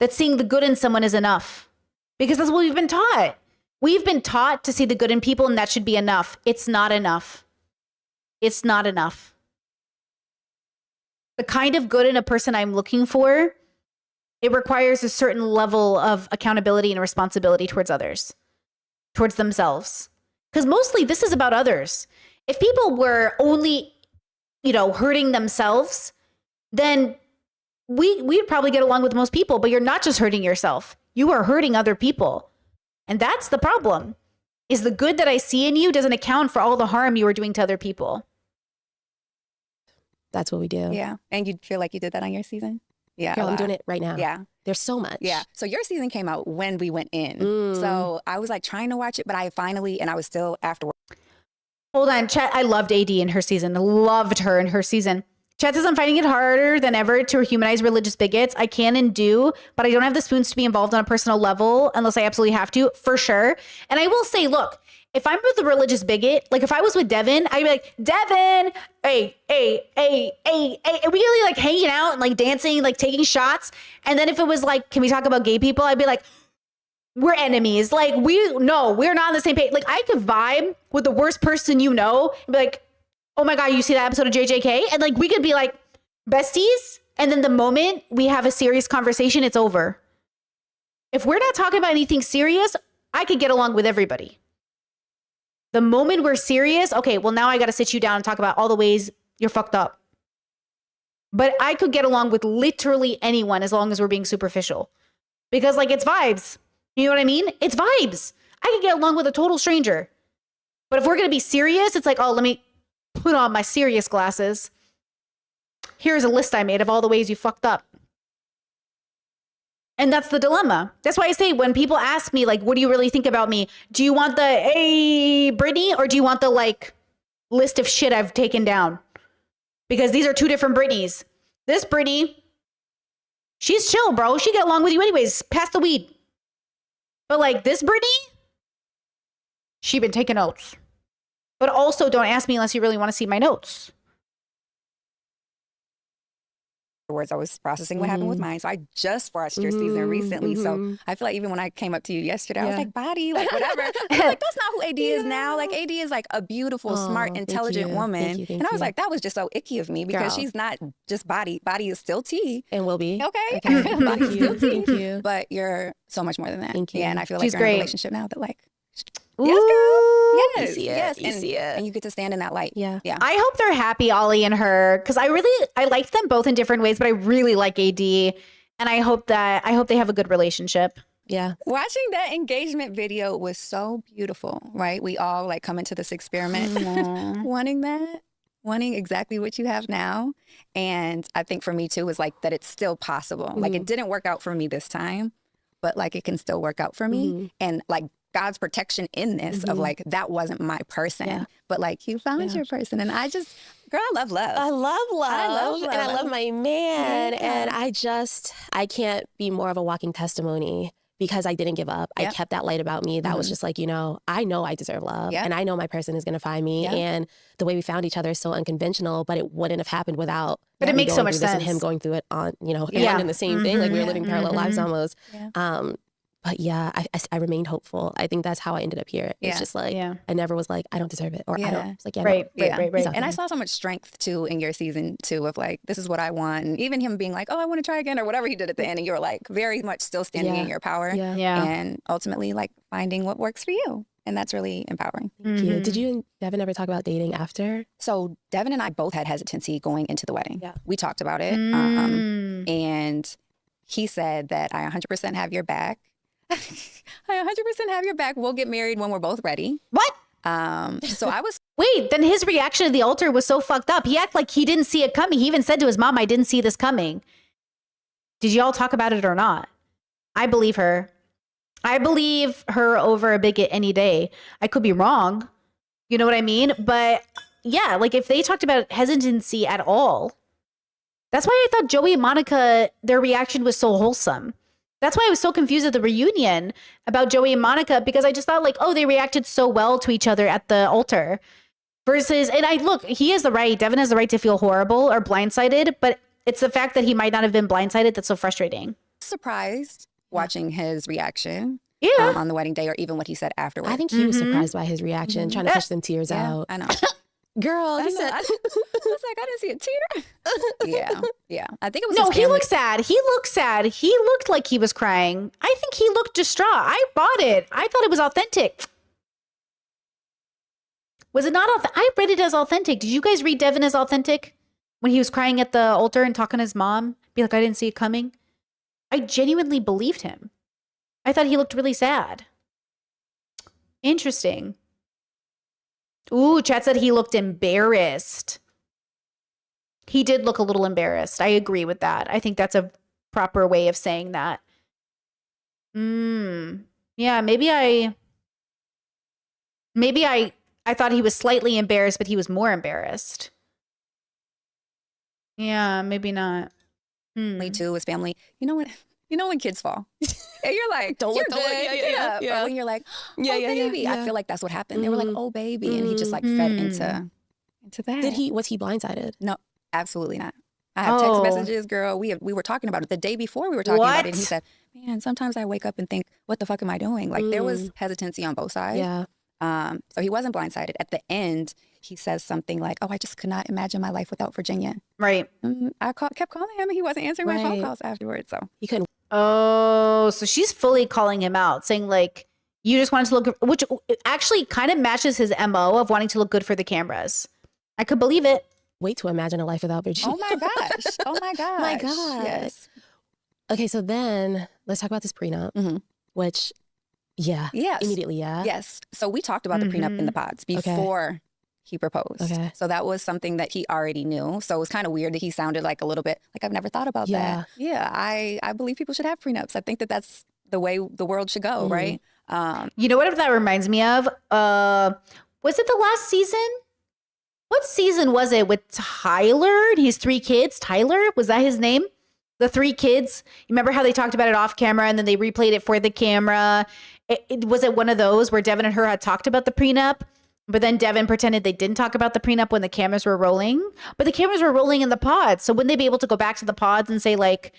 that seeing the good in someone is enough. Because that's what we've been taught. We've been taught to see the good in people, and that should be enough. It's not enough. It's not enough. The kind of good in a person I'm looking for, it requires a certain level of accountability and responsibility towards others, towards themselves. Because mostly this is about others. If people were only, hurting themselves, then we'd probably get along with most people. But you're not just hurting yourself. You are hurting other people. And that's the problem, is the good that I see in you doesn't account for all the harm you are doing to other people. That's what we do. Yeah. And you feel like you did that on your season? Yeah. Girl, I'm doing it right now. Yeah. There's so much. Yeah. So your season came out when we went in. So I was like trying to watch it, but I was still afterwards. Hold on, Chat. I loved AD in her season. Loved her in her season. Chat says, I'm finding it harder than ever to humanize religious bigots. I can and do, but I don't have the spoons to be involved on a personal level unless I absolutely have to, for sure. And I will say, look, if I'm with a religious bigot, like if I was with Devin, I'd be like, Devin, hey. And we really like hanging out and like dancing, like taking shots. And then if it was like, can we talk about gay people? I'd be like, we're enemies. Like we're not on the same page. Like I could vibe with the worst person you know and be like, oh my God, you see that episode of JJK? And like we could be like besties. And then the moment we have a serious conversation, it's over. If we're not talking about anything serious, I could get along with everybody. The moment we're serious, okay, well, now I got to sit you down and talk about all the ways you're fucked up. But I could get along with literally anyone as long as we're being superficial. Because, like, it's vibes. You know what I mean? It's vibes. I could get along with a total stranger. But if we're going to be serious, it's like, oh, let me put on my serious glasses. Here's a list I made of all the ways you fucked up. And that's the dilemma. That's why I say when people ask me, like, what do you really think about me? Do you want the, hey, Brittany, or do you want the, like, list of shit I've taken down? Because these are two different Britneys. This Brittany, she's chill, bro. She get along with you anyways. Pass the weed. But, like, this Brittany, she been taking notes. But also don't ask me unless you really want to see my notes. Afterwards, I was processing what happened with mine. So I just watched your season recently. So I feel like even when I came up to you yesterday, I was like, body, like whatever. I'm like, that's not who AD is now. Like AD is like a beautiful, smart, intelligent woman. And I was like, that was just so icky of me because she's not just body. Body is still T. And will be. Okay. Thank you. Thank you. But you're so much more than that. Thank you. Yeah, and I feel like She's you're in great. a relationship now that like, Ooh, yes, girl. Yes. You see it. Yes. You see it. And you get to stand in that light. Yeah. Yeah. I hope they're happy, Ollie and her, because I liked them both in different ways, but I really like AD, and I hope they have a good relationship. Yeah. Watching that engagement video was so beautiful, right? We all like come into this experiment wanting exactly what you have now. And I think for me too was like that it's still possible. Like it didn't work out for me this time, but like it can still work out for me. And like God's protection in this of like, that wasn't my person, but like you found your person. And I just, girl, I love love. I love love. I love love. And I love my man. And I can't be more of a walking testimony because I didn't give up. I kept that light about me. That was just like, I know I deserve love and I know my person is going to find me. And the way we found each other is so unconventional, but it wouldn't have happened without But it makes so much sense. And him going through it on, and in the same thing. Like we were living parallel lives almost. But yeah, I remained hopeful. I think that's how I ended up here. It's just like, I never was like, I don't deserve it. Or I don't. It's like, right. And I saw so much strength too in your season too of like, this is what I want. And even him being like, oh, I want to try again or whatever he did at the end. And you were like very much still standing in your power. And ultimately like finding what works for you. And that's really empowering. Thank you. Did you and Devin ever talk about dating after? So Devin and I both had hesitancy going into the wedding. We talked about it. And he said that I 100% have your back. I 100% have your back. We'll get married when we're both ready. What? So I was. Wait, then his reaction to the altar was so fucked up. He acted like he didn't see it coming. He even said to his mom, I didn't see this coming. Did y'all talk about it or not? I believe her. I believe her over a bigot any day. I could be wrong. You know what I mean? But yeah, like if they talked about hesitancy at all, that's why I thought Joey and Monica, their reaction was so wholesome. That's why I was so confused at the reunion about Joey and Monica, because I just thought like, oh, they reacted so well to each other at the altar versus, and he has the right, Devin has the right to feel horrible or blindsided, but it's the fact that he might not have been blindsided that's so frustrating. Surprised watching his reaction on the wedding day or even what he said afterwards. I think he was surprised by his reaction, trying to push them tears out. I know. Girl, he said, I was like, I didn't see a tear. Yeah. I think it was. No, he looked sad. He looked like he was crying. I think he looked distraught. I bought it. I thought it was authentic. Was it not authentic? I read it as authentic. Did you guys read Devin as authentic when he was crying at the altar and talking to his mom? Be like, I didn't see it coming. I genuinely believed him. I thought he looked really sad. Interesting. Ooh, chat said he looked embarrassed. He did look a little embarrassed. I agree with that. I think that's a proper way of saying that. Yeah, maybe I thought he was slightly embarrassed, but he was more embarrassed. Yeah, maybe not. Me too, his family. You know what? You know when kids fall, and you're like, "Don't look good." Yeah. Or when you're like, "Oh, baby," I feel like that's what happened. They were like, "Oh, baby," and he just like fed into that. Was he blindsided? No, absolutely not. I have text messages, girl. We were talking about it the day before. We were talking about it, and he said, "Man, sometimes I wake up and think, what the fuck am I doing?" Like there was hesitancy on both sides. Yeah. So he wasn't blindsided. At the end, he says something like, "Oh, I just could not imagine my life without Virginia." Right. I kept calling him, and he wasn't answering my phone calls afterwards. So he couldn't. Oh, so she's fully calling him out, saying like, you just wanted to look, which actually kind of matches his MO of wanting to look good for the cameras. I could believe it. Wait to imagine a life without Virginia. Oh my gosh. Oh my gosh. My God. Yes. Okay, so then let's talk about this prenup, which, immediately, Yes. So we talked about the prenup in the pods before he proposed. Okay. So that was something that he already knew. So it was kind of weird that he sounded like a little bit like, I've never thought about that. Yeah, I believe people should have prenups. I think that that's the way the world should go, right? You know what that reminds me of? Was it the last season? What season was it with Tyler and his 3 kids? Tyler, was that his name? The 3 kids. You remember how they talked about it off camera and then they replayed it for the camera? Was it one of those where Devin and her had talked about the prenup, but then Devin pretended they didn't talk about the prenup when the cameras were rolling? But the cameras were rolling in the pods. So wouldn't they be able to go back to the pods and say like,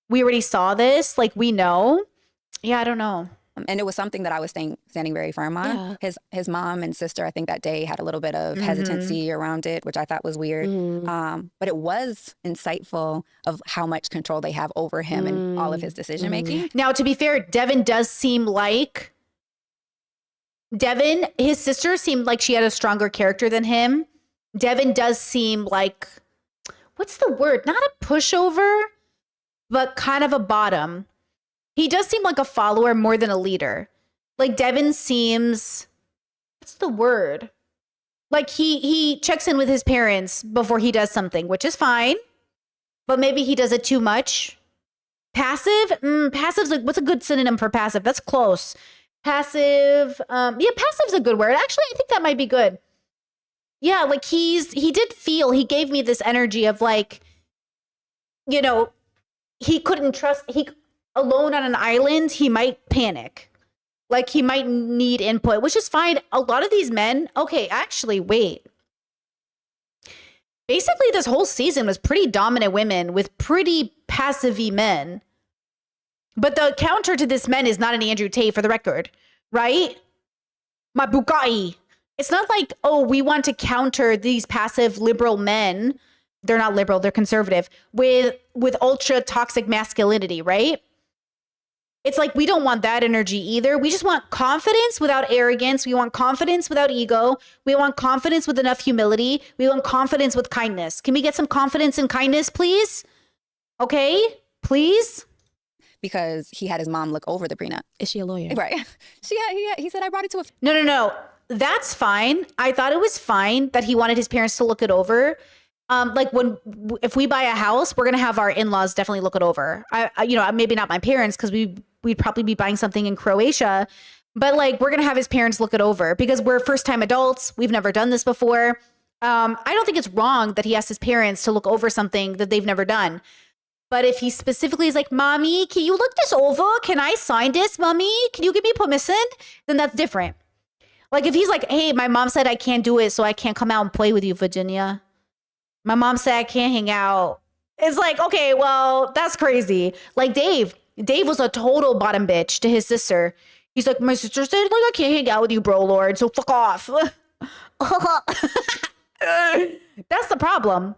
we already saw this, like we know? Yeah, I don't know. And it was something that I was standing very firm on. Yeah. His mom and sister, I think that day had a little bit of hesitancy around it, which I thought was weird. But it was insightful of how much control they have over him and all of his decision making. Now, to be fair, Devin does seem like his sister seemed like she had a stronger character than him. Devin does seem like, what's the word? Not a pushover, but kind of a bottom. He does seem like a follower more than a leader. Like Devin seems, what's the word? Like he checks in with his parents before he does something, which is fine. But maybe he does it too much. Passive? Passive's like, what's a good synonym for passive? That's close. Passive. Passive's a good word. Actually, I think that might be good. Yeah, like he gave me this energy of like, you know, he couldn't trust, alone on an island, he might panic. Like he might need input, which is fine. A lot of these men, okay, actually, wait. Basically, this whole season was pretty dominant women with pretty passive-y men. But the counter to this men is not an Andrew Tate, for the record, right? My Bugatti. It's not like, oh, we want to counter these passive liberal men. They're not liberal, they're conservative, with ultra toxic masculinity, right? It's like, we don't want that energy either. We just want confidence without arrogance. We want confidence without ego. We want confidence with enough humility. We want confidence with kindness. Can we get some confidence and kindness, please? Okay, please? Because he had his mom look over the prenup. Is she a lawyer? Right. He said, I brought it to a... No. That's fine. I thought it was fine that he wanted his parents to look it over. Like if we buy a house, we're going to have our in-laws definitely look it over. I maybe not my parents, because we'd probably be buying something in Croatia, but like we're going to have his parents look it over because we're first-time adults. We've never done this before. I don't think it's wrong that he asked his parents to look over something that they've never done. But if he specifically is like, Mommy, can you look this over? Can I sign this, Mommy? Can you give me permission? Then that's different. Like if he's like, hey, my mom said I can't do it, so I can't come out and play with you, Virginia. My mom said I can't hang out. It's like, okay, well, that's crazy. Like Dave was a total bottom bitch to his sister. He's like, my sister said, like, I can't hang out with you, bro lord, so fuck off. That's the problem.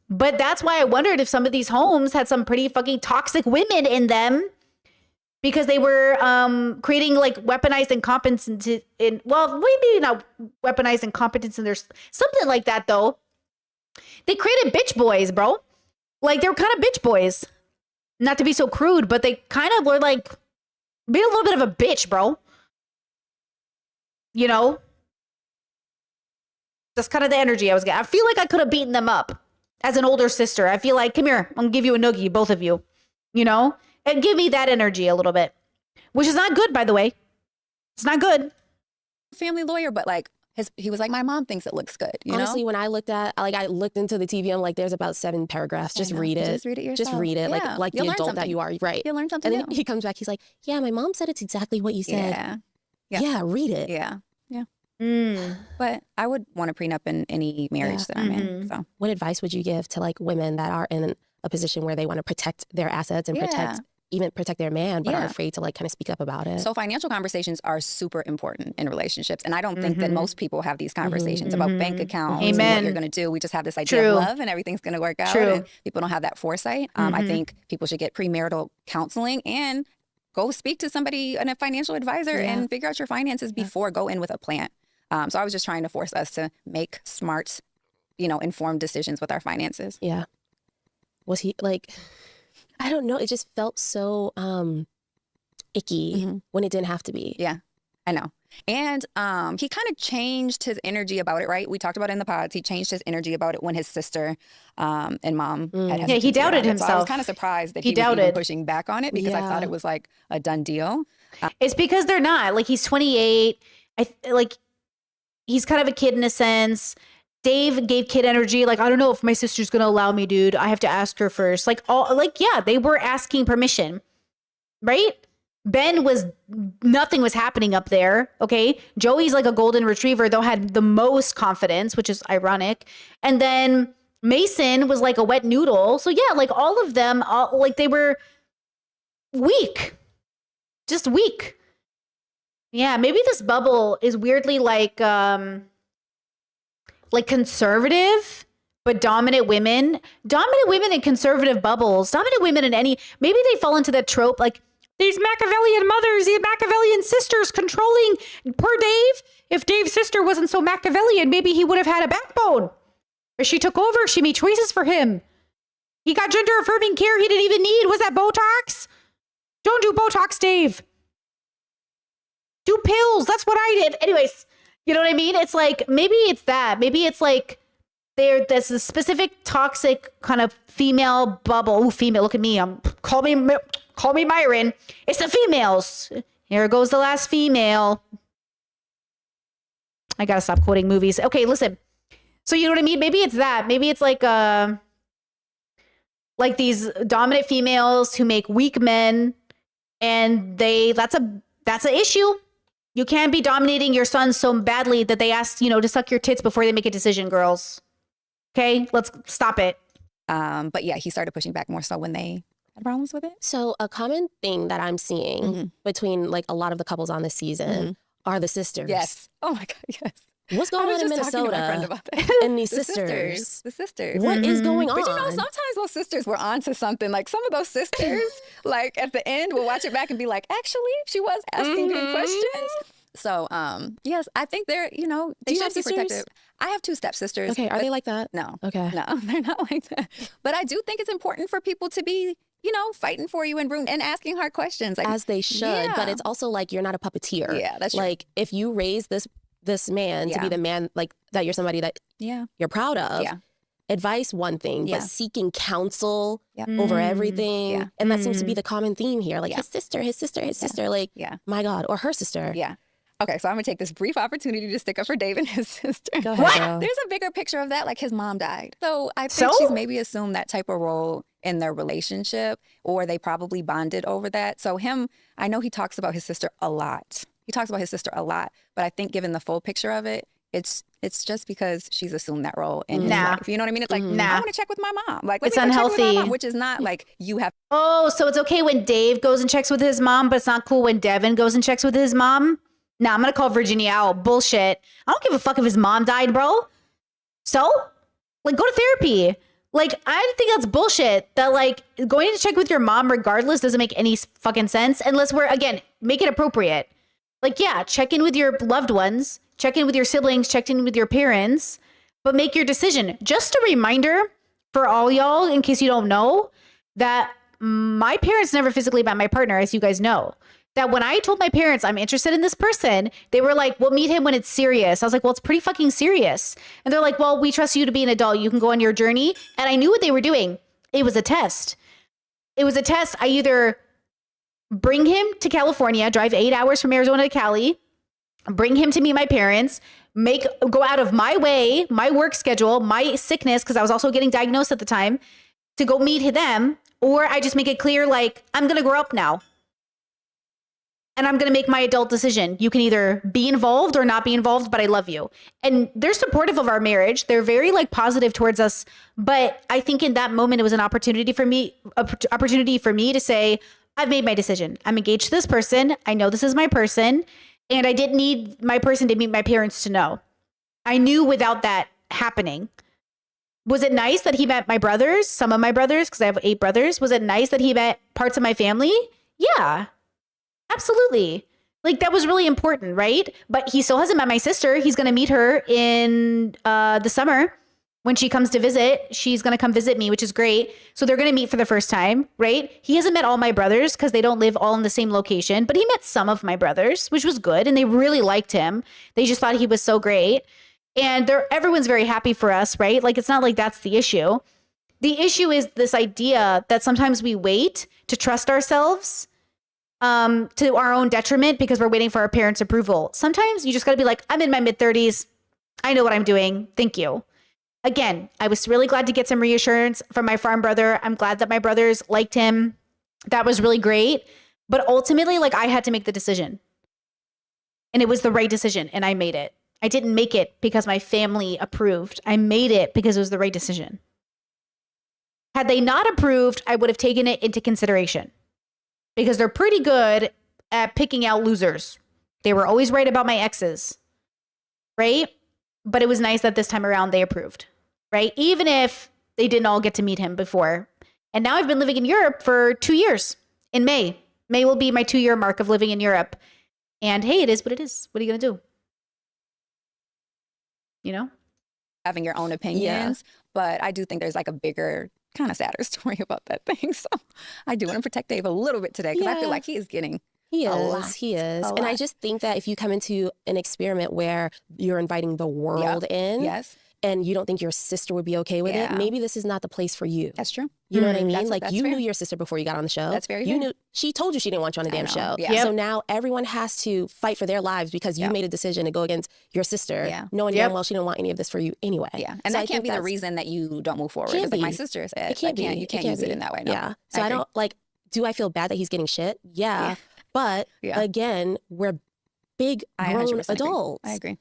But that's why I wondered if some of these homes had some pretty fucking toxic women in them, because they were creating like weaponized incompetence maybe not weaponized incompetence, and there's something like that though. They created bitch boys, bro. Like they were kind of bitch boys. Not to be so crude, but they kind of were like, be a little bit of a bitch, bro. You know? That's kind of the energy I was getting. I feel like I could have beaten them up. as an older sister. I feel like, come here, I'm gonna give you a noogie, both of you, you know, and give me that energy a little bit, which is not good, by the way. It's not good. Family lawyer, but like he was like, my mom thinks it looks good. You Honestly, know? when I looked into the TV, I'm like, there's about 7 paragraphs. Just read it. Just read it yourself. Just read it. Yeah. Like You'll the learn adult that something. you are. Right. You'll learn something And then new. he comes back. He's like, yeah, my mom said it's exactly what you said. Yeah, read it. Yeah. Mm. But I would want a prenup in any marriage that I'm in. So what advice would you give to like women that are in a position where they want to protect their assets and protect their man, but are afraid to like kind of speak up about it? So financial conversations are super important in relationships. And I don't think that most people have these conversations about bank accounts and what you're going to do. We just have this idea of love and everything's going to work out. And people don't have that foresight. I think people should get premarital counseling and go speak to somebody, a financial advisor, and figure out your finances before go in with a plan. So I was just trying to force us to make smart, informed decisions with our finances. Yeah. Was he like, I don't know. It just felt so icky when it didn't have to be. Yeah, I know. And he kind of changed his energy about it, right? We talked about it in the pods. He changed his energy about it when his sister and mom had Yeah, he doubted himself. So I was kind of surprised that he was even pushing back on it because I thought it was like a done deal. It's because they're not. Like, he's 28. He's kind of a kid in a sense. Dave gave kid energy. Like, I don't know if my sister's going to allow me, dude. I have to ask her first. They were asking permission, right? Ben nothing was happening up there. Okay. Joey's like a golden retriever, though, had the most confidence, which is ironic. And then Mason was like a wet noodle. So yeah, like all of them, they were weak, just weak. Yeah, maybe this bubble is weirdly like conservative, but dominant women in conservative bubbles, dominant women in maybe they fall into that trope, like these Machiavellian mothers, these Machiavellian sisters controlling poor Dave. If Dave's sister wasn't so Machiavellian, maybe he would have had a backbone. Or she took over, she made choices for him. He got gender affirming care he didn't even need. Was that Botox? Don't do Botox, Dave. Do pills. That's what I did. Anyways, you know what I mean? It's like, maybe it's that. Maybe it's like there's a specific toxic kind of female bubble. Ooh, female. Look at me. Call me Myron. It's the females. Here goes the last female. I gotta stop quoting movies. Okay, listen. So you know what I mean? Maybe it's that. Maybe it's like these dominant females who make weak men, and that's an issue. You can't be dominating your son so badly that they ask, to suck your tits before they make a decision, girls. Okay, let's stop it. But yeah, he started pushing back more so when they had problems with it. So a common thing that I'm seeing between like a lot of the couples on this season are the sisters. Yes. Oh my God, yes. What's going on in Minnesota and these sisters? The sisters. What is going on? But sometimes those sisters were onto something. Like some of those sisters, like at the end, we'll watch it back and be like, actually, she was asking good questions. So, yes, I think they're, they should be protected. I have 2 stepsisters. Okay, are they like that? No. Okay. No, they're not like that. But I do think it's important for people to be, fighting for you and asking hard questions. Like, as they should, but it's also like you're not a puppeteer. Yeah, that's true. Like if you raise this man to be the man like that, you're somebody that you're proud of. Yeah. Advice, one thing, but seeking counsel over everything. Yeah. And that seems to be the common theme here. Like his sister, like, my God, or her sister. Yeah. Okay, so I'm gonna take this brief opportunity to stick up for Dave and his sister. Go ahead, girl. There's a bigger picture of that, like his mom died. So I think she's maybe assumed that type of role in their relationship, or they probably bonded over that. So I know he talks about his sister a lot. But I think given the full picture of it, it's just because she's assumed that role in his life. You know what I mean? It's like, I want to check with my mom. Like, it's unhealthy. Which is not like you have. Oh, so it's okay when Dave goes and checks with his mom, but it's not cool when Devin goes and checks with his mom? Nah, I'm going to call Virginia out. Bullshit. I don't give a fuck if his mom died, bro. So? Like, go to therapy. Like, I think that's bullshit. That, like, going to check with your mom regardless doesn't make any fucking sense. Unless make it appropriate. Like, yeah, check in with your loved ones. Check in with your siblings. Check in with your parents. But make your decision. Just a reminder for all y'all, in case you don't know, that my parents never physically met my partner, as you guys know. that when I told my parents I'm interested in this person, they were like, we'll meet him when it's serious. I was like, well, it's pretty fucking serious. And they're like, well, we trust you to be an adult. You can go on your journey. And I knew what they were doing. It was a test. It was a test. I either bring him to California, drive 8 hours from Arizona to Cali, bring him to meet my parents, go out of my way, my work schedule, my sickness, because I was also getting diagnosed at the time, to go meet them, or I just make it clear, like, I'm going to grow up now. And I'm going to make my adult decision. You can either be involved or not be involved, but I love you. And they're supportive of our marriage. They're very like positive towards us. But I think in that moment, it was an opportunity for me to say, I've made my decision. I'm engaged to this person. I know this is my person. And I didn't need my person to meet my parents to know. I knew without that happening. Was it nice that he met my brothers? Some of my brothers, because I have 8 brothers. Was it nice that he met parts of my family? Yeah. Absolutely. Like, that was really important, right? But he still hasn't met my sister. He's going to meet her in the summer when she comes to visit. She's going to come visit me, which is great. So they're going to meet for the first time, right? He hasn't met all my brothers because they don't live all in the same location, but he met some of my brothers, which was good. And they really liked him. They just thought he was so great. And everyone's very happy for us, right? Like, it's not like that's the issue. The issue is this idea that sometimes we wait to trust ourselves to our own detriment because we're waiting for our parents' approval. Sometimes you just got to be like, I'm in my mid-30s. I know what I'm doing. Thank you. Again, I was really glad to get some reassurance from my farm brother. I'm glad that my brothers liked him. That was really great. But ultimately, like, I had to make the decision. And it was the right decision, and I made it. I didn't make it because my family approved. I made it because it was the right decision. Had they not approved, I would have taken it into consideration. Because they're pretty good at picking out losers. They were always right about my exes, right? But it was nice that this time around they approved, right? Even if they didn't all get to meet him before. And now I've been living in Europe for 2 years in May. May will be my 2-year mark of living in Europe. And hey, it is what it is. What are you going to do? You know? Having your own opinions. But I do think there's like a bigger, kind of sadder story about that thing. So I do want to protect Dave a little bit today because I feel like he is getting He a is. lot. He is. A And I lot. just think that if you come into an experiment where you're inviting the world in Yes. and you don't think your sister would be okay with it, maybe this is not the place for you. That's true. You know what I mean? That's- Like, that's you fair. knew your sister before you got on the show. That's very You fair. knew she told you she didn't want you on the I damn know. show. Yeah. Yep. So now everyone has to fight for their lives because you made a decision to go against your sister, Yeah. knowing damn well she didn't want any of this for you anyway. Yeah. And So I that can't think be the that's- reason that you don't move forward. Can't It's like my be. sister said. It can't like, be. You can't use it in that way. No. Yeah. So I agree. don't like. Do I feel bad that he's getting shit? Yeah. But Yeah. again, we're big I grown 100% agree. adults. I agree.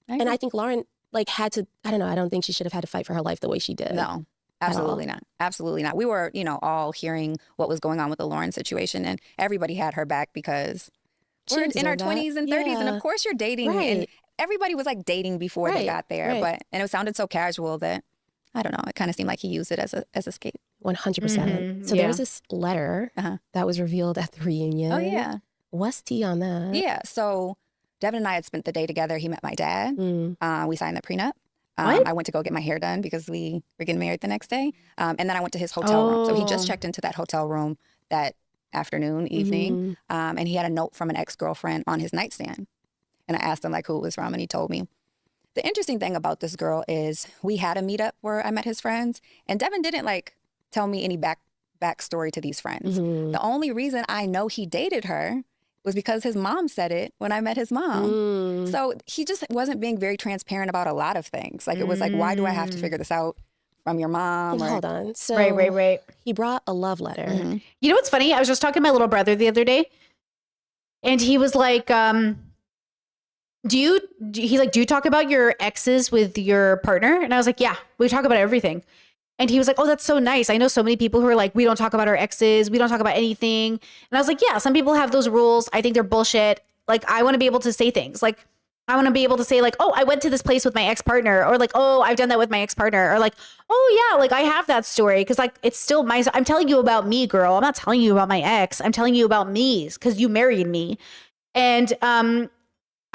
And I think Lauren like had to. I don't know. I don't think she should have had to fight for her life the way she did. No, absolutely not. Absolutely not. We were, all hearing what was going on with the Lauren situation, and everybody had her back because She we're didn't in our deserve that. 20s and 30s, and Yeah. of course you're dating, and Right. everybody was like dating before they Right, got there, right. and it sounded so casual that I don't know. It kind of seemed like he used it as a escape. 100%. So Yeah. there's this letter that was revealed at the reunion. Oh yeah, What's tea on that? yeah. So Devin and I had spent the day together. He met my dad. We signed the prenup. What? I went to go get my hair done because we were getting married the next day. And then I went to his hotel room. So he just Oh. checked into that hotel room that afternoon, evening. And he had a note from an ex-girlfriend on his nightstand. And I asked him like who it was from, and he told me. The interesting thing about this girl is we had a meetup where I met his friends, and Devin didn't like tell me any backstory to these friends. The only reason I know he dated her was because his mom said it when I met his mom. So he just wasn't being very transparent about a lot of things. Like it was like, why do I have to figure this out from your mom? Or, Hold on. So Right. he brought a love letter. You know what's funny? I was just talking to my little brother the other day, and he was like, do you talk about your exes with your partner? And I was like, yeah, we talk about everything. And he was like, oh, that's so nice. I know so many people who are like, we don't talk about our exes. We don't talk about anything. And I was like, yeah, some people have those rules. I think they're bullshit. Like, I want to be able to say things. Like, I want to be able to say like, oh, I went to this place with my ex-partner, or like, oh, I've done that with my ex-partner, or like, oh yeah, like I have that story. Cause like, it's still I'm telling you about me, girl. I'm not telling you about my ex. I'm telling you about me cause you married me. And,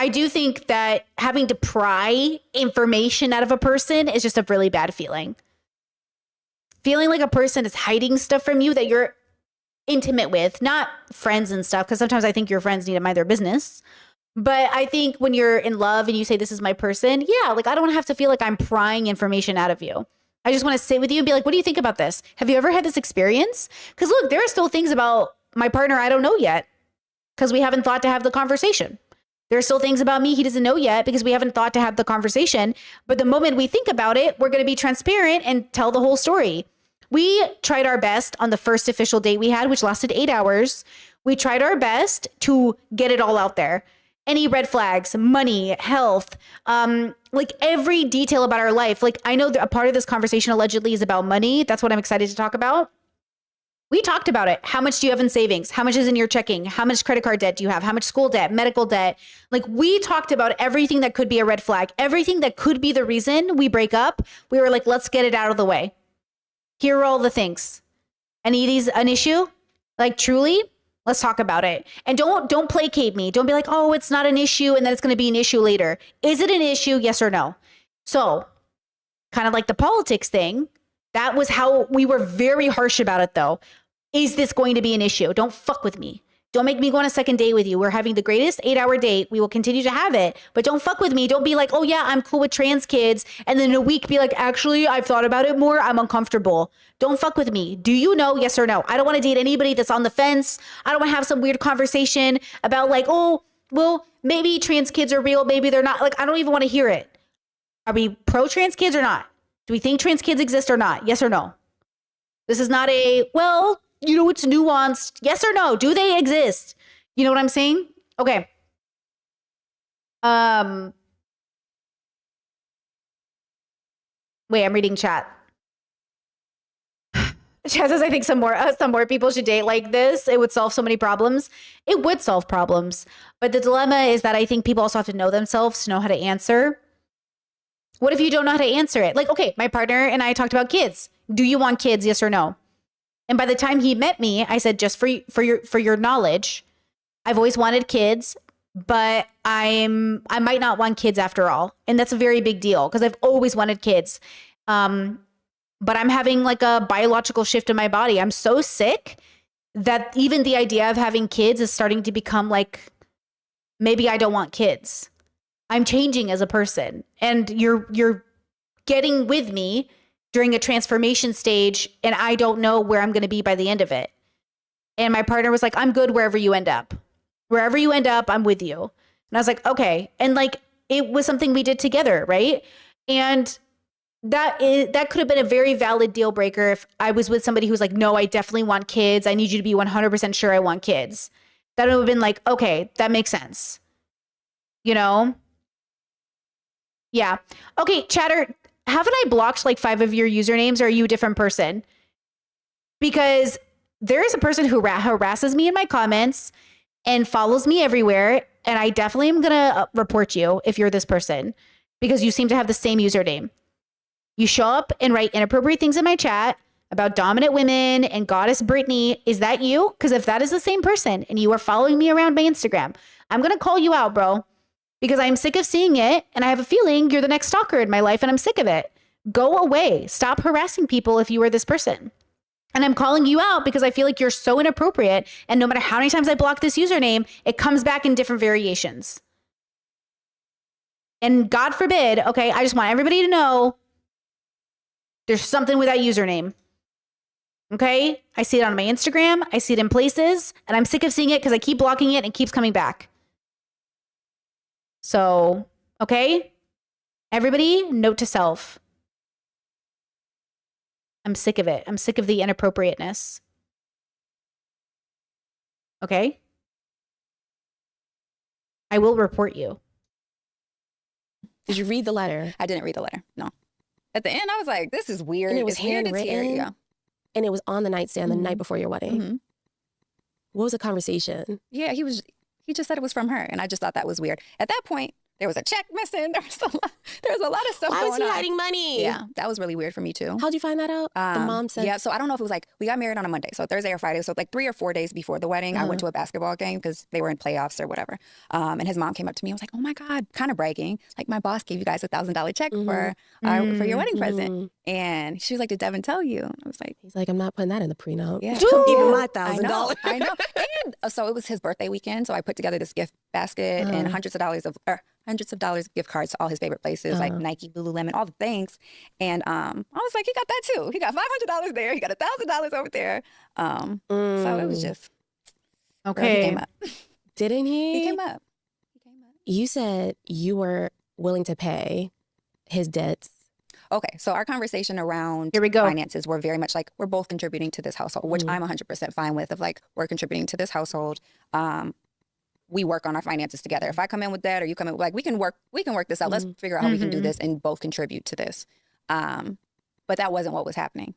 I do think that having to pry information out of a person is just a really bad feeling. Feeling like a person is hiding stuff from you that you're intimate with, not friends and stuff, because sometimes I think your friends need to mind their business. But I think when you're in love and you say, this is my person, yeah, like I don't have to feel like I'm prying information out of you. I just want to sit with you and be like, what do you think about this? Have you ever had this experience? Because look, there are still things about my partner I don't know yet because we haven't thought to have the conversation. There are still things about me he doesn't know yet because we haven't thought to have the conversation. But the moment we think about it, we're going to be transparent and tell the whole story. We tried our best on the first official date we had, which lasted 8 hours. We tried our best to get it all out there. Any red flags, money, health, like every detail about our life. Like I know that a part of this conversation allegedly is about money. That's what I'm excited to talk about. We talked about it. How much do you have in savings? How much is in your checking? How much credit card debt do you have? How much school debt, medical debt? Like we talked about everything that could be a red flag, everything that could be the reason we break up. We were like, let's get it out of the way. Here are all the things. Any of these an issue? Like truly, let's talk about it. And don't placate me. Don't be like, oh, it's not an issue and then it's going to be an issue later. Is it an issue? Yes or no? So kind of like the politics thing, that was how we were very harsh about it though. Is this going to be an issue? Don't fuck with me. Don't make me go on a second date with you. We're having the greatest 8-hour date. We will continue to have it, but don't fuck with me. Don't be like, oh yeah, I'm cool with trans kids. And then in a week be like, actually, I've thought about it more. I'm uncomfortable. Don't fuck with me. Do you know? Yes or no? I don't want to date anybody that's on the fence. I don't want to have some weird conversation about like, oh, well, maybe trans kids are real. Maybe they're not. Like, I don't even want to hear it. Are we pro trans kids or not? Do we think trans kids exist or not? Yes or no? This is not a, well, you know, it's nuanced. Yes or no? Do they exist? You know what I'm saying? Okay. Wait, I'm reading chat. Chat says, I think some more people should date like this. It would solve so many problems. It would solve problems. But the dilemma is that I think people also have to know themselves to know how to answer. What if you don't know how to answer it? Like, okay, my partner and I talked about kids. Do you want kids? Yes or no? And by the time he met me, I said, just for your knowledge, I've always wanted kids, but I might not want kids after all. And that's a very big deal because I've always wanted kids. But I'm having like a biological shift in my body. I'm so sick that even the idea of having kids is starting to become like, maybe I don't want kids. I'm changing as a person. And you're getting with me during a transformation stage, and I don't know where I'm going to be by the end of it. And my partner was like, I'm good wherever you end up. Wherever you end up, I'm with you. And I was like, okay. And like, it was something we did together, right? And that could have been a very valid deal breaker if I was with somebody who's like, no, I definitely want kids. I need you to be 100% sure I want kids. That would have been like, okay, that makes sense. You know? Yeah. Okay, chatter. Haven't I blocked like 5 of your usernames, or are you a different person? Because there is a person who harasses me in my comments and follows me everywhere. And I definitely am going to report you if you're this person, because you seem to have the same username. You show up and write inappropriate things in my chat about dominant women and goddess Brittany. Is that you? Because if that is the same person and you are following me around my Instagram, I'm going to call you out, bro. Because I'm sick of seeing it, and I have a feeling you're the next stalker in my life, and I'm sick of it. Go away. Stop harassing people if you are this person. And I'm calling you out because I feel like you're so inappropriate, and no matter how many times I block this username, it comes back in different variations. And God forbid, okay, I just want everybody to know there's something with that username. Okay? I see it on my Instagram. I see it in places, and I'm sick of seeing it because I keep blocking it and it keeps coming back. So, okay, everybody, note to self. I'm sick of it. I'm sick of the inappropriateness. Okay? I will report you. Did you read the letter? I didn't read the letter, no. At the end, I was like, this is weird. And it was it's weird, handwritten, it's here, yeah. And it was on the nightstand the night before your wedding. Mm-hmm. What was the conversation? Yeah, he just said it was from her, and I just thought that was weird. At that point, there was a check missing. There was a lot of stuff going on. Why was he hiding money? Yeah, that was really weird for me too. How'd you find that out? The mom said. Yeah, so I don't know if it was like, we got married on a Monday, so Thursday or Friday. So like 3 or 4 days before the wedding, I went to a basketball game because they were in playoffs or whatever. And his mom came up to me and was like, oh my God, kind of bragging. Like, my boss gave you guys $1,000 check for your wedding present. And she was like, did Devin tell you? And I was like, he's like, I'm not putting that in the prenup. Yeah. Even my $1,000. I know. And so it was his birthday weekend. So I put together this gift basket and hundreds of dollars of gift cards to all his favorite places, like Nike, Lululemon, all the things. And I was like, he got that too. He got $500 there. He got $1,000 over there. So it was just, okay. He came up. Didn't he? He came up. You said you were willing to pay his debts. Okay, so our conversation around finances were very much like we're both contributing to this household, which I'm 100% fine with. Of like we're contributing to this household. We work on our finances together. If I come in with that, or you come in, like we can work this out. Let's figure out how we can do this and both contribute to this. But that wasn't what was happening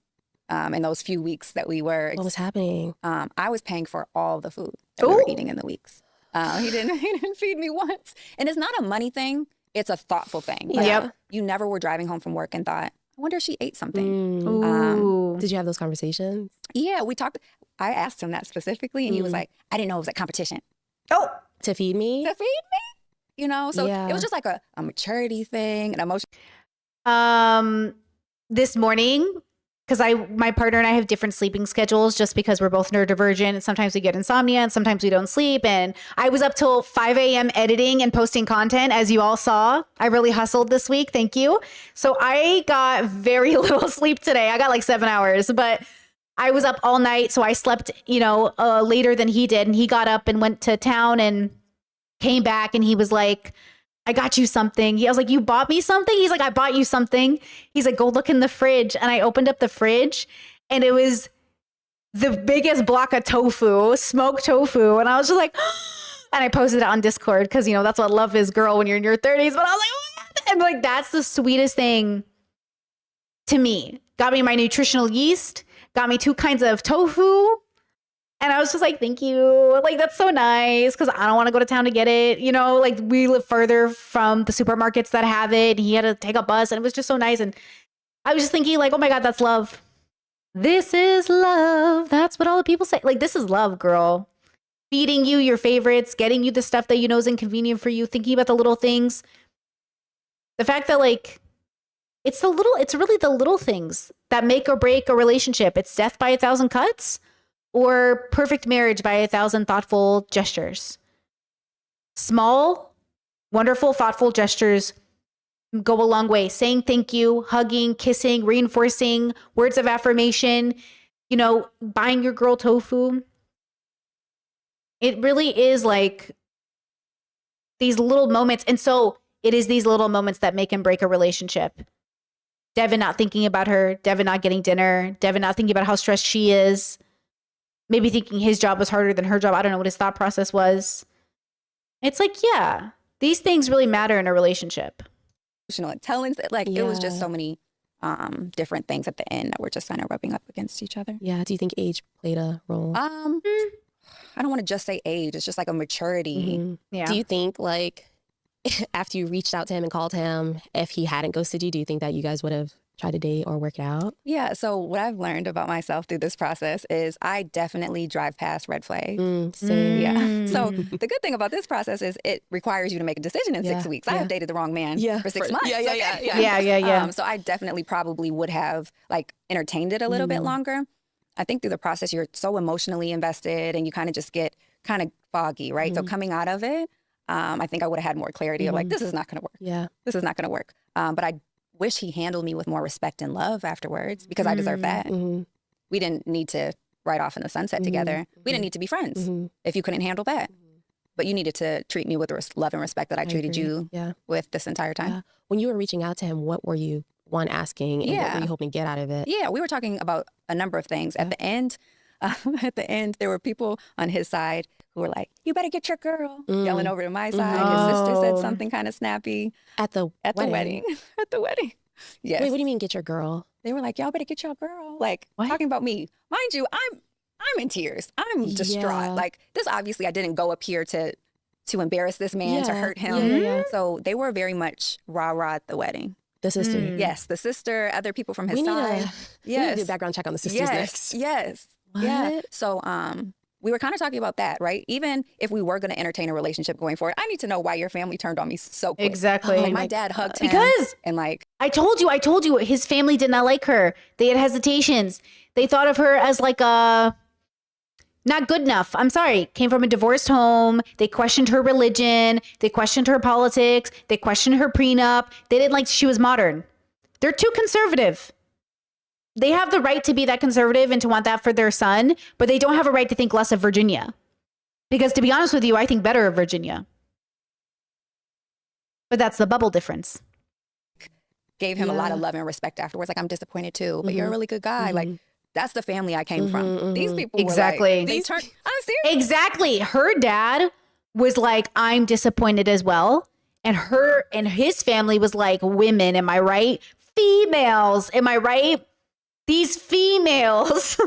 in those few weeks that we were. What was happening? I was paying for all the food that we were eating in the weeks. He didn't feed me once, and it's not a money thing. It's a thoughtful thing. Like, you never were driving home from work and thought, I wonder if she ate something. Did you have those conversations? Yeah, we talked. I asked him that specifically, and he was like, I didn't know it was like competition. Oh, to feed me? To feed me? You know, so it was just like a maturity thing, an emotion. This morning, because my partner and I have different sleeping schedules just because we're both neurodivergent, and sometimes we get insomnia and sometimes we don't sleep. And I was up till 5 a.m. editing and posting content, as you all saw. I really hustled this week. Thank you. So I got very little sleep today. I got like 7 hours, but I was up all night. So I slept, later than he did. And he got up and went to town and came back, and he was like, I got you something. I was like, you bought me something? He's like, I bought you something. He's like, go look in the fridge. And I opened up the fridge, and it was the biggest block of tofu, smoked tofu. And I was just like, and I posted it on Discord because, that's what love is, girl, when you're in your 30s. But I was like, oh my God. And like, that's the sweetest thing to me. Got me my nutritional yeast, got me 2 kinds of tofu. And I was just like, thank you. Like, that's so nice because I don't want to go to town to get it. Like we live further from the supermarkets that have it. He had to take a bus, and it was just so nice. And I was just thinking like, oh my God, that's love. This is love. That's what all the people say. Like, this is love, girl. Feeding you your favorites, getting you the stuff that you know is inconvenient for you, thinking about the little things. The fact that like, it's really the little things that make or break a relationship. It's death by 1,000 cuts. Or perfect marriage by 1,000 thoughtful gestures. Small, wonderful, thoughtful gestures go a long way. Saying thank you, hugging, kissing, reinforcing, words of affirmation, buying your girl tofu. It really is like these little moments. And so it is these little moments that make and break a relationship. Devin not thinking about her, Devin not getting dinner, Devin not thinking about how stressed she is. Maybe thinking his job was harder than her job. I don't know what his thought process was. It's like, yeah, these things really matter in a relationship. Telling, it was just so many different things at the end that were just kind of rubbing up against each other. Yeah. Do you think age played a role? I don't want to just say age. It's just like a maturity. Mm-hmm. Yeah. Do you think like after you reached out to him and called him, if he hadn't ghosted you, do you think that you guys would have tried to date or work it out? Yeah. So what I've learned about myself through this process is I definitely drive past red flags. Yeah. So the good thing about this process is it requires you to make a decision in 6 weeks. I have dated the wrong man for 6 months. Yeah. So I definitely probably would have like entertained it a little bit longer. I think through the process, you're so emotionally invested and you kind of just get kind of foggy, right? So coming out of it, I think I would have had more clarity of like, this is not going to work. Yeah. This is not going to work. But I wish he handled me with more respect and love afterwards because I deserve that. We didn't need to ride off in the sunset together. We didn't need to be friends if you couldn't handle that. But you needed to treat me with the love and respect that I treated you with this entire time. Yeah. When you were reaching out to him, what were you asking and what were you hoping to get out of it? Yeah, we were talking about a number of things. At the end, there were people on his side who were like, you better get your girl, yelling over to my side. His sister said something kind of snappy. At the wedding? At the wedding. Yes. Wait, what do you mean get your girl? They were like, y'all better get your girl. Like, talking about me. Mind you, I'm in tears. I'm distraught. Like, this obviously I didn't go up here to embarrass this man, to hurt him. So they were very much rah-rah at the wedding. The sister? Yes, the sister, other people from his side. We need to do a background check on the sisters next. Yes. What? Yeah. So we were kind of talking about that, right? Even if we were going to entertain a relationship going forward, I need to know why your family turned on me so quick. Exactly. Like, my dad hugged him. Because and like I told you, his family did not like her. They had hesitations. They thought of her as like a not good enough. I'm sorry. Came from a divorced home. They questioned her religion. They questioned her politics. They questioned her prenup. They didn't like she was modern. They're too conservative. They have the right to be that conservative and to want that for their son, but they don't have a right to think less of Virginia. Because to be honest with you, I think better of Virginia. But that's the bubble difference. Gave him a lot of love and respect afterwards. Like, I'm disappointed too, but you're a really good guy. Like, that's the family I came from. These people exactly. were like, I'm serious. Exactly. Her dad was like, I'm disappointed as well. And her and his family was like, women, am I right? Females, am I right? These females.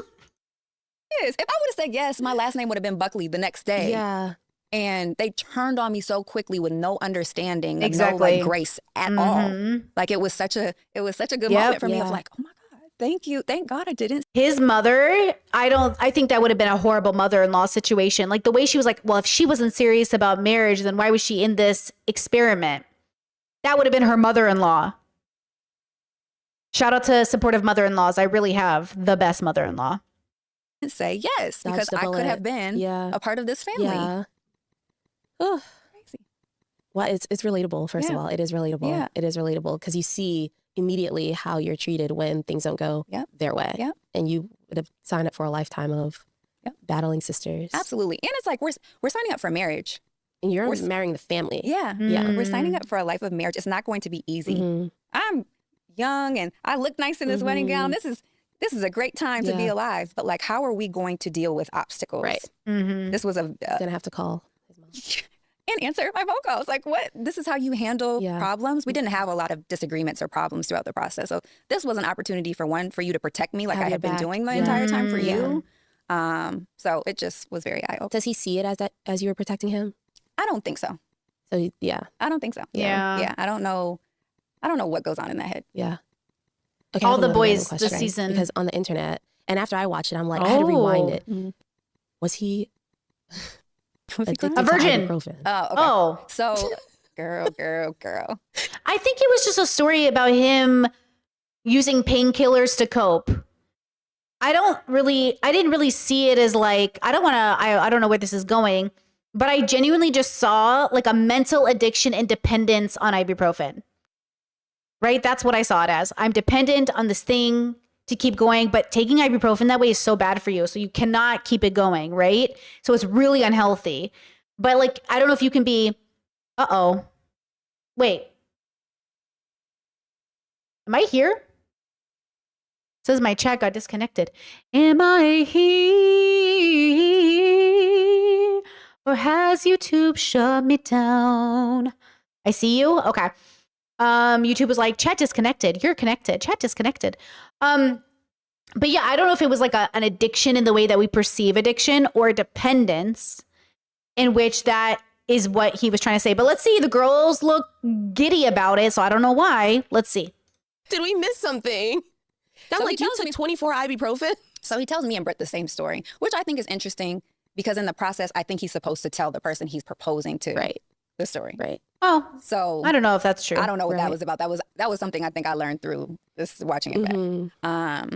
Yes. If I would have said yes, my last name would have been Buckley the next day. Yeah. And they turned on me so quickly with no understanding, and no Exactly. like grace at all. Like it was such a good moment for me of like, oh my God, thank you. Thank God I didn't. His mother, I think that would have been a horrible mother-in-law situation. Like the way she was like, well, if she wasn't serious about marriage, then why was she in this experiment? That would have been her mother-in-law. Shout out to supportive mother-in-laws. I really have the best mother-in-law. Say yes, Dodged because the I could bullet. have been a part of this family. Yeah. Oh, crazy. Well, it's relatable. First of all, it is relatable. Yeah. It is relatable because you see immediately how you're treated when things don't go their way. Yep. And you would have signed up for a lifetime of battling sisters. Absolutely. And it's like we're signing up for marriage. And you're marrying the family. Yeah. Yeah. We're signing up for a life of marriage. It's not going to be easy. I'm young and I look nice in this wedding gown. This is a great time to be alive. But like, how are we going to deal with obstacles? Right. This was gonna have to call his mom. and answer my phone calls. Like, what? This is how you handle problems. We didn't have a lot of disagreements or problems throughout the process. So this was an opportunity for you to protect me like I had been doing the entire time for you. So it just was very eye-opening. Does he see it as you were protecting him? I don't think so. So I don't think so. Yeah. I don't know what goes on in that head. Yeah. Okay, All the boys this season. Because on the internet, and after I watched it, I'm like, I had to rewind it. Was he addicted a virgin? To ibuprofen? Oh, okay. Oh. So, girl. I think it was just a story about him using painkillers to cope. I didn't really see it as like, I don't know where this is going, but I genuinely just saw like a mental addiction and dependence on ibuprofen. Right? That's what I saw it as. I'm dependent on this thing to keep going, but taking ibuprofen that way is so bad for you. So you cannot keep it going, right? So it's really unhealthy. But like, I don't know if you can be, wait. Am I here? It says my chat got disconnected. Am I here? Or has YouTube shut me down? I see you? Okay. YouTube was like, chat disconnected. You're connected. Chat disconnected. But yeah, I don't know if it was like an addiction in the way that we perceive addiction or dependence, in which that is what he was trying to say. But let's see. The girls look giddy about it, so I don't know why. Let's see. Did we miss something? I'm So like, he you tells took me- 24 ibuprofen? So he tells me and Britt the same story, which I think is interesting because in the process, I think he's supposed to tell the person he's proposing to the story. Right. Oh, So I don't know if that's true. I don't know what that Right. was about. That was something I think I learned through this watching it back.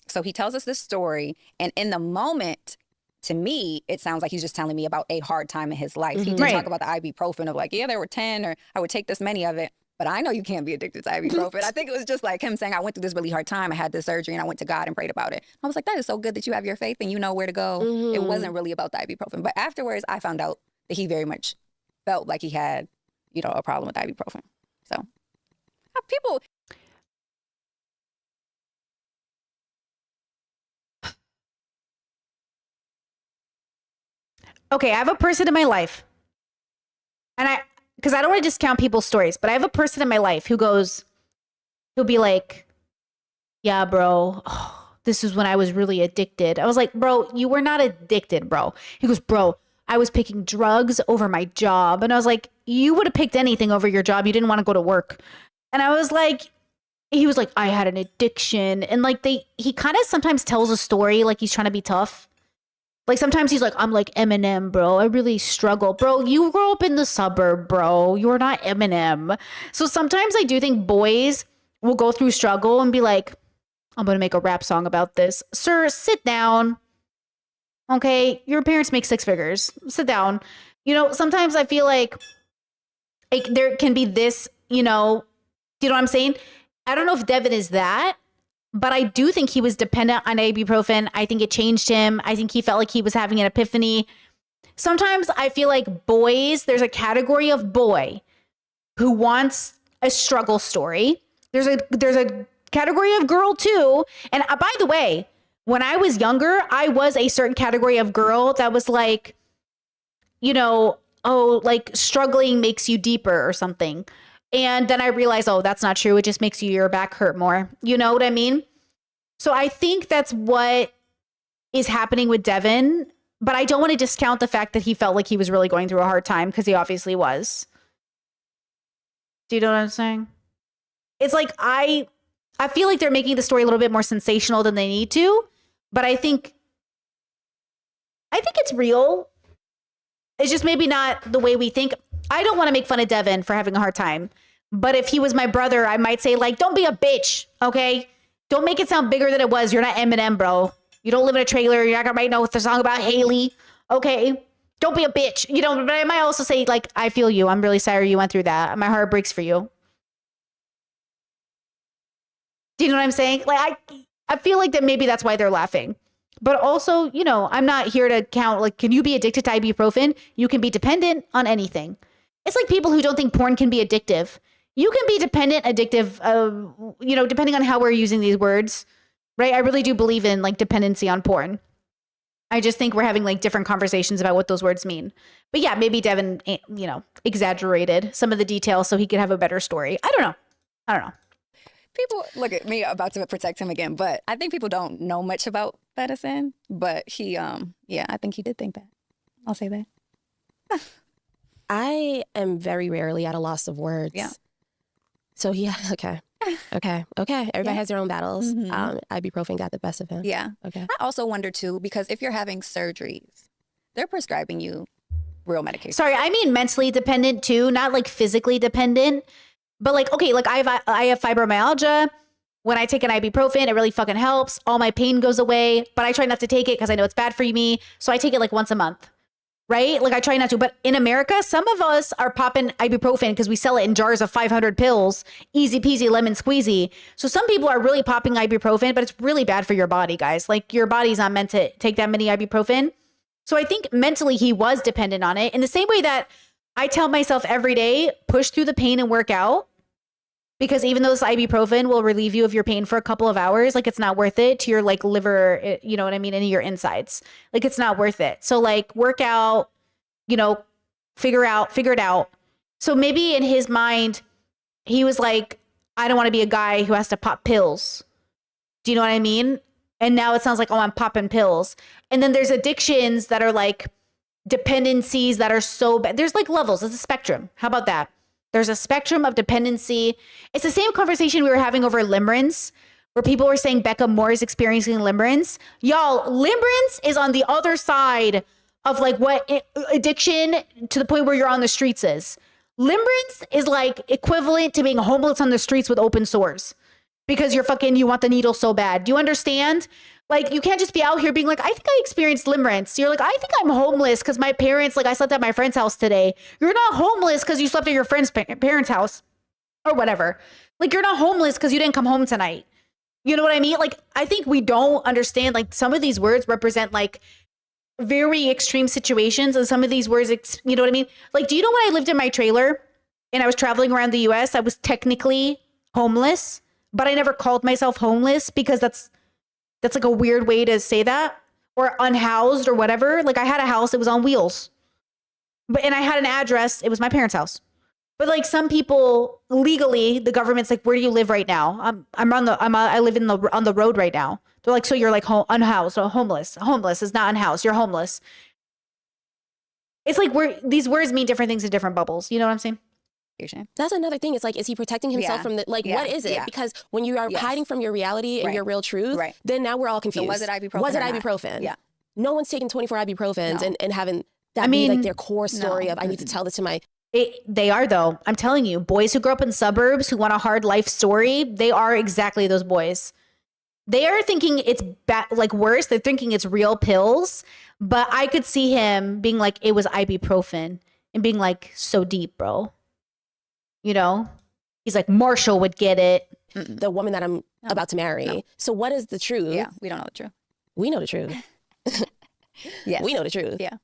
So he tells us this story, and in the moment, to me, it sounds like he's just telling me about a hard time in his life. He didn't Right. talk about the ibuprofen of like, yeah, there were 10, or I would take this many of it. But I know you can't be addicted to ibuprofen. I think it was just like him saying, I went through this really hard time. I had this surgery and I went to God and prayed about it. I was like, that is so good that you have your faith and you know where to go. It wasn't really about the ibuprofen. But afterwards, I found out that he very much felt like he had, a problem with ibuprofen. So people. Okay, I have a person in my life, and because I don't want to discount people's stories, but I have a person in my life he'll be like, yeah, bro, this is when I was really addicted. I was like, bro, you were not addicted, bro. He goes, bro, I was picking drugs over my job. And I was like, you would have picked anything over your job. You didn't want to go to work. And I was like, he was like, I had an addiction. And like he kind of sometimes tells a story like he's trying to be tough. Like sometimes he's like, I'm like Eminem, bro. I really struggle. Bro, you grew up in the suburb, bro. You're not Eminem. So sometimes I do think boys will go through struggle and be like, I'm going to make a rap song about this. Sir, sit down. Okay, your parents make 6 figures. Sit down. You know, sometimes I feel like there can be this, you know, do you know what I'm saying? I don't know if Devin is that, but I do think he was dependent on ibuprofen. I think it changed him. I think he felt like he was having an epiphany. Sometimes I feel like boys, there's a category of boy who wants a struggle story. There's a category of girl too. And by the way, when I was younger, I was a certain category of girl that was like, you know, oh, like struggling makes you deeper or something. And then I realized, oh, that's not true. It just makes your back hurt more. You know what I mean? So I think that's what is happening with Devin. But I don't want to discount the fact that he felt like he was really going through a hard time, because he obviously was. Do you know what I'm saying? It's like I feel like they're making the story a little bit more sensational than they need to, but I think it's real. It's just maybe not the way we think. I don't want to make fun of Devin for having a hard time, but if he was my brother, I might say, like, don't be a bitch, okay? Don't make it sound bigger than it was. You're not Eminem, bro. You don't live in a trailer. You're not gonna write no song about Haley, okay? Don't be a bitch, you know. But I might also say, like, I feel you. I'm really sorry you went through that. My heart breaks for you. Do you know what I'm saying? Like, I feel like that maybe that's why they're laughing. But also, you know, I'm not here to count, like, can you be addicted to ibuprofen? You can be dependent on anything. It's like people who don't think porn can be addictive. You can be addictive, you know, depending on how we're using these words, right? I really do believe in, like, dependency on porn. I just think we're having, like, different conversations about what those words mean. But yeah, maybe Devin, you know, exaggerated some of the details so he could have a better story. I don't know. People look at me about to protect him again, but I think people don't know much about medicine. But he, yeah, I think he did think that. I'll say that. I am very rarely at a loss of words. Yeah. So yeah, okay. Everybody has their own battles. Mm-hmm. Ibuprofen got the best of him. Yeah. Okay. I also wonder too, because if you're having surgeries, they're prescribing you real medication. Sorry, I mean mentally dependent too, not like physically dependent. But like, okay, like I have fibromyalgia. When I take an ibuprofen, it really fucking helps. All my pain goes away, but I try not to take it because I know it's bad for me. So I take it like once a month, right? Like I try not to. But in America, some of us are popping ibuprofen because we sell it in jars of 500 pills, easy peasy lemon squeezy. So some people are really popping ibuprofen, but it's really bad for your body, guys. Like your body's not meant to take that many ibuprofen. So I think mentally he was dependent on it in the same way that I tell myself every day, push through the pain and work out. Because even though this ibuprofen will relieve you of your pain for a couple of hours, like it's not worth it to your like liver, you know what I mean, and your insides. Like it's not worth it. So like work out, you know, figure it out. So maybe in his mind, he was like, I don't want to be a guy who has to pop pills. Do you know what I mean? And now it sounds like, oh, I'm popping pills. And then there's addictions that are like dependencies that are so bad. There's like levels. It's a spectrum. How about that? There's a spectrum of dependency. It's the same conversation we were having over limerence, where people were saying Becca Moore is experiencing limerence. Y'all, limerence is on the other side of like what addiction to the point where you're on the streets is. Limerence is like equivalent to being homeless on the streets with open sores because you want the needle so bad. Do you understand? Like, you can't just be out here being like, I think I experienced limerence. You're like, I think I'm homeless because my parents, like, I slept at my friend's house today. You're not homeless because you slept at your friend's parents' house or whatever. Like, you're not homeless because you didn't come home tonight. You know what I mean? Like, I think we don't understand, like, some of these words represent, like, very extreme situations. And some of these words, you know what I mean? Like, do you know when I lived in my trailer and I was traveling around the US, I was technically homeless, but I never called myself homeless because that's like a weird way to say that, or unhoused or whatever. Like I had a house, it was on wheels, and I had an address. It was my parents' house. But like some people legally, the government's like, where do you live right now? I live on the road right now. They're like, so you're like unhoused or homeless. Homeless is not unhoused. You're homeless. It's like these words mean different things in different bubbles. You know what I'm saying? That's another thing. It's like, is he protecting himself from the, like, what is it? Because when you are hiding from your reality and your real truth, then now we're all confused. So was it ibuprofen? Was it ibuprofen? Yeah. No one's taking 24 ibuprofens and having that be like their core story of, I need to tell this to my They are, though. I'm telling you, boys who grow up in suburbs who want a hard life story, they are exactly those boys. They are thinking it's like worse. They're thinking it's real pills. But I could see him being like, it was ibuprofen, and being like, so deep, bro. You know? He's like, Marshall would get it. The woman that I'm about to marry. No. So what is the truth? Yeah, we don't know the truth. We know the truth. Yes. We know the truth. Yeah.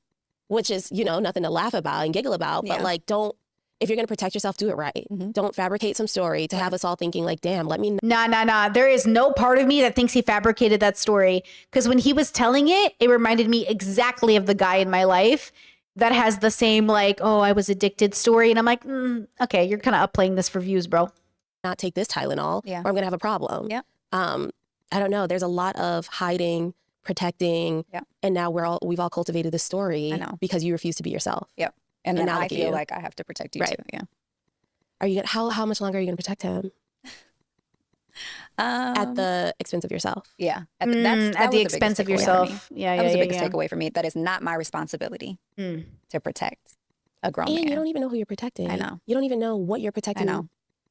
Which is, you know, nothing to laugh about and giggle about, but like, if you're going to protect yourself, do it right. Don't fabricate some story to have us all thinking like, damn, let me. Nah. There is no part of me that thinks he fabricated that story. Because when he was telling it, it reminded me exactly of the guy in my life that has the same like, oh, I was addicted story. And I'm like, okay, you're kind of upplaying this for views, bro. Not take this Tylenol or I'm going to have a problem. Yeah. I don't know. There's a lot of hiding, protecting. Yeah. And now we've all cultivated this story because you refuse to be yourself. Yeah. And then I feel like I have to protect you too. Yeah. Are you how much longer are you going to protect him? At the expense of yourself. Yeah. At the expense of yourself. Yeah. That was the biggest takeaway for me. That is not my responsibility to protect a grown man. And you don't even know who you're protecting. I know. You don't even know what you're protecting. I know.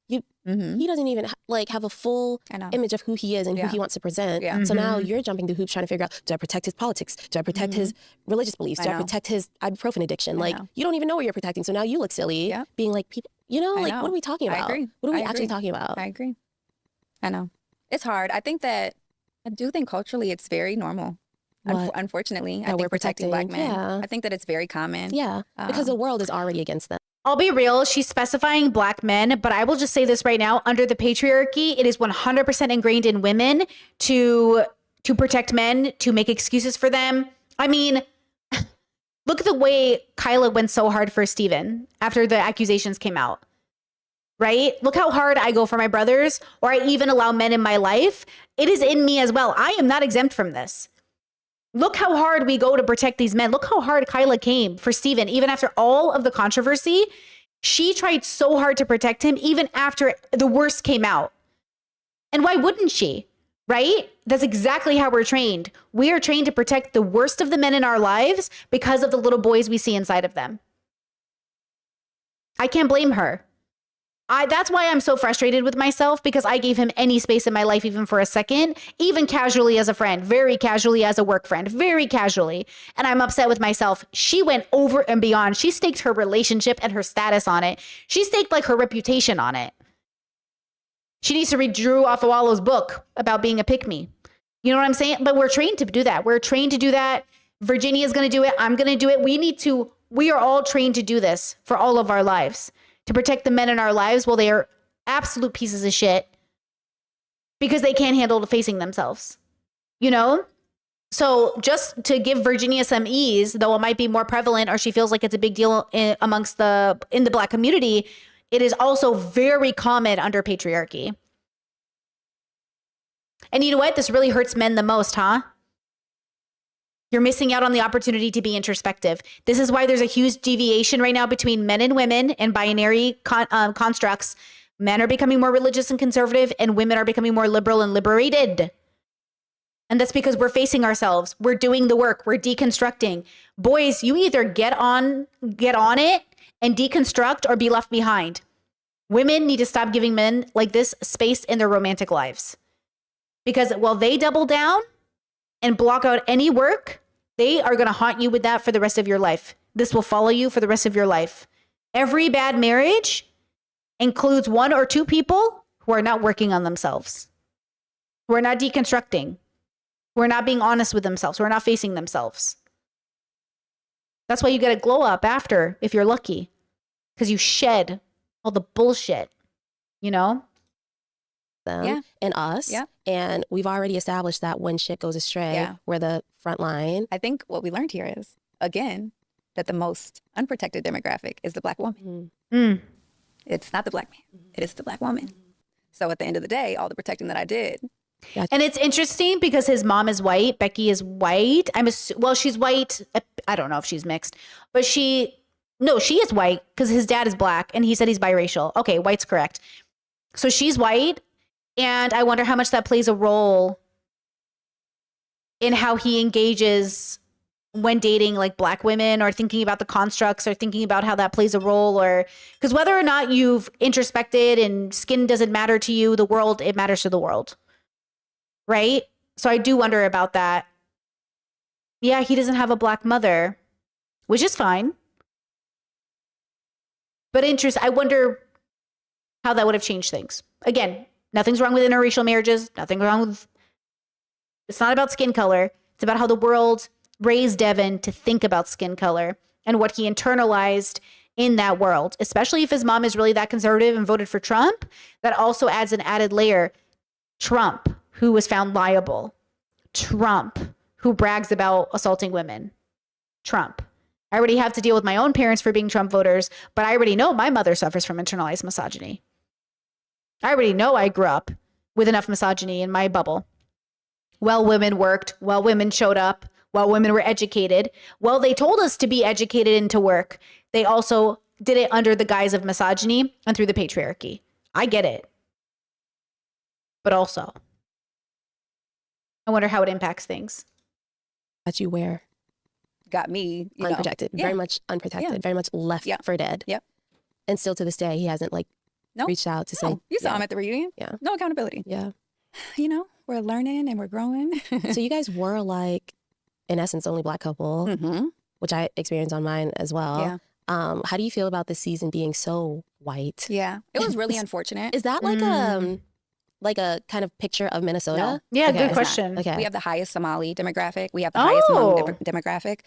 He doesn't even have a full image of who he is and who he wants to present. Yeah. So now you're jumping through hoops trying to figure out, do I protect his politics? Do I protect his religious beliefs? Do I protect his ibuprofen addiction? Like, you don't even know what you're protecting. So now you look silly being like, people, you know, like, what are we talking about? I agree. What are we actually talking about? I agree. I know. It's hard. I do think culturally it's very normal. Unfortunately, I think we're protecting Black men. Yeah. I think that it's very common. Yeah, because the world is already against them. I'll be real. She's specifying Black men, but I will just say this right now. Under the patriarchy, it is 100% ingrained in women to protect men, to make excuses for them. I mean, look at the way Kyla went so hard for Steven after the accusations came out. Right? Look how hard I go for my brothers, or I even allow men in my life. It is in me as well. I am not exempt from this. Look how hard we go to protect these men. Look how hard Kyla came for Steven. Even after all of the controversy, she tried so hard to protect him, even after the worst came out. And why wouldn't she? Right? That's exactly how we're trained. We are trained to protect the worst of the men in our lives because of the little boys we see inside of them. I can't blame her. That's why I'm so frustrated with myself, because I gave him any space in my life, even for a second, even casually as a friend, very casually as a work friend, very casually. And I'm upset with myself. She went over and beyond. She staked her relationship and her status on it. She staked like her reputation on it. She needs to read Drew Afawalo's book about being a pick-me. You know what I'm saying? But we're trained to do that. We're trained to do that. Virginia's going to do it. I'm going to do it. We are all trained to do this for all of our lives. To protect the men in our lives while they are absolute pieces of shit because they can't handle facing themselves, you know? So just to give Virginia some ease, though it might be more prevalent or she feels like it's a big deal in the Black community, it is also very common under patriarchy. And you know what? This really hurts men the most, huh? You're missing out on the opportunity to be introspective. This is why there's a huge deviation right now between men and women and binary constructs. Men are becoming more religious and conservative, and women are becoming more liberal and liberated. And that's because we're facing ourselves. We're doing the work. We're deconstructing. Boys, you either get on it and deconstruct or be left behind. Women need to stop giving men like this space in their romantic lives. Because while they double down and block out any work, they are going to haunt you with that for the rest of your life. This will follow you for the rest of your life. Every bad marriage includes one or two people who are not working on themselves, who are not deconstructing, who are not being honest with themselves, who are not facing themselves. That's why you get a glow up after, if you're lucky, because you shed all the bullshit, you know? Them and us. Yeah. And we've already established that when shit goes astray, we're the front line. I think what we learned here is, again, that the most unprotected demographic is the Black woman. It's not the Black man. It is the Black woman. So at the end of the day, all the protecting that I did. And it's interesting because his mom is white. Becky is white. She's white. I don't know if she's mixed, but she is white because his dad is Black and he said he's biracial. Okay, white's correct. So she's white. And I wonder how much that plays a role in how he engages when dating like Black women, or thinking about the constructs, or thinking about how that plays a role, or because whether or not you've introspected and skin doesn't matter to you, the world, it matters to the world. Right? So I do wonder about that. Yeah, he doesn't have a Black mother, which is fine. But I wonder how that would have changed things. Again, nothing's wrong with interracial marriages. Nothing wrong with... It's not about skin color. It's about how the world raised Devin to think about skin color and what he internalized in that world, especially if his mom is really that conservative and voted for Trump. That also adds an added layer. Trump, who was found liable. Trump, who brags about assaulting women. Trump. I already have to deal with my own parents for being Trump voters, but I already know my mother suffers from internalized misogyny. I already know I grew up with enough misogyny in my bubble. Well, women worked. Well, women showed up. Well, women were educated. Well, they told us to be educated and to work. They also did it under the guise of misogyny and through the patriarchy. I get it. But also, I wonder how it impacts things. That you wear. Got me unprotected, very much unprotected, very much left for dead. Yep. And still to this day, he hasn't reached out to say. You saw him at the reunion. Yeah. No accountability. Yeah. You know, we're learning and we're growing. So you guys were like, in essence, the only Black couple, which I experienced on mine as well. Yeah. How do you feel about this season being so white? Yeah. It was really unfortunate. Is that like a kind of picture of Minnesota? No. Yeah, Okay. good question. Okay. We have the highest Somali demographic. We have the highest Hmong demographic.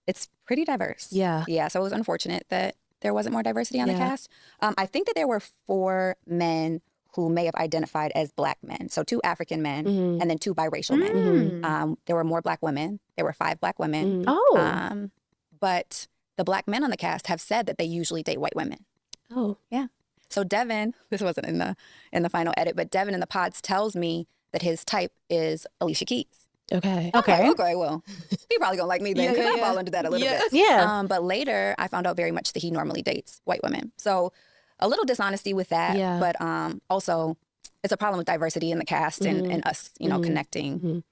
It's pretty diverse. Yeah. Yeah. So it was unfortunate that there wasn't more diversity on the cast. I think that there were 4 men who may have identified as Black men. So 2 African men and then 2 biracial men. There were more Black women. There were 5 Black women. But the Black men on the cast have said that they usually date white women. Oh. Yeah. So Devin, this wasn't in the final edit, but Devin in the pods tells me that his type is Alicia Keys. Okay. Okay. Okay, well, he probably gonna like me then, because I fall into that a little bit. Yeah. But later, I found out very much that he normally dates white women. So a little dishonesty with that, but also it's a problem with diversity in the cast and us, connecting.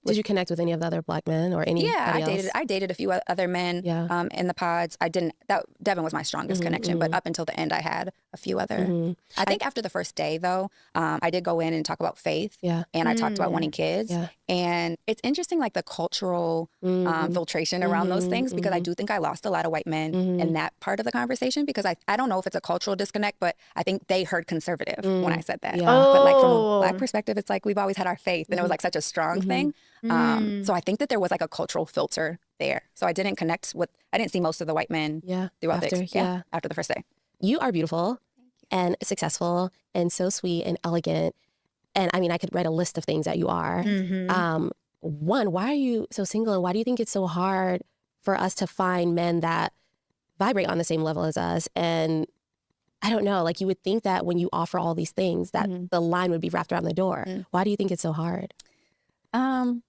Did you connect with any of the other Black men or any? Yeah, I dated a few other men in the pods. I didn't. Devin was my strongest connection, but up until the end, I had a few other. I think after the first day, though, I did go in and talk about faith. Yeah, and I talked about wanting kids. Yeah. And it's interesting, like the cultural filtration around those things, because I do think I lost a lot of white men in that part of the conversation, because I don't know if it's a cultural disconnect, but I think they heard conservative when I said that. Yeah. But like from a Black perspective, it's like we've always had our faith, and it was like such a strong thing. So I think that there was like a cultural filter there. So I didn't see most of the white men throughout after the first day. You are beautiful and successful and so sweet and elegant. And I mean, I could write a list of things that you are. One, why are you so single, and why do you think it's so hard for us to find men that vibrate on the same level as us? And I don't know, like you would think that when you offer all these things that the line would be wrapped around the door. Why do you think it's so hard?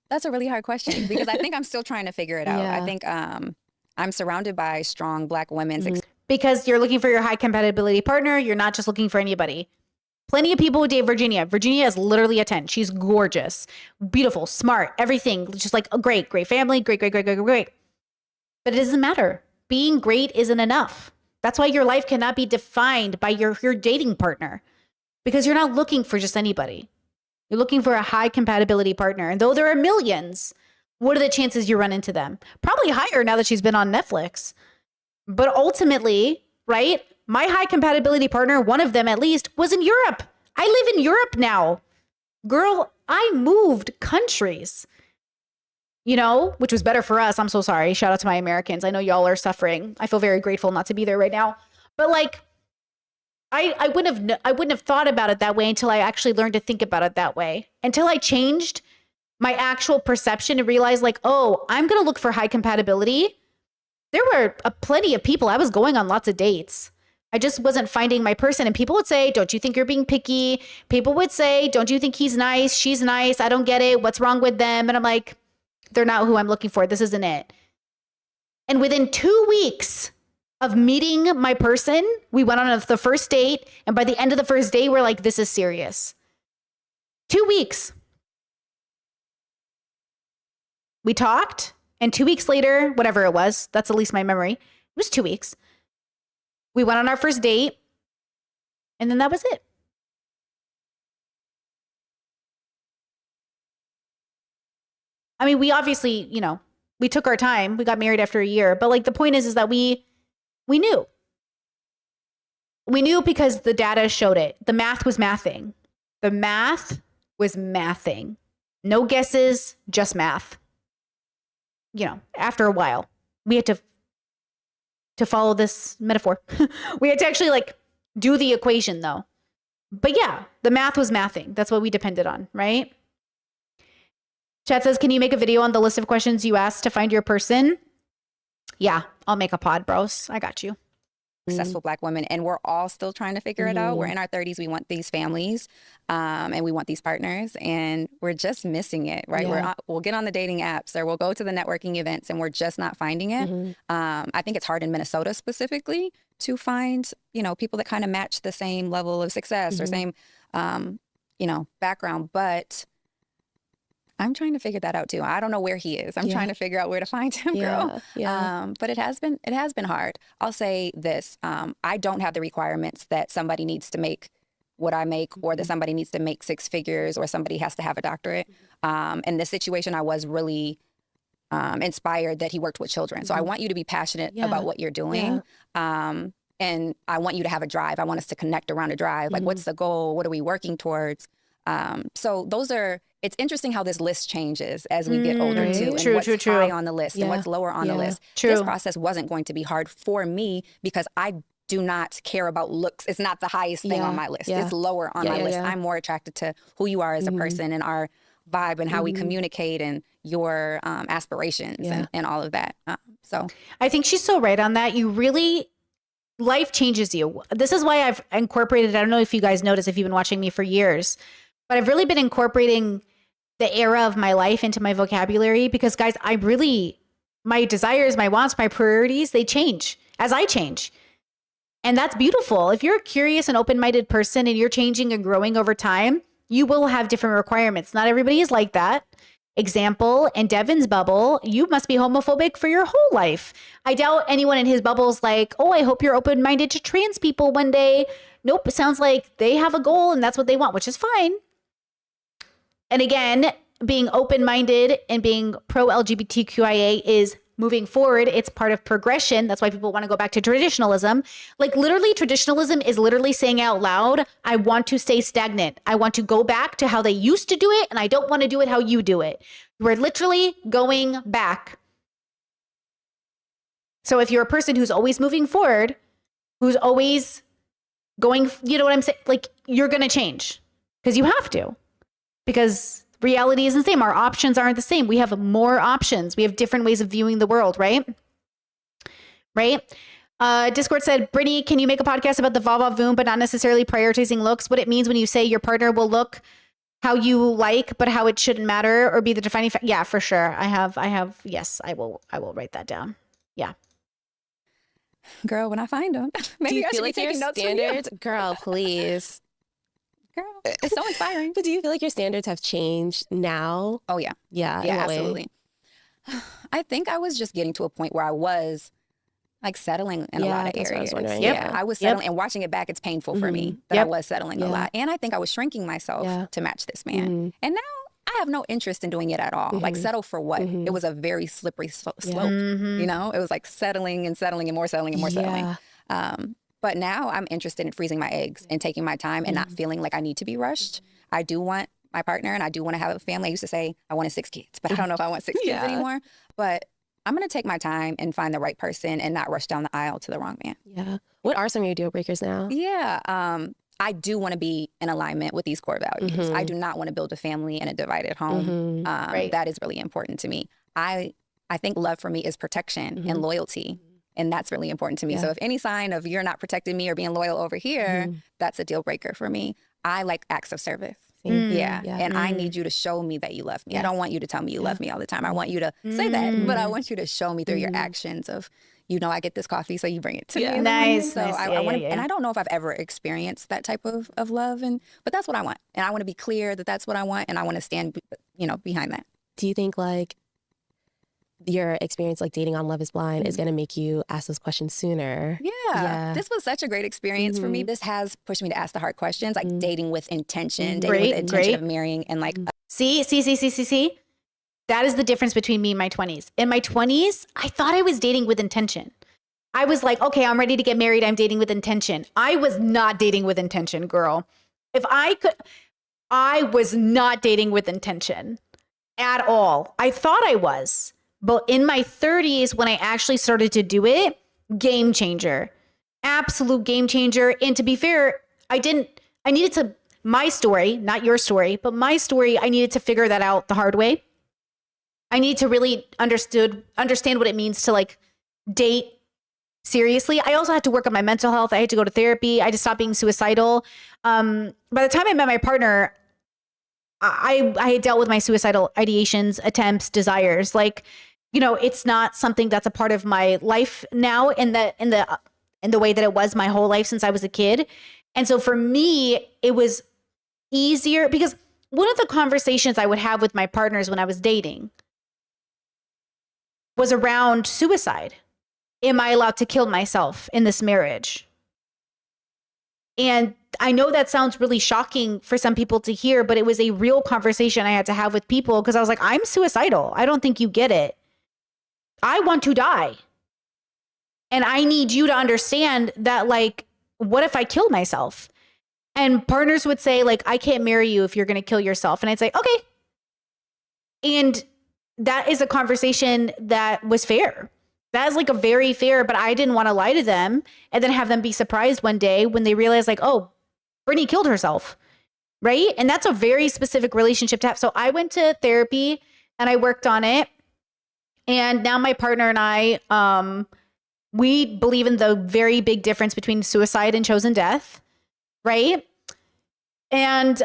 That's a really hard question, because I think I'm still trying to figure it out. Yeah. I think I'm surrounded by strong Black women. Because you're looking for your high compatibility partner. You're not just looking for anybody. Plenty of people would date Virginia. Virginia is literally a 10. She's gorgeous, beautiful, smart, everything. Just like a great family, great. But it doesn't matter. Being great isn't enough. That's why your life cannot be defined by your dating partner, because you're not looking for just anybody. You're looking for a high compatibility partner. And though there are millions, what are the chances you run into them? Probably higher now that she's been on Netflix. But ultimately, right? My high compatibility partner, one of them at least, was in Europe. I live in Europe now. Girl, I moved countries, which was better for us. I'm so sorry. Shout out to my Americans. I know y'all are suffering. I feel very grateful not to be there right now. But like, I wouldn't have thought about it that way until I actually learned to think about it that way. Until I changed my actual perception and realized like, oh, I'm going to look for high compatibility. There were plenty of people. I was going on lots of dates. I just wasn't finding my person. And people would say, don't you think you're being picky? People would say, don't you think he's nice? She's nice. I don't get it. What's wrong with them? And I'm like, they're not who I'm looking for. This isn't it. And within 2 weeks of meeting my person, we went on the first date. And by the end of the first day, we're like, this is serious. 2 weeks. We talked And 2 weeks later, whatever it was, that's at least my memory. It was 2 weeks. We went on our first date. And then that was it. I mean, we obviously, you know, we took our time. We got married after a year. But like the point is that we knew. We knew because the data showed it. The math was mathing. The math was mathing. No guesses, just math. You know, after a while, we had to follow this metaphor. We had to actually like do the equation though. But yeah, the math was mathing. That's what we depended on, right? Chat says, can you make a video on the list of questions you asked to find your person? Yeah, I'll make a pod, bros. I got you. Successful Black women, and we're all still trying to figure it out. We're in our 30s. We want these families, and we want these partners, and we're just missing it, right? We'll get on the dating apps or we'll go to the networking events, and we're just not finding it. I think it's hard in Minnesota specifically to find, you know, people that kind of match the same level of success or same, you know, background, but I'm trying to figure that out too. I don't know where he is. I'm trying to figure out where to find him, girl. But it has been hard. I'll say this. I don't have the requirements that somebody needs to make what I make or that somebody needs to make 6 figures or somebody has to have a doctorate. In this situation, I was really inspired that he worked with children. So I want you to be passionate about what you're doing. And I want you to have a drive. I want us to connect around a drive. Like, what's the goal? What are we working towards? So those are, it's interesting how this list changes as we get older too. And what's high on the list and what's lower on the list. This process wasn't going to be hard for me because I do not care about looks. It's not the highest thing on my list. It's lower on my list. I'm more attracted to who you are as a person and our vibe and how we communicate and your aspirations and all of that. So I think she's so right on that. You really, life changes you. This is why I've incorporated, I don't know if you guys notice if you've been watching me for years, but I've really been incorporating the era of my life into my vocabulary because, guys, my desires, my wants, my priorities, they change as I change. And that's beautiful. If you're a curious and open-minded person and you're changing and growing over time, you will have different requirements. Not everybody is like that. Example, in Devin's bubble, you must be homophobic for your whole life. I doubt anyone in his bubble is like, oh, I hope you're open-minded to trans people one day. Nope, it sounds like they have a goal and that's what they want, which is fine. And again, being open-minded and being pro-LGBTQIA is moving forward. It's part of progression. That's why people want to go back to traditionalism. Like literally, traditionalism is literally saying out loud, I want to stay stagnant. I want to go back to how they used to do it, and I don't want to do it how you do it. We're literally going back. So if you're a person who's always moving forward, who's always going, you know what I'm saying? Like, you're going to change because you have to. Because reality isn't the same. Our options aren't the same. We have more options. We have different ways of viewing the world, right? Right? Discord said, Brittany, can you make a podcast about the va-va-voom, but not necessarily prioritizing looks? What it means when you say your partner will look how you like, but how it shouldn't matter or be the defining factor? Yeah, for sure. I have. Yes, I will write that down. Yeah. Girl, when I find them, maybe I should be taking notes from you. Girl, please. Girl, it's so inspiring. But do you feel like your standards have changed now? Oh, yeah. Yeah, absolutely. I think I was just getting to a point where I was like settling in a lot of areas. I was settling and watching it back, it's painful for me that I was settling a lot. And I think I was shrinking myself to match this man. And now I have no interest in doing it at all. Like, settle for what? It was a very slippery slope, you know? It was like settling and settling and more settling and more settling. But now I'm interested in freezing my eggs and taking my time and not feeling like I need to be rushed. I do want my partner and I do want to have a family. I used to say I wanted 6 kids, but I don't know if I want 6 kids anymore. But I'm going to take my time and find the right person and not rush down the aisle to the wrong man. Yeah. What are some of your deal breakers now? Yeah. I do want to be in alignment with these core values. I do not want to build a family in a divided home. That is really important to me. I think love for me is protection and loyalty. And that's really important to me. So if any sign of you're not protecting me or being loyal over here, that's a deal breaker for me. I like acts of service. And I need you to show me that you love me. I don't want you to tell me you love me all the time. I want you to say that, but I want you to show me through your actions of, you know, I get this coffee, so you bring it to me. Nice. So I want to, and I don't know if I've ever experienced that type of love, but that's what I want. And I want to be clear that that's what I want, and I want to stand, you know, behind that. Do you think like your experience like dating on Love is Blind is going to make you ask those questions sooner. Yeah. This was such a great experience for me. This has pushed me to ask the hard questions, like dating with intention, dating with the intention of marrying, and like See. That is the difference between me and my 20s. In my 20s, I thought I was dating with intention. I was like, okay, I'm ready to get married. I'm dating with intention. I was not dating with intention, girl. I was not dating with intention at all. I thought I was. But in my 30s, when I actually started to do it, game changer. Absolute game changer. And to be fair, my story, not your story, but my story, I needed to figure that out the hard way. I need to really understand what it means to like date seriously. I also had to work on my mental health. I had to go to therapy. I had to stop being suicidal. By the time I met my partner, I had dealt with my suicidal ideations, attempts, desires. Like, you know, it's not something that's a part of my life now in the way that it was my whole life since I was a kid. And so for me, it was easier because one of the conversations I would have with my partners when I was dating was around suicide. Am I allowed to kill myself in this marriage? And I know that sounds really shocking for some people to hear, but it was a real conversation I had to have with people because I was like, I'm suicidal. I don't think you get it. I want to die. And I need you to understand that, like, what if I kill myself? And partners would say, like, I can't marry you if you're going to kill yourself. And I'd say, okay. And that is a conversation that was fair. That is like a very fair, but I didn't want to lie to them and then have them be surprised one day when they realize like, oh, Brittany killed herself, right? And that's a very specific relationship to have. So I went to therapy and I worked on it. And now my partner and I, we believe in the very big difference between suicide and chosen death, right? And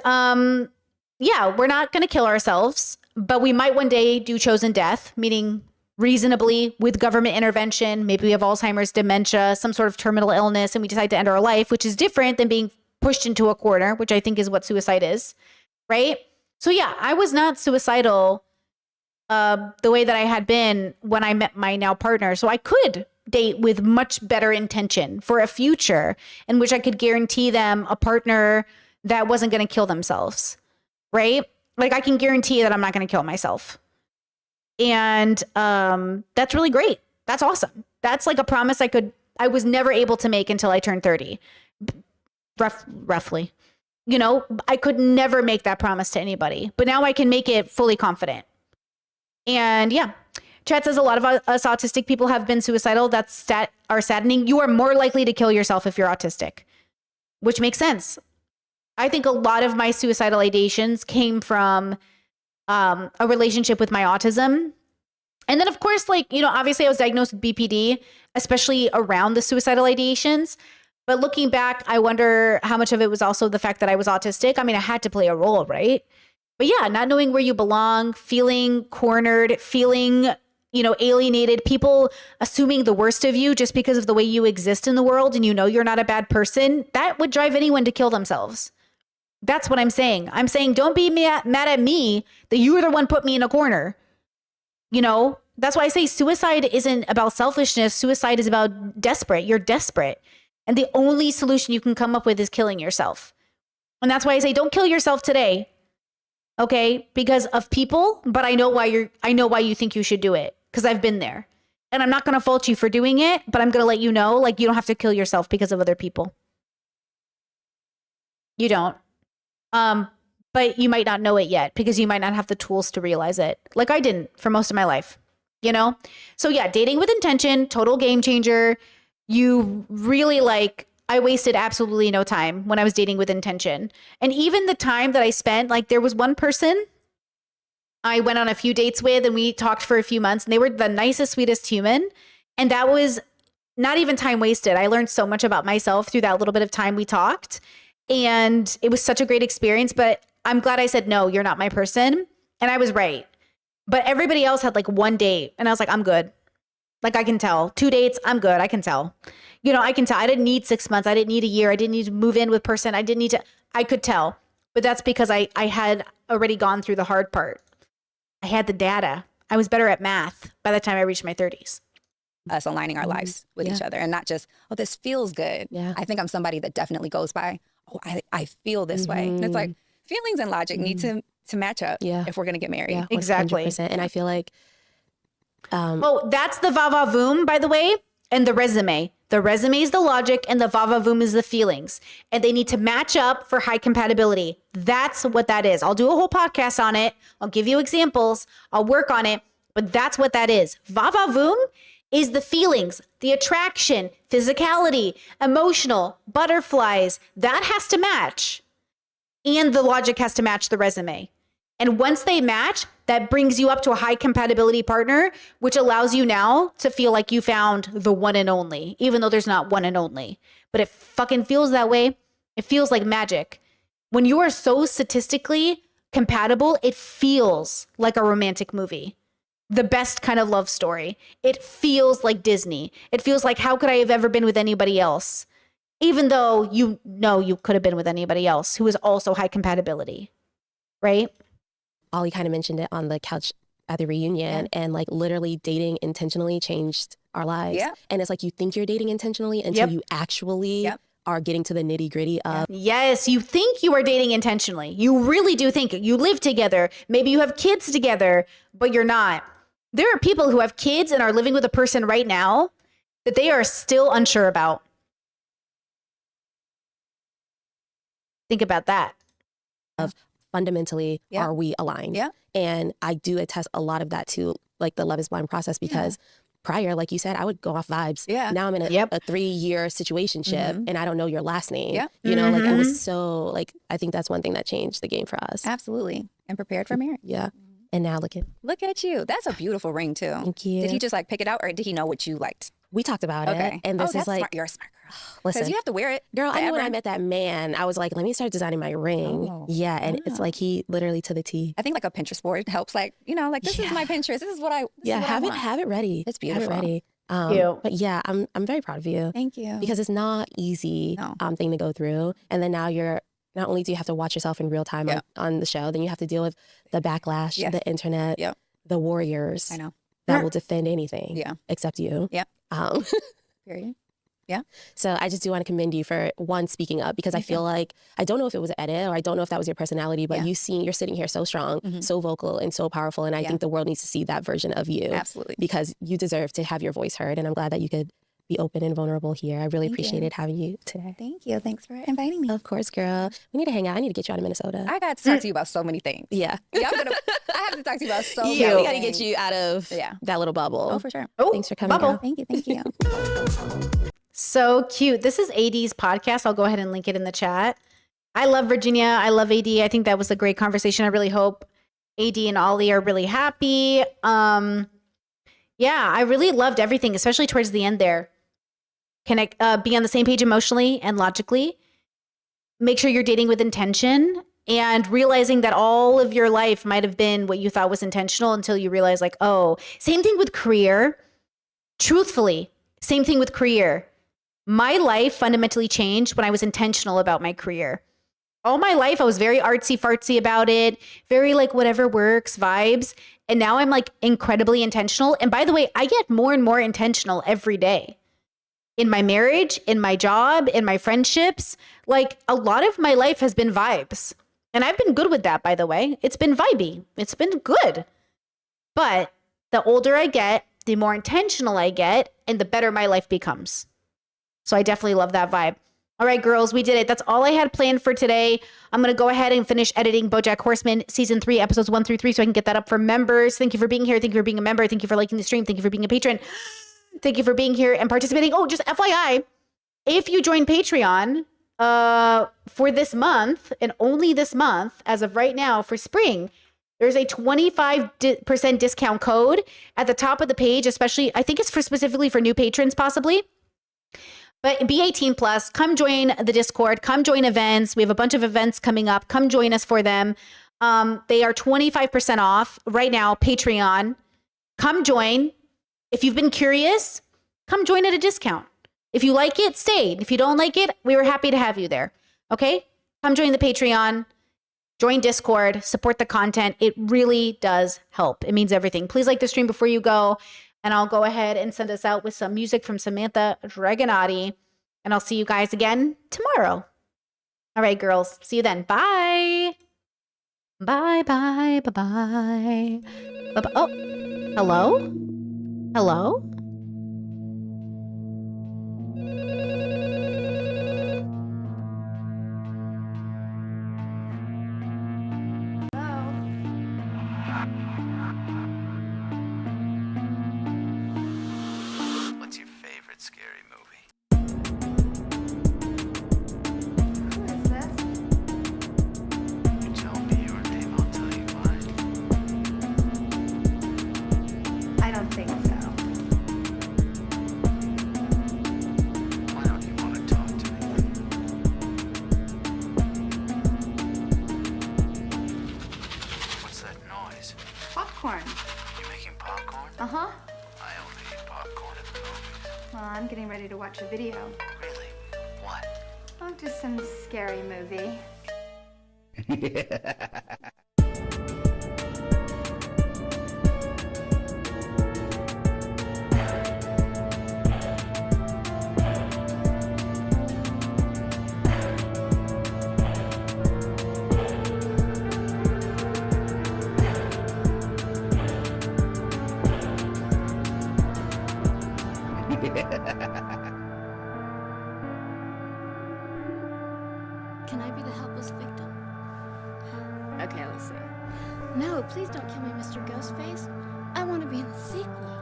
yeah, we're not going to kill ourselves, but we might one day do chosen death, meaning reasonably with government intervention. Maybe we have Alzheimer's, dementia, some sort of terminal illness, and we decide to end our life, which is different than being pushed into a corner, which I think is what suicide is, right? So yeah, I was not suicidal the way that I had been when I met my now partner. So I could date with much better intention for a future in which I could guarantee them a partner that wasn't going to kill themselves, right? Like I can guarantee that I'm not going to kill myself. And that's really great. That's awesome. That's like a promise I was never able to make until I turned 30, roughly. You know, I could never make that promise to anybody, but now I can make it fully confident. And yeah, Chad says a lot of us autistic people have been suicidal. That's are saddening. You are more likely to kill yourself if you're autistic, which makes sense. I think a lot of my suicidal ideations came from a relationship with my autism. And then of course, like, you know, obviously I was diagnosed with BPD, especially around the suicidal ideations. But looking back, I wonder how much of it was also the fact that I was autistic. I mean, I had to play a role, right? But yeah, not knowing where you belong, feeling cornered, feeling, you know, alienated, people assuming the worst of you just because of the way you exist in the world and you know you're not a bad person, that would drive anyone to kill themselves. That's what I'm saying. I'm saying don't be mad at me that you were the one put me in a corner. You know, that's why I say suicide isn't about selfishness. Suicide is about desperate. You're desperate. And the only solution you can come up with is killing yourself. And that's why I say don't kill yourself today. Okay? Because of people, but I know why you think you should do it. Because I've been there. And I'm not going to fault you for doing it, but I'm going to let you know, like, you don't have to kill yourself because of other people. You don't. But you might not know it yet because you might not have the tools to realize it. Like I didn't for most of my life, you know? So yeah, dating with intention, total game changer. You really I wasted absolutely no time when I was dating with intention. And even the time that I spent, like there was one person I went on a few dates with and we talked for a few months and they were the nicest, sweetest human. And that was not even time wasted. I learned so much about myself through that little bit of time we talked. And it was such a great experience, but I'm glad I said, no, you're not my person. And I was right. But everybody else had like one date and I was like, I'm good. Like I can tell. 2 dates, I'm good. I can tell. You know, I can tell. I didn't need 6 months. I didn't need a year. I didn't need to move in with person. I could tell. But that's because I had already gone through the hard part. I had the data. I was better at math. by the time I reach my 30s. Us aligning our lives with each other and not just, oh, this feels good. Yeah. I think I'm somebody that definitely goes by, oh, I feel this way. And it's like feelings and logic need to match up if we're going to get married. Yeah, Exactly. 100%. And I feel like Oh, that's the va-va-voom, by the way, and the resume. The resume is the logic and the va-va-voom is the feelings. And they need to match up for high compatibility. That's what that is. I'll do a whole podcast on it. I'll give you examples. I'll work on it. But that's what that is. Va-va-voom is the feelings, the attraction, physicality, emotional, butterflies. That has to match. And the logic has to match the resume. And once they match, that brings you up to a high compatibility partner, which allows you now to feel like you found the one and only, even though there's not one and only. But it fucking feels that way. It feels like magic. When you are so statistically compatible, it feels like a romantic movie. The best kind of love story. It feels like Disney. It feels like, how could I have ever been with anybody else? Even though you know you could have been with anybody else who is also high compatibility, right? Ollie kind of mentioned it on the couch at the reunion, and like literally dating intentionally changed our lives. Yeah. And it's like you think you're dating intentionally until you actually are getting to the nitty gritty of. Yes, you think you are dating intentionally. You really do think it. You live together. Maybe you have kids together, but you're not. There are people who have kids and are living with a person right now that they are still unsure about. Think about that. Of fundamentally, are we aligned? Yeah. And I do attest a lot of that to like the Love is Blind process because prior, like you said, I would go off vibes. Yeah. Now I'm in a 3-year situationship and I don't know your last name. Yeah. You know, like it was so like, I think that's one thing that changed the game for us. Absolutely. And prepared for marriage. Yeah. And now look at you. That's a beautiful ring too. Thank you. Did he just like pick it out or did he know what you liked? We talked about it. And this is like, smart. You're a smart girl. Listen, Because you have to wear it. girl, I knew when forever. I met that man, I was like, let me start designing my ring. Oh. Yeah. And it's like he literally to the T. I think like a Pinterest board helps. Like, you know, like this is my Pinterest. This is what I have it ready. It's beautiful. Have it ready. But yeah, I'm very proud of you. Thank you. Because it's not easy thing to go through. And then now you're not only do you have to watch yourself in real time on the show, then you have to deal with the backlash, the internet, the warriors. I know. That will defend anything. Yeah. Except you. Yeah. Period. Yeah. So I just do want to commend you for one speaking up because I feel like I don't know if it was an edit or I don't know if that was your personality, but you're sitting here so strong, so vocal and so powerful. And I think the world needs to see that version of you. Absolutely. Because you deserve to have your voice heard. And I'm glad that you could be open and vulnerable here. I really appreciated having you today. Thank you. Thanks for inviting me. Of course, girl. We need to hang out. I need to get you out of Minnesota. I got to talk to you about so many things. Yeah. I have to talk to you about so many we things. got to get you out of that little bubble. Oh, for sure. Oh, thanks for coming. bubble. Girl. Thank you. So cute. This is AD's podcast. I'll go ahead and link it in the chat. I love Virginia. I love AD. I think that was a great conversation. I really hope AD and Ollie are really happy. Yeah, I really loved everything, especially towards the end there. Connect, be on the same page emotionally and logically. Make sure you're dating with intention and realizing that all of your life might have been what you thought was intentional until you realize like, oh, same thing with career. Truthfully, same thing with career. My life fundamentally changed when I was intentional about my career. All my life, I was very artsy fartsy about it, very like whatever works vibes. And now I'm like incredibly intentional. And by the way, I get more and more intentional every day. In my marriage, in my job, in my friendships, like a lot of my life has been vibes. And I've been good with that, by the way. It's been vibey. It's been good. But the older I get, the more intentional I get, and the better my life becomes. So I definitely love that vibe. All right, girls, we did it. That's all I had planned for today. I'm going to go ahead and finish editing BoJack Horseman Season 3, Episodes 1 through 3, so I can get that up for members. Thank you for being here. Thank you for being a member. Thank you for liking the stream. Thank you for being a patron. Thank you for being here and participating. Oh, just FYI, if you join Patreon for this month, and only this month, as of right now for spring, there's a 25% discount code at the top of the page, especially, I think it's for specifically for new patrons possibly. But be 18 plus, come join the Discord, come join events. We have a bunch of events coming up. Come join us for them. They are 25% off right now, Patreon. Come join. If you've been curious, come join at a discount. If you like it, stay. If you don't like it, we were happy to have you there. Okay? Come join the Patreon. Join Discord, support the content. It really does help. It means everything. Please like the stream before you go. And I'll go ahead and send us out with some music from Samantha Dragonati. And I'll see you guys again tomorrow. All right, girls. See you then. Bye. Bye, bye, bye, bye. Bye-bye. Oh, hello? Hello? What's your favorite scary movie? Who is this? You tell me your name, I'll tell you mine. I don't think so. Why don't you want to talk to me? What's that noise? Popcorn. You making popcorn? Uh-huh. I only eat popcorn at the movies. Well, I'm getting ready to watch a video. Really? What? Oh, just some scary movie. Can I be the helpless victim? Okay, let's see. No, please don't kill me, Mr. Ghostface. I want to be in the sequel.